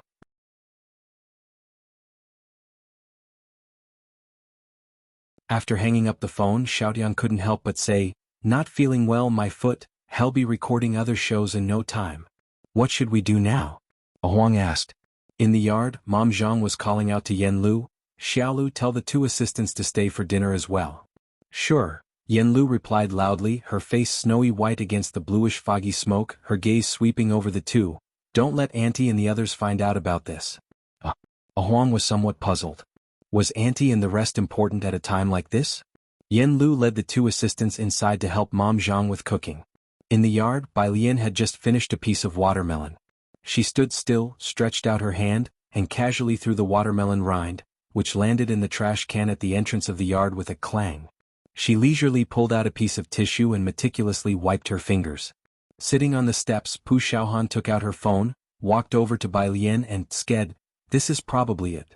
After hanging up the phone, Xiaotian couldn't help but say, Not feeling well, my foot. He'll be recording other shows in no time. What should we do now? A Huang asked. In the yard, Mom Zhang was calling out to Yen Lu, Xiaolu, tell the 2 assistants to stay for dinner as well. Sure, Yen Lu replied loudly, her face snowy white against the bluish foggy smoke, her gaze sweeping over the 2. Don't let Auntie and the others find out about this. A Huang was somewhat puzzled. Was Auntie and the rest important at a time like this? Yen Lu led the 2 assistants inside to help Mom Zhang with cooking. In the yard, Bai Lian had just finished a piece of watermelon. She stood still, stretched out her hand, and casually threw the watermelon rind, which landed in the trash can at the entrance of the yard with a clang. She leisurely pulled out a piece of tissue and meticulously wiped her fingers. Sitting on the steps, Pu Xiaohan took out her phone, walked over to Bai Lian and sked, This is probably it.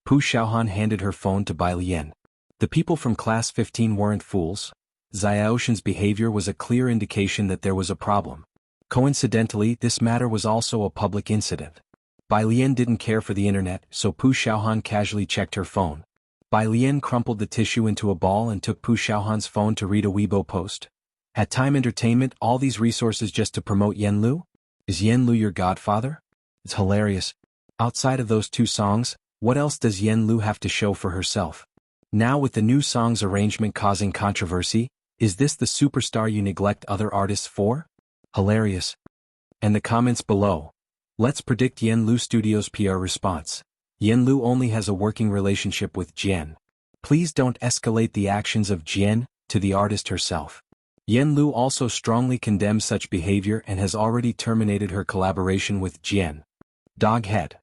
Pu Xiaohan handed her phone to Bai Lian. The people from Class 15 weren't fools. Xiaoshan's behavior was a clear indication that there was a problem. Coincidentally, this matter was also a public incident. Bai Lian didn't care for the internet, so Pu Xiaohan casually checked her phone. Bai Lian crumpled the tissue into a ball and took Pu Xiaohan's phone to read a Weibo post. At Time Entertainment, all these resources just to promote Yen Lu? Is Yen Lu your godfather? It's hilarious. Outside of those two songs, what else does Yen Lu have to show for herself? Now with the new song's arrangement causing controversy, is this the superstar you neglect other artists for? Hilarious. And the comments below. Let's predict Yen Lu Studios' PR response. Yen Lu only has a working relationship with Jian. Please don't escalate the actions of Jian to the artist herself. Yen Lu also strongly condemns such behavior and has already terminated her collaboration with Jian. Doghead.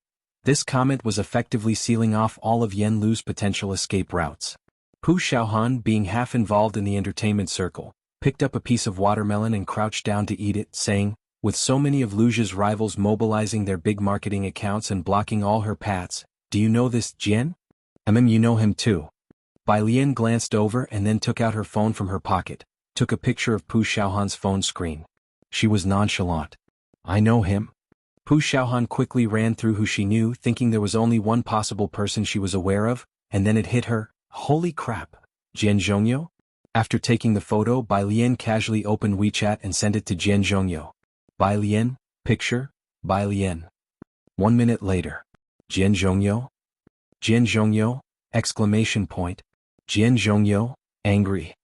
This comment was effectively sealing off all of Yen Lu's potential escape routes. Pu Xiaohan, being half involved in the entertainment circle, picked up a piece of watermelon and crouched down to eat it, saying, with so many of Lujia's rivals mobilizing their big marketing accounts and blocking all her paths, do you know this Jian? You know him too. Bai Lian glanced over and then took out her phone from her pocket, took a picture of Pu Xiaohan's phone screen. She was nonchalant. I know him. Pu Xiaohan quickly ran through who she knew, thinking there was only one possible person she was aware of, and then it hit her, holy crap, Jian Zhongyo? After taking the photo, Bai Lian casually opened WeChat and sent it to Jian Zhongyo. Bai Lian, picture, Bai Lian. 1 minute later. Jian Zhongyo? Jian Zhongyo, exclamation point. Jian Zhongyo, angry.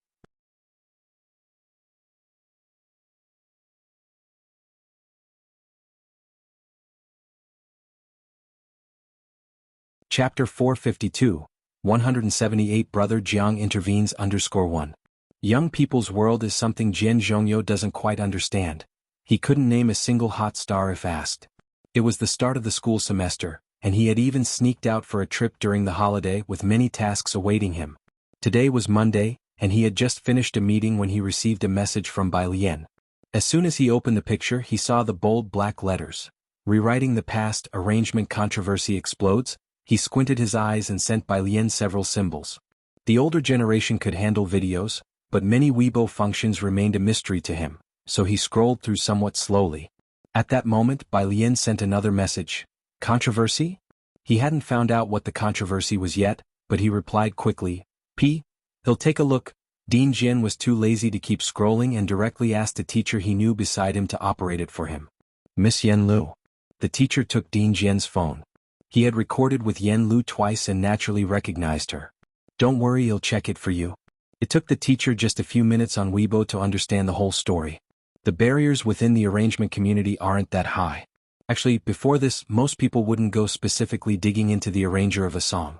Chapter 452, 178 Brother Jiang intervenes _1. Young people's world is something Jian Zhongyo doesn't quite understand. He couldn't name a single hot star if asked. It was the start of the school semester, and he had even sneaked out for a trip during the holiday with many tasks awaiting him. Today was Monday, and he had just finished a meeting when he received a message from Bai Lian. As soon as he opened the picture, he saw the bold black letters. Rewriting the past, arrangement controversy explodes. He squinted his eyes and sent Bai Lian several symbols. The older generation could handle videos, but many Weibo functions remained a mystery to him, so he scrolled through somewhat slowly. At that moment, Bai Lian sent another message. Controversy? He hadn't found out what the controversy was yet, but he replied quickly, he'll take a look. Dean Jian was too lazy to keep scrolling and directly asked a teacher he knew beside him to operate it for him. Miss Yen Lu. The teacher took Dean Jian's phone. He had recorded with Yen Lu twice and naturally recognized her. Don't worry, he'll check it for you. It took the teacher just a few minutes on Weibo to understand the whole story. The barriers within the arrangement community aren't that high. Actually, before this, most people wouldn't go specifically digging into the arranger of a song.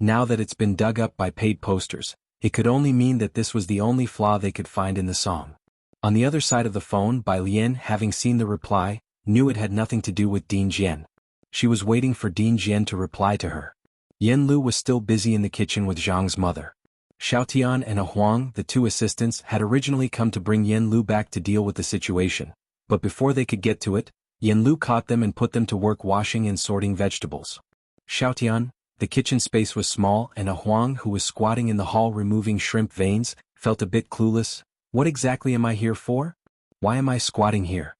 Now that it's been dug up by paid posters, it could only mean that this was the only flaw they could find in the song. On the other side of the phone, Bai Lian, having seen the reply, knew it had nothing to do with Dean Jian. She was waiting for Dean Jian to reply to her. Yen Lu was still busy in the kitchen with Zhang's mother. Xiaotian and Huang, the two assistants, had originally come to bring Yen Lu back to deal with the situation, but before they could get to it, Yen Lu caught them and put them to work washing and sorting vegetables. Xiaotian, the kitchen space was small, and Huang, who was squatting in the hall removing shrimp veins, felt a bit clueless. What exactly am I here for? Why am I squatting here?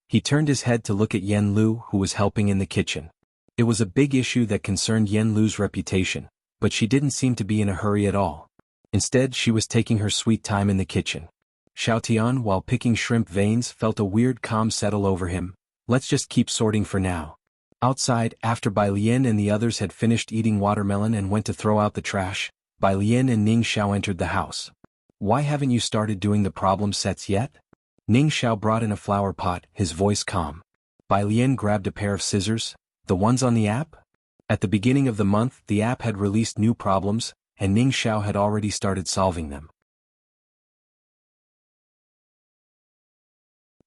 He turned his head to look at Yen Lu, who was helping in the kitchen. It was a big issue that concerned Yen Lu's reputation, but she didn't seem to be in a hurry at all. Instead, she was taking her sweet time in the kitchen. Xiaotian, while picking shrimp veins, felt a weird calm settle over him. Let's just keep sorting for now. Outside, after Bai Lian and the others had finished eating watermelon and went to throw out the trash, Bai Lian and Ning Xiao entered the house. Why haven't you started doing the problem sets yet? Ning Xiao brought in a flower pot, his voice calm. Bai Lian grabbed a pair of scissors. The ones on the app? At the beginning of the month, the app had released new problems, and Ning Xiao had already started solving them.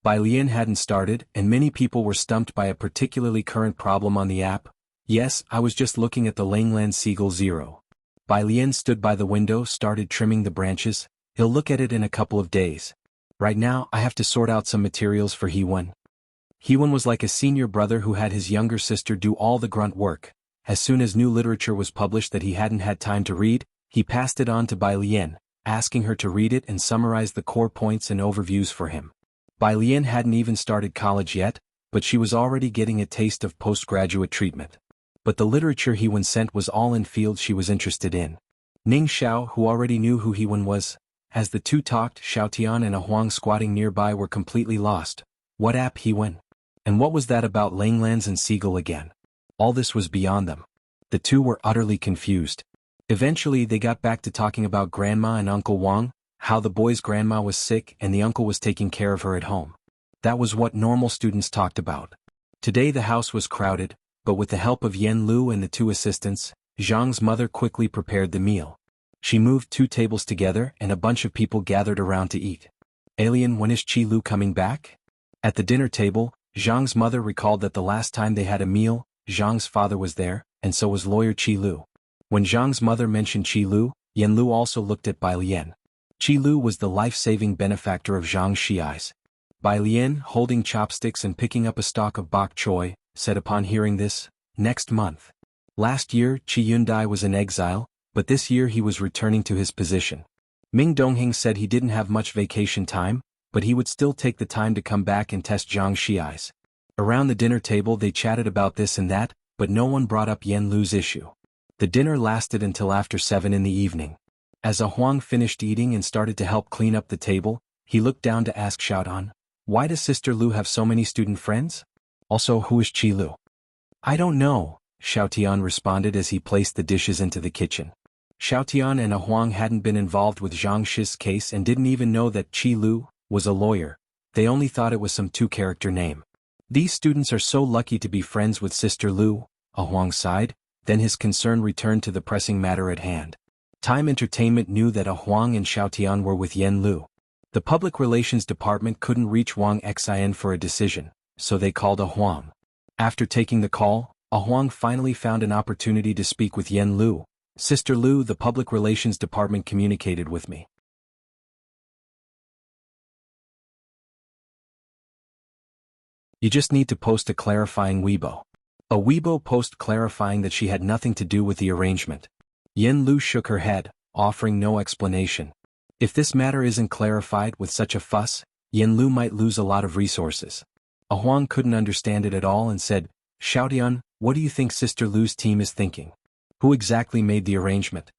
Bai Lian hadn't started, and many people were stumped by a particularly current problem on the app. Yes, I was just looking at the Langland Seagull 0. Bai Lian stood by the window, started trimming the branches. He'll look at it in a couple of days. Right now, I have to sort out some materials for Hewen. Hewen was like a senior brother who had his younger sister do all the grunt work. As soon as new literature was published that he hadn't had time to read, he passed it on to Bai Lian, asking her to read it and summarize the core points and overviews for him. Bai Lian hadn't even started college yet, but she was already getting a taste of postgraduate treatment. But the literature Hewen sent was all in fields she was interested in. Ning Xiao, who already knew who Hewen was, as the two talked, Xiaotian and Huang squatting nearby were completely lost. What app Hewen? And what was that about Langlands and Seagull again? All this was beyond them. The two were utterly confused. Eventually they got back to talking about Grandma and Uncle Wang, how the boy's grandma was sick and the uncle was taking care of her at home. That was what normal students talked about. Today the house was crowded, but with the help of Yen Lu and the two assistants, Zhang's mother quickly prepared the meal. She moved 2 tables together and a bunch of people gathered around to eat. Alien, when is Qi Lu coming back? At the dinner table, Zhang's mother recalled that the last time they had a meal, Zhang's father was there, and so was lawyer Qi Lu. When Zhang's mother mentioned Qi Lu, Yen Lu also looked at Bai Lian. Qi Lu was the life-saving benefactor of Zhang Xiai's. Bai Lian, holding chopsticks and picking up a stalk of bok choy, said upon hearing this, "Next month." Last year, Qi Yundai was in exile, but this year he was returning to his position. Ming Dongheng said he didn't have much vacation time, but he would still take the time to come back and test Zhang Xiai's. Around the dinner table they chatted about this and that, but no one brought up Yen Lu's issue. The dinner lasted until after 7 in the evening. As A Huang finished eating and started to help clean up the table, he looked down to ask Xiaodan, "Why does Sister Lu have so many student friends? Also, who is Qi Lu?" "I don't know," Xiaotian responded as he placed the dishes into the kitchen. Xiaotian and A Huang hadn't been involved with Zhang Shi's case and didn't even know that Qi Lu was a lawyer. They only thought it was some 2-character name. "These students are so lucky to be friends with Sister Lu," A Huang sighed. Then his concern returned to the pressing matter at hand. Time Entertainment knew that A Huang and Xiaotian were with Yen Lu. The Public Relations Department couldn't reach Wang Xin for a decision, so they called A Huang. After taking the call, A Huang finally found an opportunity to speak with Yen Lu. "Sister Lu, the Public Relations Department communicated with me. You just need to post a clarifying Weibo." A Weibo post clarifying that she had nothing to do with the arrangement. Yen Lu shook her head, offering no explanation. If this matter isn't clarified with such a fuss, Yen Lu might lose a lot of resources. A Huang couldn't understand it at all and said, "Xiaotian, what do you think Sister Lu's team is thinking? Who exactly made the arrangement?"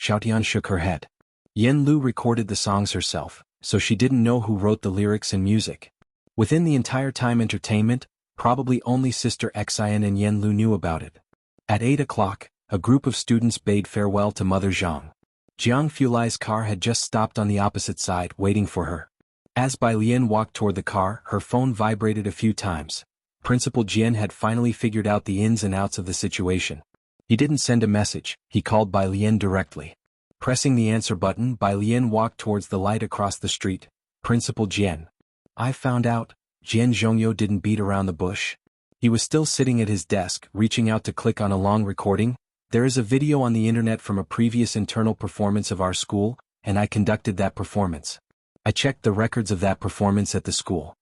Xiaotian shook her head. Yen Lu recorded the songs herself, so she didn't know who wrote the lyrics and music. Within the entire Time Entertainment, probably only Sister Xin and Yen Lu knew about it. At 8 o'clock, a group of students bade farewell to Mother Zhang. Jiang Fulai's car had just stopped on the opposite side, waiting for her. As Bai Lian walked toward the car, her phone vibrated a few times. Principal Jian had finally figured out the ins and outs of the situation. He didn't send a message, he called Bai Lian directly. Pressing the answer button, Bai Lian walked towards the light across the street. "Principal Jian. I found out." Jian Zhongyo didn't beat around the bush. He was still sitting at his desk, reaching out to click on a long recording. "There is a video on the internet from a previous internal performance of our school, and I conducted that performance. I checked the records of that performance at the school."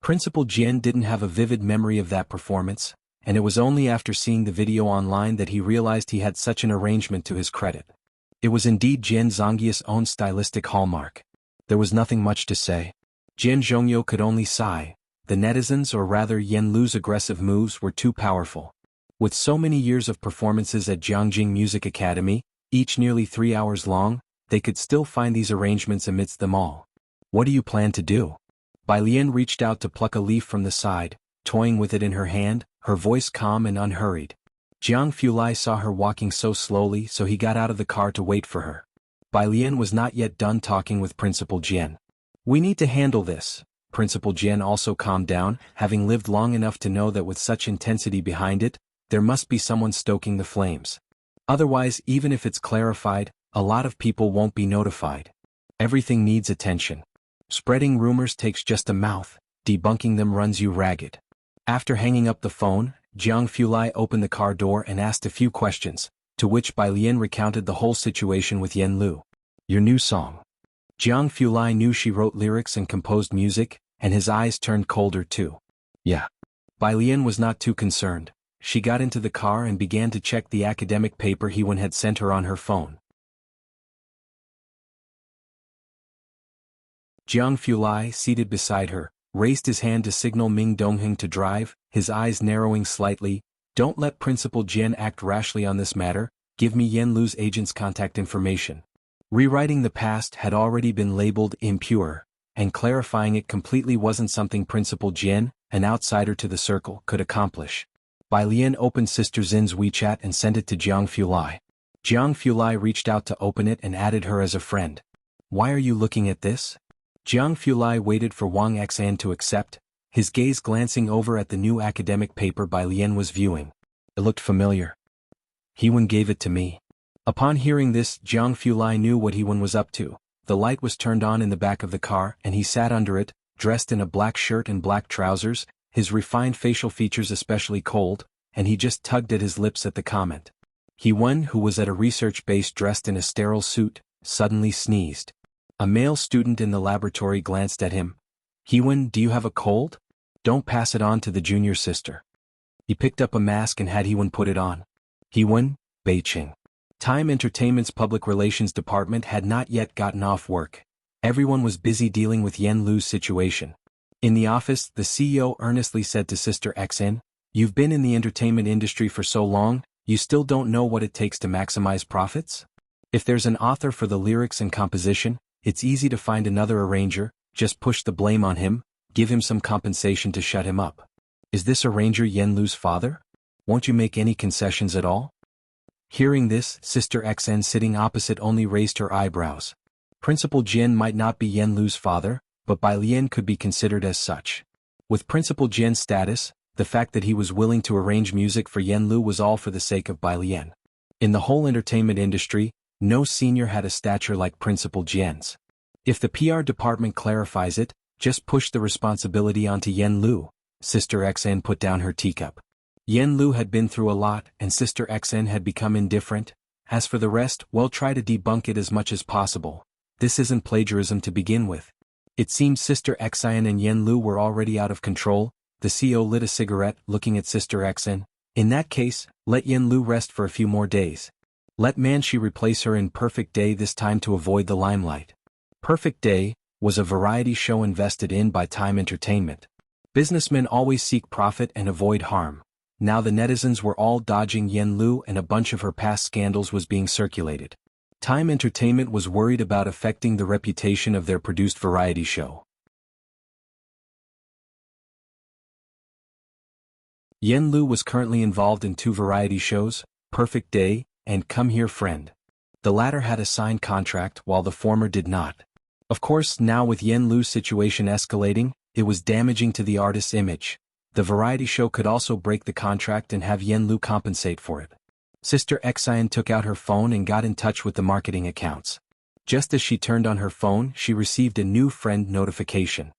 Principal Jian didn't have a vivid memory of that performance, and it was only after seeing the video online that he realized he had such an arrangement to his credit. It was indeed Jian Zongyi's own stylistic hallmark. There was nothing much to say. Jian Zhongyo could only sigh. The netizens, or rather Yen Lu's aggressive moves, were too powerful. With so many years of performances at Jiangjing Music Academy, each nearly 3 hours long, they could still find these arrangements amidst them all. "What do you plan to do?" Bai Lian reached out to pluck a leaf from the side, toying with it in her hand, her voice calm and unhurried. Jiang Fulai saw her walking so slowly, so he got out of the car to wait for her. Bai Lian was not yet done talking with Principal Jian. "We need to handle this." Principal Jian also calmed down, having lived long enough to know that with such intensity behind it, there must be someone stoking the flames. Otherwise, even if it's clarified, a lot of people won't be notified. Everything needs attention. Spreading rumors takes just a mouth, debunking them runs you ragged. After hanging up the phone, Jiang Fulai opened the car door and asked a few questions, to which Bai Lian recounted the whole situation with Yen Lu. "Your new song." Jiang Fulai knew she wrote lyrics and composed music, and his eyes turned colder too. "Yeah." Bai Lian was not too concerned. She got into the car and began to check the academic paper Hewen had sent her on her phone. Jiang Fulai, seated beside her, raised his hand to signal Ming Dongheng to drive, his eyes narrowing slightly. "Don't let Principal Jian act rashly on this matter, give me Yen Lu's agent's contact information." Rewriting the past had already been labeled impure, and clarifying it completely wasn't something Principal Jian, an outsider to the circle, could accomplish. Bai Lian opened Sister Xin's WeChat and sent it to Jianghu Lai. Jianghu Lai reached out to open it and added her as a friend. Why are you looking at this? Jianghu Lai waited for Wang Xan to accept, his gaze glancing over at the new academic paper Bai Lian was viewing. It looked familiar. Hewen gave it to me. Upon hearing this, Jianghu Lai knew what Hewen was up to. The light was turned on in the back of the car and he sat under it, dressed in a black shirt and black trousers, his refined facial features especially cold, and he just tugged at his lips at the comment. Hewen, who was at a research base dressed in a sterile suit, suddenly sneezed. A male student in the laboratory glanced at him. Hewen, do you have a cold? Don't pass it on to the junior sister. He picked up a mask and had Hewen put it on. Hewen, Beijing. Time Entertainment's public relations department had not yet gotten off work. Everyone was busy dealing with Yen Lu's situation. In the office, the CEO earnestly said to Sister Xn, "You've been in the entertainment industry for so long, you still don't know what it takes to maximize profits? If there's an author for the lyrics and composition, it's easy to find another arranger, just push the blame on him, give him some compensation to shut him up. Is this arranger Yen Lu's father? Won't you make any concessions at all?" Hearing this, Sister Xn sitting opposite only raised her eyebrows. Principal Jin might not be Yen Lu's father, but Bai Lian could be considered as such. With Principal Jin's status, the fact that he was willing to arrange music for Yen Lu was all for the sake of Bai Lian. In the whole entertainment industry, no senior had a stature like Principal Jin's. If the PR department clarifies it, just push the responsibility onto Yen Lu. Sister Xn put down her teacup. Yen Lu had been through a lot and Sister Xn had become indifferent. As for the rest, well, try to debunk it as much as possible. This isn't plagiarism to begin with. It seemed Sister Xn and Yen Lu were already out of control. The CEO lit a cigarette, looking at Sister Xn. In that case, let Yen Lu rest for a few more days. Let Manshi replace her in Perfect Day this time to avoid the limelight. Perfect Day was a variety show invested in by Time Entertainment. Businessmen always seek profit and avoid harm. Now the netizens were all dodging Yen Lu and a bunch of her past scandals was being circulated. Time Entertainment was worried about affecting the reputation of their produced variety show. Yen Lu was currently involved in 2 variety shows, Perfect Day and Come Here Friend. The latter had a signed contract while the former did not. Of course, now with Yen Lu's situation escalating, it was damaging to the artist's image. The variety show could also break the contract and have Yen Lu compensate for it. Sister Xin took out her phone and got in touch with the marketing accounts. Just as she turned on her phone, she received a new friend notification.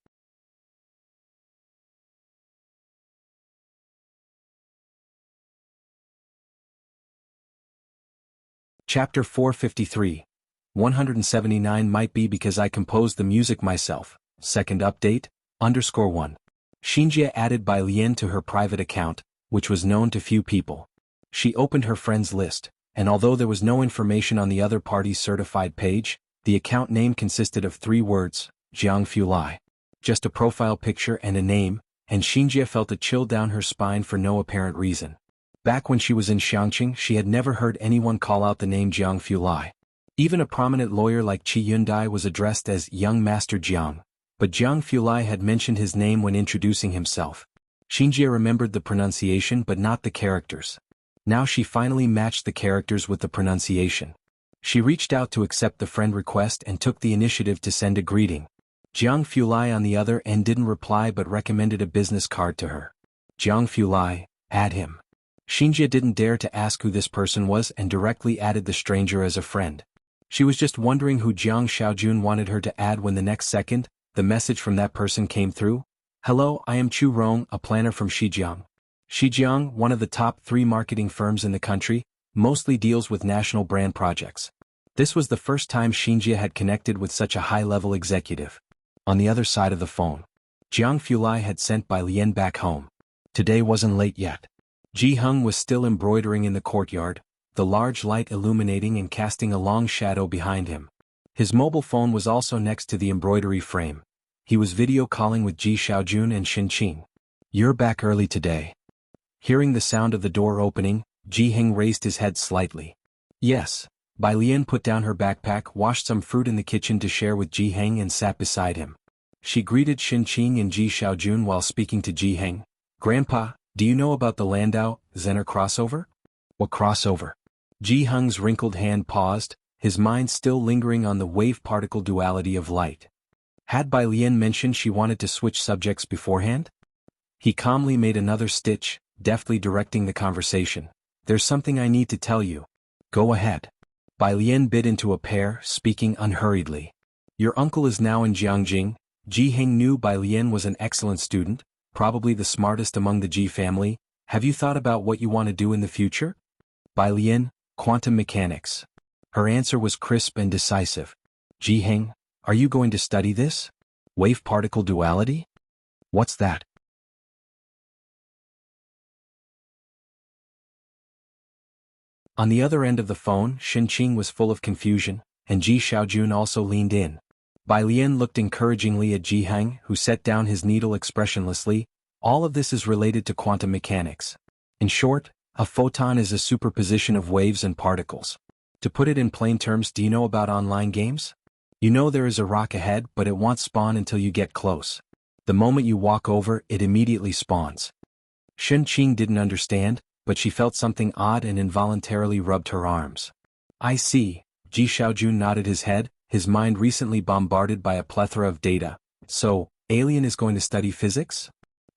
Chapter 453. 179 might be because I composed the music myself. Second update, _1. Xinjie added Bai Lian to her private account, which was known to few people. She opened her friends list, and although there was no information on the other party's certified page, the account name consisted of 3 words, Jianghu Lai. Just a profile picture and a name, and Xinjie felt a chill down her spine for no apparent reason. Back when she was in Xiangqing, she had never heard anyone call out the name Jianghu Lai. Even a prominent lawyer like Qi Yundai was addressed as Young Master Jiang, but Jianghu Lai had mentioned his name when introducing himself. Xinjie remembered the pronunciation but not the characters. Now she finally matched the characters with the pronunciation. She reached out to accept the friend request and took the initiative to send a greeting. Jianghu Lai on the other end didn't reply but recommended a business card to her. Jianghu Lai, add him. Xinjie didn't dare to ask who this person was and directly added the stranger as a friend. She was just wondering who Jiang Xiaojun wanted her to add when the next second, the message from that person came through. Hello, I am Chu Rong, a planner from Shijiang. Shijiang, one of the top 3 marketing firms in the country, mostly deals with national brand projects. This was the first time Xinjie had connected with such a high-level executive. On the other side of the phone, Jianghu Lai had sent Bai Lian back home. Today wasn't late yet. Ji Heng was still embroidering in the courtyard, the large light illuminating and casting a long shadow behind him. His mobile phone was also next to the embroidery frame. He was video calling with Ji Xiaojun and Xin Qing. You're back early today. Hearing the sound of the door opening, Ji Heng raised his head slightly. Yes. Bai Lian put down her backpack, washed some fruit in the kitchen to share with Ji Heng and sat beside him. She greeted Xin Qing and Ji Xiaojun while speaking to Ji Heng. Grandpa, do you know about the Landau Zener crossover? What crossover? Ji-hung's wrinkled hand paused, his mind still lingering on the wave-particle duality of light. Had Bai Lian mentioned she wanted to switch subjects beforehand? He calmly made another stitch, deftly directing the conversation. There's something I need to tell you. Go ahead. Bai Lian bit into a pear, speaking unhurriedly. Your uncle is now in Jianghu. Ji-heng knew Bai Lian was an excellent student, probably the smartest among the Ji family. Have you thought about what you want to do in the future? Bai Lian, quantum mechanics. Her answer was crisp and decisive. Ji-heng, are you going to study this? Wave-particle duality? What's that? On the other end of the phone, Shen-qing was full of confusion, and Ji Xiaojun also leaned in. Bai Lian looked encouragingly at Ji-heng, who set down his needle expressionlessly. All of this is related to quantum mechanics. In short, a photon is a superposition of waves and particles. To put it in plain terms, do you know about online games? You know there is a rock ahead, but it won't spawn until you get close. The moment you walk over, it immediately spawns. Shen-qing didn't understand, but she felt something odd and involuntarily rubbed her arms. I see. Ji Xiaojun nodded his head, his mind recently bombarded by a plethora of data. So, Alien is going to study physics?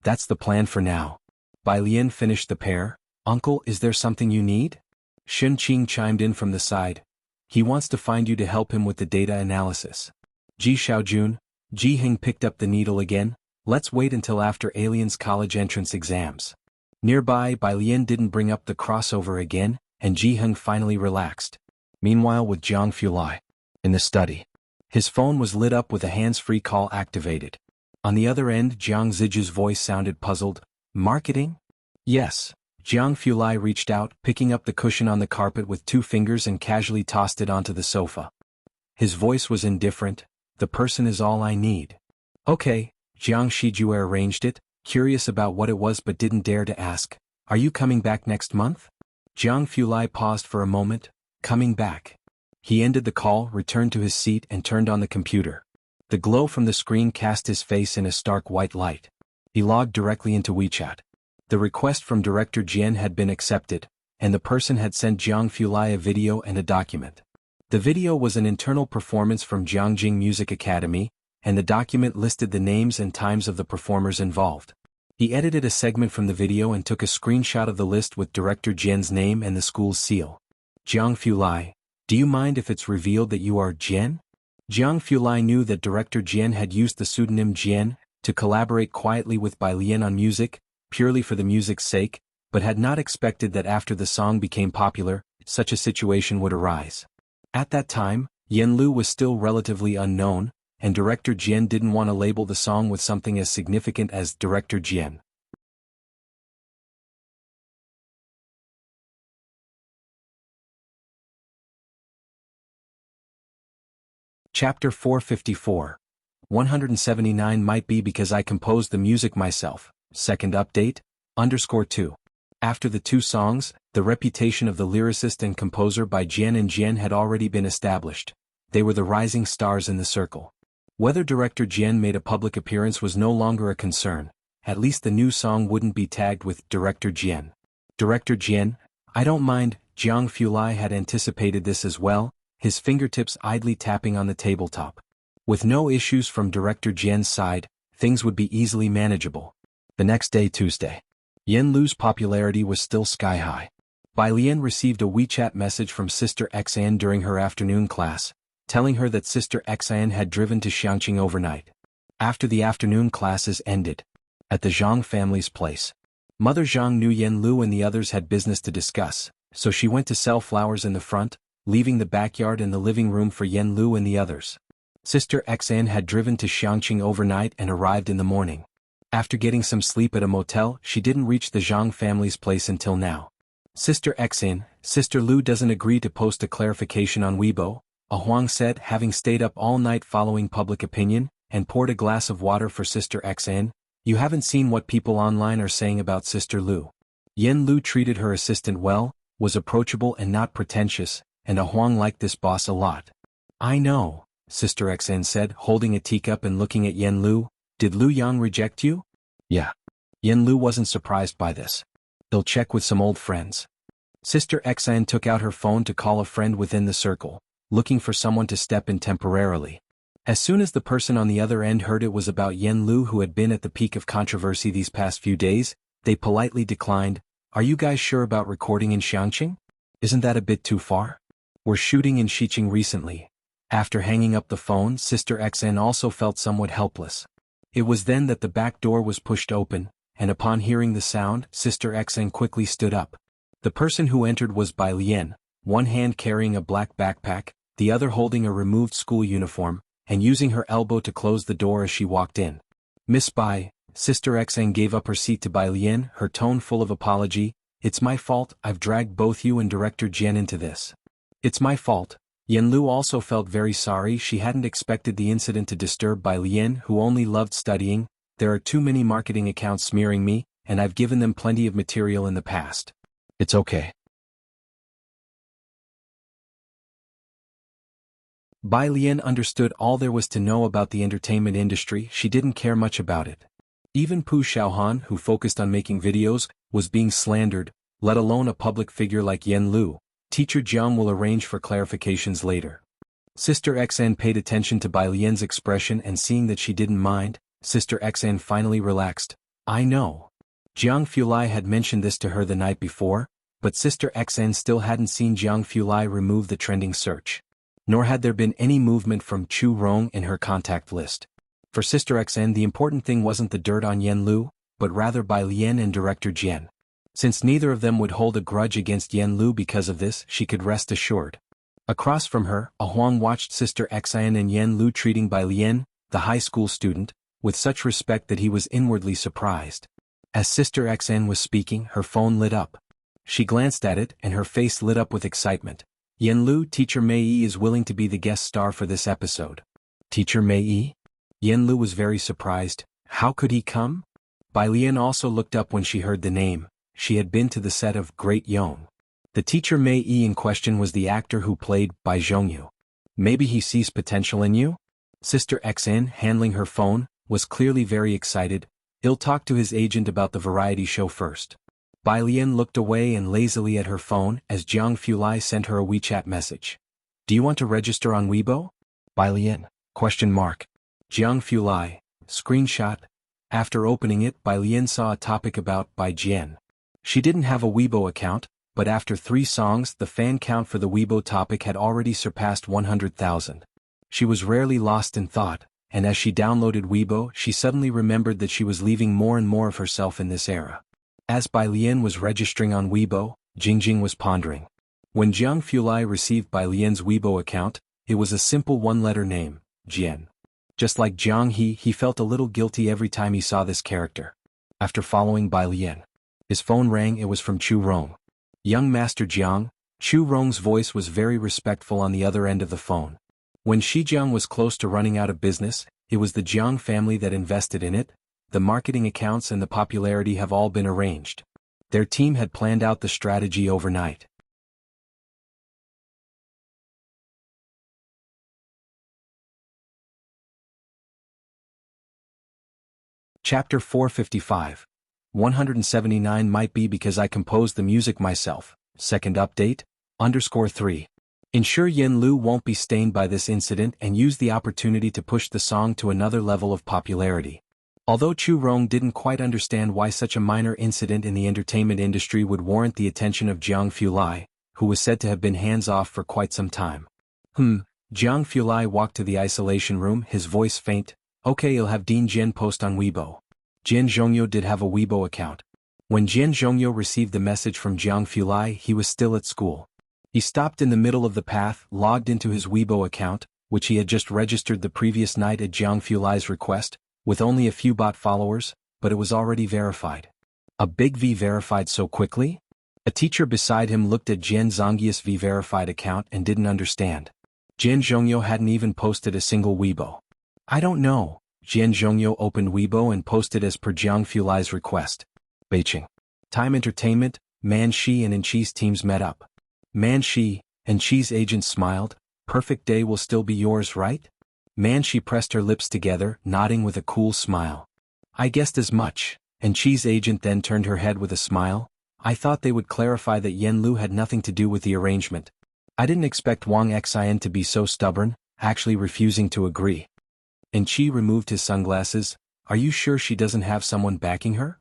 That's the plan for now. Bai Lian finished the pear. Uncle, is there something you need? Shen-qing chimed in from the side. He wants to find you to help him with the data analysis. Ji Xiaojun, Ji-heng picked up the needle again. Let's wait until after Alien's college entrance exams. Nearby, Bai Lian didn't bring up the crossover again, and Ji-heng finally relaxed. Meanwhile, with Jianghu Lai in the study, his phone was lit up with a hands-free call activated. On the other end, Jiang Ziju's voice sounded puzzled. Marketing? Yes. Jianghu Lai reached out, picking up the cushion on the carpet with 2 fingers and casually tossed it onto the sofa. His voice was indifferent. The person is all I need. Okay. Jiang Shijue arranged it, curious about what it was but didn't dare to ask. Are you coming back next month? Jianghu Lai paused for a moment. Coming back. He ended the call, returned to his seat and turned on the computer. The glow from the screen cast his face in a stark white light. He logged directly into WeChat. The request from Director Jian had been accepted, and the person had sent Jianghu Lai a video and a document. The video was an internal performance from Jiangjing Music Academy, and the document listed the names and times of the performers involved. He edited a segment from the video and took a screenshot of the list with Director Jian's name and the school's seal. Jianghu Lai, do you mind if it's revealed that you are Jian? Jianghu Lai knew that Director Jian had used the pseudonym Jian to collaborate quietly with Bai Lian on music, purely for the music's sake, but had not expected that after the song became popular, such a situation would arise. At that time, Yen Lu was still relatively unknown, and Director Jian didn't want to label the song with something as significant as Director Jian. Chapter 454. 179 might be because I composed the music myself. Second update, _2. After the 2 songs, the reputation of the lyricist and composer by Jian and Jian had already been established. They were the rising stars in the circle. Whether Director Jian made a public appearance was no longer a concern. At least the new song wouldn't be tagged with Director Jian. Director Jian, I don't mind. Jianghu Lai had anticipated this as well, his fingertips idly tapping on the tabletop. With no issues from Director Jian's side, things would be easily manageable. The next day, Tuesday. Yen Lu's popularity was still sky-high. Bai Lian received a WeChat message from Sister Xan during her afternoon class, telling her that Sister Xan had driven to Xiangqing overnight. After the afternoon classes ended, at the Zhang family's place, Mother Zhang knew Yen Lu and the others had business to discuss, so she went to sell flowers in the front, leaving the backyard and the living room for Yen Lu and the others. Sister Xan had driven to Xiangqing overnight and arrived in the morning. After getting some sleep at a motel, she didn't reach the Zhang family's place until now. Sister Xan, Sister Lu doesn't agree to post a clarification on Weibo, a Huang said, having stayed up all night following public opinion, and poured a glass of water for Sister Xan. You haven't seen what people online are saying about Sister Lu. Yen Lu treated her assistant well, was approachable and not pretentious, and a Huang liked this boss a lot. I know, Sister Xan said, holding a teacup and looking at Yen Lu. Did Lu Yang reject you? Yeah. Yen Lu wasn't surprised by this. He'll check with some old friends. Sister Xan took out her phone to call a friend within the circle, looking for someone to step in temporarily. As soon as the person on the other end heard it was about Yen Lu who had been at the peak of controversy these past few days, they politely declined. Are you guys sure about recording in Xiangqing? Isn't that a bit too far? We're shooting in Xiqing recently. After hanging up the phone, Sister Xn also felt somewhat helpless. It was then that the back door was pushed open, and upon hearing the sound, Sister Xn quickly stood up. The person who entered was Bai Lian, one hand carrying a black backpack, the other holding a removed school uniform, and using her elbow to close the door as she walked in. Miss Bai, Sister Xn gave up her seat to Bai Lian, her tone full of apology. It's my fault, I've dragged both you and Director Jian into this. It's my fault. Yen Lu also felt very sorry. She hadn't expected the incident to disturb Bai Lian, who only loved studying. There are too many marketing accounts smearing me, and I've given them plenty of material in the past. It's okay. Bai Lian understood all there was to know about the entertainment industry. She didn't care much about it. Even Pu Xiaohan, who focused on making videos, was being slandered, let alone a public figure like Yen Lu. Teacher Jiang will arrange for clarifications later. Sister Xn paid attention to Bai Lian's expression, and seeing that she didn't mind, Sister Xn finally relaxed. I know. Jiang Fulai had mentioned this to her the night before, but Sister Xn still hadn't seen Jiang Fulai remove the trending search. Nor had there been any movement from Chu Rong in her contact list. For Sister Xn, the important thing wasn't the dirt on Yen Lu, but rather Bai Lian and Director Jian. Since neither of them would hold a grudge against Yen Lu because of this, she could rest assured. Across from her, A Huang watched Sister Xan and Yen Lu treating Bai Lian, the high school student, with such respect that he was inwardly surprised. As Sister Xn was speaking, her phone lit up. She glanced at it, and her face lit up with excitement. Yen Lu, Teacher Mei Yi is willing to be the guest star for this episode. Teacher Mei Yi? Yen Lu was very surprised. How could he come? Bai Lian also looked up when she heard the name. She had been to the set of Great Yong. The Teacher Mei Yi in question was the actor who played Bai Zhongyu. Maybe he sees potential in you? Sister Xn, handling her phone, was clearly very excited. He'll talk to his agent about the variety show first. Bai Lian looked away and lazily at her phone as Jiang Fulai sent her a WeChat message. Do you want to register on Weibo? Bai Lian, ? Jiang Fulai, screenshot. After opening it, Bai Lian saw a topic about Bai Jian. She didn't have a Weibo account, but after 3 songs the fan count for the Weibo topic had already surpassed 100,000. She was rarely lost in thought, and as she downloaded Weibo she suddenly remembered that she was leaving more and more of herself in this era. As Bai Lian was registering on Weibo, Jingjing was pondering. When Jiang Fulai received Bai Lian's Weibo account, it was a simple one-letter name, Jian. Just like Jiang he felt a little guilty every time he saw this character. After following Bai Lian, his phone rang. It was from Chu Rong. Young Master Jiang. Chu Rong's voice was very respectful on the other end of the phone. When Shijiang was close to running out of business, it was the Jiang family that invested in it. The marketing accounts and the popularity have all been arranged. Their team had planned out the strategy overnight. Chapter 455. 179 might be because I composed the music myself. Second update, _3. Ensure Yen Lu won't be stained by this incident and use the opportunity to push the song to another level of popularity. Although Chu Rong didn't quite understand why such a minor incident in the entertainment industry would warrant the attention of Jiang Fulai, who was said to have been hands-off for quite some time. Jiang Fulai walked to the isolation room, his voice faint. Okay, he'll have Dean Jian post on Weibo. Jian Zhongyo did have a Weibo account. When Jian Zhongyo received the message from Jiang Fulai, he was still at school. He stopped in the middle of the path, logged into his Weibo account, which he had just registered the previous night at Jiang Fulai's request, with only a few bot followers, but it was already verified. A big V verified so quickly? A teacher beside him looked at Jian Zongyi's V verified account and didn't understand. Jian Zhongyo hadn't even posted a single Weibo. I don't know. Jian Zhongyo opened Weibo and posted as per Jiang Fulai's request. Beijing. Time Entertainment, Man Shi and Enchi's teams met up. Man Shi, Enchi's agent smiled. Perfect day will still be yours, right? Man Shi pressed her lips together, nodding with a cool smile. I guessed as much. Enchi's agent then turned her head with a smile. I thought they would clarify that Yen Lu had nothing to do with the arrangement. I didn't expect Wang Xin to be so stubborn, actually refusing to agree. And Qi removed his sunglasses. Are you sure she doesn't have someone backing her?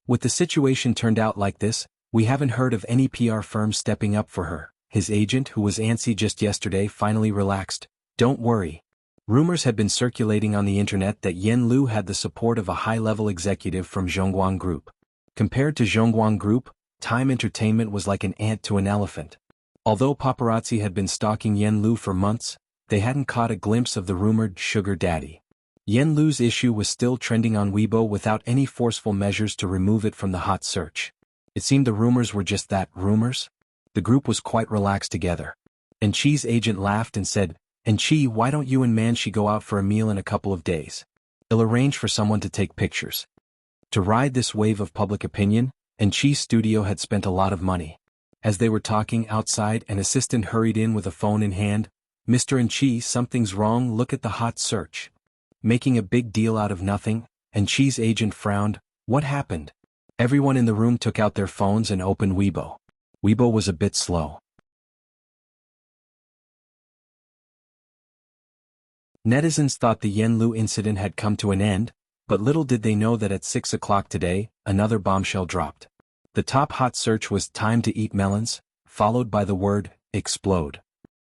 With the situation turned out like this, we haven't heard of any PR firm stepping up for her. His agent, who was antsy just yesterday, finally relaxed. Don't worry. Rumors had been circulating on the internet that Yen Lu had the support of a high-level executive from Zhongguang Group. Compared to Zhongguang Group, Time Entertainment was like an ant to an elephant. Although paparazzi had been stalking Yen Lu for months, they hadn't caught a glimpse of the rumored sugar daddy. Yen Lu's issue was still trending on Weibo without any forceful measures to remove it from the hot search. It seemed the rumors were just that, rumors. The group was quite relaxed together. And Qi's agent laughed and said, "And Qi, why don't you and Manshi go out for a meal in a couple of days? I'll arrange for someone to take pictures." To ride this wave of public opinion, and Qi's studio had spent a lot of money. As they were talking outside, an assistant hurried in with a phone in hand. "Mr. and Qi, something's wrong, look at the hot search." Making a big deal out of nothing, and Qi's agent frowned. What happened? Everyone in the room took out their phones and opened Weibo. Weibo was a bit slow. Netizens thought the Yen Lu incident had come to an end, but little did they know that at 6 o'clock today, another bombshell dropped. The top hot search was "time to eat melons," followed by the word "explode."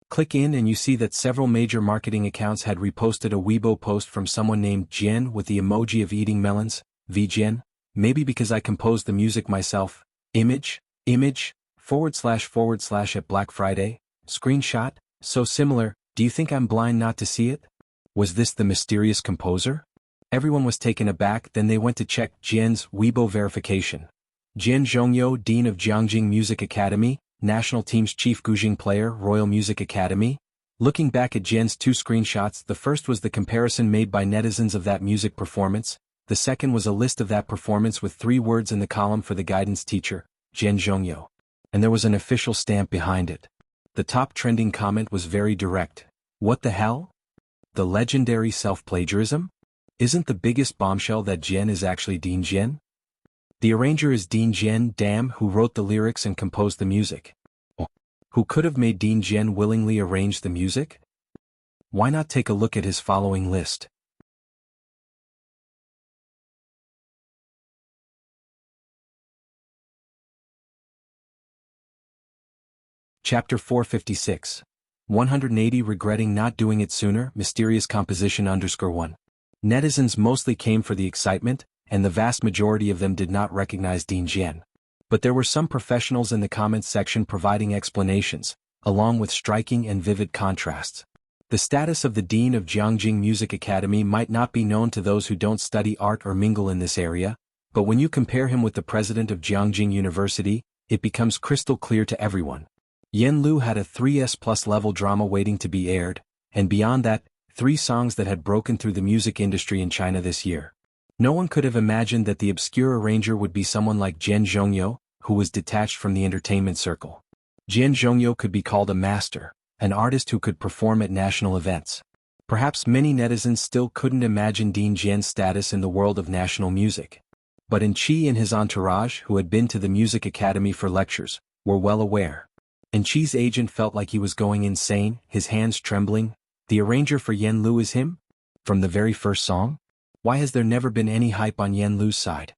Click in and you see that several major marketing accounts had reposted a Weibo post from someone named Jian with the emoji of eating melons, Jian. Maybe because I composed the music myself. Image / at Black Friday, screenshot, so similar, do you think I'm blind not to see it? Was this the mysterious composer? Everyone was taken aback, then they went to check Jian's Weibo verification. Jian Zhongyo, Dean of Jiangjing Music Academy, National Team's Chief Guzheng Player, Royal Music Academy. Looking back at Jian's two screenshots, the first was the comparison made by netizens of that music performance, the second was a list of that performance with 3 words in the column for the guidance teacher, Jian Zhongyo. And there was an official stamp behind it. The top trending comment was very direct. What the hell? The legendary self-plagiarism? Isn't the biggest bombshell that Jian is actually Dean Jian? The arranger is Dean Jian, damn, who wrote the lyrics and composed the music. Oh, who could have made Dean Jian willingly arrange the music? Why not take a look at his following list? Chapter 456. 180 Regretting not doing it sooner, Mysterious Composition _1. Netizens mostly came for the excitement, and the vast majority of them did not recognize Dean Jian. But there were some professionals in the comments section providing explanations, along with striking and vivid contrasts. The status of the Dean of Jiangjing Music Academy might not be known to those who don't study art or mingle in this area, but when you compare him with the president of Jiangjing University, it becomes crystal clear to everyone. Yen Lu had a 3S+ level drama waiting to be aired, and beyond that, 3 songs that had broken through the music industry in China this year. No one could have imagined that the obscure arranger would be someone like Jian Zhongyo, who was detached from the entertainment circle. Jian Zhongyo could be called a master, an artist who could perform at national events. Perhaps many netizens still couldn't imagine Dean Jian's status in the world of national music. But Qi and his entourage, who had been to the music academy for lectures, were well aware. And Qi's agent felt like he was going insane, his hands trembling. The arranger for Yen Lu is him? From the very first song? Why has there never been any hype on Yen Lu's side?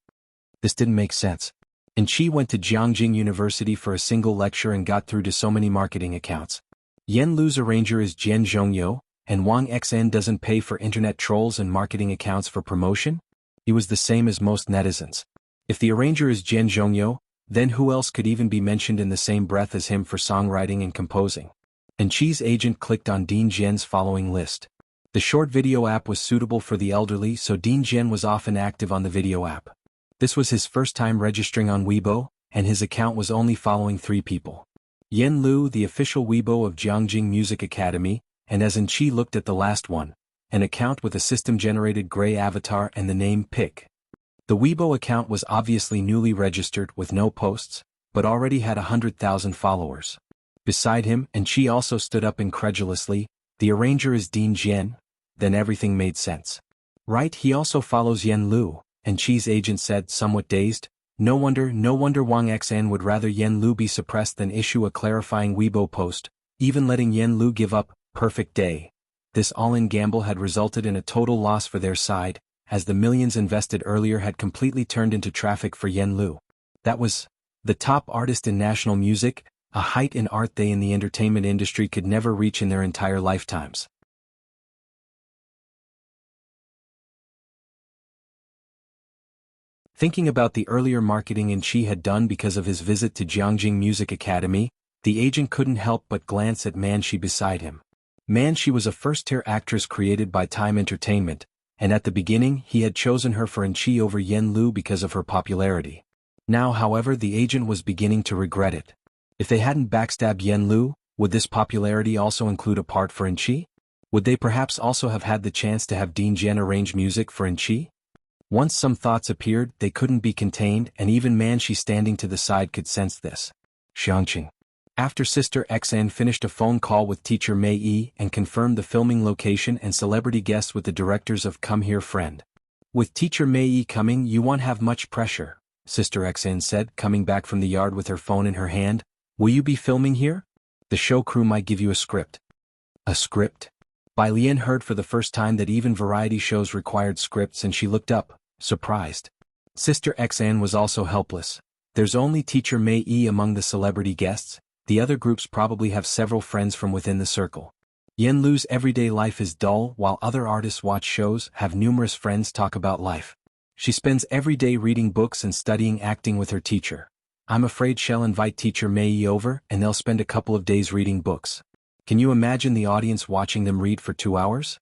This didn't make sense. And Qi went to Jiangjing University for a single lecture and got through to so many marketing accounts. Yen Lu's arranger is Jian Zhongyo, and Wang Xin doesn't pay for internet trolls and marketing accounts for promotion? He was the same as most netizens. If the arranger is Jian Zhongyo, then who else could even be mentioned in the same breath as him for songwriting and composing? And Qi's agent clicked on Dean Jian's following list. The short video app was suitable for the elderly, so Dean Jian was often active on the video app. This was his first time registering on Weibo, and his account was only following 3 people. Yen Lu, the official Weibo of Jiangjing Music Academy, and as Qi looked at the last one, an account with a system-generated gray avatar and the name Pic. The Weibo account was obviously newly registered with no posts, but already had 100,000 followers. Beside him, Qi also stood up incredulously. The arranger is Dean Jian. Then everything made sense. Right, he also follows Yen Lu, and Qi's agent said, somewhat dazed. No wonder Wang Xan would rather Yen Lu be suppressed than issue a clarifying Weibo post, even letting Yen Lu give up. Perfect day. This all-in gamble had resulted in a total loss for their side, as the millions invested earlier had completely turned into traffic for Yen Lu. That was the top artist in national music, a height in art they in the entertainment industry could never reach in their entire lifetimes. Thinking about the earlier marketing Chi had done because of his visit to Jianghu Music Academy, the agent couldn't help but glance at Manchi beside him. Manchi was a first-tier actress created by Time Entertainment, and at the beginning he had chosen her for Chi over Yen Lu because of her popularity. Now, however, the agent was beginning to regret it. If they hadn't backstabbed Yen Lu, would this popularity also include a part for Chi? Would they perhaps also have had the chance to have Dean Jian arrange music for Chi? Once some thoughts appeared, they couldn't be contained, and even Manchi standing to the side could sense this. Xiangqing. After Sister Xan finished a phone call with teacher Mei Yi and confirmed the filming location and celebrity guests with the directors of Come Here Friend. With teacher Mei Yi coming, you won't have much pressure, Sister Xan said, coming back from the yard with her phone in her hand. Will you be filming here? The show crew might give you a script. A script? Bai Lian heard for the first time that even variety shows required scripts, and she looked up, surprised. Sister Xan was also helpless. There's only teacher Mei Yi among the celebrity guests. The other groups probably have several friends from within the circle. Yen Lu's everyday life is dull, while other artists watch shows, have numerous friends talk about life. She spends every day reading books and studying acting with her teacher. I'm afraid she'll invite teacher Mei Yi over, and they'll spend a couple of days reading books. Can you imagine the audience watching them read for 2 hours?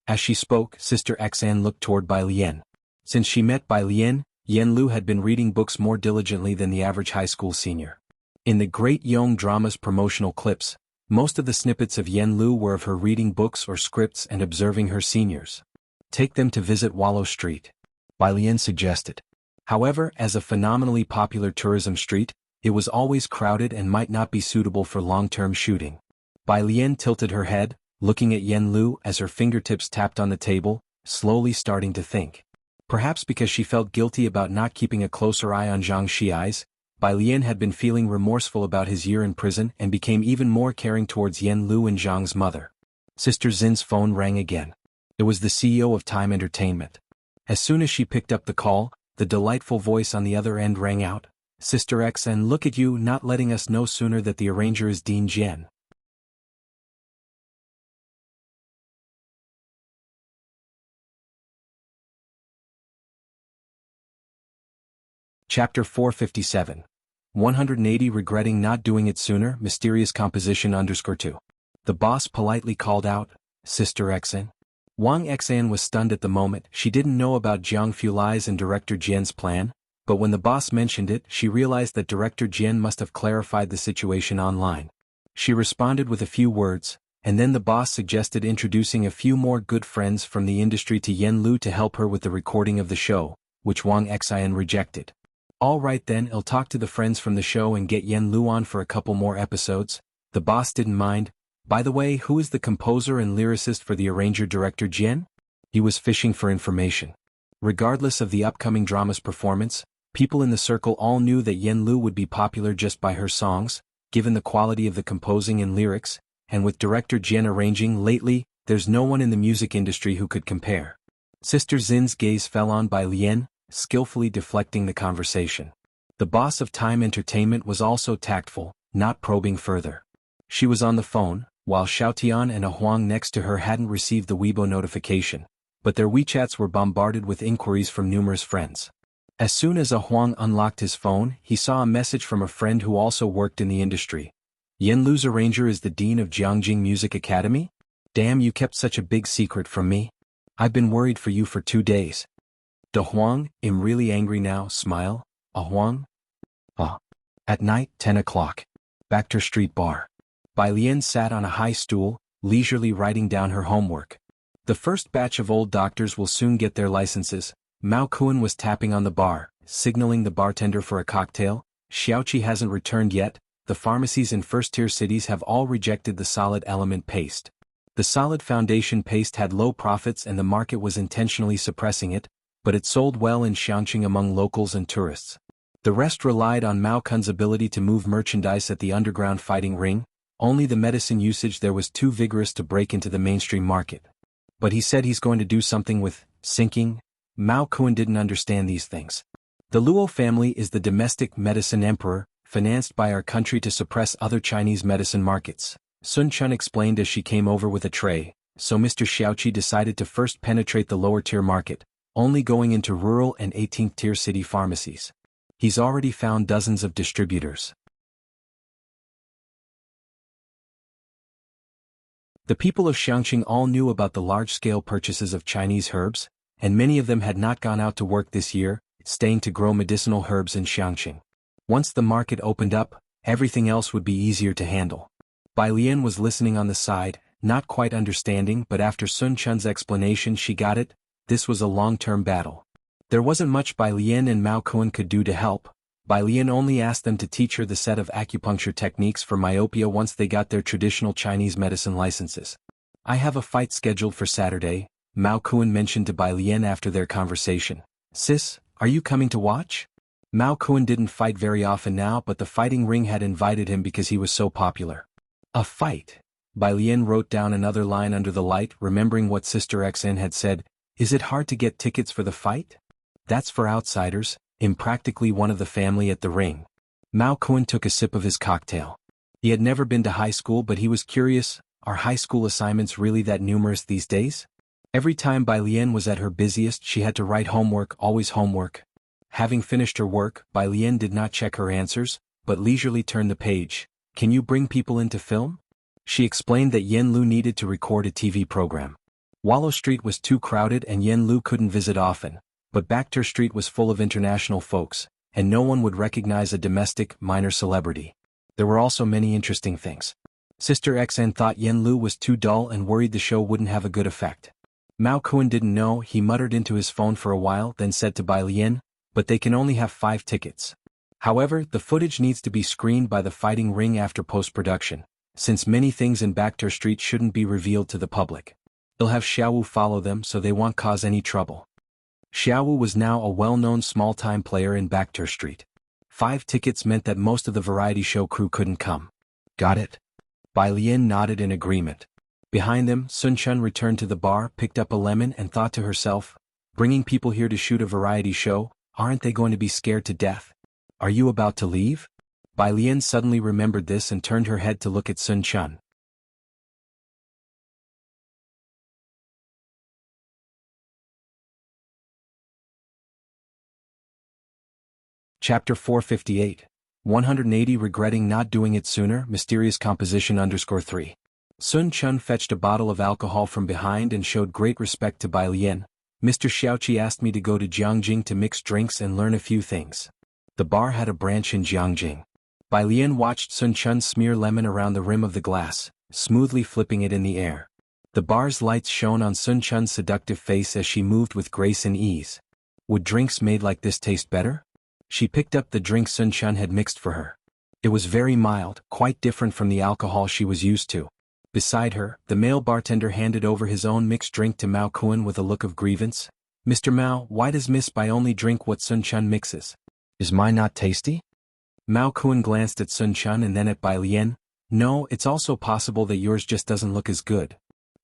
As she spoke, Sister Xan looked toward Bai Lian. Since she met Bai Lian, Yen Lu had been reading books more diligently than the average high school senior. In the Great Yong drama's promotional clips, most of the snippets of Yen Lu were of her reading books or scripts and observing her seniors. Take them to visit Wallow Street, Bai Lian suggested. However, as a phenomenally popular tourism street, it was always crowded and might not be suitable for long-term shooting. Bai Lian tilted her head, looking at Yen Lu as her fingertips tapped on the table, slowly starting to think. Perhaps because she felt guilty about not keeping a closer eye on Zhang Xiai's, Bai Lian had been feeling remorseful about his year in prison and became even more caring towards Yen Lu and Zhang's mother. Sister Xin's phone rang again. It was the CEO of Time Entertainment. As soon as she picked up the call, the delightful voice on the other end rang out. Sister Xan, look at you not letting us know sooner that the arranger is Dean Jian. Chapter 457. 180 Regretting not doing it sooner. Mysterious composition _2. The boss politely called out, Sister Xan. Wang Xan was stunned at the moment. She didn't know about Jiang Fulai's and Director Jian's plan, but when the boss mentioned it, she realized that Director Jian must have clarified the situation online. She responded with a few words, and then the boss suggested introducing a few more good friends from the industry to Yen Lu to help her with the recording of the show, which Wang Xan rejected. All right then, I'll talk to the friends from the show and get Yen Lu on for a couple more episodes. The boss didn't mind. By the way, who is the composer and lyricist for the arranger Director Jian? He was fishing for information. Regardless of the upcoming drama's performance, people in the circle all knew that Yen Lu would be popular just by her songs, given the quality of the composing and lyrics, and with Director Jian arranging lately, there's no one in the music industry who could compare. Sister Xin's gaze fell on Bai Lian, skillfully deflecting the conversation. The boss of Time Entertainment was also tactful, not probing further. She was on the phone, while Xiaotian and a Huang next to her hadn't received the Weibo notification, but their WeChats were bombarded with inquiries from numerous friends. As soon as a Huang unlocked his phone, he saw a message from a friend who also worked in the industry. Yen Lu's arranger is the dean of Jianghu Music Academy? Damn, you kept such a big secret from me. I've been worried for you for 2 days. De Huang, I'm really angry now, smile. A Huang? At night, 10 o'clock. Bacter Street Bar. Bai Lian sat on a high stool, leisurely writing down her homework. The first batch of old doctors will soon get their licenses. Mao Kuan was tapping on the bar, signaling the bartender for a cocktail. Xiaoqi hasn't returned yet. The pharmacies in first-tier cities have all rejected the solid element paste. The solid foundation paste had low profits and the market was intentionally suppressing it, but it sold well in Xiangqing among locals and tourists. The rest relied on Mao Kun's ability to move merchandise at the underground fighting ring. Only the medicine usage there was too vigorous to break into the mainstream market. But he said he's going to do something with sinking. Mao Kun didn't understand these things. The Luo family is the domestic medicine emperor, financed by our country to suppress other Chinese medicine markets. Sun Chun explained as she came over with a tray, so Mr. Xiaoqi decided to first penetrate the lower-tier market, only going into rural and 18th-tier city pharmacies. He's already found dozens of distributors. The people of Xiangqing all knew about the large-scale purchases of Chinese herbs, and many of them had not gone out to work this year, staying to grow medicinal herbs in Xiangqing. Once the market opened up, everything else would be easier to handle. Bai Lian was listening on the side, not quite understanding, but after Sun Chun's explanation she got it. This was a long-term battle. There wasn't much Bai Lian and Mao Kun could do to help. Bai Lian only asked them to teach her the set of acupuncture techniques for myopia once they got their traditional Chinese medicine licenses. I have a fight scheduled for Saturday, Mao Kun mentioned to Bai Lian after their conversation. Sis, are you coming to watch? Mao Kun didn't fight very often now, but the fighting ring had invited him because he was so popular. A fight. Bai Lian wrote down another line under the light, remembering what Sister XN had said. Is it hard to get tickets for the fight? That's for outsiders. Impractically one of the family at the ring. Mao Kun took a sip of his cocktail. He had never been to high school, but he was curious, are high school assignments really that numerous these days? Every time Bai Lian was at her busiest she had to write homework, always homework. Having finished her work, Bai Lian did not check her answers, but leisurely turned the page. Can you bring people in to film? She explained that Yen Lu needed to record a TV program. Wallow Street was too crowded and Yen Lu couldn't visit often. But Bakhtur Street was full of international folks, and no one would recognize a domestic, minor celebrity. There were also many interesting things. Sister XN thought Yen Lu was too dull and worried the show wouldn't have a good effect. Mao Kun didn't know, he muttered into his phone for a while, then said to Bai Lian, but they can only have 5 tickets. However, the footage needs to be screened by the fighting ring after post-production, since many things in Bakhtur Street shouldn't be revealed to the public. They'll have Xiaowu follow them so they won't cause any trouble. Xiaowu was now a well-known small-time player in Bakhtur Street. 5 tickets meant that most of the variety show crew couldn't come. Got it? Bai Lian nodded in agreement. Behind them, Sun Chun returned to the bar, picked up a lemon and thought to herself, bringing people here to shoot a variety show, aren't they going to be scared to death? Are you about to leave? Bai Lian suddenly remembered this and turned her head to look at Sun Chun. Chapter 458. 180 Regretting not doing it sooner. Mysterious composition _3. Sun Chun fetched a bottle of alcohol from behind and showed great respect to Bai Lian. Mr. Xiaoqi asked me to go to Jianghu to mix drinks and learn a few things. The bar had a branch in Jianghu. Bai Lian watched Sun Chun smear lemon around the rim of the glass, smoothly flipping it in the air. The bar's lights shone on Sun Chun's seductive face as she moved with grace and ease. Would drinks made like this taste better? She picked up the drink Sun Chun had mixed for her. It was very mild, quite different from the alcohol she was used to. Beside her, the male bartender handed over his own mixed drink to Mao Kun with a look of grievance. Mr. Mao, why does Miss Bai only drink what Sun Chun mixes? Is mine not tasty? Mao Kun glanced at Sun Chun and then at Bai Lian. No, it's also possible that yours just doesn't look as good.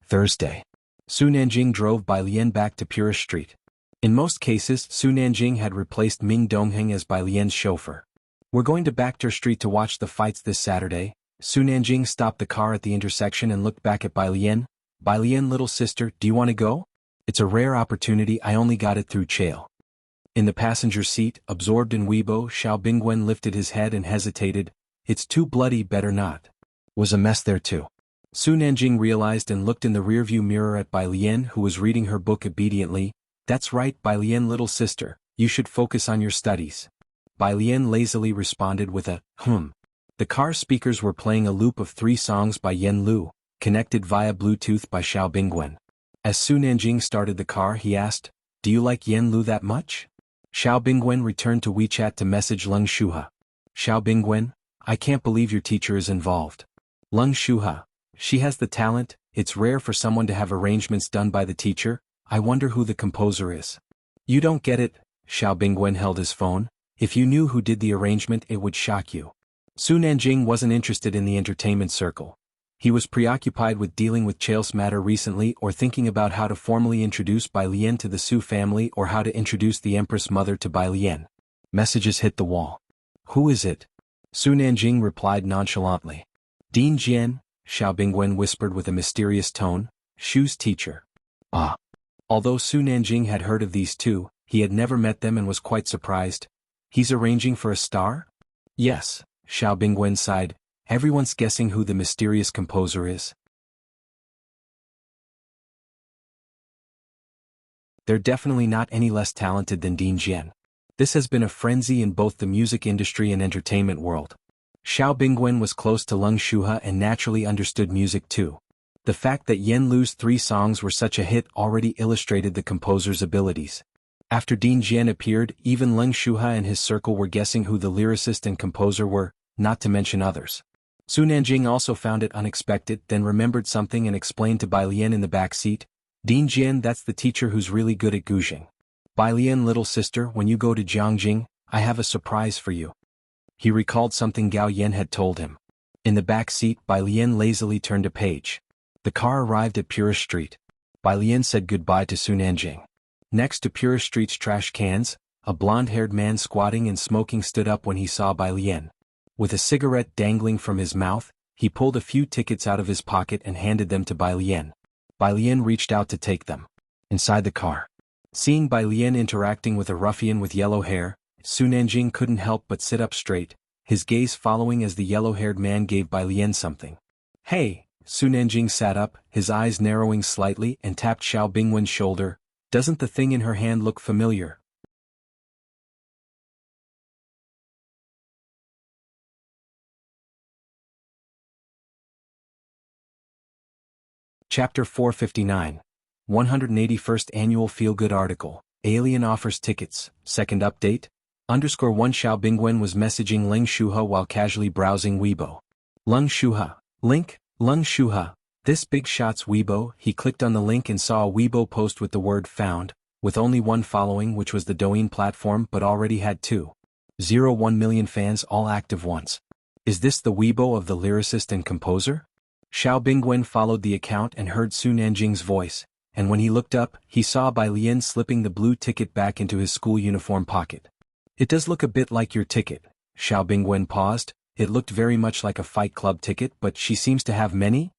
Thursday. Su Nanjing drove Bai Lian back to Purist Street. In most cases, Su Nanjing had replaced Ming Dongheng as Bai Lian's chauffeur. We're going to Bakhtur Street to watch the fights this Saturday. Su Nanjing stopped the car at the intersection and looked back at Bai Lian. Bai Lian, little sister, do you want to go? It's a rare opportunity, I only got it through Chail. In the passenger seat, absorbed in Weibo, Xiao Bingwen lifted his head and hesitated. It's too bloody, better not. Was a mess there too. Su Nanjing realized and looked in the rearview mirror at Bai Lian, who was reading her book obediently. That's right, Bai Lian, little sister, you should focus on your studies. Bai Lian lazily responded with a, The car speakers were playing a loop of 3 songs by Yen Lu, connected via Bluetooth by Xiao Bingwen. As Su Nanjing started the car he asked, do you like Yen Lu that much? Xiao Bingwen returned to WeChat to message Leng Shuha. Xiao Bingwen, I can't believe your teacher is involved. Leng Shuha, she has the talent, it's rare for someone to have arrangements done by the teacher. I wonder who the composer is. You don't get it, Xiao Bingwen held his phone. If you knew who did the arrangement, it would shock you. Su Nanjing wasn't interested in the entertainment circle. He was preoccupied with dealing with Chaos matter recently or thinking about how to formally introduce Bai Lian to the Su family or how to introduce the Empress Mother to Bai Lian. Messages hit the wall. Who is it? Su Nanjing replied nonchalantly. Dean Jian, Xiao Bingwen whispered with a mysterious tone, Shu's teacher. Ah. Although Su Nanjing had heard of these two, he had never met them and was quite surprised. He's arranging for a star? Yes, Xiao Bingwen sighed. Everyone's guessing who the mysterious composer is. They're definitely not any less talented than Dean Jian. This has been a frenzy in both the music industry and entertainment world. Xiao Bingwen was close to Leng Shuhe and naturally understood music too. The fact that Yen Lu's 3 songs were such a hit already illustrated the composer's abilities. After Dean Jian appeared, even Leng Shuhe and his circle were guessing who the lyricist and composer were, not to mention others. Su Nanjing also found it unexpected, then remembered something and explained to Bai Lian in the back seat, Dean Jian, that's the teacher who's really good at guzheng. Bai Lian, little sister, when you go to Jianghu, I have a surprise for you. He recalled something Gao Yan had told him. In the back seat, Bai Lian lazily turned a page. The car arrived at Purist Street. Bai Lian said goodbye to Su Nanjing. Next to Purist Street's trash cans, a blonde-haired man squatting and smoking stood up when he saw Bai Lian. With a cigarette dangling from his mouth, he pulled a few tickets out of his pocket and handed them to Bai Lian. Bai Lian reached out to take them. Inside the car, seeing Bai Lian interacting with a ruffian with yellow hair, Su Nanjing couldn't help but sit up straight, his gaze following as the yellow-haired man gave Bai Lian something. Hey! Su Nanjing sat up, his eyes narrowing slightly, and tapped Xiao Bingwen's shoulder. Doesn't the thing in her hand look familiar? Chapter 459. 181st Annual Feel-Good Article. Alien offers tickets. Second update. _1 Xiao Bingwen was messaging Leng Shuhe while casually browsing Weibo. Leng Shuhe. Link. Leng Shuhe. This big shot's Weibo. He clicked on the link and saw a Weibo post with the word found, with only one following, which was the Douyin platform, but already had 2.01 million fans all active once. Is this the Weibo of the lyricist and composer? Xiao Bingwen followed the account and heard Su Nanjing's voice, and when he looked up, he saw Bai Lian slipping the blue ticket back into his school uniform pocket. It does look a bit like your ticket. Xiao Bingwen paused. It looked very much like a Fight Club ticket, but she seems to have many?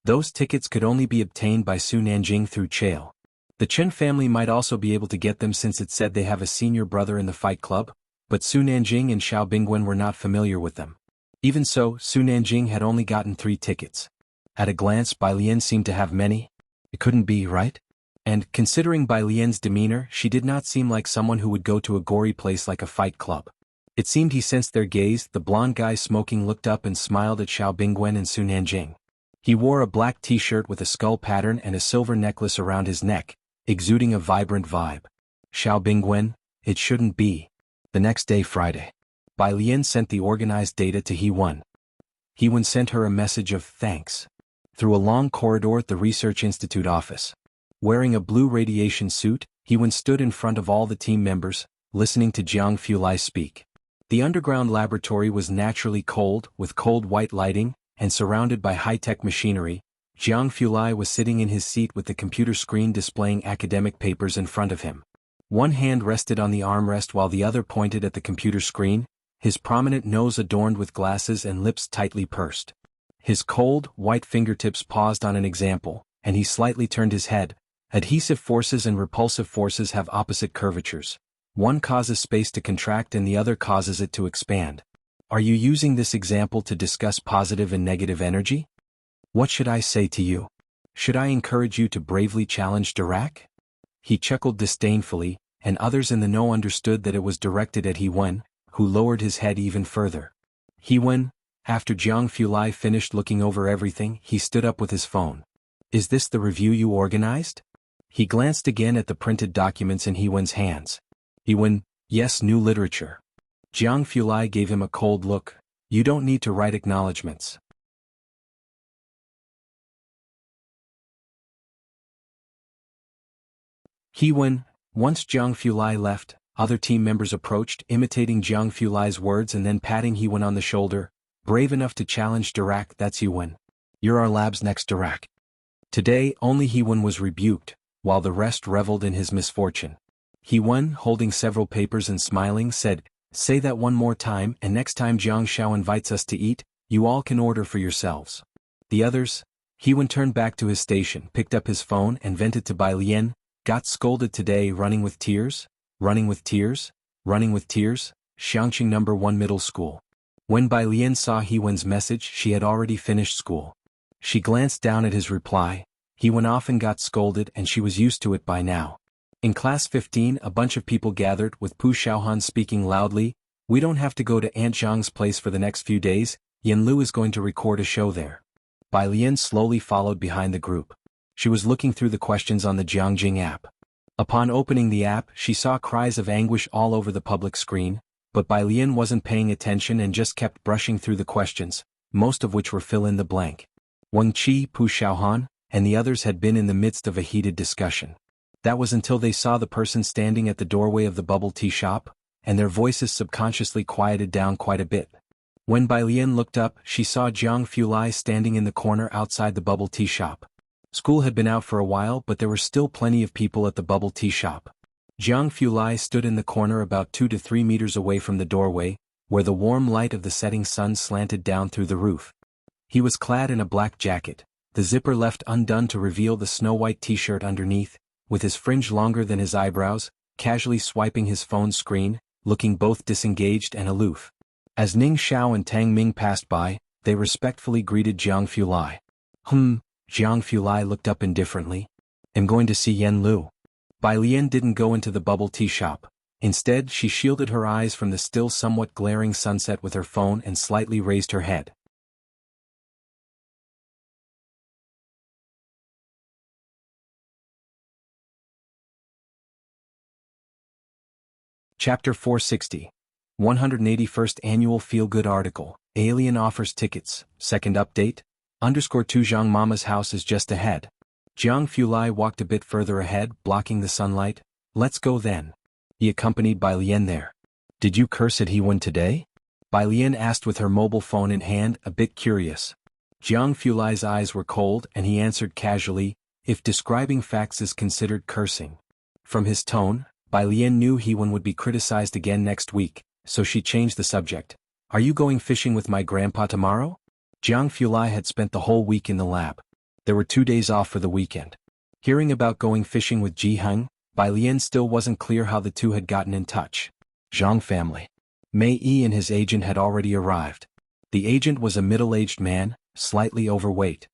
Those tickets could only be obtained by Su Nanjing through Chael. The Chen family might also be able to get them since it said they have a senior brother in the Fight Club, but Su Nanjing and Xiao Bingwen were not familiar with them. Even so, Su Nanjing had only gotten 3 tickets. At a glance, Bai Lian seemed to have many. It couldn't be, right? And, considering Bai Lian's demeanor, she did not seem like someone who would go to a gory place like a Fight Club. It seemed he sensed their gaze. The blonde guy smoking looked up and smiled at Xiao Bingwen and Su Nanjing. He wore a black t-shirt with a skull pattern and a silver necklace around his neck, exuding a vibrant vibe. Xiao Bingwen, it shouldn't be. The next day, Friday, Bai Lian sent the organized data to Hewen. Hewen sent her a message of thanks. Through a long corridor at the Research Institute office. Wearing a blue radiation suit, Hewen stood in front of all the team members, listening to Jianghu Lai speak. The underground laboratory was naturally cold, with cold white lighting, and surrounded by high-tech machinery. Jianghu Lai was sitting in his seat with the computer screen displaying academic papers in front of him. One hand rested on the armrest while the other pointed at the computer screen, his prominent nose adorned with glasses and lips tightly pursed. His cold, white fingertips paused on an example, and he slightly turned his head. Adhesive forces and repulsive forces have opposite curvatures. One causes space to contract and the other causes it to expand. Are you using this example to discuss positive and negative energy? What should I say to you? Should I encourage you to bravely challenge Dirac? He chuckled disdainfully, and others in the know understood that it was directed at Hewen, who lowered his head even further. Hewen. After Jianghu Lai finished looking over everything, he stood up with his phone. Is this the review you organized? He glanced again at the printed documents in Hewen's hands. Hewen, yes, new literature. Jianghu Lai gave him a cold look. You don't need to write acknowledgments. Hewen, once Jianghu Lai left, other team members approached, imitating Jiang Fulai's words and then patting Hewen on the shoulder. Brave enough to challenge Dirac, that's Hewen. You're our lab's next Dirac. Today, only Hewen was rebuked, while the rest reveled in his misfortune. Hewen, holding several papers and smiling, said, say that one more time, and next time Jiang Xiao invites us to eat, you all can order for yourselves. The others? Hewen turned back to his station, picked up his phone and vented to Bai Lian, got scolded today, running with tears? Running with tears? Running with tears? Xiangqing No. 1 Middle School. When Bai Lian saw Hewen's message, she had already finished school. She glanced down at his reply. Hewen often got scolded and she was used to it by now. In class 15, a bunch of people gathered, with Pu Xiaohan speaking loudly. We don't have to go to Aunt Zhang's place for the next few days. Yin Lu is going to record a show there. Bai Lian slowly followed behind the group. She was looking through the questions on the Jiangjing app. Upon opening the app, she saw cries of anguish all over the public screen, but Bai Lian wasn't paying attention and just kept brushing through the questions, most of which were fill in the blank. Wang Qi, Pu Xiaohan, and the others had been in the midst of a heated discussion. That was until they saw the person standing at the doorway of the bubble tea shop, and their voices subconsciously quieted down quite a bit. When Bai Lian looked up, she saw Jiang Fulai standing in the corner outside the bubble tea shop. School had been out for a while, but there were still plenty of people at the bubble tea shop. Jiang Fulai stood in the corner about 2 to 3 meters away from the doorway, where the warm light of the setting sun slanted down through the roof. He was clad in a black jacket, the zipper left undone to reveal the snow-white t-shirt underneath, with his fringe longer than his eyebrows, casually swiping his phone screen, looking both disengaged and aloof. As Ning Xiao and Tang Ming passed by, they respectfully greeted Jiang Fulai. Jiang Fulai looked up indifferently. I'm going to see Yen Lu. Bai Lian didn't go into the bubble tea shop. Instead, she shielded her eyes from the still somewhat glaring sunset with her phone and slightly raised her head. Chapter 460. 181st Annual Feel-Good Article. Alien offers tickets. Second update. _2 Zhang Mama's house is just ahead. Jiang Fulai walked a bit further ahead, blocking the sunlight. Let's go then. He accompanied Bai Lian there. Did you curse at Hewen today? Bai Lian asked with her mobile phone in hand, a bit curious. Jiang Fulai's eyes were cold and he answered casually, if describing facts is considered cursing. From his tone, Bai Lian knew Hewen would be criticized again next week, so she changed the subject. Are you going fishing with my grandpa tomorrow? Jiang Fulai had spent the whole week in the lab. There were 2 days off for the weekend. Hearing about going fishing with Jianghu, Bai Lian still wasn't clear how the two had gotten in touch. Zhang family. Mei Yi and his agent had already arrived. The agent was a middle-aged man, slightly overweight.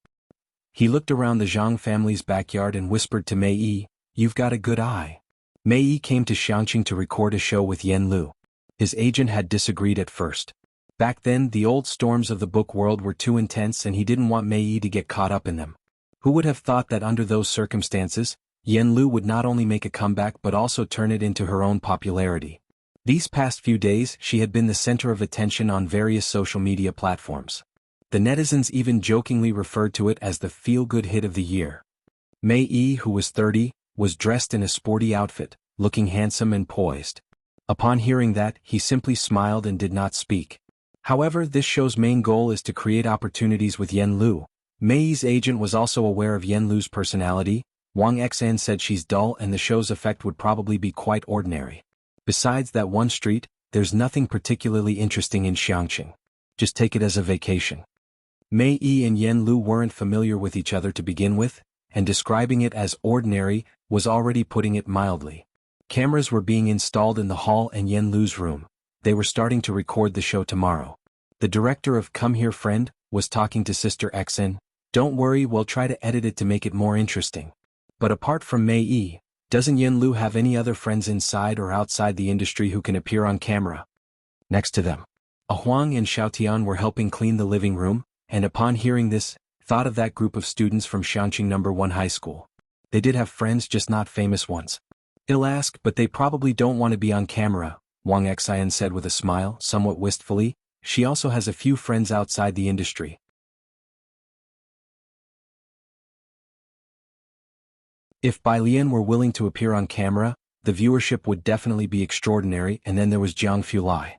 He looked around the Zhang family's backyard and whispered to Mei Yi, "You've got a good eye." Mei Yi came to Xiangqing to record a show with Yen Lu. His agent had disagreed at first. Back then, the old storms of the book world were too intense and he didn't want Mei Yi to get caught up in them. Who would have thought that under those circumstances, Yen Lu would not only make a comeback but also turn it into her own popularity. These past few days, she had been the center of attention on various social media platforms. The netizens even jokingly referred to it as the feel-good hit of the year. Mei Yi, who was 30, was dressed in a sporty outfit, looking handsome and poised. Upon hearing that, he simply smiled and did not speak. However, this show's main goal is to create opportunities with Yen Lu. Mei Yi's agent was also aware of Yen Lu's personality. Wang Xan said she's dull and the show's effect would probably be quite ordinary. Besides that one street, there's nothing particularly interesting in Xiangqing. Just take it as a vacation. Mei Yi and Yen Lu weren't familiar with each other to begin with, and describing it as ordinary was already putting it mildly. Cameras were being installed in the hall and Yen Lu's room. They were starting to record the show tomorrow. The director of Come Here Friend was talking to Sister Xen. Don't worry, we'll try to edit it to make it more interesting. But apart from Mei Yi, doesn't Yen Lu have any other friends inside or outside the industry who can appear on camera? Next to them, Huang and Xiaotian were helping clean the living room, and upon hearing this, thought of that group of students from Xiangqing No. 1 High School. They did have friends, just not famous ones. I'll ask, but they probably don't want to be on camera, Wang Xian said with a smile, somewhat wistfully. She also has a few friends outside the industry. If Bai Lian were willing to appear on camera, the viewership would definitely be extraordinary, and then there was Jianghu.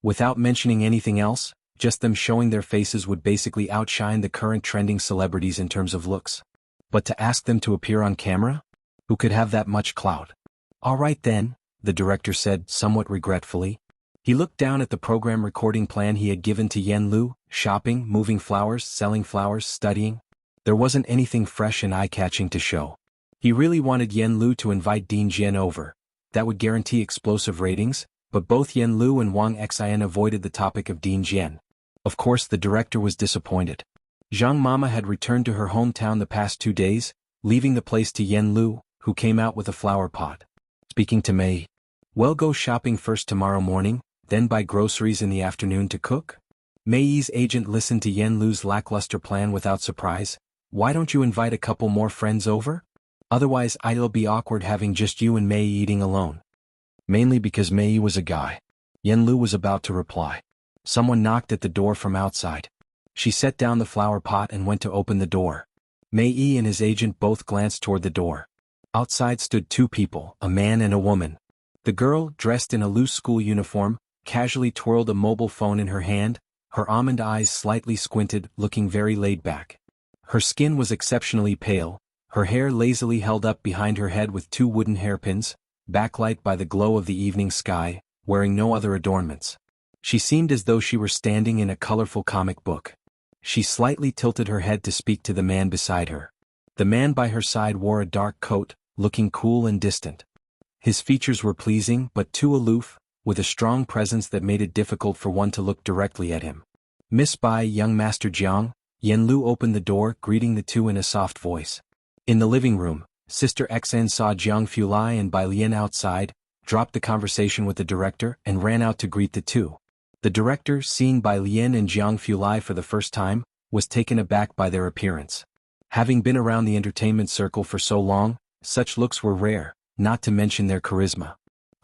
Without mentioning anything else, just them showing their faces would basically outshine the current trending celebrities in terms of looks. But to ask them to appear on camera? Who could have that much clout? All right then, the director said, somewhat regretfully. He looked down at the program recording plan he had given to Yen Lu: shopping, moving flowers, selling flowers, studying. There wasn't anything fresh and eye-catching to show. He really wanted Yen Lu to invite Dean Jian over. That would guarantee explosive ratings, but both Yen Lu and Wang Xin avoided the topic of Dean Jian. Of course, the director was disappointed. Zhang Mama had returned to her hometown the past 2 days, leaving the place to Yen Lu, who came out with a flower pot. Speaking to Mei. Well, go shopping first tomorrow morning, then buy groceries in the afternoon to cook? Mei's agent listened to Yen Lu's lackluster plan without surprise. Why don't you invite a couple more friends over? Otherwise it'll be awkward having just you and Mei eating alone. Mainly because Mei was a guy. Yen Lu was about to reply. Someone knocked at the door from outside. She set down the flower pot and went to open the door. Mei and his agent both glanced toward the door. Outside stood 2 people, a man and a woman. The girl, dressed in a loose school uniform, casually twirled a mobile phone in her hand, her almond eyes slightly squinted, looking very laid back. Her skin was exceptionally pale, her hair lazily held up behind her head with 2 wooden hairpins, backlight by the glow of the evening sky, wearing no other adornments. She seemed as though she were standing in a colorful comic book. She slightly tilted her head to speak to the man beside her. The man by her side wore a dark coat, looking cool and distant. His features were pleasing but too aloof, with a strong presence that made it difficult for one to look directly at him. Miss Bai, young Master Jiang. Yen Lu opened the door, greeting the 2 in a soft voice. In the living room, Sister Xn saw Jianghu and Bai Lian outside, dropped the conversation with the director, and ran out to greet the 2. The director, seeing Bai Lian and Jianghu for the first time, was taken aback by their appearance. Having been around the entertainment circle for so long, such looks were rare, not to mention their charisma.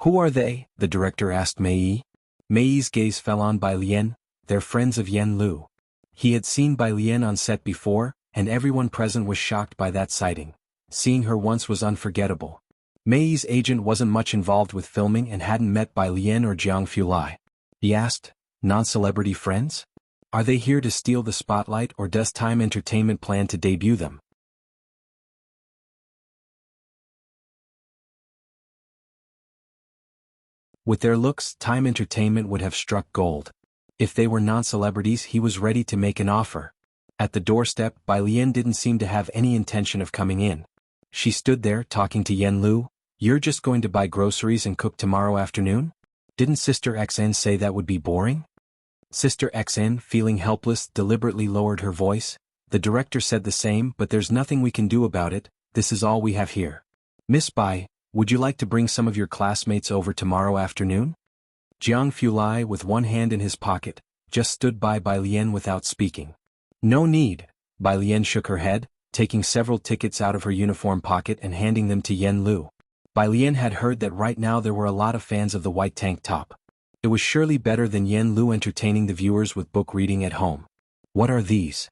Who are they? The director asked Mei. Mei's gaze fell on Bai Lian. They're friends of Yen Lu. He had seen Bai Lian on set before, and everyone present was shocked by that sighting. Seeing her once was unforgettable. Mei's agent wasn't much involved with filming and hadn't met Bai Lian or Jianghu. He asked, non-celebrity friends? Are they here to steal the spotlight, or does Time Entertainment plan to debut them? With their looks, Time Entertainment would have struck gold. If they were non-celebrities, he was ready to make an offer. At the doorstep, Bai Lian didn't seem to have any intention of coming in. She stood there, talking to Yen Lu. You're just going to buy groceries and cook tomorrow afternoon? Didn't Sister Xn say that would be boring? Sister Xn, feeling helpless, deliberately lowered her voice. The director said the same, but there's nothing we can do about it, this is all we have here. Miss Bai, would you like to bring some of your classmates over tomorrow afternoon? Jianghu, with one hand in his pocket, just stood by Bai Lian without speaking. No need. Bai Lian shook her head, taking several tickets out of her uniform pocket and handing them to Yen Lu. Bai Lian had heard that right now there were a lot of fans of the white tank top. It was surely better than Yen Lu entertaining the viewers with book reading at home. What are these?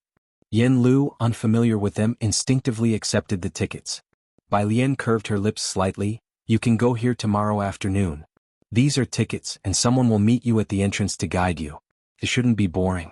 Yen Lu, unfamiliar with them, instinctively accepted the tickets. Bai Lian curved her lips slightly. You can go here tomorrow afternoon. These are tickets, and someone will meet you at the entrance to guide you. It shouldn't be boring.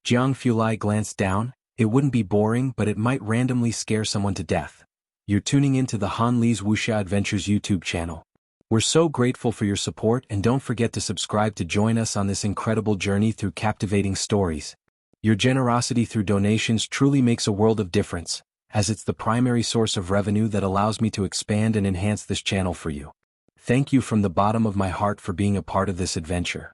Jianghu glanced down. It wouldn't be boring, but it might randomly scare someone to death. You're tuning into the Han Li's Wuxia Adventures YouTube channel. We're so grateful for your support, and don't forget to subscribe to join us on this incredible journey through captivating stories. Your generosity through donations truly makes a world of difference, as it's the primary source of revenue that allows me to expand and enhance this channel for you. Thank you from the bottom of my heart for being a part of this adventure.